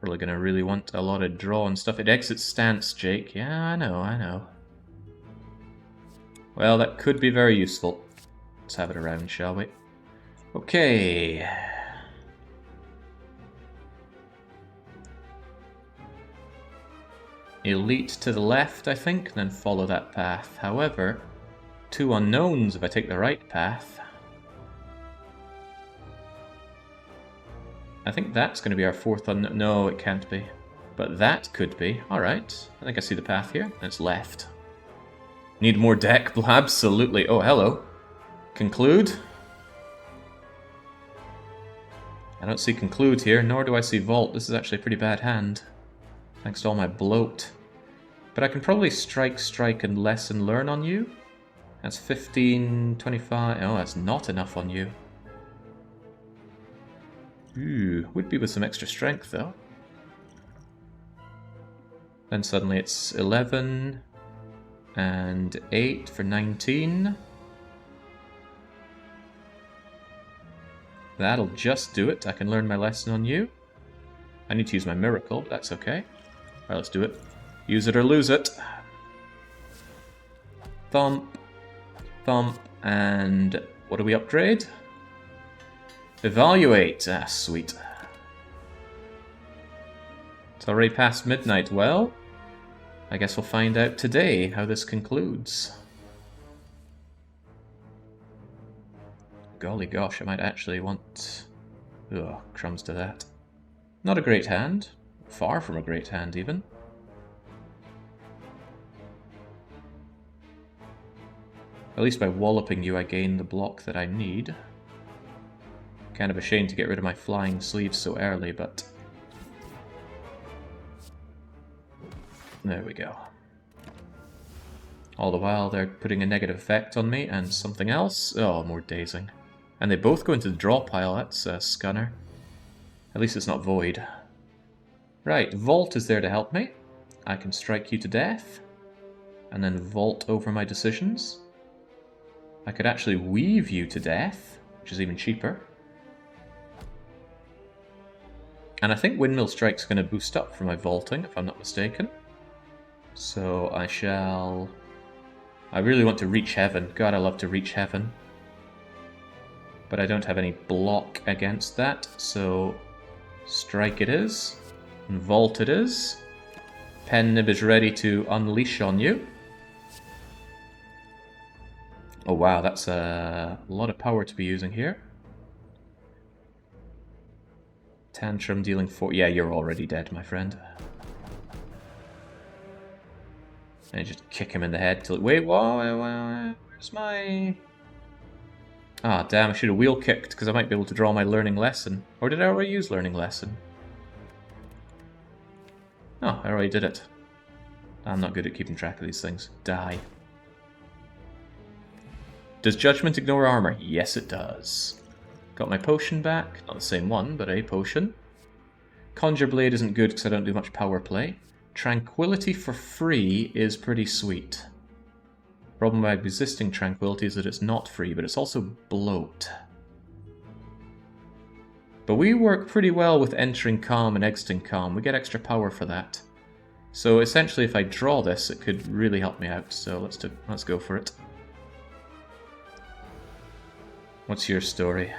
Probably gonna really want a lot of draw and stuff. It exits stance, Jake. Yeah, I know, I know. Well, that could be very useful. Let's have it around, shall we? Okay. Elite to the left, I think, then follow that path. However, 2 unknowns if I take the right path. I think that's going to be our 4th unknown. No, it can't be. But that could be. Alright. I think I see the path here. It's left. Need more deck? Absolutely. Oh, hello. Conclude. I don't see conclude here, nor do I see vault. This is actually a pretty bad hand. Thanks to all my bloat. But I can probably strike, and lesson learn on you. That's 15, 25. Oh, that's not enough on you. Ooh, would be with some extra strength, though. Then suddenly it's 11 and 8 for 19. That'll just do it. I can learn my lesson on you. I need to use my miracle, but that's okay. Alright, let's do it. Use it or lose it. Thump. Thump. And what do we upgrade? Evaluate. Ah, sweet. It's already past midnight. Well, I guess we'll find out today how this concludes. Golly gosh, I might actually want... Ugh, crumbs to that. Not a great hand. Far from a great hand, even. At least by walloping you, I gain the block that I need. Kind of a shame to get rid of my flying sleeves so early, but... There we go. All the while, they're putting a negative effect on me, and something else. Oh, more dazing. And they both go into the draw pile. That's a scunner. At least it's not void. Right, Vault is there to help me. I can strike you to death. And then vault over my decisions. I could actually weave you to death, which is even cheaper. And I think Windmill Strike's going to boost up for my vaulting, if I'm not mistaken. So I shall... I really want to reach heaven. God, I love to reach heaven. But I don't have any block against that, so... Strike it is. And vault it is. Pen Nib is ready to unleash on you. Oh wow, that's a lot of power to be using here. Tantrum dealing 4... Yeah, you're already dead, my friend. And just kick him in the head till... Wait, where's my... Ah, damn, I should have wheel kicked, because I might be able to draw my learning lesson. Or did I already use learning lesson? Oh, I already did it. I'm not good at keeping track of these things. Die. Does Judgment ignore armor? Yes, it does. Got my potion back. Not the same one, but a potion. Conjure Blade isn't good because I don't do much power play. Tranquility for free is pretty sweet. Problem with existing Tranquility is that it's not free, but it's also bloat. But we work pretty well with entering calm and exiting calm. We get extra power for that. So essentially, if I draw this, it could really help me out. So let's go for it. What's your story?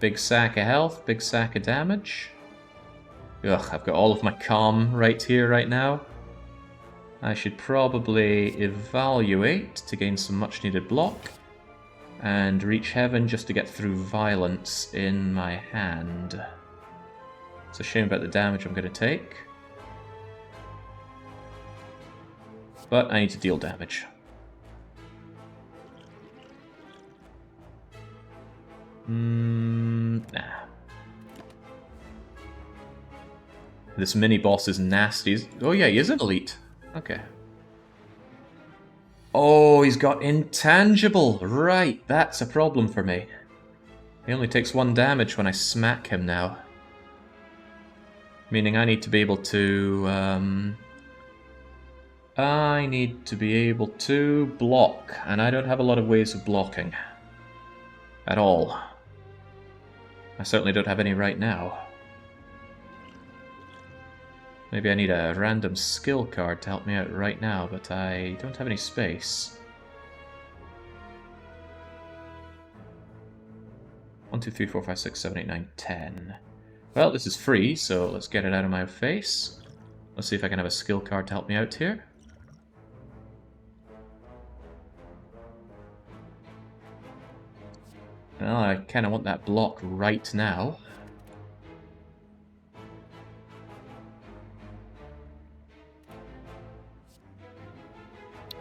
Big sack of health, big sack of damage. Ugh, I've got all of my calm right here, right now. I should probably evaluate to gain some much needed block. And reach heaven just to get through violence in my hand. It's a shame about the damage I'm going to take. But I need to deal damage. Nah. This mini-boss is nasty. Oh yeah, he is an elite. Okay. Oh, he's got intangible. Right, that's a problem for me. He only takes 1 damage when I smack him now. Meaning I need to be able to... I need to be able to block. And I don't have a lot of ways of blocking. At all. I certainly don't have any right now. Maybe I need a random skill card to help me out right now, but I don't have any space. 1, 2, 3, 4, 5, 6, 7, 8, 9, 10. Well, this is free, so let's get it out of my face. Let's see if I can have a skill card to help me out here. Well, I kind of want that block right now.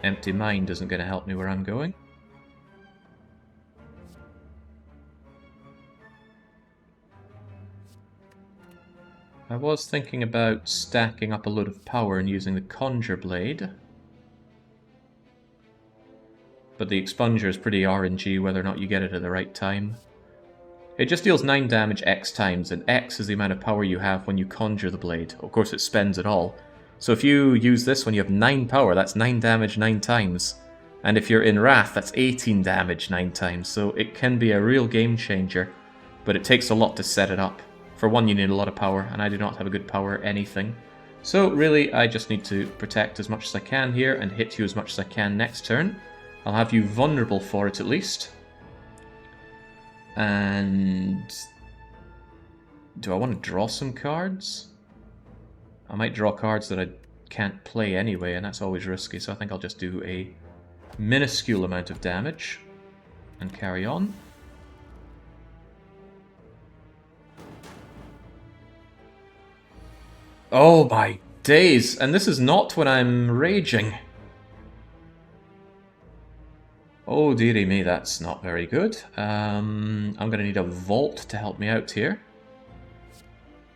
Empty mind isn't going to help me where I'm going. I was thinking about stacking up a load of power and using the Conjure Blade. But the Expunger is pretty RNG whether or not you get it at the right time. It just deals 9 damage X times, and X is the amount of power you have when you conjure the blade. Of course it spends it all. So if you use this when you have 9 power, that's 9 damage 9 times. And if you're in Wrath, that's 18 damage 9 times. So it can be a real game changer, but it takes a lot to set it up. For one, you need a lot of power, and I do not have a good power anything. So really, I just need to protect as much as I can here and hit you as much as I can next turn. I'll have you vulnerable for it at least. And... do I want to draw some cards? I might draw cards that I can't play anyway, and that's always risky, so I think I'll just do a minuscule amount of damage and carry on. Oh my days, and this is not when I'm raging. Oh dearie me, that's not very good. I'm going to need a vault to help me out here.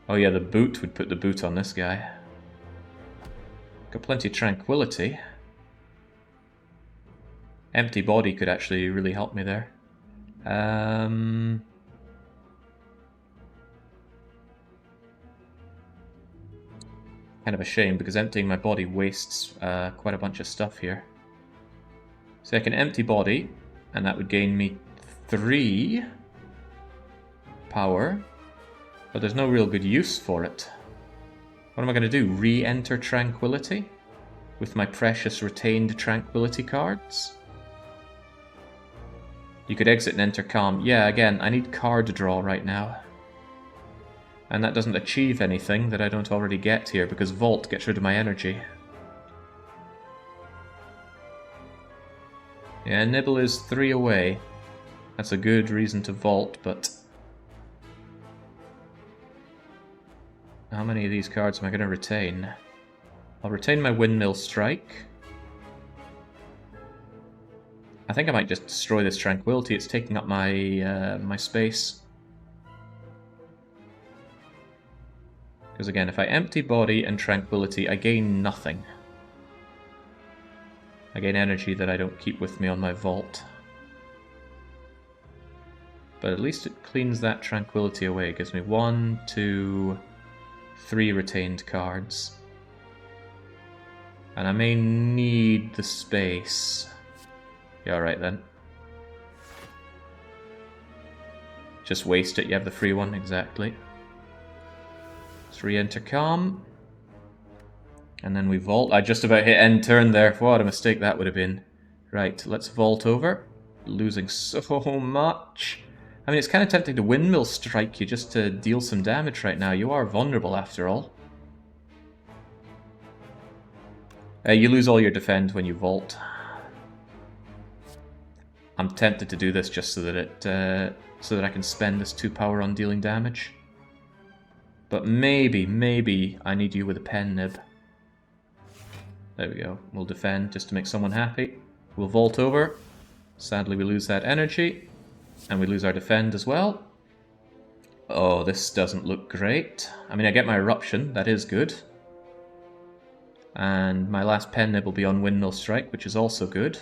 Oh yeah, the boot would put the boot on this guy. Got plenty of tranquility. Empty body could actually really help me there. Kind of a shame because emptying my body wastes quite a bunch of stuff here. So I can empty body, and that would gain me 3 power. But there's no real good use for it. What am I going to do? Re-enter Tranquility? With my precious retained Tranquility cards? You could exit and enter Calm. Yeah, again, I need card draw right now. And that doesn't achieve anything that I don't already get here, because Vault gets rid of my energy. Yeah, Nibble is 3 away. That's a good reason to Vault, but... how many of these cards am I going to retain? I'll retain my Windmill Strike. I think I might just destroy this Tranquility. It's taking up my my space. Because again, if I empty body and Tranquility, I gain nothing. I gain energy that I don't keep with me on my vault. But at least it cleans that Tranquility away. It gives me 1, 2, 3 retained cards. And I may need the space. Yeah, alright then. Just waste it, you have the free one, exactly. Let's re-enter calm. And then we vault. I just about hit end turn there. What a mistake that would have been. Right, let's vault over. Losing so much. I mean, it's kind of tempting to windmill strike you just to deal some damage right now. You are vulnerable after all. You lose all your defend when you vault. I'm tempted to do this just so that I can spend this 2 power on dealing damage. But maybe I need you with a pen nib. There we go. We'll defend just to make someone happy. We'll vault over. Sadly, we lose that energy. And we lose our defend as well. Oh, this doesn't look great. I mean, I get my eruption. That is good. And my last pen nib will be on Windmill Strike, which is also good.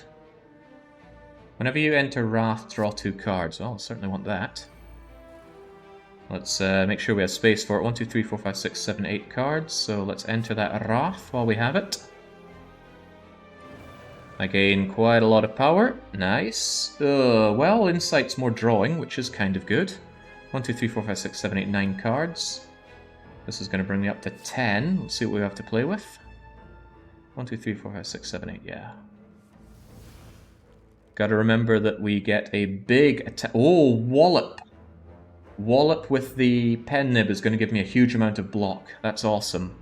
Whenever you enter Wrath, draw 2 cards. Well, I certainly want that. Let's make sure we have space for it. 1, 2, 3, 4, 5, 6, 7, 8 cards. So let's enter that Wrath while we have it. I gain quite a lot of power. Nice. Well, Insight's more drawing, which is kind of good. 1, 2, 3, 4, 5, 6, 7, 8, 9 cards. This is going to bring me up to 10. Let's see what we have to play with. 1, 2, 3, 4, 5, 6, 7, 8, yeah. Gotta remember that we get a big attack. Oh, Wallop! Wallop with the pen nib is going to give me a huge amount of block. That's awesome.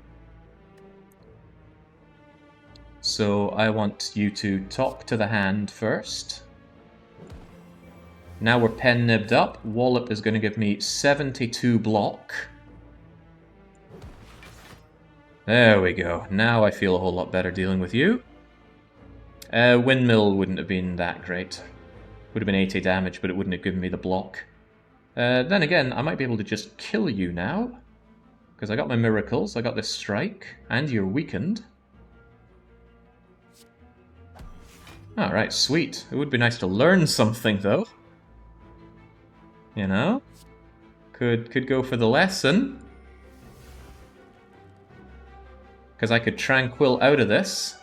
So I want you to talk to the hand first. Now we're pen nibbed up. Wallop is going to give me 72 block. There we go. Now I feel a whole lot better dealing with you. Windmill wouldn't have been that great. Would have been 80 damage, but it wouldn't have given me the block. Then again, I might be able to just kill you now. Because I got my miracles, I got this strike, and you're weakened. Alright, sweet. It would be nice to learn something, though. You know? Could go for the lesson. Because I could tranquil out of this.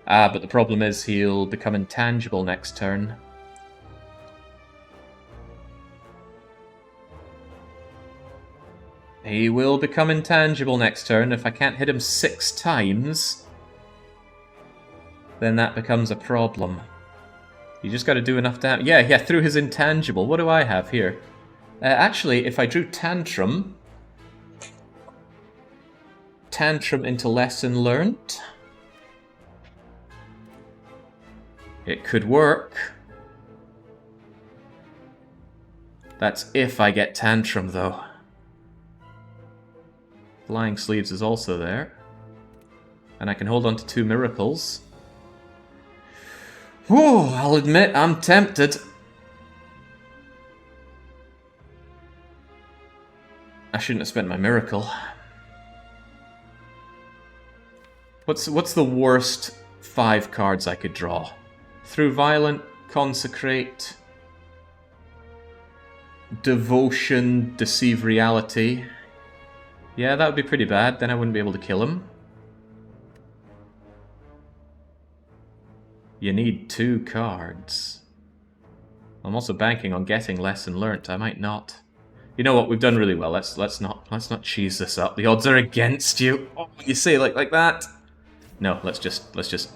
Ah, but the problem is he'll become intangible next turn. He will become intangible next turn. If I can't hit him 6 times, then that becomes a problem. You just got to do enough damage. Yeah, through his intangible. What do I have here? Actually, if I drew Tantrum... Tantrum into Lesson Learned... It could work. That's if I get Tantrum, though. Flying Sleeves is also there. And I can hold on to 2 miracles. Whew, I'll admit, I'm tempted. I shouldn't have spent my miracle. What's the worst 5 cards I could draw? Through Violent, Consecrate, Devotion, Deceive Reality. Yeah, that would be pretty bad. Then I wouldn't be able to kill him. You need 2 cards. I'm also banking on getting Lesson Learnt. I might not. You know what? We've done really well. Let's not cheese this up. The odds are against you. Oh, you say it like that? No, let's just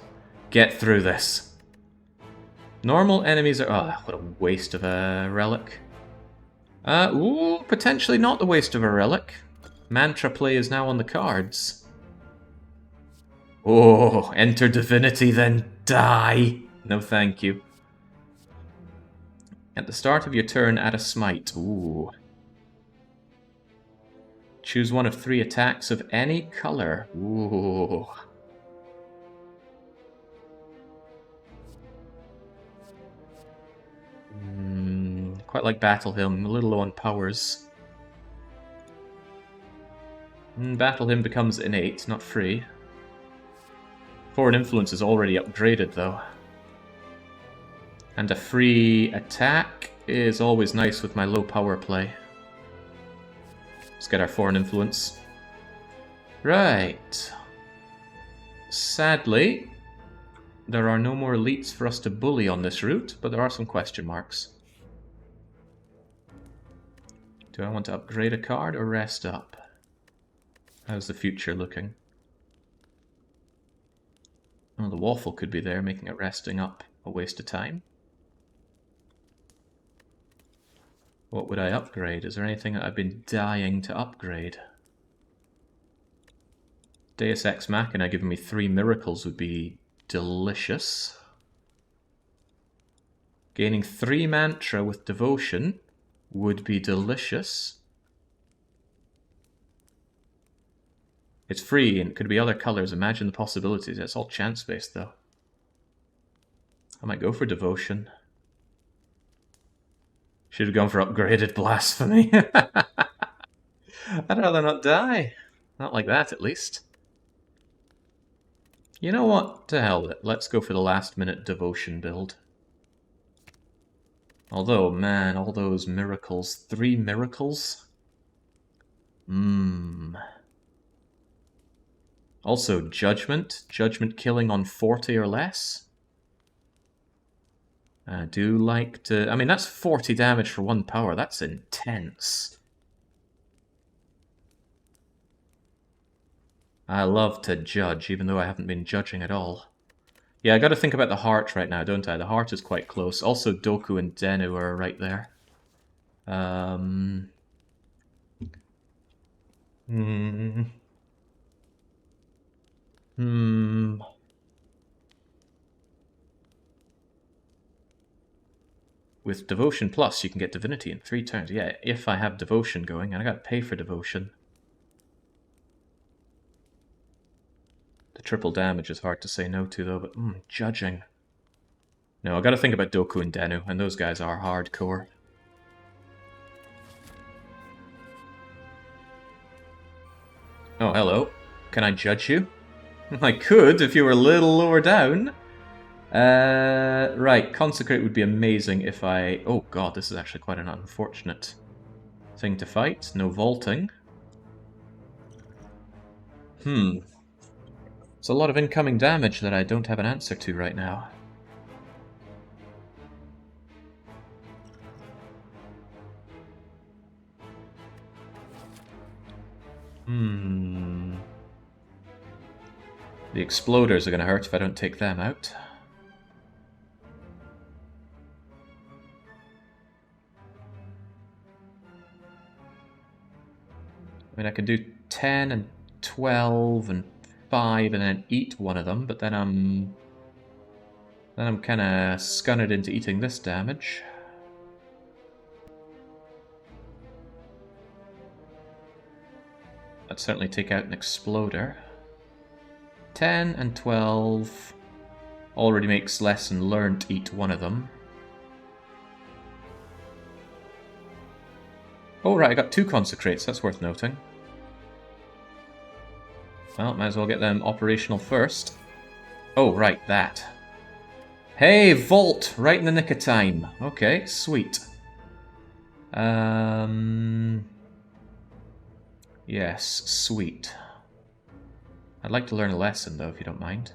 get through this. Normal enemies are... Oh, what a waste of a relic. Ooh, potentially not the waste of a relic. Mantra play is now on the cards. Oh, enter divinity, then die. No thank you. At the start of your turn, add a smite. Ooh. Choose one of 3 attacks of any color. Ooh. Quite like Battle Hymn, a little low on powers. Battle Hymn becomes innate, not free. Foreign Influence is already upgraded, though. And a free attack is always nice with my low power play. Let's get our Foreign Influence. Right. Sadly, there are no more elites for us to bully on this route, but there are some question marks. Do I want to upgrade a card or rest up? How's the future looking? Oh, the waffle could be there, making it resting up a waste of time. What would I upgrade? Is there anything that I've been dying to upgrade? Deus Ex Machina giving me 3 miracles would be delicious. Gaining 3 mantra with devotion would be delicious. It's free and it could be other colors. Imagine the possibilities. It's all chance-based though. I might go for devotion. Should have gone for upgraded blasphemy. I'd rather not die. Not like that, at least. You know what? To hell with it. Let's go for the last-minute devotion build. Although, man, all those miracles. 3 miracles? Also, judgment. Judgment killing on 40 or less. I do like to... I mean, that's 40 damage for 1 power. That's intense. I love to judge, even though I haven't been judging at all. Yeah, I gotta think about the heart right now, don't I? The heart is quite close. Also, Doku and Denu are right there. With Devotion Plus, you can get Divinity in 3 turns. Yeah, if I have Devotion going, and I gotta pay for Devotion. The triple damage is hard to say no to, though, but judging. No, I gotta think about Doku and Denu, and those guys are hardcore. Oh, hello. Can I judge you? I could, if you were a little lower down. Right, Consecrate would be amazing if I... Oh god, this is actually quite an unfortunate thing to fight. No vaulting. It's a lot of incoming damage that I don't have an answer to right now. The exploders are going to hurt if I don't take them out. I mean, I can do 10 and 12 and 5 and then eat one of them, but then I'm kind of scunnered into eating this damage. That'd certainly take out an exploder. 10 and 12 already makes lesson learned eat one of them. Oh right, I got 2 consecrates, that's worth noting. Well, might as well get them operational first. Oh right, that. Hey, Vault! Right in the nick of time. Okay, sweet. Yes, sweet. I'd like to learn a lesson, though, if you don't mind.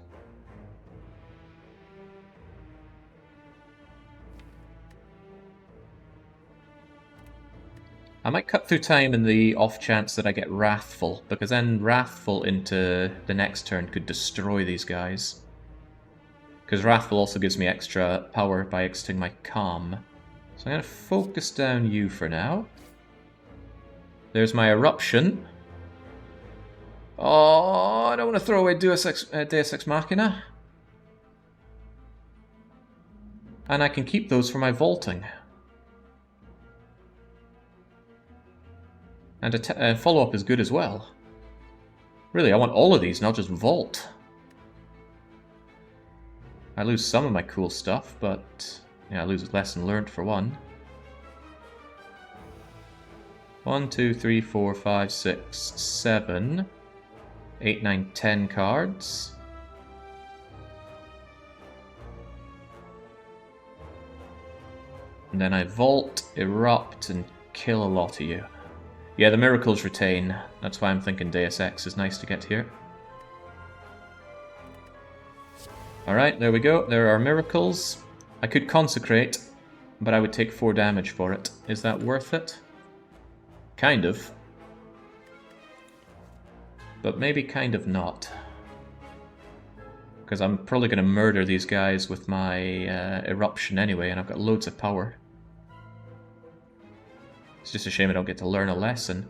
I might cut through time in the off chance that I get Wrathful, because then Wrathful into the next turn could destroy these guys. Because Wrathful also gives me extra power by exiting my Calm. So I'm going to focus down you for now. There's my Eruption. Oh, I don't want to throw away Deus Ex Machina. And I can keep those for my vaulting. And a follow-up is good as well. Really, I want all of these, not just vault. I lose some of my cool stuff, but yeah, I lose lesson learned for one. 1, 2, 3, 4, 5, 6, 7, 8, 9, 10 cards. And then I vault, erupt, and kill a lot of you. Yeah, the miracles retain. That's why I'm thinking Deus Ex is nice to get here. Alright, there we go. There are miracles. I could consecrate, but I would take 4 damage for it. Is that worth it? Kind of. But maybe kind of not. Because I'm probably going to murder these guys with my eruption anyway, and I've got loads of power. It's just a shame I don't get to learn a lesson.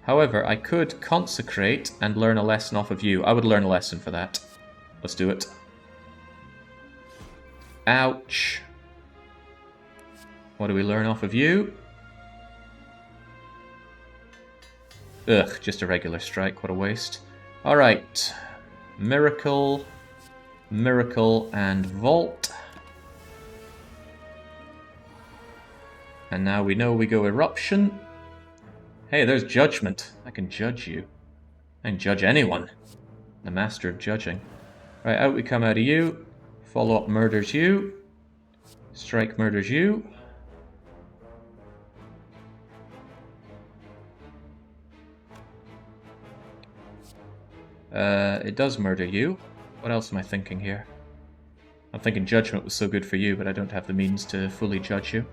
However, I could consecrate and learn a lesson off of you. I would learn a lesson for that. Let's do it. Ouch. What do we learn off of you? Ugh, just a regular strike. What a waste. Alright. Miracle, Miracle, and Vault. And now we know we go Eruption. Hey, there's Judgment. I can judge you. I can judge anyone. The master of judging. Right, out we come out of you. Follow up murders you. Strike murders you. It does murder you. What else am I thinking here? I'm thinking Judgment was so good for you, but I don't have the means to fully judge you.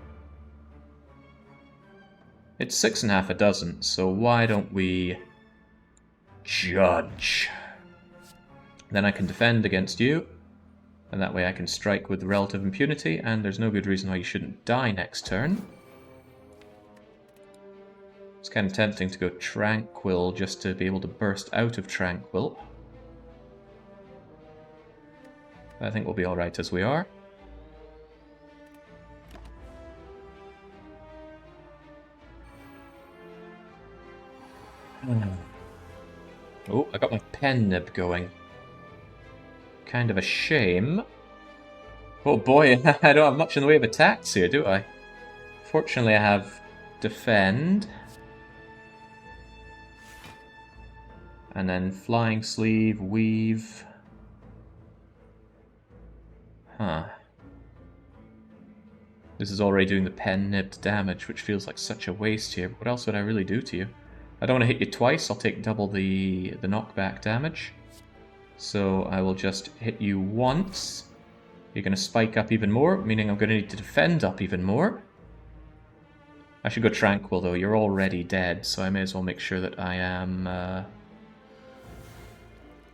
It's 6.5 a dozen, so why don't we judge? Then I can defend against you, and that way I can strike with relative impunity, and there's no good reason why you shouldn't die next turn. It's kind of tempting to go Tranquil just to be able to burst out of Tranquil. I think we'll be alright as we are. Oh, I got my pen nib going. Kind of a shame. Oh boy, I don't have much in the way of attacks here, do I? Fortunately, I have Defend. And then Flying Sleeve, Weave. Huh. This is already doing the pen nibbed damage, which feels like such a waste here. But what else would I really do to you? I don't want to hit you twice, I'll take double the knockback damage. So I will just hit you once. You're going to spike up even more, meaning I'm going to need to defend up even more. I should go Tranquil though, you're already dead, so I may as well make sure that I am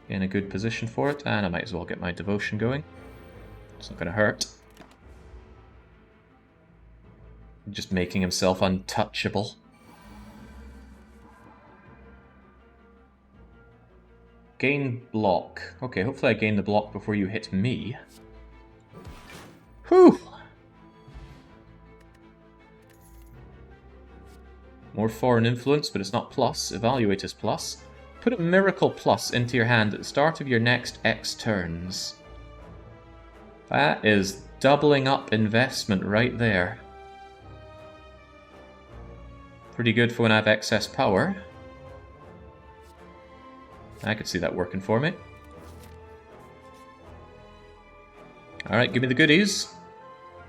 in a good position for it. And I might as well get my devotion going. It's not going to hurt. Just making himself untouchable. Gain block. Okay, hopefully I gain the block before you hit me. Whew! More foreign influence, but it's not plus. Evaluate as plus. Put a Miracle Plus into your hand at the start of your next X turns. That is doubling up investment right there. Pretty good for when I have excess power. I could see that working for me. Alright, give me the goodies.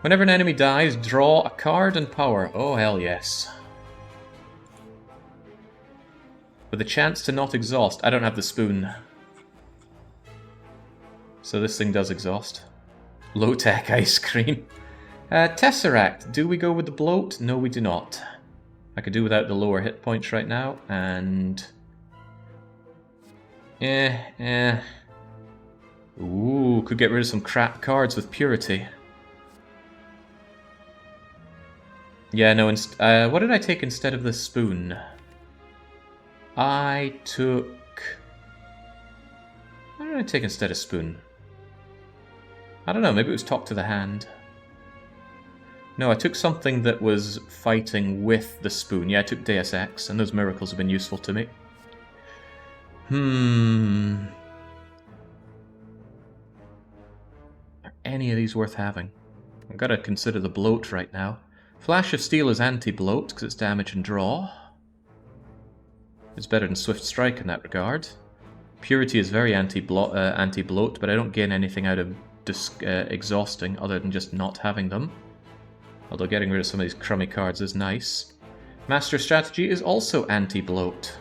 Whenever an enemy dies, draw a card and power. Oh, hell yes. With a chance to not exhaust. I don't have the spoon. So this thing does exhaust. Low-tech ice cream. Tesseract. Do we go with the bloat? No, we do not. I could do without the lower hit points right now, and... Ooh, could get rid of some crap cards with Purity. Yeah, no, what did I take instead of the spoon? I took... What did I take instead of spoon? I don't know, maybe it was Talk to the Hand. No, I took something that was fighting with the spoon. Yeah, I took Deus Ex, and those miracles have been useful to me. Are any of these worth having? I've got to consider the bloat right now. Flash of Steel is anti-bloat, because it's damage and draw. It's better than Swift Strike in that regard. Purity is very anti-bloat, but I don't gain anything out of exhausting, other than just not having them. Although getting rid of some of these crummy cards is nice. Master Strategy is also anti-bloat.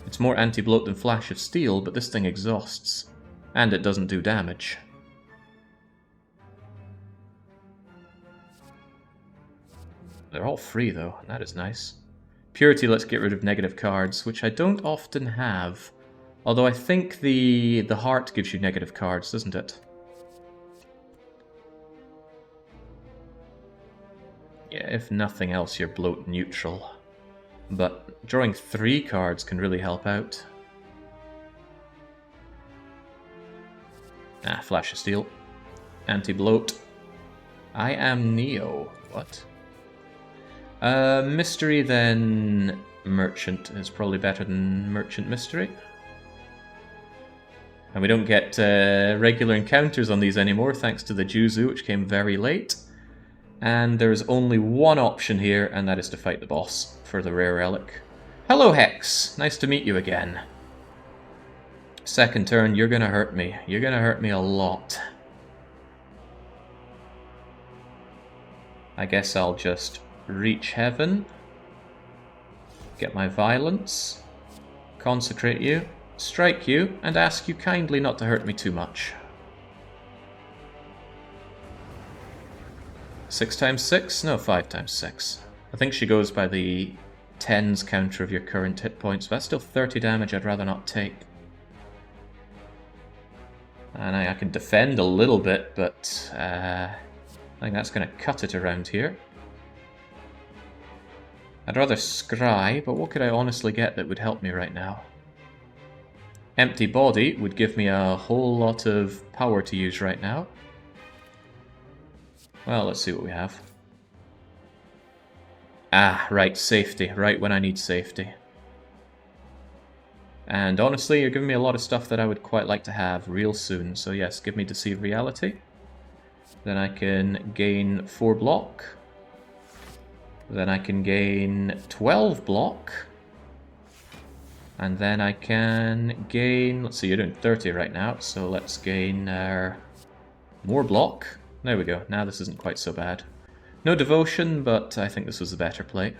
It's more anti-bloat than Flash of Steel, but this thing exhausts. And it doesn't do damage. They're all free, though, and that is nice. Purity lets get rid of negative cards, which I don't often have. Although I think the heart gives you negative cards, doesn't it? Yeah, if nothing else, you're bloat neutral. But drawing 3 cards can really help out. Ah, Flash of Steel. Anti-bloat. I am Neo. What? Mystery, then Merchant is probably better than Merchant Mystery. And we don't get regular encounters on these anymore, thanks to the Juzu, which came very late. And there's only one option here, and that is to fight the boss for the rare relic. Hello, Hex! Nice to meet you again. Second turn, you're gonna hurt me. You're gonna hurt me a lot. I guess I'll just reach heaven. Get my violence. Consecrate you. Strike you, and ask you kindly not to hurt me too much. 6 times 6? No, 5 times 6. I think she goes by the 10's counter of your current hit points, but that's still 30 damage I'd rather not take. And I can defend a little bit, but I think that's going to cut it around here. I'd rather scry, but what could I honestly get that would help me right now? Empty Body would give me a whole lot of power to use right now. Well, let's see what we have. Ah, right, safety. Right when I need safety. And honestly, you're giving me a lot of stuff that I would quite like to have real soon. So yes, give me Deceive Reality. Then I can gain 4 block. Then I can gain 12 block. And then I can gain... Let's see, you're doing 30 right now. So let's gain more block. There we go. Now this isn't quite so bad. No devotion, but I think this was the better play.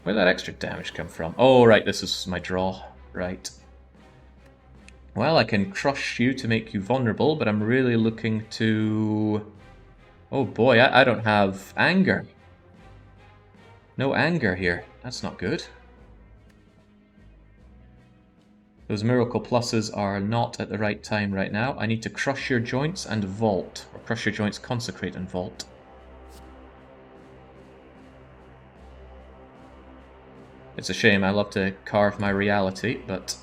Where did that extra damage come from? Oh, right, this is my draw. Right. Well, I can crush you to make you vulnerable, but I'm really looking to... Oh boy, I don't have anger. No anger here. That's not good. Those miracle pluses are not at the right time right now. I need to crush your joints and vault. Or crush your joints, consecrate and vault. It's a shame, I love to carve my reality, but...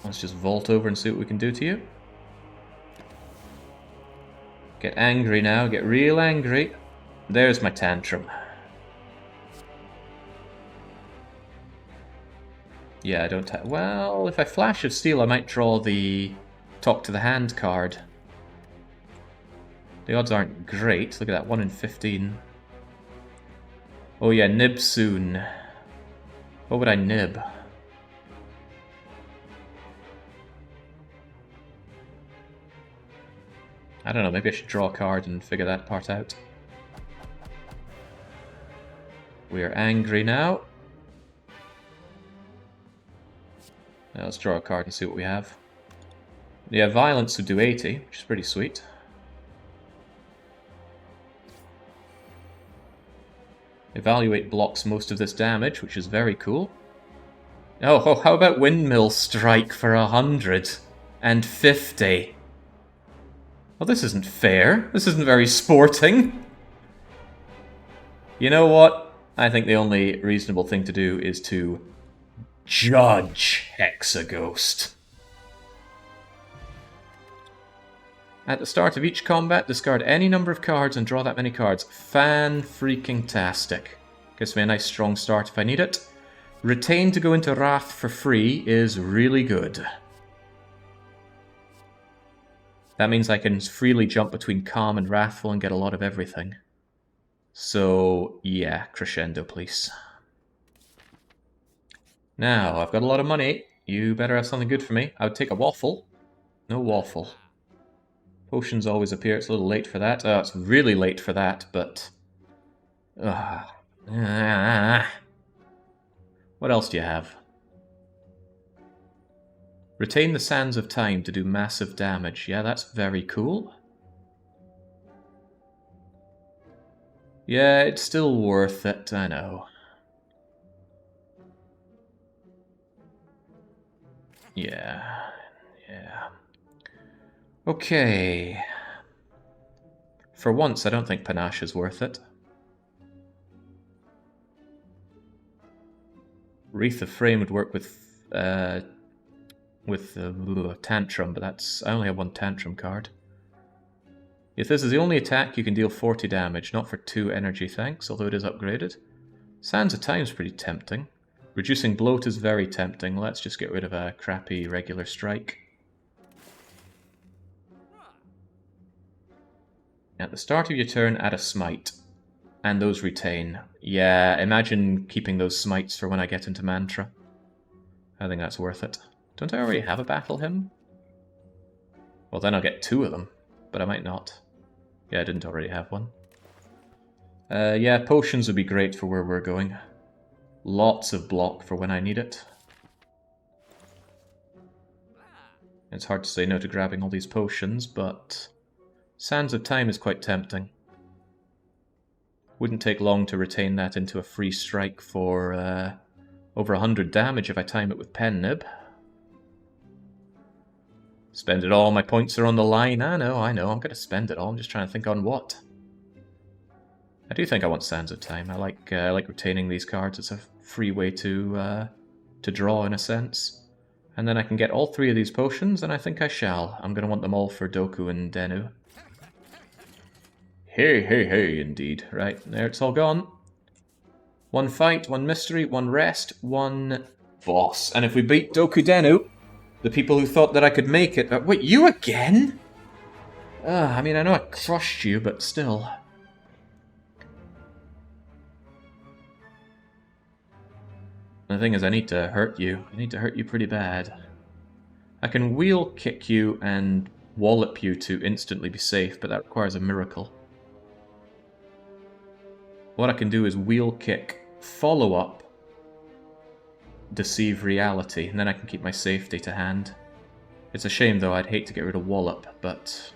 Let's just vault over and see what we can do to you. Get angry now, get real angry. There's my tantrum. Yeah, I don't have... Well, if I Flash of Steel, I might draw the Talk to the Hand card. The odds aren't great. Look at that, 1 in 15. Oh yeah, nib soon. What would I nib? I don't know, maybe I should draw a card and figure that part out. We're angry now. Now let's draw a card and see what we have. Yeah, violence would do 80, which is pretty sweet. Evaluate blocks most of this damage, which is very cool. Oh, how about Windmill Strike for 150? Well, this isn't fair. This isn't very sporting. You know what? I think the only reasonable thing to do is to judge Hexaghost. At the start of each combat, discard any number of cards and draw that many cards. Fan-freaking-tastic. Gives me a nice strong start if I need it. Retain to go into Wrath for free is really good. That means I can freely jump between Calm and Wrathful and get a lot of everything. So, yeah, Crescendo, please. Now, I've got a lot of money. You better have something good for me. I would take a waffle. No waffle. Potions always appear. It's a little late for that. It's really late for that, but... What else do you have? Retain the Sands of Time to do massive damage. Yeah, that's very cool. Yeah, it's still worth it, I know. Yeah. Okay. For once, I don't think Panache is worth it. Wreath of Frame would work with Tantrum, but that's... I only have one Tantrum card. If this is the only attack, you can deal 40 damage, not for 2 energy, thanks, although it is upgraded. Sands of Time is pretty tempting. Reducing Bloat is very tempting. Let's just get rid of a crappy regular strike. At the start of your turn, add a smite. And those retain. Yeah, imagine keeping those smites for when I get into Mantra. I think that's worth it. Don't I already have a Battle Hymn? Well, then I'll get 2 of them, but I might not. Yeah, I didn't already have one. Yeah, potions would be great for where we're going. Lots of block for when I need it. It's hard to say no to grabbing all these potions, but Sands of Time is quite tempting. Wouldn't take long to retain that into a free strike for over 100 damage if I time it with Pen Nib. Spend it all, my points are on the line. I know, I'm going to spend it all. I'm just trying to think on what. I do think I want Sands of Time. I like retaining these cards. It's a free way to draw, in a sense. And then I can get all 3 of these potions, and I think I shall. I'm going to want them all for Doku and Denu. Hey, indeed. Right, there it's all gone. 1 fight, 1 mystery, 1 rest, 1 boss. And if we beat Doku Denu, the people who thought that I could make it... wait, you again? I mean, I know I crushed you, but still... The thing is, I need to hurt you. I need to hurt you pretty bad. I can wheel kick you and wallop you to instantly be safe, but that requires a miracle. What I can do is wheel kick, follow up, deceive reality, and then I can keep my safety to hand. It's a shame though, I'd hate to get rid of wallop, but...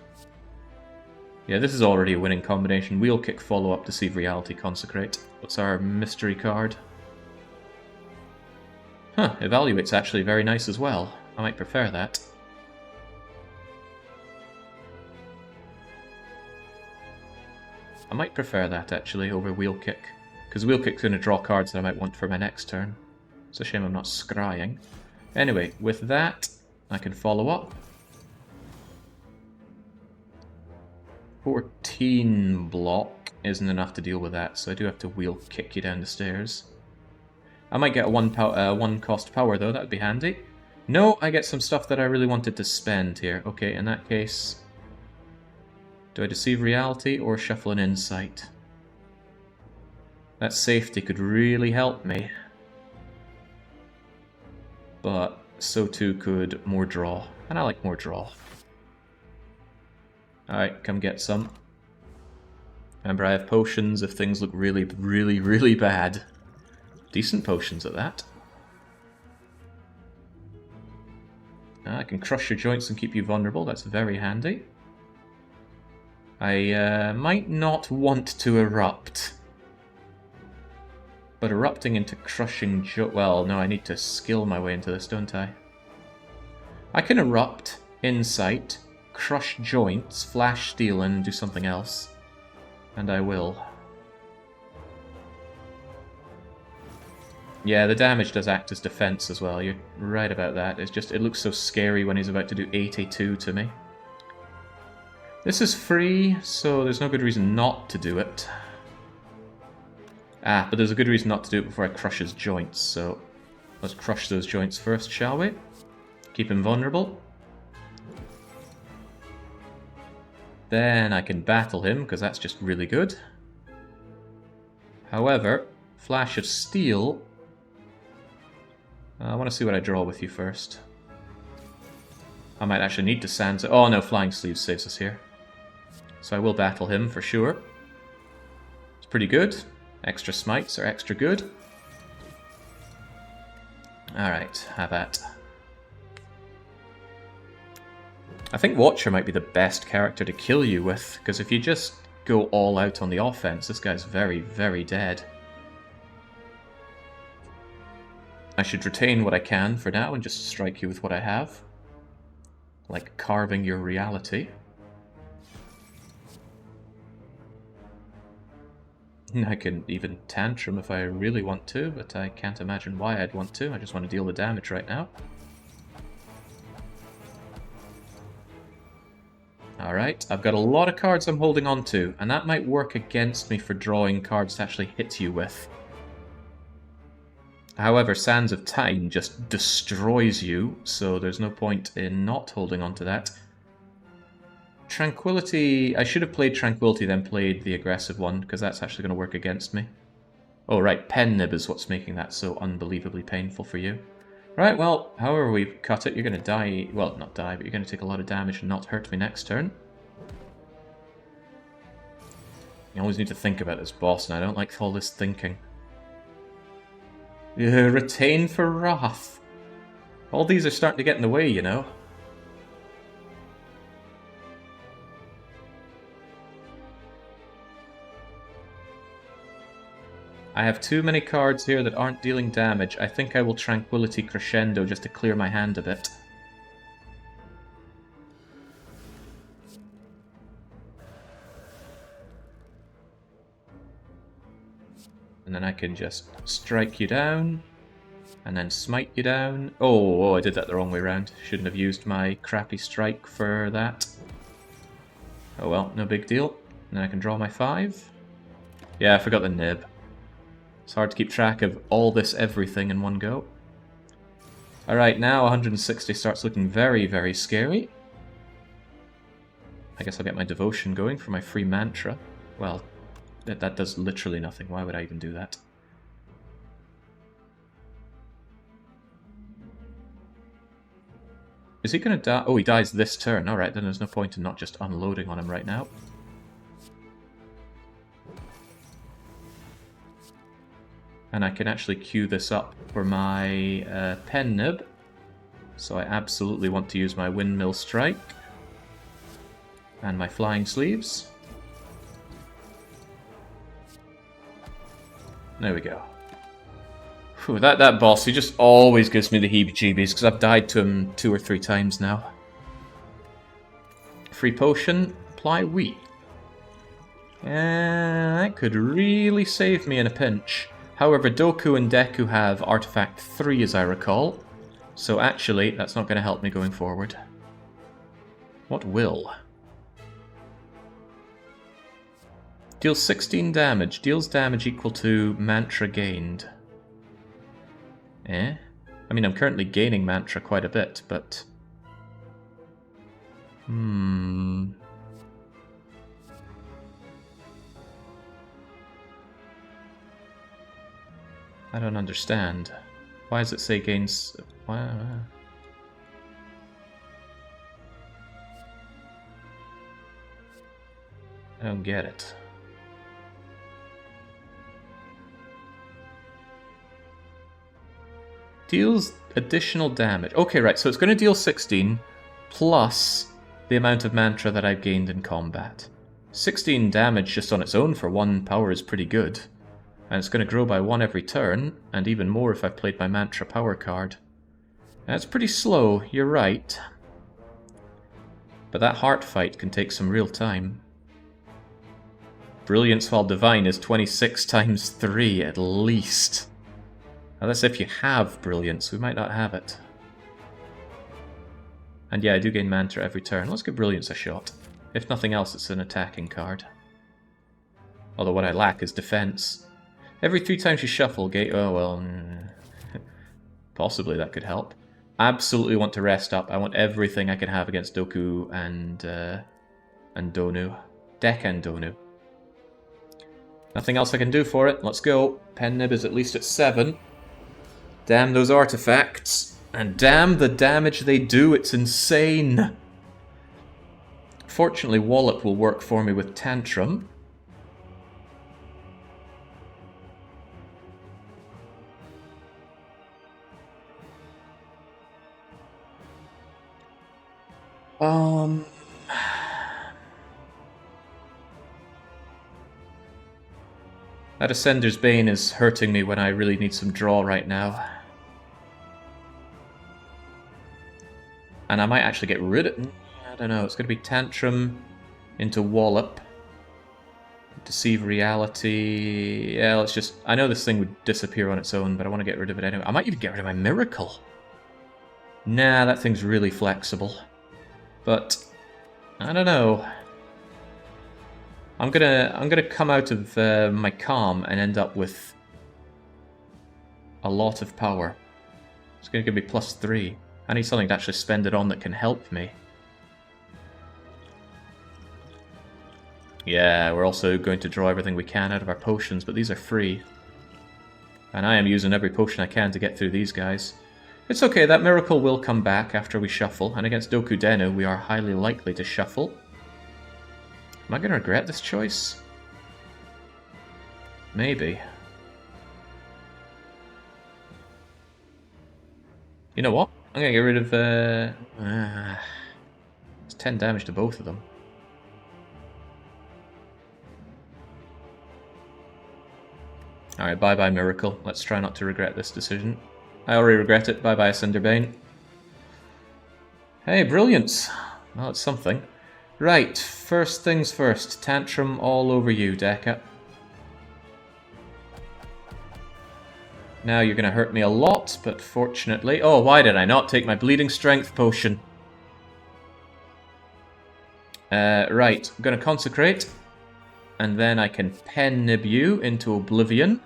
yeah, this is already a winning combination. Wheel kick, follow up, deceive reality, consecrate. What's our mystery card? Huh, Evaluate's actually very nice as well. I might prefer that. I might prefer that, actually, over Wheel Kick. Because Wheel Kick's going to draw cards that I might want for my next turn. It's a shame I'm not scrying. Anyway, with that, I can follow up. 14 block isn't enough to deal with that, so I do have to Wheel Kick you down the stairs. I might get a 1 cost power though, that would be handy. No, I get some stuff that I really wanted to spend here. Okay, in that case... do I deceive reality or shuffle an insight? That safety could really help me. But so too could more draw. And I like more draw. Alright, come get some. Remember, I have potions if things look really bad. Decent potions at that. I can crush your joints and keep you vulnerable. That's very handy. I might not want to erupt. But erupting into crushing well, no, I need to skill my way into this, don't I? I can erupt, insight, crush joints, flash steel, and do something else. And I will. Yeah, the damage does act as defense as well. You're right about that. It's just, it looks so scary when he's about to do 82 to me. This is free, so there's no good reason not to do it. Ah, but there's a good reason not to do it before I crush his joints, so let's crush those joints first, shall we? Keep him vulnerable. Then I can battle him, because that's just really good. However, Flash of Steel... I want to see what I draw with you first. I might actually need to Sands... oh no, Flying Sleeve saves us here. So I will battle him for sure. It's pretty good. Extra smites are extra good. Alright, have at. I think Watcher might be the best character to kill you with, because if you just go all out on the offense. This guy's very, very dead. I should retain what I can for now and just strike you with what I have. Like carving your reality. I can even tantrum if I really want to, but I can't imagine why I'd want to. I just want to deal the damage right now. Alright, I've got a lot of cards I'm holding on to, and that might work against me for drawing cards to actually hit you with. However, Sands of Time just destroys you, so there's no point in not holding on to that. Tranquility... I should have played Tranquility, then played the aggressive one, because that's actually going to work against me. Oh, right, Pen Nib is what's making that so unbelievably painful for you. Right, well, however we cut it, you're going to die... Well, not die, but you're going to take a lot of damage and not hurt me next turn. You always need to think about this boss, and I don't like all this thinking. Retain for Wrath. All these are starting to get in the way, you know. I have too many cards here that aren't dealing damage. I think I will Tranquility Crescendo just to clear my hand a bit. And then I can just strike you down, and then smite you down. Oh, I did that the wrong way around. Shouldn't have used my crappy strike for that. Oh well, no big deal. And then I can draw my 5. Yeah, I forgot the nib. It's hard to keep track of all this everything in one go. Alright, now 160 starts looking very, very scary. I guess I'll get my devotion going for my free mantra. Well, that does literally nothing. Why would I even do that? Is he going to die? Oh, he dies this turn. Alright, then there's no point in not just unloading on him right now. And I can actually queue this up for my Pen Nib. So I absolutely want to use my Windmill Strike. And my Flying Sleeves. There we go. Whew, that boss, he just always gives me the heebie-jeebies, because I've died to him 2 or 3 times now. Free potion, apply we. That could really save me in a pinch. However, Doku and Deku have Artifact 3, as I recall. So actually, that's not going to help me going forward. What will? Deals 16 damage. Deals damage equal to Mantra gained. Eh? I mean, I'm currently gaining Mantra quite a bit, but... I don't understand. Why does it say gains... Why? I don't get it. Deals additional damage. Okay, right, so it's going to deal 16 plus the amount of mantra that I've gained in combat. 16 damage just on its own for 1 power is pretty good. And it's going to grow by 1 every turn, and even more if I've played my mantra power card. That's pretty slow, you're right. But that heart fight can take some real time. Brilliance while divine is 26 times 3 at least. Now that's if you have brilliance, we might not have it. And yeah, I do gain mantra every turn. Let's give brilliance a shot. If nothing else, it's an attacking card. Although what I lack is defense. Every 3 times you shuffle, oh well, possibly that could help. Absolutely want to rest up. I want everything I can have against Doku and Donu. Dek and Donu. Nothing else I can do for it. Let's go. Pen Nib is at least at 7. Damn those artifacts. And damn the damage they do. It's insane. Fortunately, Wallop will work for me with Tantrum. That Ascender's Bane is hurting me when I really need some draw right now. And I might actually get rid of it. I don't know, it's going to be Tantrum into Wallop. Deceive Reality. Yeah, let's just... I know this thing would disappear on its own, but I want to get rid of it anyway. I might even get rid of my Miracle. Nah, that thing's really flexible. But I don't know. I'm gonna come out of my calm and end up with a lot of power. It's gonna give me +3. I need something to actually spend it on that can help me. Yeah, we're also going to draw everything we can out of our potions, but these are free. And I am using every potion I can to get through these guys. It's okay, that Miracle will come back after we shuffle, and against Doku Denu we are highly likely to shuffle. Am I going to regret this choice? Maybe. You know what? I'm going to get rid of... it's 10 damage to both of them. Alright, bye-bye Miracle. Let's try not to regret this decision. I already regret it. Bye-bye Cinderbane. Hey, brilliance! Well, it's something. Right, first things first. Tantrum all over you, Dekka. Now you're going to hurt me a lot, but fortunately... Oh, why did I not take my Bleeding Strength potion? Right, I'm going to Consecrate. And then I can Pen Nib you into Oblivion.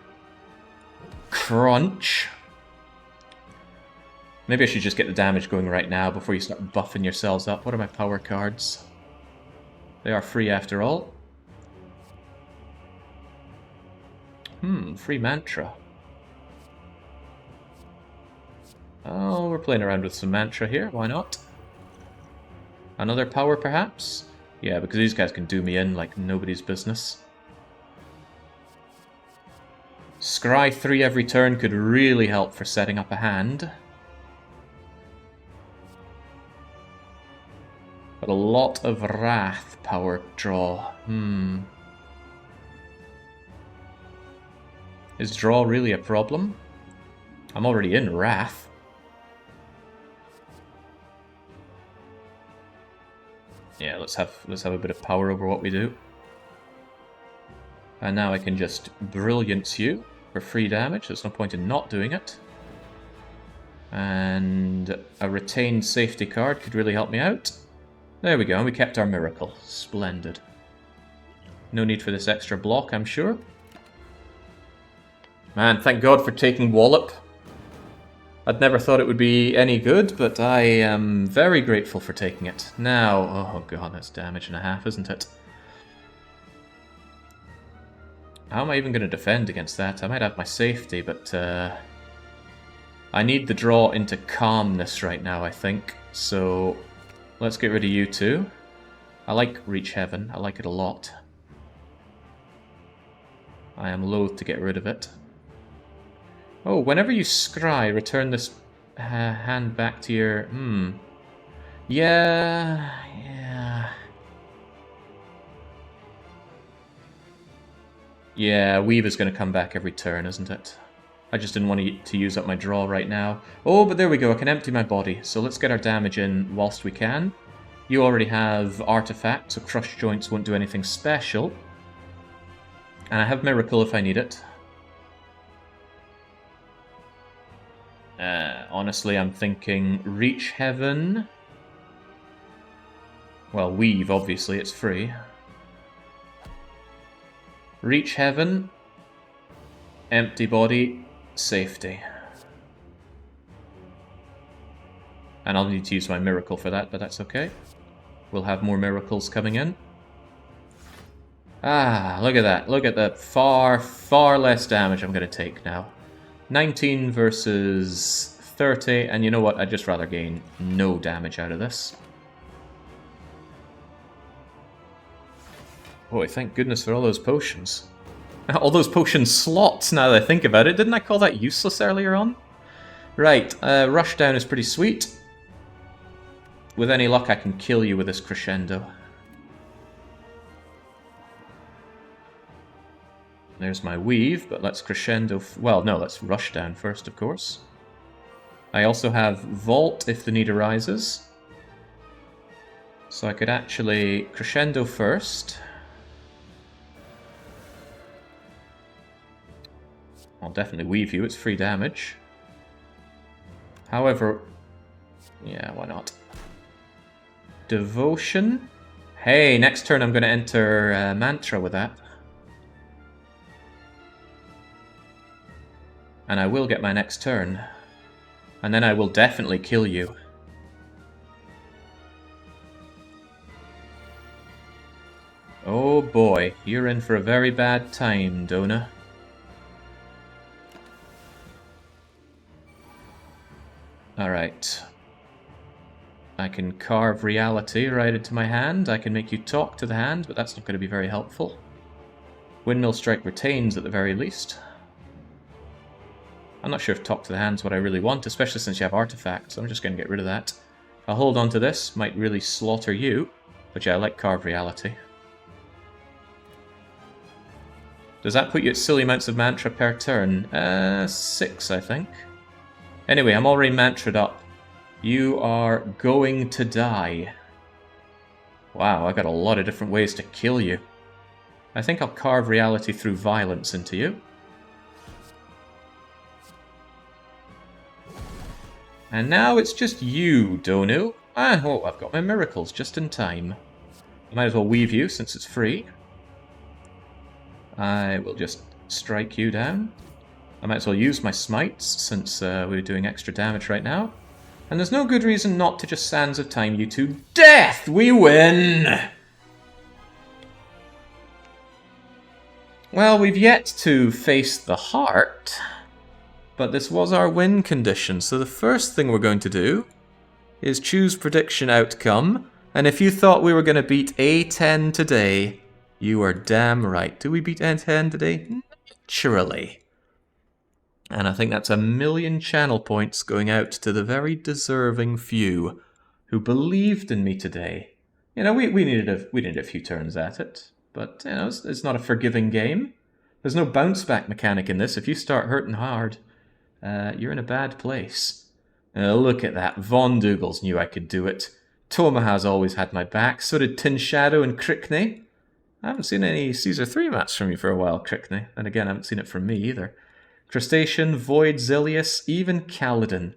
Crunch. Maybe I should just get the damage going right now before you start buffing yourselves up. What are my power cards? They are free after all. Free mantra. Oh, we're playing around with some mantra here. Why not? Another power, perhaps? Yeah, because these guys can do me in like nobody's business. Scry 3 every turn could really help for setting up a hand. But a lot of Wrath power draw. Is draw really a problem? I'm already in Wrath. Yeah, let's have a bit of power over what we do. And now I can just Brilliance you for free damage. There's no point in not doing it. And a Retained Safety card could really help me out. There we go, and we kept our Miracle. Splendid. No need for this extra block, I'm sure. Man, thank God for taking Wallop. I'd never thought it would be any good, but I am very grateful for taking it. Now, oh god, that's damage and a half, isn't it? How am I even going to defend against that? I might have my safety, but I need the draw into calmness right now, I think. So let's get rid of you two. I like Reach Heaven. I like it a lot. I am loath to get rid of it. Oh, whenever you scry, return this hand back to your... Yeah... Yeah, Weave is going to come back every turn, isn't it? I just didn't want to use up my draw right now. Oh, but there we go, I can empty my body. So let's get our damage in whilst we can. You already have Artifact, so Crush Joints won't do anything special. And I have Miracle if I need it. Honestly, I'm thinking Reach Heaven. Well, Weave, obviously, it's free. Reach Heaven. Empty Body. Safety. And I'll need to use my Miracle for that, but that's okay. We'll have more Miracles coming in. Ah, look at that. Look at that. Far, far less damage I'm going to take now. 19 versus 30, and you know what? I'd just rather gain no damage out of this. Boy, thank goodness for all those potions. All those potion slots, now that I think about it. Didn't I call that useless earlier on? Right, Rushdown is pretty sweet. With any luck, I can kill you with this Crescendo. There's my weave, but let's crescendo... well, no, let's rush down first, of course. I also have vault if the need arises. So I could actually crescendo first. I'll definitely weave you, it's free damage. However... yeah, why not? Devotion? Hey, next turn I'm going to enter Mantra with that. And I will get my next turn. And then I will definitely kill you. Oh boy, you're in for a very bad time, Dona. Alright. I can carve reality right into my hand. I can make you talk to the hand, but that's not going to be very helpful. Windmill Strike retains at the very least. I'm not sure if talk to the hand's what I really want, especially since you have artifacts, so I'm just going to get rid of that. I'll hold on to this, might really slaughter you, but yeah, I like carve reality. Does that put you at silly amounts of mantra per turn? 6, I think. Anyway, I'm already mantra'd up. You are going to die. Wow, I got a lot of different ways to kill you. I think I'll carve reality through violence into you. And now it's just you, Donu. Ah, oh, I've got my miracles just in time. I might as well weave you since it's free. I will just strike you down. I might as well use my smites since we're doing extra damage right now. And there's no good reason not to just Sands of Time you to death! We win! Well, we've yet to face the heart. But this was our win condition, so the first thing we're going to do is choose prediction outcome. And if you thought we were going to beat A10 today, you are damn right. Do we beat A10 today? Naturally. And I think that's 1,000,000 channel points going out to the very deserving few who believed in me today. You know, we needed a few turns at it, but you know, it's not a forgiving game. There's no bounce back mechanic in this. If you start hurting hard, you're in a bad place. Look at that. Von Dougals knew I could do it. Tomahaw's always had my back. So did Tin Shadow and Crickney. I haven't seen any Caesar 3 maps from you for a while, Crickney. And again, I haven't seen it from me either. Crustacean, Void, Zilius, even Kaladin.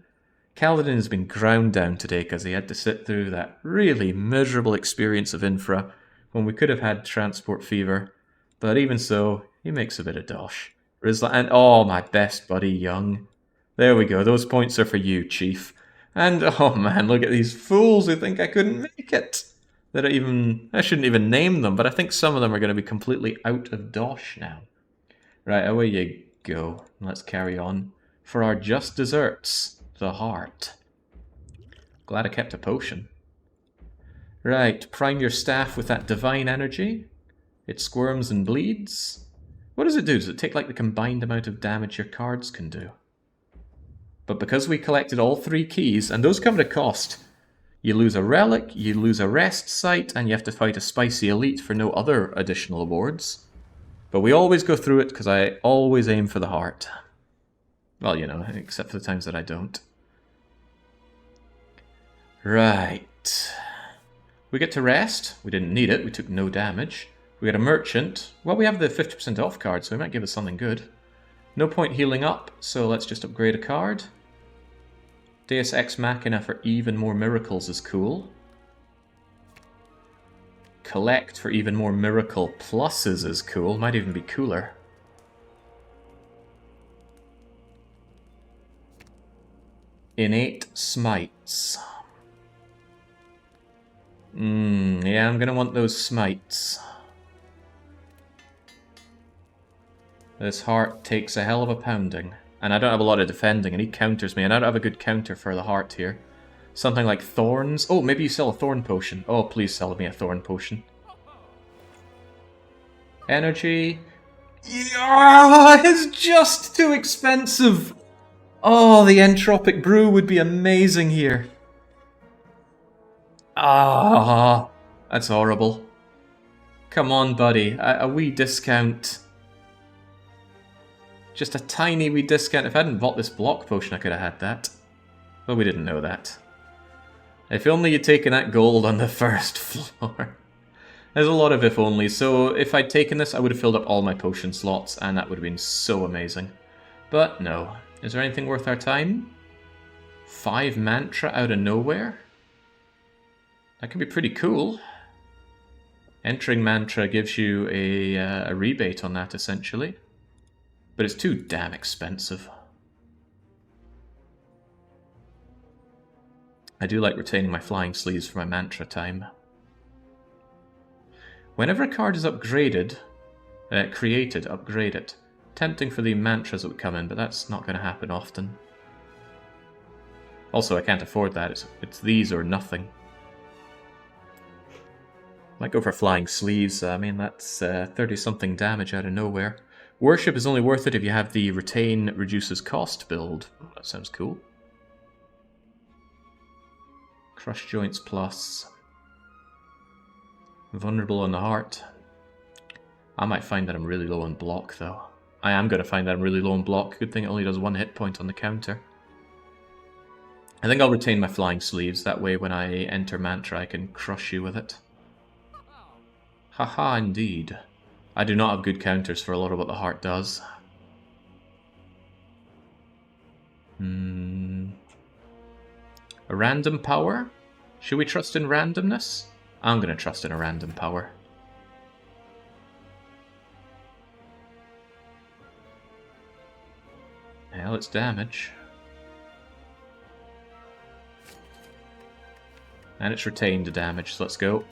Kaladin has been ground down today because he had to sit through that really miserable experience of Infra when we could have had Transport Fever. But even so, he makes a bit of dosh. Rizla, and oh, my best buddy, Young. There we go, those points are for you, Chief. And oh man, look at these fools who think I couldn't make it. I shouldn't even name them, but I think some of them are going to be completely out of dosh now. Right, away you go. Let's carry on. For our just desserts, the heart. Glad I kept a potion. Right, prime your staff with that divine energy. It squirms and bleeds. What does it do? Does it take like the combined amount of damage your cards can do? But because we collected all 3 keys, and those come at a cost, you lose a relic, you lose a rest site, and you have to fight a spicy elite for no other additional awards. But we always go through it because I always aim for the heart. Well, you know, except for the times that I don't. Right. We get to rest. We didn't need it. We took no damage. We get a merchant. Well, we have the 50% off card, so it might give us something good. No point healing up, so let's just upgrade a card. Deus Ex Machina for even more miracles is cool. Collect for even more miracle pluses is cool. Might even be cooler. Innate Smites. Yeah, I'm gonna want those smites. This heart takes a hell of a pounding. And I don't have a lot of defending, and he counters me, and I don't have a good counter for the heart here. Something like thorns. Oh, maybe you sell a thorn potion. Oh, please sell me a thorn potion. Energy. Yeah, it's just too expensive. Oh, the entropic brew would be amazing here. Ah, that's horrible. Come on, buddy. A wee discount. Just a tiny wee discount. If I hadn't bought this block potion, I could have had that. But we didn't know that. If only you'd taken that gold on the first floor. There's a lot of if only, so if I'd taken this, I would have filled up all my potion slots, and that would have been so amazing. But no. Is there anything worth our time? 5 mantra out of nowhere? That could be pretty cool. Entering mantra gives you a rebate on that, essentially. But it's too damn expensive. I do like retaining my flying sleeves for my mantra time. Whenever a card is upgraded, created, upgrade it. Tempting for the mantras that would come in, but that's not going to happen often. Also, I can't afford that. It's these or nothing. Might go for flying sleeves. I mean, that's 30-something damage out of nowhere. Worship is only worth it if you have the retain reduces cost build. That sounds cool. Crush joints plus. Vulnerable on the heart. I might find that I'm really low on block, though. I am going to find that I'm really low on block. Good thing it only does 1 hit point on the counter. I think I'll retain my flying sleeves. That way when I enter mantra, I can crush you with it. Haha, indeed. I do not have good counters for a lot of what the heart does. A random power? Should we trust in randomness? I'm going to trust in a random power. Hell, it's damage. And it's retained damage, so let's go.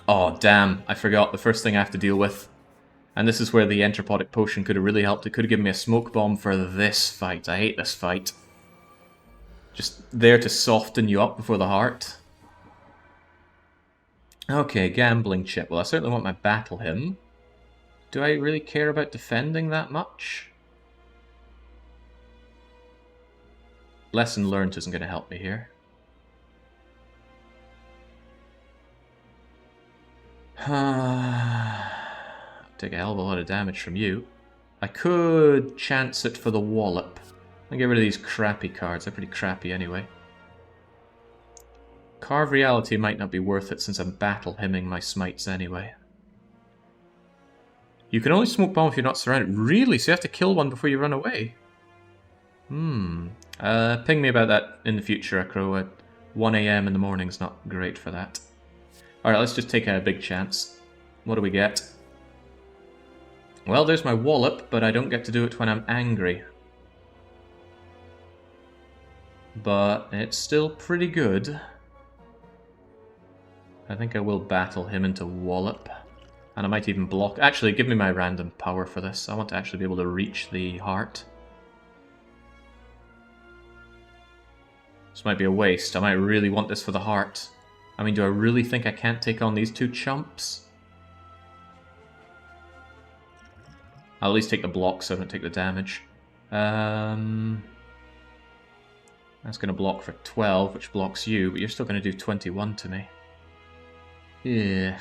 Oh, damn. I forgot the first thing I have to deal with. And this is where the Entropodic Potion could have really helped. It could have given me a smoke bomb for this fight. I hate this fight. Just there to soften you up before the heart. Okay, gambling chip. Well, I certainly want my battle hymn. Do I really care about defending that much? Lesson learned isn't going to help me here. Take a hell of a lot of damage from you. I could chance it for the wallop. I'll get rid of these crappy cards. They're pretty crappy anyway. Carve Reality might not be worth it since I'm battle hymning my smites anyway. You can only smoke bomb if you're not surrounded. Really? So you have to kill one before you run away? Ping me about that in the future, Acro. At 1 AM in the morning's not great for that. Alright, let's just take a big chance. What do we get? Well, there's my wallop, but I don't get to do it when I'm angry. But it's still pretty good. I think I will battle him into wallop. And I might even block. Actually, give me my random power for this. I want to actually be able to reach the heart. This might be a waste. I might really want this for the heart. I mean, do I really think I can't take on these 2 chumps? I'll at least take the block so I don't take the damage. That's going to block for 12, which blocks you, but you're still going to do 21 to me. Yeah.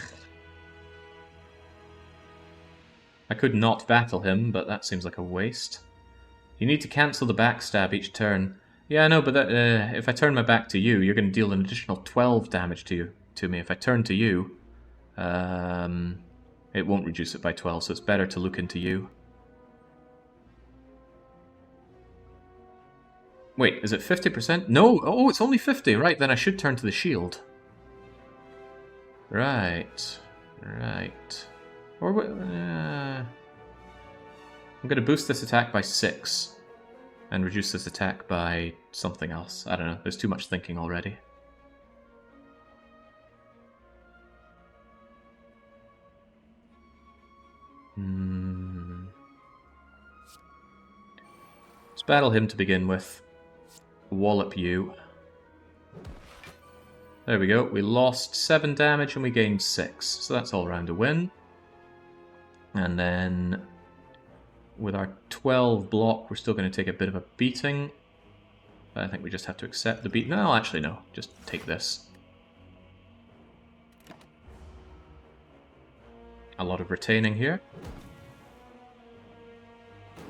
I could not battle him, but that seems like a waste. You need to cancel the backstab each turn. Yeah, I know, but that, if I turn my back to you, you're going to deal an additional 12 damage to me. If I turn to you, it won't reduce it by 12, so it's better to look into you. Wait, is it 50%? No! Oh, it's only 50! Right, then I should turn to the shield. Right. Right. Or I'm going to boost this attack by 6. And reduce this attack by something else. I don't know, there's too much thinking already. Let's battle him to begin with. Wallop you. There we go, we lost 7 damage and we gained 6. So that's all around a win. And then with our 12 block, we're still going to take a bit of a beating. But I think we just have to accept the beat. No, actually no. Just take this. A lot of retaining here.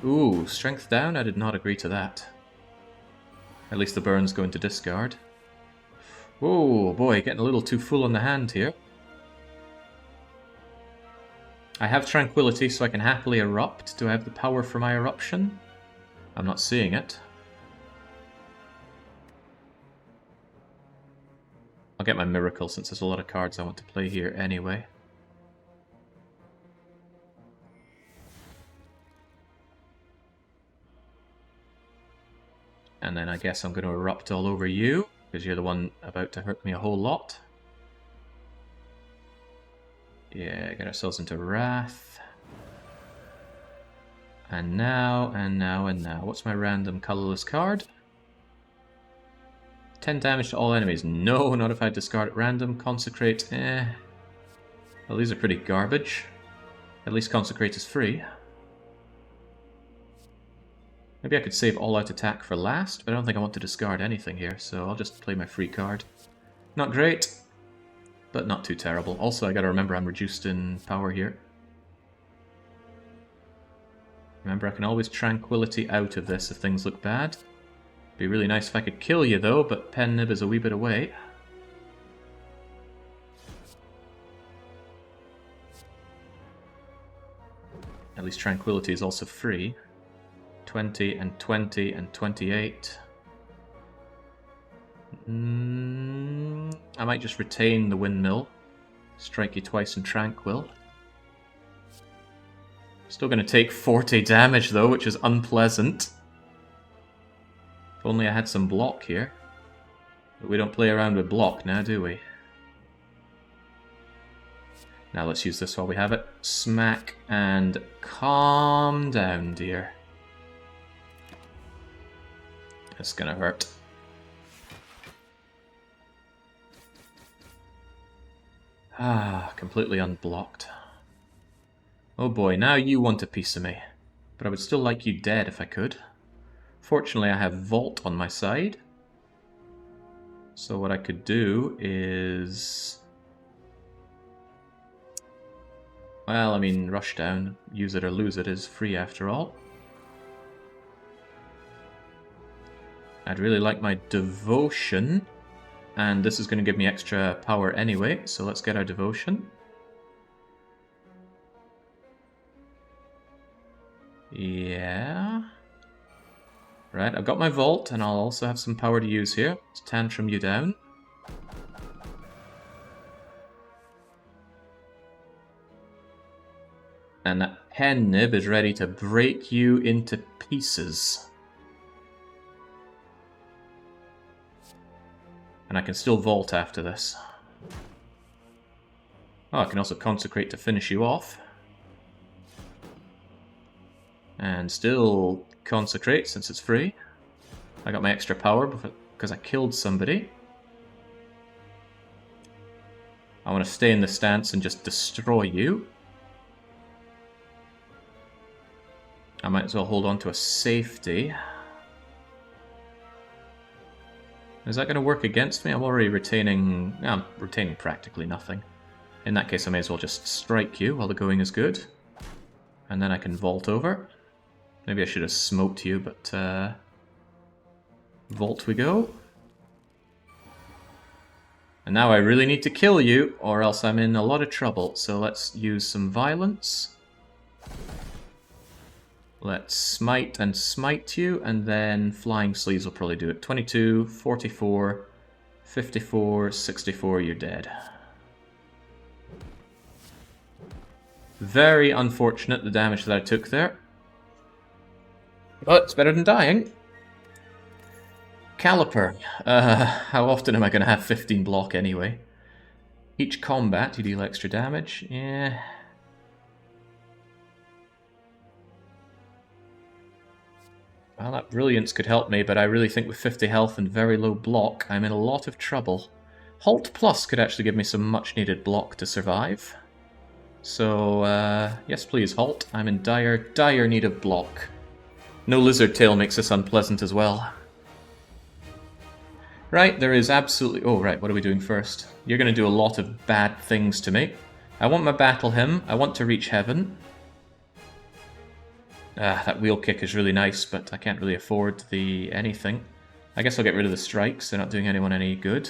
Ooh, strength down? I did not agree to that. At least the burn's going to discard. Oh boy, getting a little too full on the hand here. I have tranquility, so I can happily erupt. Do I have the power for my eruption? I'm not seeing it. I'll get my miracle since there's a lot of cards I want to play here anyway. And then I guess I'm going to erupt all over you, because you're the one about to hurt me a whole lot. Yeah, get ourselves into Wrath. And now, and now, and now. What's my random colorless card? 10 damage to all enemies. No, not if I discard at random. Consecrate, Well, these are pretty garbage. At least Consecrate is free. Maybe I could save all-out attack for last, but I don't think I want to discard anything here, so I'll just play my free card. Not great, but not too terrible. Also, I gotta remember I'm reduced in power here. Remember, I can always Tranquility out of this if things look bad. Be really nice if I could kill you, though, but Pen Nib is a wee bit away. At least Tranquility is also free. 20 and 20 and 28. I might just retain the Windmill. Strike you twice in Tranquil. Still going to take 40 damage though, which is unpleasant. If only I had some block here. But we don't play around with block now, do we? Now let's use this while we have it. Smack and calm down, dear. It's gonna hurt. Ah, completely unblocked. Oh boy, now you want a piece of me. But I would still like you dead if I could. Fortunately, I have Vault on my side. So what I could do is... well, I mean, Rush Down. Use it or lose it is free after all. I'd really like my Devotion, and this is going to give me extra power anyway, so let's get our Devotion. Yeah. Right, I've got my Vault, and I'll also have some power to use here. Let's Tantrum you down. And that Pen Nib is ready to break you into pieces. And I can still Vault after this. Oh, I can also Consecrate to finish you off. And still Consecrate since it's free. I got my extra power because I killed somebody. I want to stay in the stance and just destroy you. I might as well hold on to a safety. Is that going to work against me? I'm already retaining... I'm retaining practically nothing. In that case, I may as well just strike you while the going is good. And then I can Vault over. Maybe I should have smoked you, but... Vault we go. And now I really need to kill you, or else I'm in a lot of trouble. So let's use some violence. Let's smite and smite you, and then Flying Sleeves will probably do it. 22, 44, 54, 64, you're dead. Very unfortunate, the damage that I took there. But it's better than dying. Caliper. How often am I going to have 15 block anyway? Each combat you deal extra damage. Yeah... well, that Brilliance could help me, but I really think with 50 health and very low block, I'm in a lot of trouble. Halt Plus could actually give me some much-needed block to survive. So, yes please, Halt. I'm in dire need of block. No Lizard Tail makes this unpleasant as well. Right, there is absolutely... oh, right, what are we doing first? You're going to do a lot of bad things to me. I want my Battle Hymn. I want to reach heaven. That wheel kick is really nice, but I can't really afford the anything. I guess I'll get rid of the strikes. They're not doing anyone any good.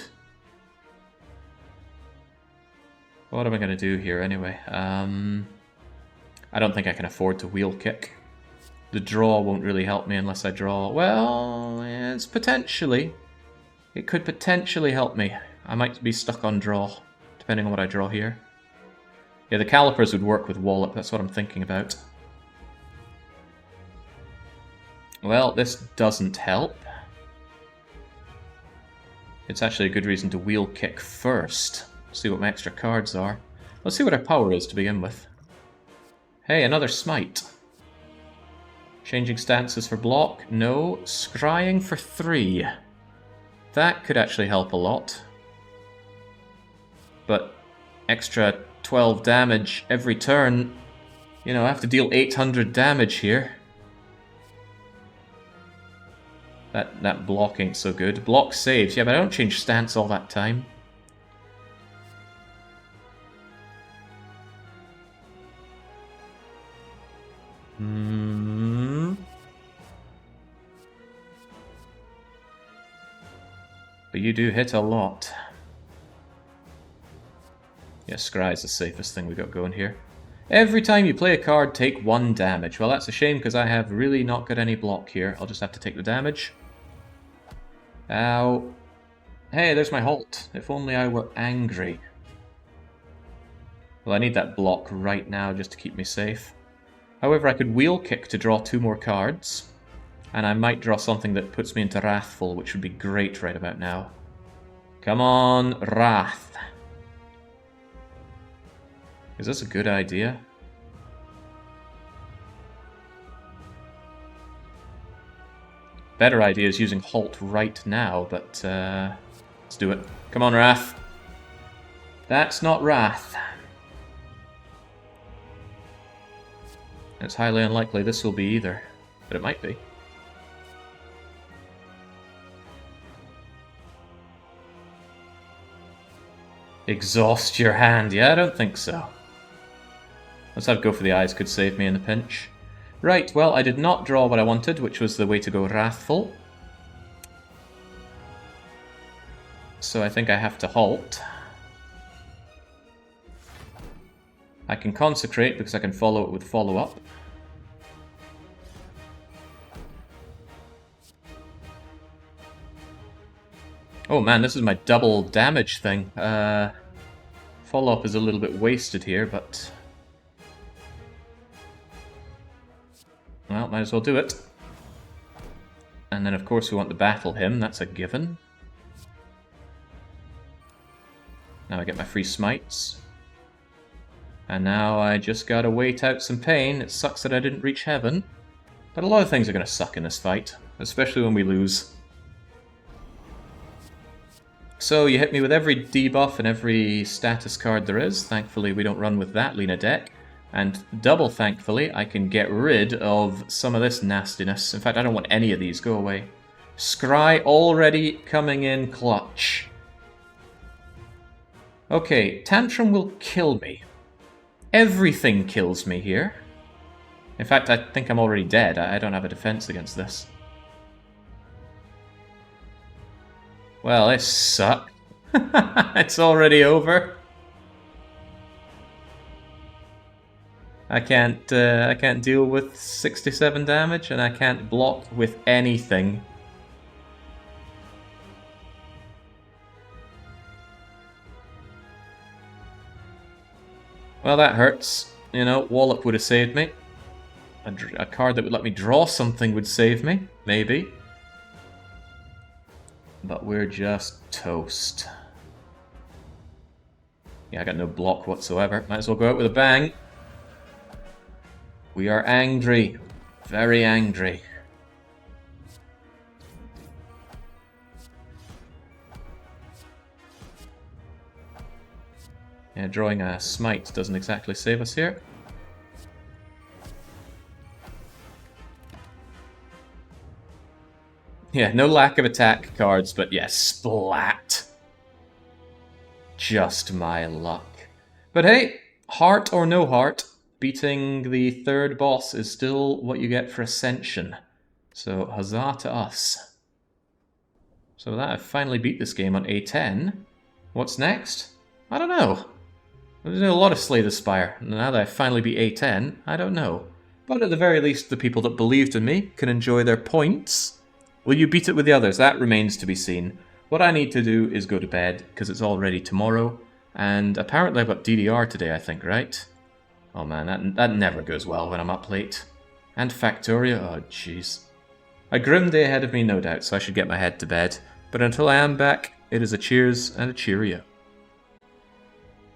What am I going to do here anyway? I don't think I can afford to wheel kick. The draw won't really help me unless I draw. Well, it's potentially. It could potentially help me. I might be stuck on draw, depending on what I draw here. Yeah, the calipers would work with Wallop. That's what I'm thinking about. Well, this doesn't help. It's actually a good reason to wheel kick first. See what my extra cards are. Let's see what our power is to begin with. Hey, another smite. Changing stances for block? No. Scrying for 3. That could actually help a lot. But extra 12 damage every turn. You know, I have to deal 800 damage here. That block ain't so good. Block saves. Yeah, but I don't change stance all that time. But you do hit a lot. Yeah, Scry is the safest thing we got going here. Every time you play a card, take 1 damage. Well, that's a shame because I have really not got any block here. I'll just have to take the damage. Ow. Hey, there's my halt. If only I were angry. Well, I need that block right now just to keep me safe. However, I could wheel kick to draw 2 more cards. And I might draw something that puts me into Wrathful, which would be great right about now. Come on, Wrath. Is this a good idea? Better idea is using Halt right now, but let's do it. Come on, Wrath. That's not Wrath. It's highly unlikely this will be either, but it might be. Exhaust your hand. Yeah, I don't think so. Let's have Go for the Eyes, could save me in the pinch. Right, well, I did not draw what I wanted, which was the way to go Wrathful. So I think I have to halt. I can Consecrate because I can follow it with Follow Up. Oh man, this is my double damage thing. Follow Up is a little bit wasted here, but... well, might as well do it. And then of course we want to battle him, that's a given. Now I get my free smites. And now I just gotta wait out some pain. It sucks that I didn't reach heaven. But a lot of things are gonna suck in this fight, especially when we lose. So you hit me with every debuff and every status card there is. Thankfully we don't run with that Lena deck. And double thankfully I can get rid of some of this nastiness. In fact, I don't want any of these. Go away. Scry already coming in clutch. Okay, Tantrum will kill me. Everything kills me here. In fact, I think I'm already dead. I don't have a defense against this. Well, this sucked. It's already over. I can't deal with 67 damage, and I can't block with anything. Well, that hurts. You know, Wallop would have saved me. A card that would let me draw something would save me, maybe. But we're just toast. Yeah, I got no block whatsoever. Might as well go out with a bang. We are angry. Very angry. Yeah, drawing a smite doesn't exactly save us here. Yeah, no lack of attack cards, but yes, splat. Just my luck. But hey, heart or no heart, beating the third boss is still what you get for Ascension. So, huzzah to us. So with that, I've finally beat this game on A10. What's next? I don't know. There's a lot of Slay the Spire. Now that I've finally beat A10, I don't know. But at the very least, the people that believed in me can enjoy their points. Will you beat it with the others? That remains to be seen. What I need to do is go to bed, because it's already tomorrow. And apparently I've got DDR today, I think, right? Oh man, that never goes well when I'm up late. And Factoria, oh jeez. A grim day ahead of me, no doubt, so I should get my head to bed. But until I am back, it is a cheers and a cheerio.